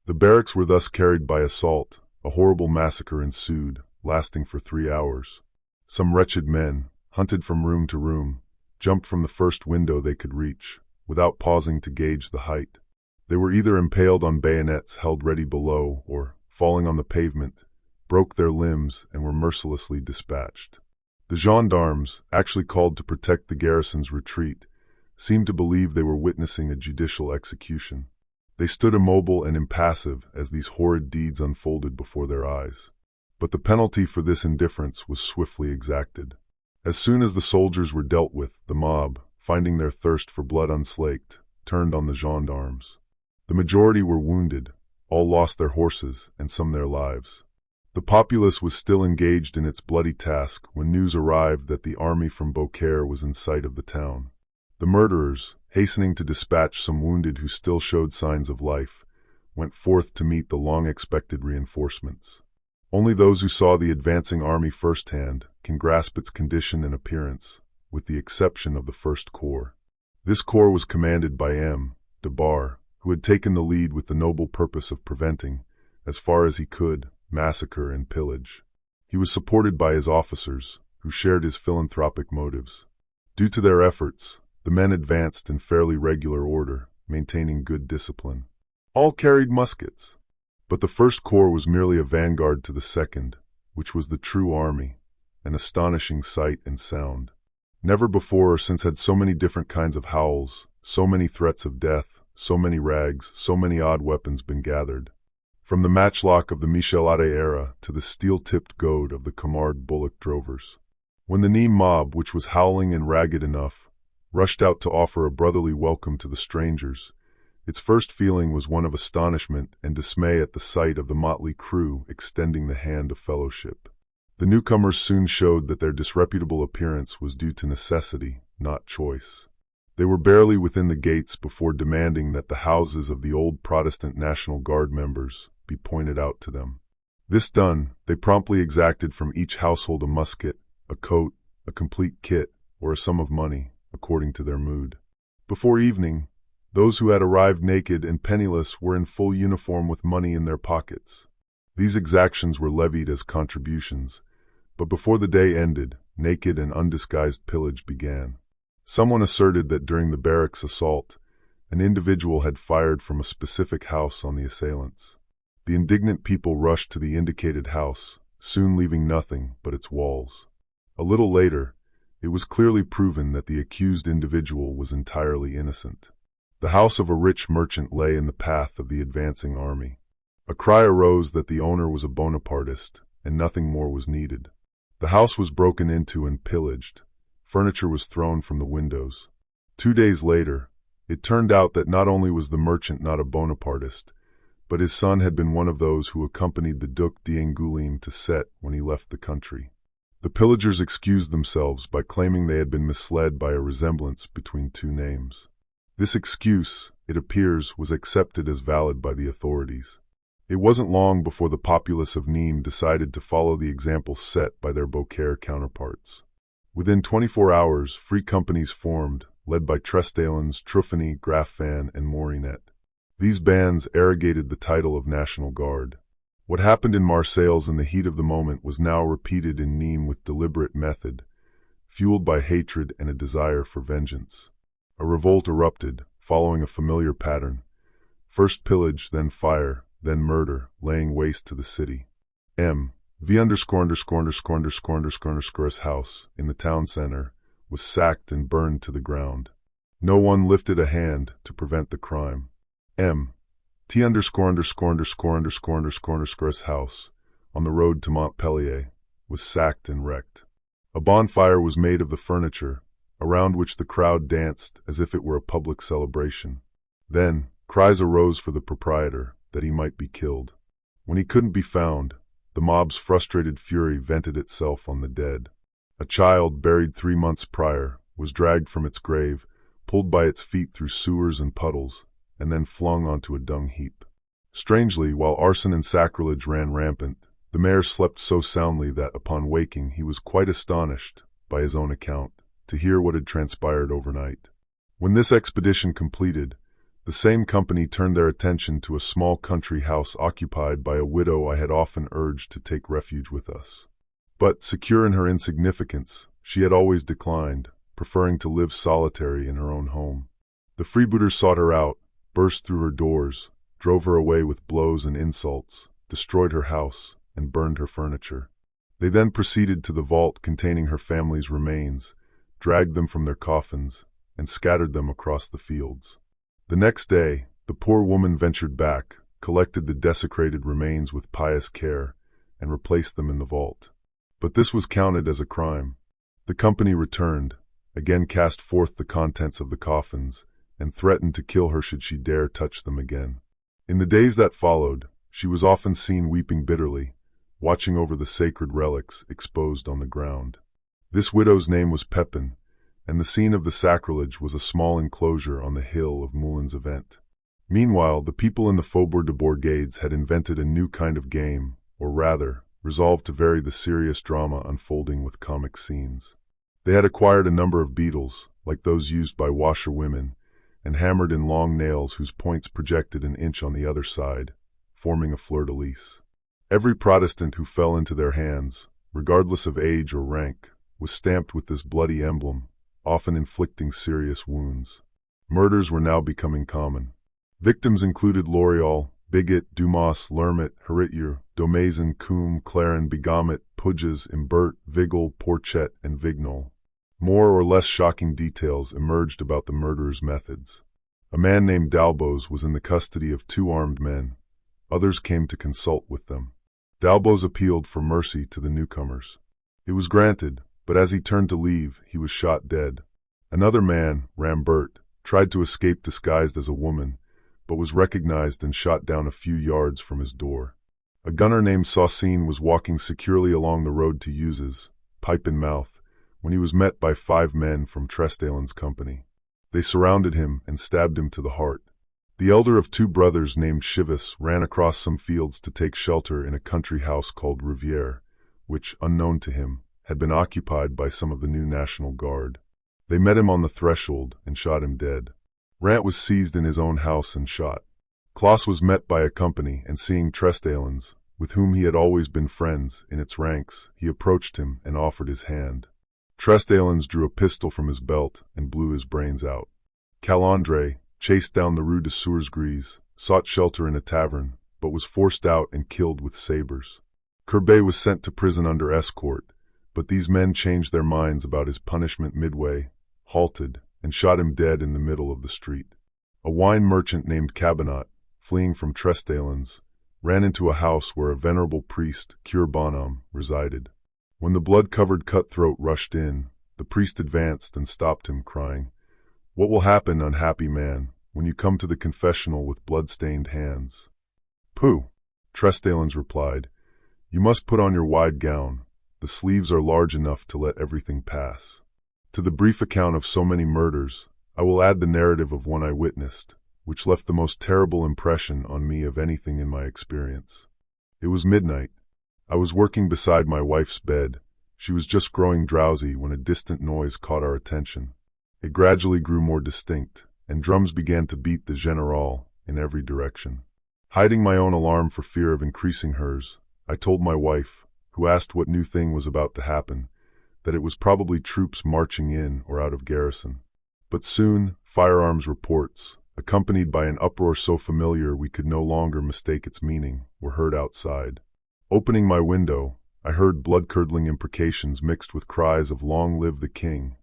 The barracks were thus carried by assault. A horrible massacre ensued, lasting for 3 hours. Some wretched men, hunted from room to room, jumped from the first window they could reach, without pausing to gauge the height. They were either impaled on bayonets held ready below, or, falling on the pavement, broke their limbs and were mercilessly dispatched. The gendarmes, actually called to protect the garrison's retreat, seemed to believe they were witnessing a judicial execution. They stood immobile and impassive as these horrid deeds unfolded before their eyes. But the penalty for this indifference was swiftly exacted. As soon as the soldiers were dealt with, the mob, finding their thirst for blood unslaked, turned on the gendarmes. The majority were wounded, all lost their horses, and some their lives. The populace was still engaged in its bloody task when news arrived that the army from Beaucaire was in sight of the town. The murderers, hastening to dispatch some wounded who still showed signs of life, went forth to meet the long-expected reinforcements. Only those who saw the advancing army firsthand can grasp its condition and appearance, with the exception of the First Corps. This corps was commanded by M. de Bar, who had taken the lead with the noble purpose of preventing, as far as he could, massacre and pillage. He was supported by his officers, who shared his philanthropic motives. Due to their efforts, the men advanced in fairly regular order, maintaining good discipline. All carried muskets. But the First Corps was merely a vanguard to the Second, which was the true army, an astonishing sight and sound. Never before or since had so many different kinds of howls, so many threats of death, so many rags, so many odd weapons been gathered. From the matchlock of the Michelotte era to the steel-tipped goad of the Camargue bullock drovers. When the Nîmes mob, which was howling and ragged enough, rushed out to offer a brotherly welcome to the strangers, its first feeling was one of astonishment and dismay at the sight of the motley crew extending the hand of fellowship. The newcomers soon showed that their disreputable appearance was due to necessity, not choice. They were barely within the gates before demanding that the houses of the old Protestant National Guard members be pointed out to them. This done, they promptly exacted from each household a musket, a coat, a complete kit, or a sum of money, according to their mood. Before evening, those who had arrived naked and penniless were in full uniform with money in their pockets. These exactions were levied as contributions, but before the day ended, naked and undisguised pillage began. Someone asserted that during the barracks assault, an individual had fired from a specific house on the assailants. The indignant people rushed to the indicated house, soon leaving nothing but its walls. A little later, it was clearly proven that the accused individual was entirely innocent. The house of a rich merchant lay in the path of the advancing army. A cry arose that the owner was a Bonapartist, and nothing more was needed. The house was broken into and pillaged. Furniture was thrown from the windows. 2 days later, it turned out that not only was the merchant not a Bonapartist, but his son had been one of those who accompanied the Duc d'Angoulême to Sète when he left the country. The pillagers excused themselves by claiming they had been misled by a resemblance between two names. This excuse, it appears, was accepted as valid by the authorities. It wasn't long before the populace of Nîmes decided to follow the example set by their Beaucaire counterparts. Within 24 hours, free companies formed, led by Trestaillons, Truffany, Graffan, and Morinet. These bands arrogated the title of National Guard. What happened in Marseilles in the heat of the moment was now repeated in Nîmes with deliberate method, fueled by hatred and a desire for vengeance. A revolt erupted, following a familiar pattern. First pillage, then fire, then murder, laying waste to the city. V__________________________________________________________________________ house, in the town center, was sacked and burned to the ground. No one lifted a hand to prevent the crime. T___________________________________________________________ house, on the road to Montpellier, was sacked and wrecked. A bonfire was made of the furniture, around which the crowd danced as if it were a public celebration. Then, cries arose for the proprietor, that he might be killed. When he couldn't be found, the mob's frustrated fury vented itself on the dead. A child, buried 3 months prior, was dragged from its grave, pulled by its feet through sewers and puddles, and then flung onto a dung heap. Strangely, while arson and sacrilege ran rampant, the mayor slept so soundly that, upon waking, he was quite astonished, by his own account, to hear what had transpired overnight. When this expedition completed, the same company turned their attention to a small country house occupied by a widow I had often urged to take refuge with us. But, secure in her insignificance, she had always declined, preferring to live solitary in her own home. The freebooters sought her out, burst through her doors, drove her away with blows and insults, destroyed her house, and burned her furniture. They then proceeded to the vault containing her family's remains, dragged them from their coffins, and scattered them across the fields. The next day, the poor woman ventured back, collected the desecrated remains with pious care, and replaced them in the vault. But this was counted as a crime. The company returned, again cast forth the contents of the coffins, and threatened to kill her should she dare touch them again. In the days that followed, she was often seen weeping bitterly, watching over the sacred relics exposed on the ground. This widow's name was Pepin, and the scene of the sacrilege was a small enclosure on the hill of Moulins-Avent. Meanwhile, the people in the Faubourg de Bourgades had invented a new kind of game, or rather, resolved to vary the serious drama unfolding with comic scenes. They had acquired a number of beetles, like those used by washerwomen, and hammered in long nails whose points projected an inch on the other side, forming a fleur-de-lis. Every Protestant who fell into their hands, regardless of age or rank, was stamped with this bloody emblem, often inflicting serious wounds. Murders were now becoming common. Victims included Loriol, Bigot, Dumas, Lermit, Héritier, Domazin, Coombe, Clarin, Bigomet, Puges, Imbert, Vigel, Porchet, and Vignol. More or less shocking details emerged about the murderers' methods. A man named Dalbos was in the custody of 2 armed men. Others came to consult with them. Dalbos appealed for mercy to the newcomers. It was granted, but as he turned to leave, he was shot dead. Another man, Rambert, tried to escape disguised as a woman, but was recognized and shot down a few yards from his door. A gunner named Saucine was walking securely along the road to Uzes, pipe in mouth, when he was met by 5 men from Trestalin's company. They surrounded him and stabbed him to the heart. The elder of 2 brothers named Chivas ran across some fields to take shelter in a country house called Rivière, which, unknown to him, had been occupied by some of the new National Guard. They met him on the threshold and shot him dead. Rant was seized in his own house and shot. Klaus was met by a company, and seeing Trestalin's, with whom he had always been friends, in its ranks, he approached him and offered his hand. Trestalin's drew a pistol from his belt and blew his brains out. Calandre, chased down the Rue de Sours Gris, sought shelter in a tavern, but was forced out and killed with sabers. Courbet was sent to prison under escort, but these men changed their minds about his punishment midway, halted, and shot him dead in the middle of the street. A wine merchant named Cabinot, fleeing from Trestalin's, ran into a house where a venerable priest, Cure Bonhomme, resided. When the blood-covered cutthroat rushed in, the priest advanced and stopped him, crying, "What will happen, unhappy man, when you come to the confessional with blood-stained hands?" "Pooh," Trestalin's replied, "you must put on your wide gown. The sleeves are large enough to let everything pass." To the brief account of so many murders, I will add the narrative of one I witnessed, which left the most terrible impression on me of anything in my experience. It was midnight. I was working beside my wife's bed. She was just growing drowsy when a distant noise caught our attention. It gradually grew more distinct, and drums began to beat the générale in every direction. Hiding my own alarm for fear of increasing hers, I told my wife, who asked what new thing was about to happen, that it was probably troops marching in or out of garrison. But soon, firearms reports, accompanied by an uproar so familiar we could no longer mistake its meaning, were heard outside. Opening my window, I heard blood-curdling imprecations mixed with cries of "Long live the King."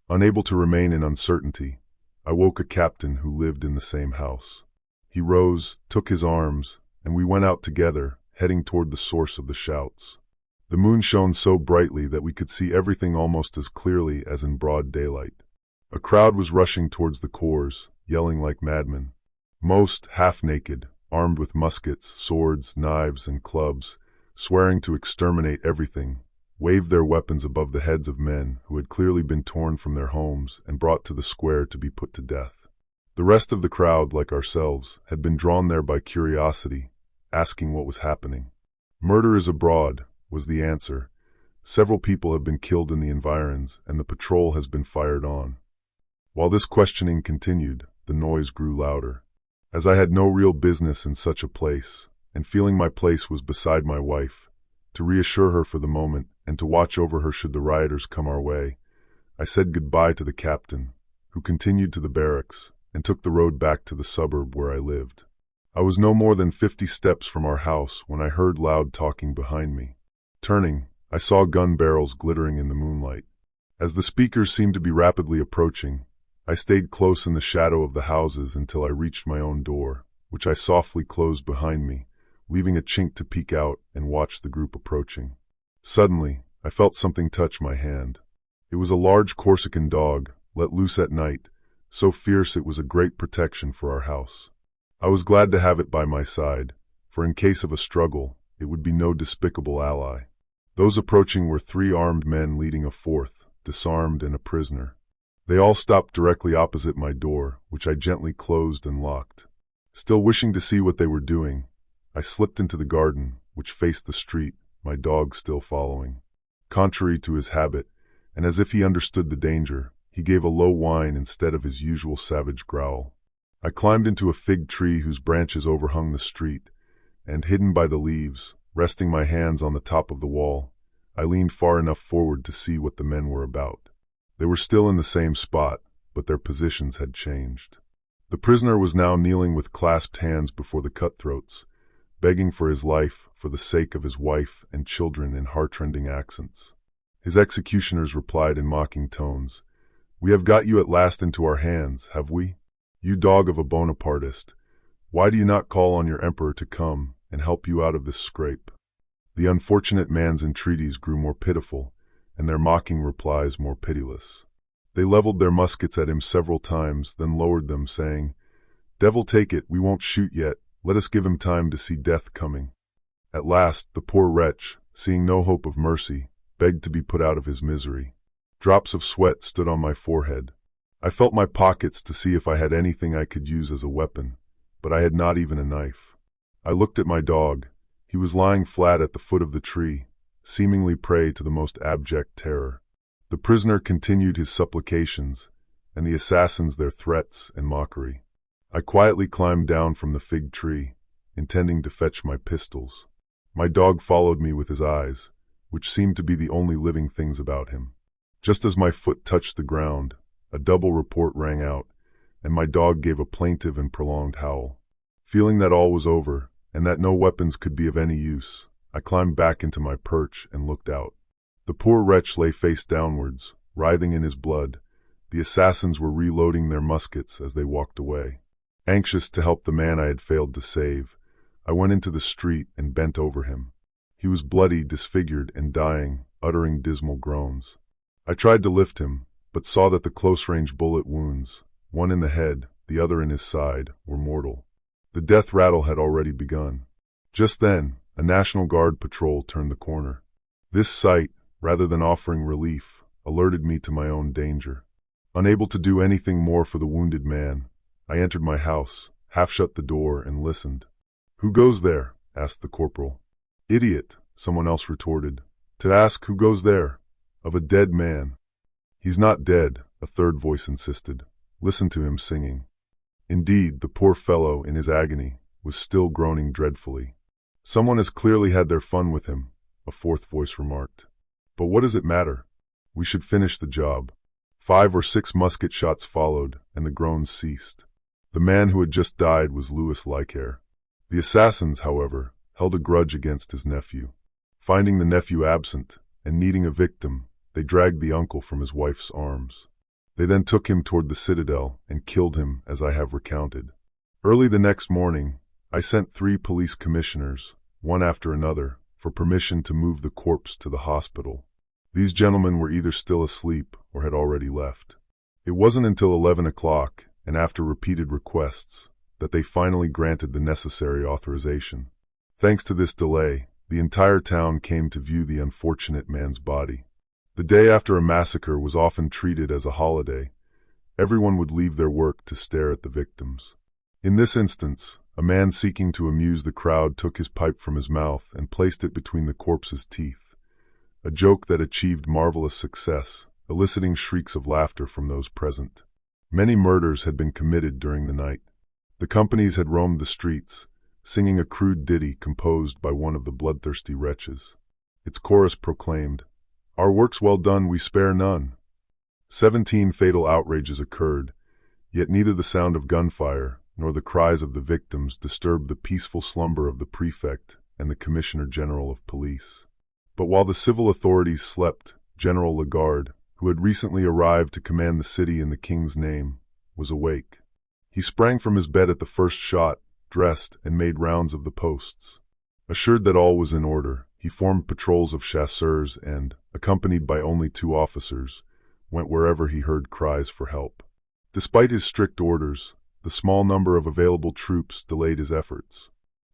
Unable to remain in uncertainty, I woke a captain who lived in the same house. He rose, took his arms, and we went out together, heading toward the source of the shouts. The moon shone so brightly that we could see everything almost as clearly as in broad daylight. A crowd was rushing towards the cours, yelling like madmen. Most, half-naked, armed with muskets, swords, knives, and clubs, swearing to exterminate everything, waved their weapons above the heads of men who had clearly been torn from their homes and brought to the square to be put to death. The rest of the crowd, like ourselves, had been drawn there by curiosity, asking what was happening. "Murder is abroad," was the answer. "Several people have been killed in the environs, and the patrol has been fired on." While this questioning continued, the noise grew louder. As I had no real business in such a place, and feeling my place was beside my wife, to reassure her for the moment and to watch over her should the rioters come our way, I said goodbye to the captain, who continued to the barracks, and took the road back to the suburb where I lived. I was no more than 50 steps from our house when I heard loud talking behind me. Turning, I saw gun barrels glittering in the moonlight. As the speakers seemed to be rapidly approaching, I stayed close in the shadow of the houses until I reached my own door, which I softly closed behind me, leaving a chink to peek out and watch the group approaching. Suddenly, I felt something touch my hand. It was a large Corsican dog, let loose at night, so fierce it was a great protection for our house. I was glad to have it by my side, for in case of a struggle, it would be no despicable ally. Those approaching were 3 armed men leading a 4th, disarmed and a prisoner. They all stopped directly opposite my door, which I gently closed and locked. Still wishing to see what they were doing, I slipped into the garden, which faced the street, my dog still following. Contrary to his habit, and as if he understood the danger, he gave a low whine instead of his usual savage growl. I climbed into a fig tree whose branches overhung the street, and, hidden by the leaves, resting my hands on the top of the wall, I leaned far enough forward to see what the men were about. They were still in the same spot, but their positions had changed. The prisoner was now kneeling with clasped hands before the cutthroats, begging for his life for the sake of his wife and children in heartrending accents. His executioners replied in mocking tones, "We have got you at last into our hands, have we? You dog of a Bonapartist, why do you not call on your emperor to come and help you out of this scrape?" The unfortunate man's entreaties grew more pitiful, and their mocking replies more pitiless. They leveled their muskets at him several times, then lowered them, saying, "Devil take it, we won't shoot yet. Let us give him time to see death coming." At last, the poor wretch, seeing no hope of mercy, begged to be put out of his misery. Drops of sweat stood on my forehead. I felt my pockets to see if I had anything I could use as a weapon, but I had not even a knife. I looked at my dog. He was lying flat at the foot of the tree, seemingly prey to the most abject terror. The prisoner continued his supplications, and the assassins their threats and mockery. I quietly climbed down from the fig tree, intending to fetch my pistols. My dog followed me with his eyes, which seemed to be the only living things about him. Just as my foot touched the ground, a double report rang out, and my dog gave a plaintive and prolonged howl. Feeling that all was over, and that no weapons could be of any use, I climbed back into my perch and looked out. The poor wretch lay face downwards, writhing in his blood. The assassins were reloading their muskets as they walked away. Anxious to help the man I had failed to save, I went into the street and bent over him. He was bloody, disfigured, and dying, uttering dismal groans. I tried to lift him, but saw that the close-range bullet wounds, one in the head, the other in his side, were mortal. The death rattle had already begun. Just then, a National Guard patrol turned the corner. This sight, rather than offering relief, alerted me to my own danger. Unable to do anything more for the wounded man, I entered my house, half shut the door, and listened. "Who goes there?" asked the corporal. "Idiot," someone else retorted. "To ask who goes there? Of a dead man." "He's not dead," a third voice insisted. "Listen to him singing." Indeed, the poor fellow, in his agony, was still groaning dreadfully. "Someone has clearly had their fun with him," a fourth voice remarked. "But what does it matter? We should finish the job." 5 or 6 musket shots followed, and the groans ceased. The man who had just died was Louis Lycaire. The assassins, however, held a grudge against his nephew. Finding the nephew absent, and needing a victim, they dragged the uncle from his wife's arms. They then took him toward the citadel and killed him, as I have recounted. Early the next morning, I sent 3 police commissioners, one after another, for permission to move the corpse to the hospital. These gentlemen were either still asleep or had already left. It wasn't until 11 o'clock, and after repeated requests, that they finally granted the necessary authorization. Thanks to this delay, the entire town came to view the unfortunate man's body. The day after a massacre was often treated as a holiday. Everyone would leave their work to stare at the victims. In this instance, a man seeking to amuse the crowd took his pipe from his mouth and placed it between the corpse's teeth, a joke that achieved marvelous success, eliciting shrieks of laughter from those present. Many murders had been committed during the night. The companies had roamed the streets, singing a crude ditty composed by one of the bloodthirsty wretches. Its chorus proclaimed, "Our work's well done, we spare none." 17 fatal outrages occurred, Yet neither the sound of gunfire nor the cries of the victims disturbed the peaceful slumber of the prefect and the Commissioner General of Police. But while the civil authorities slept, General Lagarde, who had recently arrived to command the city in the king's name, was awake. He sprang from his bed at the first shot, dressed, and made rounds of the posts. Assured that all was in order, he formed patrols of chasseurs and, accompanied by only 2 officers, went wherever he heard cries for help. Despite his strict orders, the small number of available troops delayed his efforts.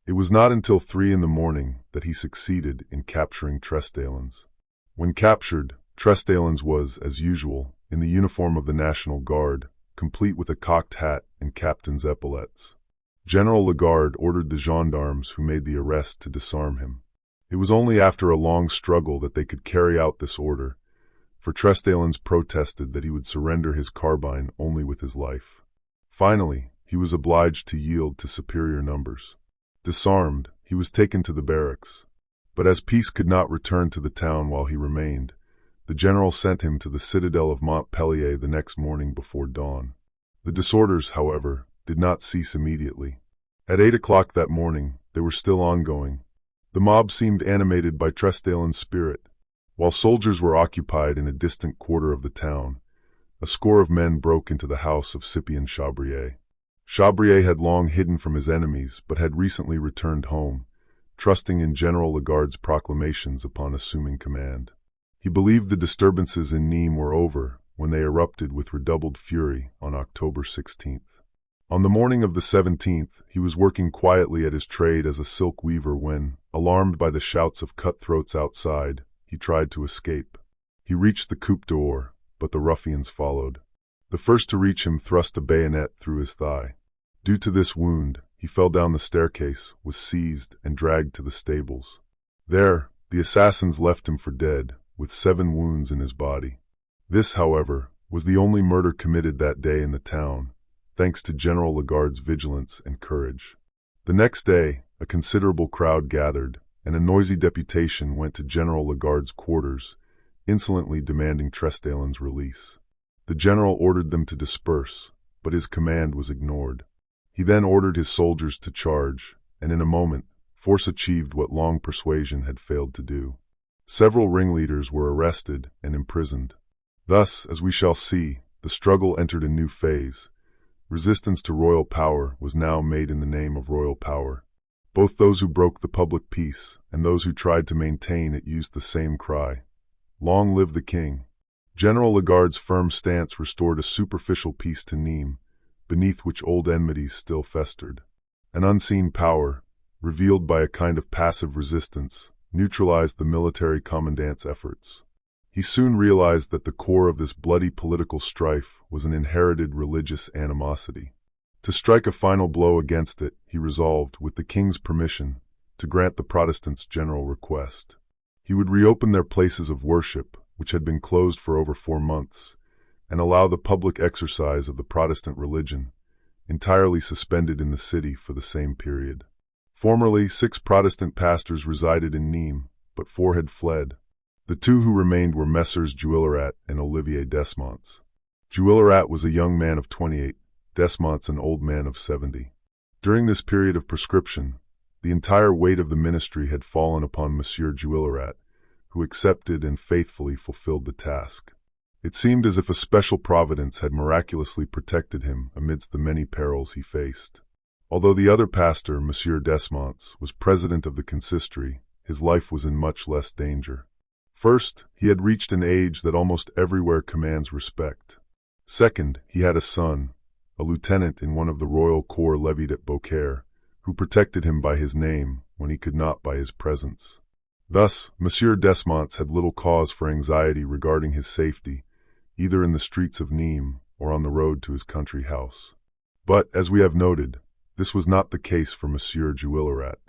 It was not until 3 in the morning that he succeeded in capturing Tresdalens. When captured, Tresdalens was, as usual, in the uniform of the National Guard, complete with a cocked hat and captain's epaulets. General Lagarde ordered the gendarmes who made the arrest to disarm him. It was only after a long struggle that they could carry out this order, for Tresdalens protested that he would surrender his carbine only with his life. Finally, he was obliged to yield to superior numbers. Disarmed, he was taken to the barracks. But as peace could not return to the town while he remained, the general sent him to the citadel of Montpellier the next morning before dawn. The disorders, however, did not cease immediately. At 8 o'clock that morning, they were still ongoing. The mob seemed animated by Tresdalens' spirit. While soldiers were occupied in a distant quarter of the town, a score of men broke into the house of Cyprien Chabrier. Chabrier had long hidden from his enemies, but had recently returned home, trusting in General Lagarde's proclamations upon assuming command. He believed the disturbances in Nîmes were over when they erupted with redoubled fury on October 16th. On the morning of the 17th, he was working quietly at his trade as a silk weaver when, alarmed by the shouts of cutthroats outside, he tried to escape. He reached the coupe d'or, but the ruffians followed. The first to reach him thrust a bayonet through his thigh. Due to this wound, he fell down the staircase, was seized, and dragged to the stables. There, the assassins left him for dead, with 7 wounds in his body. This, however, was the only murder committed that day in the town, thanks to General Lagarde's vigilance and courage. The next day, a considerable crowd gathered, and a noisy deputation went to General Lagarde's quarters, insolently demanding Tresdalens' release. The general ordered them to disperse, but his command was ignored. He then ordered his soldiers to charge, and in a moment, force achieved what long persuasion had failed to do. Several ringleaders were arrested and imprisoned. Thus, as we shall see, the struggle entered a new phase. Resistance to royal power was now made in the name of royal power. Both those who broke the public peace and those who tried to maintain it used the same cry: "Long live the king!" General Lagarde's firm stance restored a superficial peace to Nîmes, beneath which old enmities still festered. An unseen power, revealed by a kind of passive resistance, neutralized the military commandant's efforts. He soon realized that the core of this bloody political strife was an inherited religious animosity. To strike a final blow against it, he resolved, with the king's permission, to grant the Protestants' general request. He would reopen their places of worship, which had been closed for over 4 months, and allow the public exercise of the Protestant religion, entirely suspended in the city for the same period. Formerly, 6 Protestant pastors resided in Nîmes, but 4 had fled. The 2 who remained were Messrs. Juillerat and Olivier Desmonts. Juillerat was a young man of 28, Desmonts an old man of 70. During this period of proscription, the entire weight of the ministry had fallen upon Monsieur Juillerat, who accepted and faithfully fulfilled the task. It seemed as if a special providence had miraculously protected him amidst the many perils he faced. Although the other pastor, Monsieur Desmonts, was president of the consistory, his life was in much less danger. First, he had reached an age that almost everywhere commands respect. Second, he had a son, a lieutenant in one of the royal corps levied at Beaucaire, who protected him by his name when he could not by his presence. Thus, Monsieur Desmonts had little cause for anxiety regarding his safety, either in the streets of Nîmes or on the road to his country house. But, as we have noted, this was not the case for Monsieur Juillerat.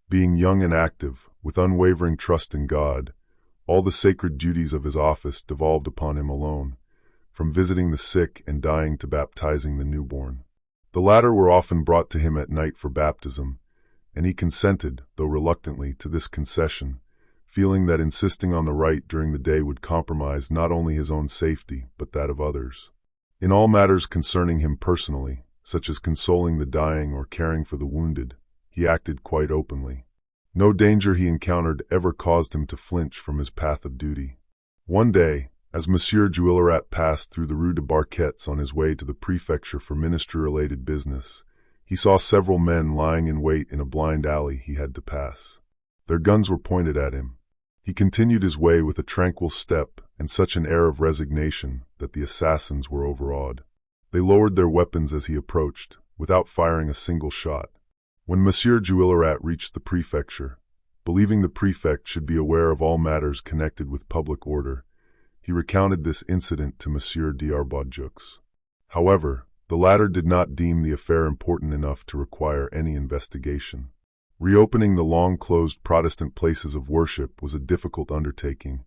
Being young and active, with unwavering trust in God, all the sacred duties of his office devolved upon him alone, from visiting the sick and dying to baptizing the newborn. The latter were often brought to him at night for baptism, and he consented, though reluctantly, to this concession, feeling that insisting on the rite during the day would compromise not only his own safety, but that of others. In all matters concerning him personally, such as consoling the dying or caring for the wounded, he acted quite openly. No danger he encountered ever caused him to flinch from his path of duty. One day, as Monsieur Juillerat passed through the Rue de Barquettes on his way to the prefecture for ministry-related business, he saw several men lying in wait in a blind alley he had to pass. Their guns were pointed at him. He continued his way with a tranquil step and such an air of resignation that the assassins were overawed. They lowered their weapons as he approached, without firing a single shot. When Monsieur Juillerat reached the prefecture, believing the prefect should be aware of all matters connected with public order, he recounted this incident to Monsieur d'Arbodjoux. However, the latter did not deem the affair important enough to require any investigation. Reopening the long-closed Protestant places of worship was a difficult undertaking,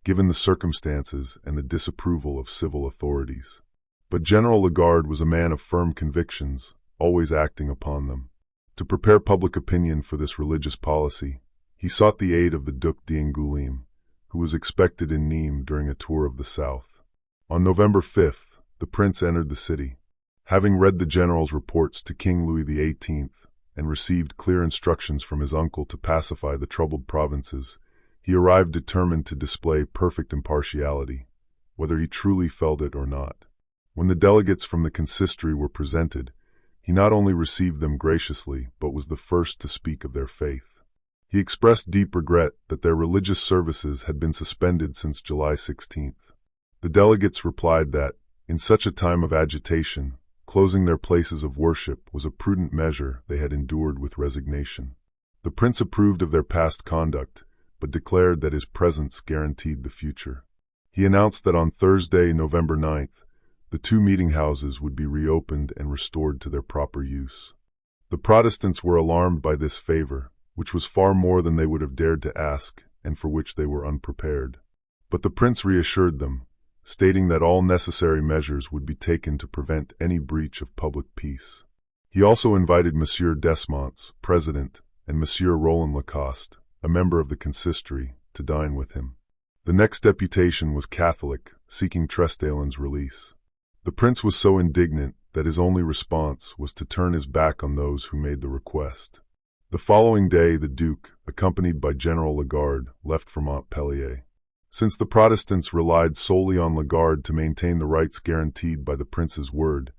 given the circumstances and the disapproval of civil authorities. But General Lagarde was a man of firm convictions, always acting upon them. To prepare public opinion for this religious policy, he sought the aid of the Duc d'Angoulême, who was expected in Nîmes during a tour of the south. On November 5th, the prince entered the city. Having read the general's reports to King Louis XVIII and received clear instructions from his uncle to pacify the troubled provinces, he arrived determined to display perfect impartiality, whether he truly felt it or not. When the delegates from the consistory were presented, he not only received them graciously, but was the first to speak of their faith. He expressed deep regret that their religious services had been suspended since July 16th. The delegates replied that, in such a time of agitation, closing their places of worship was a prudent measure they had endured with resignation. The prince approved of their past conduct, but declared that his presence guaranteed the future. He announced that on Thursday, November 9th, the two meeting houses would be reopened and restored to their proper use. The Protestants were alarmed by this favor, which was far more than they would have dared to ask, and for which they were unprepared. But the prince reassured them, stating that all necessary measures would be taken to prevent any breach of public peace. He also invited Monsieur Desmonts, president, and Monsieur Roland Lacoste, a member of the consistory, to dine with him. The next deputation was Catholic, seeking Trestaillon's release. The prince was so indignant that his only response was to turn his back on those who made the request. The following day the Duke, accompanied by General Lagarde, left for Montpellier. Since the Protestants relied solely on Lagarde to maintain the rights guaranteed by the prince's word,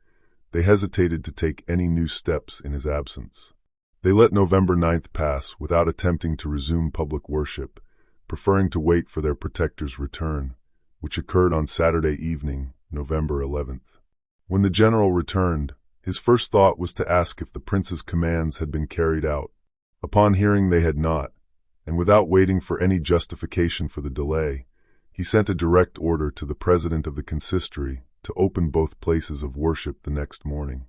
they hesitated to take any new steps in his absence. They let November 9th pass without attempting to resume public worship, preferring to wait for their protector's return, which occurred on Saturday evening, November 11th. When the general returned, his first thought was to ask if the prince's commands had been carried out. Upon hearing they had not, and without waiting for any justification for the delay, he sent a direct order to the president of the consistory to open both places of worship the next morning.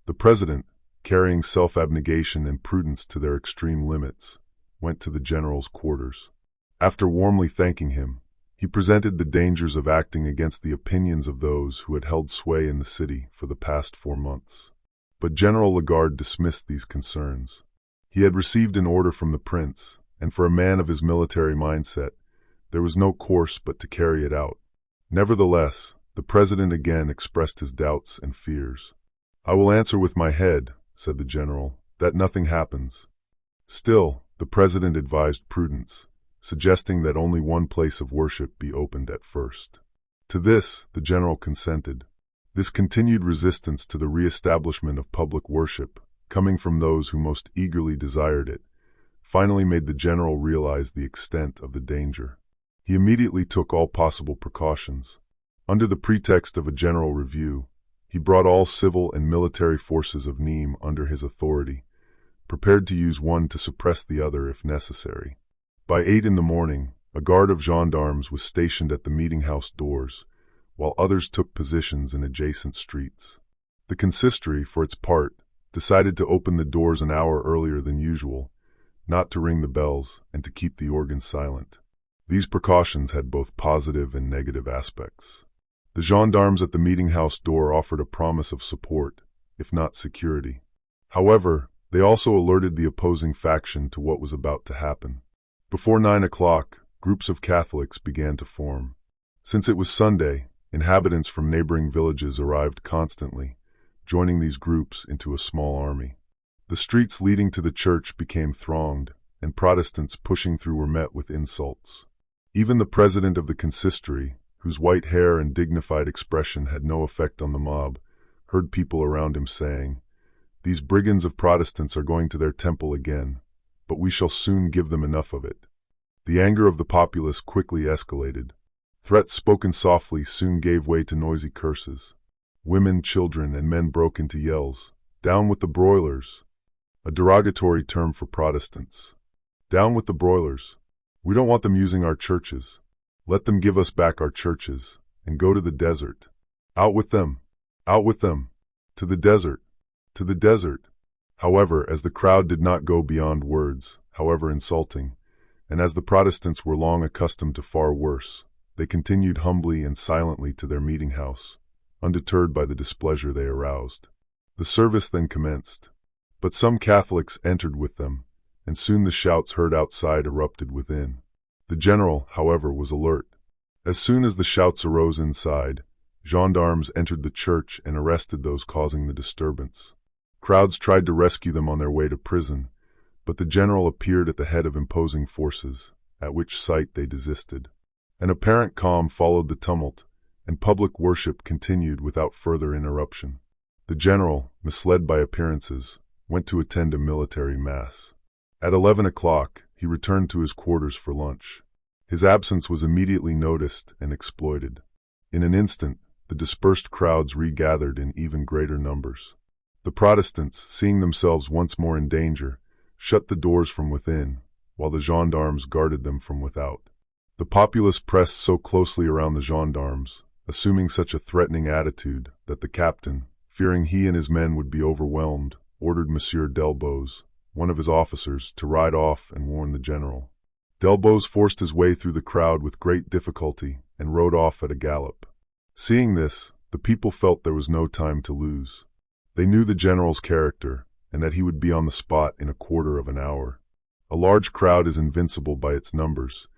The president, carrying self-abnegation and prudence to their extreme limits, went to the general's quarters. After warmly thanking him, he presented the dangers of acting against the opinions of those who had held sway in the city for the past 4 months. But General Lagarde dismissed these concerns. He had received an order from the prince, and for a man of his military mindset, there was no course but to carry it out. Nevertheless, the president again expressed his doubts and fears. "I will answer with my head," said the general, "that nothing happens." Still, the president advised prudence, suggesting that only one place of worship be opened at first. To this, the general consented. This continued resistance to the re-establishment of public worship, coming from those who most eagerly desired it, finally made the general realize the extent of the danger. He immediately took all possible precautions. Under the pretext of a general review, he brought all civil and military forces of Nîmes under his authority, prepared to use one to suppress the other if necessary. By 8 in the morning, a guard of gendarmes was stationed at the meeting-house doors, while others took positions in adjacent streets. The consistory, for its part, decided to open the doors an hour earlier than usual, not to ring the bells, and to keep the organ silent. These precautions had both positive and negative aspects. The gendarmes at the meeting-house door offered a promise of support, if not security. However, they also alerted the opposing faction to what was about to happen. Before 9 o'clock, groups of Catholics began to form. Since it was Sunday, Inhabitants from neighboring villages arrived constantly, joining these groups into a small army. The streets leading to the church became thronged, and Protestants pushing through were met with insults. Even the president of the consistory, whose white hair and dignified expression had no effect on the mob, heard people around him saying, "These brigands of Protestants are going to their temple again, but we shall soon give them enough of it." The anger of the populace quickly escalated. Threats spoken softly soon gave way to noisy curses. Women, children, and men broke into yells. "Down with the broilers!" A derogatory term for Protestants. "Down with the broilers! We don't want them using our churches. Let them give us back our churches, and go to the desert. Out with them! Out with them! To the desert! To the desert!" However, as the crowd did not go beyond words, however insulting, and as the Protestants were long accustomed to far worse, they continued humbly and silently to their meeting house, undeterred by the displeasure they aroused. The service then commenced, but some Catholics entered with them, and soon the shouts heard outside erupted within. The general, however, was alert. As soon as the shouts arose inside, gendarmes entered the church and arrested those causing the disturbance. Crowds tried to rescue them on their way to prison, but the general appeared at the head of imposing forces, at which sight they desisted. An apparent calm followed the tumult, and public worship continued without further interruption. The general, misled by appearances, went to attend a military mass. At 11 o'clock, he returned to his quarters for lunch. His absence was immediately noticed and exploited. In an instant, the dispersed crowds regathered in even greater numbers. The Protestants, seeing themselves once more in danger, shut the doors from within, while the gendarmes guarded them from without. The populace pressed so closely around the gendarmes, assuming such a threatening attitude, that the captain, fearing he and his men would be overwhelmed, ordered Monsieur Delbos, one of his officers, to ride off and warn the general. Delbos forced his way through the crowd with great difficulty and rode off at a gallop. Seeing this, the people felt there was no time to lose. They knew the general's character, and that he would be on the spot in a quarter of an hour. A large crowd is invincible by its numbers.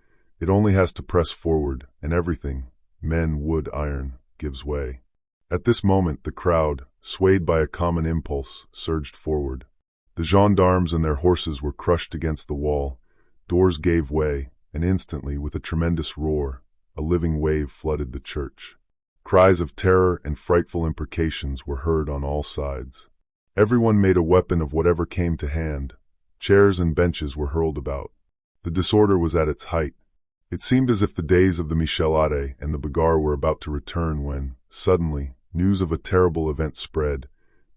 It only has to press forward, and everything, men, wood, iron, gives way. At this moment the crowd, swayed by a common impulse, surged forward. The gendarmes and their horses were crushed against the wall, doors gave way, and instantly, with a tremendous roar, a living wave flooded the church. Cries of terror and frightful imprecations were heard on all sides. Everyone made a weapon of whatever came to hand. Chairs and benches were hurled about. The disorder was at its height. It seemed as if the days of the Michelade and the Bagarre were about to return when, suddenly, news of a terrible event spread,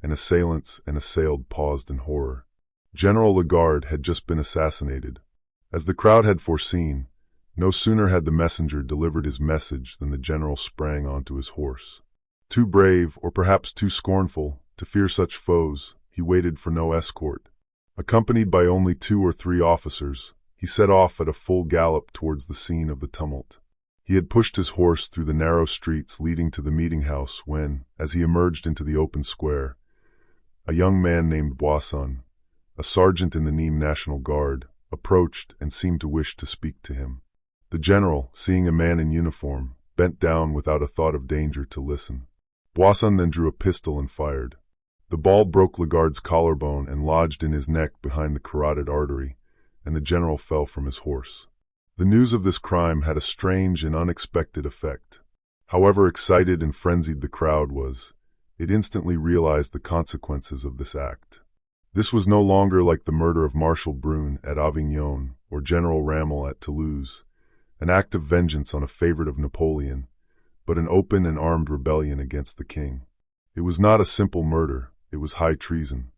and assailants and assailed paused in horror. General Lagarde had just been assassinated. As the crowd had foreseen, no sooner had the messenger delivered his message than the general sprang onto his horse. Too brave, or perhaps too scornful, to fear such foes, he waited for no escort. Accompanied by only 2 or 3 officers, he set off at a full gallop towards the scene of the tumult. He had pushed his horse through the narrow streets leading to the meeting house when, as he emerged into the open square, a young man named Boisson, a sergeant in the Nîmes National Guard, approached and seemed to wish to speak to him. The general, seeing a man in uniform, bent down without a thought of danger to listen. Boisson then drew a pistol and fired. The ball broke Lagarde's collarbone and lodged in his neck behind the carotid artery, and the general fell from his horse. The news of this crime had a strange and unexpected effect. However excited and frenzied the crowd was, it instantly realized the consequences of this act. This was no longer like the murder of Marshal Brune at Avignon or General Ramel at Toulouse, an act of vengeance on a favorite of Napoleon, but an open and armed rebellion against the king. It was not a simple murder, it was high treason.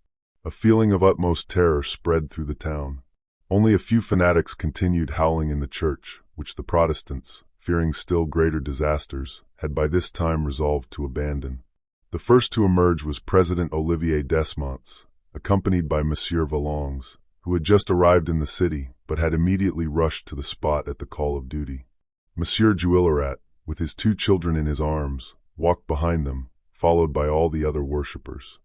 A feeling of utmost terror spread through the town. Only a few fanatics continued howling in the church, which the Protestants, fearing still greater disasters, had by this time resolved to abandon. The first to emerge was President Olivier Desmonts, accompanied by Monsieur Valongs, who had just arrived in the city, but had immediately rushed to the spot at the call of duty. Monsieur Juillerat, with his 2 children in his arms, walked behind them, followed by all the other worshippers.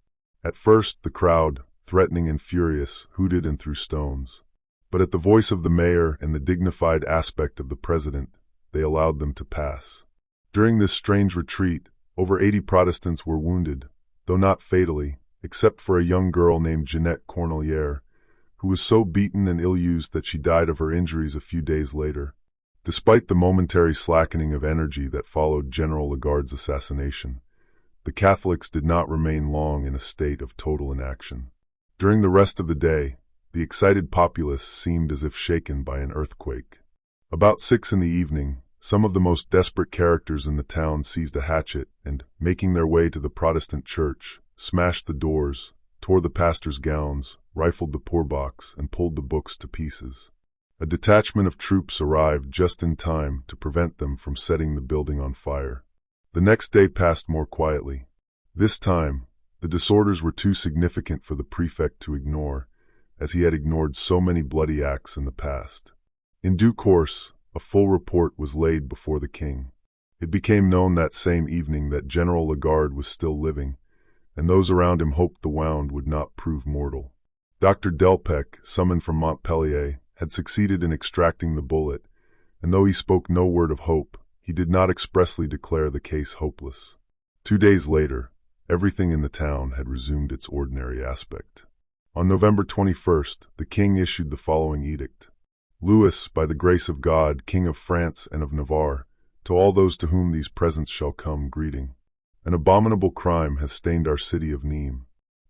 At first, the crowd, threatening and furious, hooted and threw stones. But at the voice of the mayor and the dignified aspect of the president, they allowed them to pass. During this strange retreat, over 80 Protestants were wounded, though not fatally, except for a young girl named Jeanette Cornelier, who was so beaten and ill-used that she died of her injuries a few days later. Despite the momentary slackening of energy that followed General Lagarde's assassination, the Catholics did not remain long in a state of total inaction. During the rest of the day, the excited populace seemed as if shaken by an earthquake. About 6 in the evening, some of the most desperate characters in the town seized a hatchet and, making their way to the Protestant church, smashed the doors, tore the pastor's gowns, rifled the poor box, and pulled the books to pieces. A detachment of troops arrived just in time to prevent them from setting the building on fire. The next day passed more quietly. This time, the disorders were too significant for the prefect to ignore, as he had ignored so many bloody acts in the past. In due course, a full report was laid before the king. It became known that same evening that General Lagarde was still living, and those around him hoped the wound would not prove mortal. Dr. Delpech, summoned from Montpellier, had succeeded in extracting the bullet, and though he spoke no word of hope, he did not expressly declare the case hopeless. 2 days later, everything in the town had resumed its ordinary aspect. On November 21st, the king issued the following edict. Louis, by the grace of God, King of France and of Navarre, to all those to whom these presents shall come, greeting. An abominable crime has stained our city of Nîmes.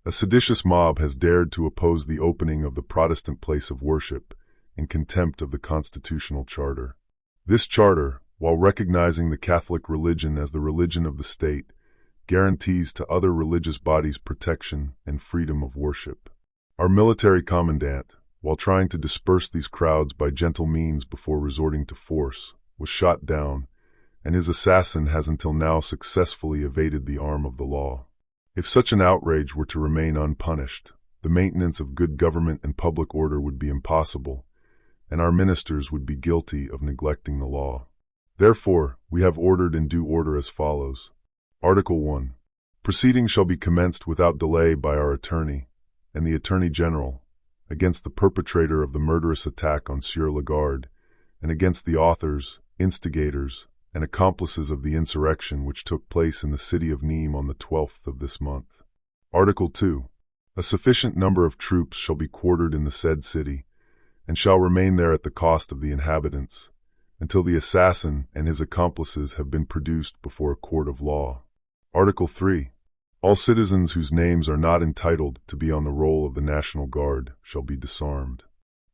A seditious mob has dared to oppose the opening of the Protestant place of worship in contempt of the constitutional charter. This charter, while recognizing the Catholic religion as the religion of the state, guarantees to other religious bodies protection and freedom of worship. Our military commandant, while trying to disperse these crowds by gentle means before resorting to force, was shot down, and his assassin has until now successfully evaded the arm of the law. If such an outrage were to remain unpunished, the maintenance of good government and public order would be impossible, and our ministers would be guilty of neglecting the law. Therefore, we have ordered in due order as follows. Article 1. Proceedings shall be commenced without delay by our attorney, and the Attorney General, against the perpetrator of the murderous attack on Sieur Lagarde, and against the authors, instigators, and accomplices of the insurrection which took place in the city of Nîmes on the 12th of this month. Article 2. A sufficient number of troops shall be quartered in the said city, and shall remain there at the cost of the inhabitants, until the assassin and his accomplices have been produced before a court of law. Article 3. All citizens whose names are not entitled to be on the roll of the National Guard shall be disarmed.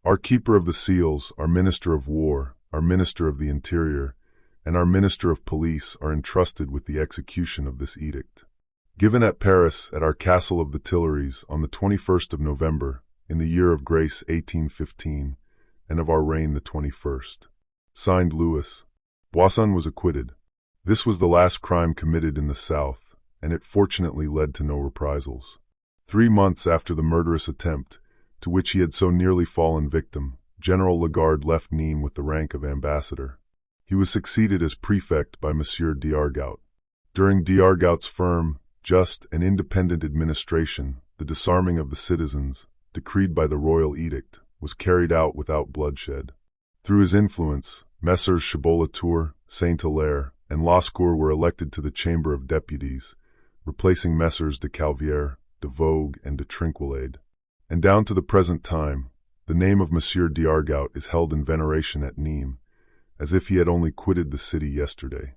Our Keeper of the Seals, our Minister of War, our Minister of the Interior, and our Minister of Police are entrusted with the execution of this edict. Given at Paris at our Castle of the Tuileries on the 21st of November, in the year of grace 1815, and of our reign the 21st. Signed, Louis. Boisson was acquitted. This was the last crime committed in the South, and it fortunately led to no reprisals. 3 months after the murderous attempt, to which he had so nearly fallen victim, General Lagarde left Nîmes with the rank of ambassador. He was succeeded as prefect by Monsieur d'Argout. During d'Argout's firm, just, and independent administration, the disarming of the citizens, decreed by the royal edict, was carried out without bloodshed. Through his influence, Messrs. Chaboulatour, Saint-Hilaire, and Lascour were elected to the Chamber of Deputies, replacing Messrs. de Calvière, de Vogue, and de Trinquelade. And down to the present time, the name of Monsieur d'Argout is held in veneration at Nîmes, as if he had only quitted the city yesterday.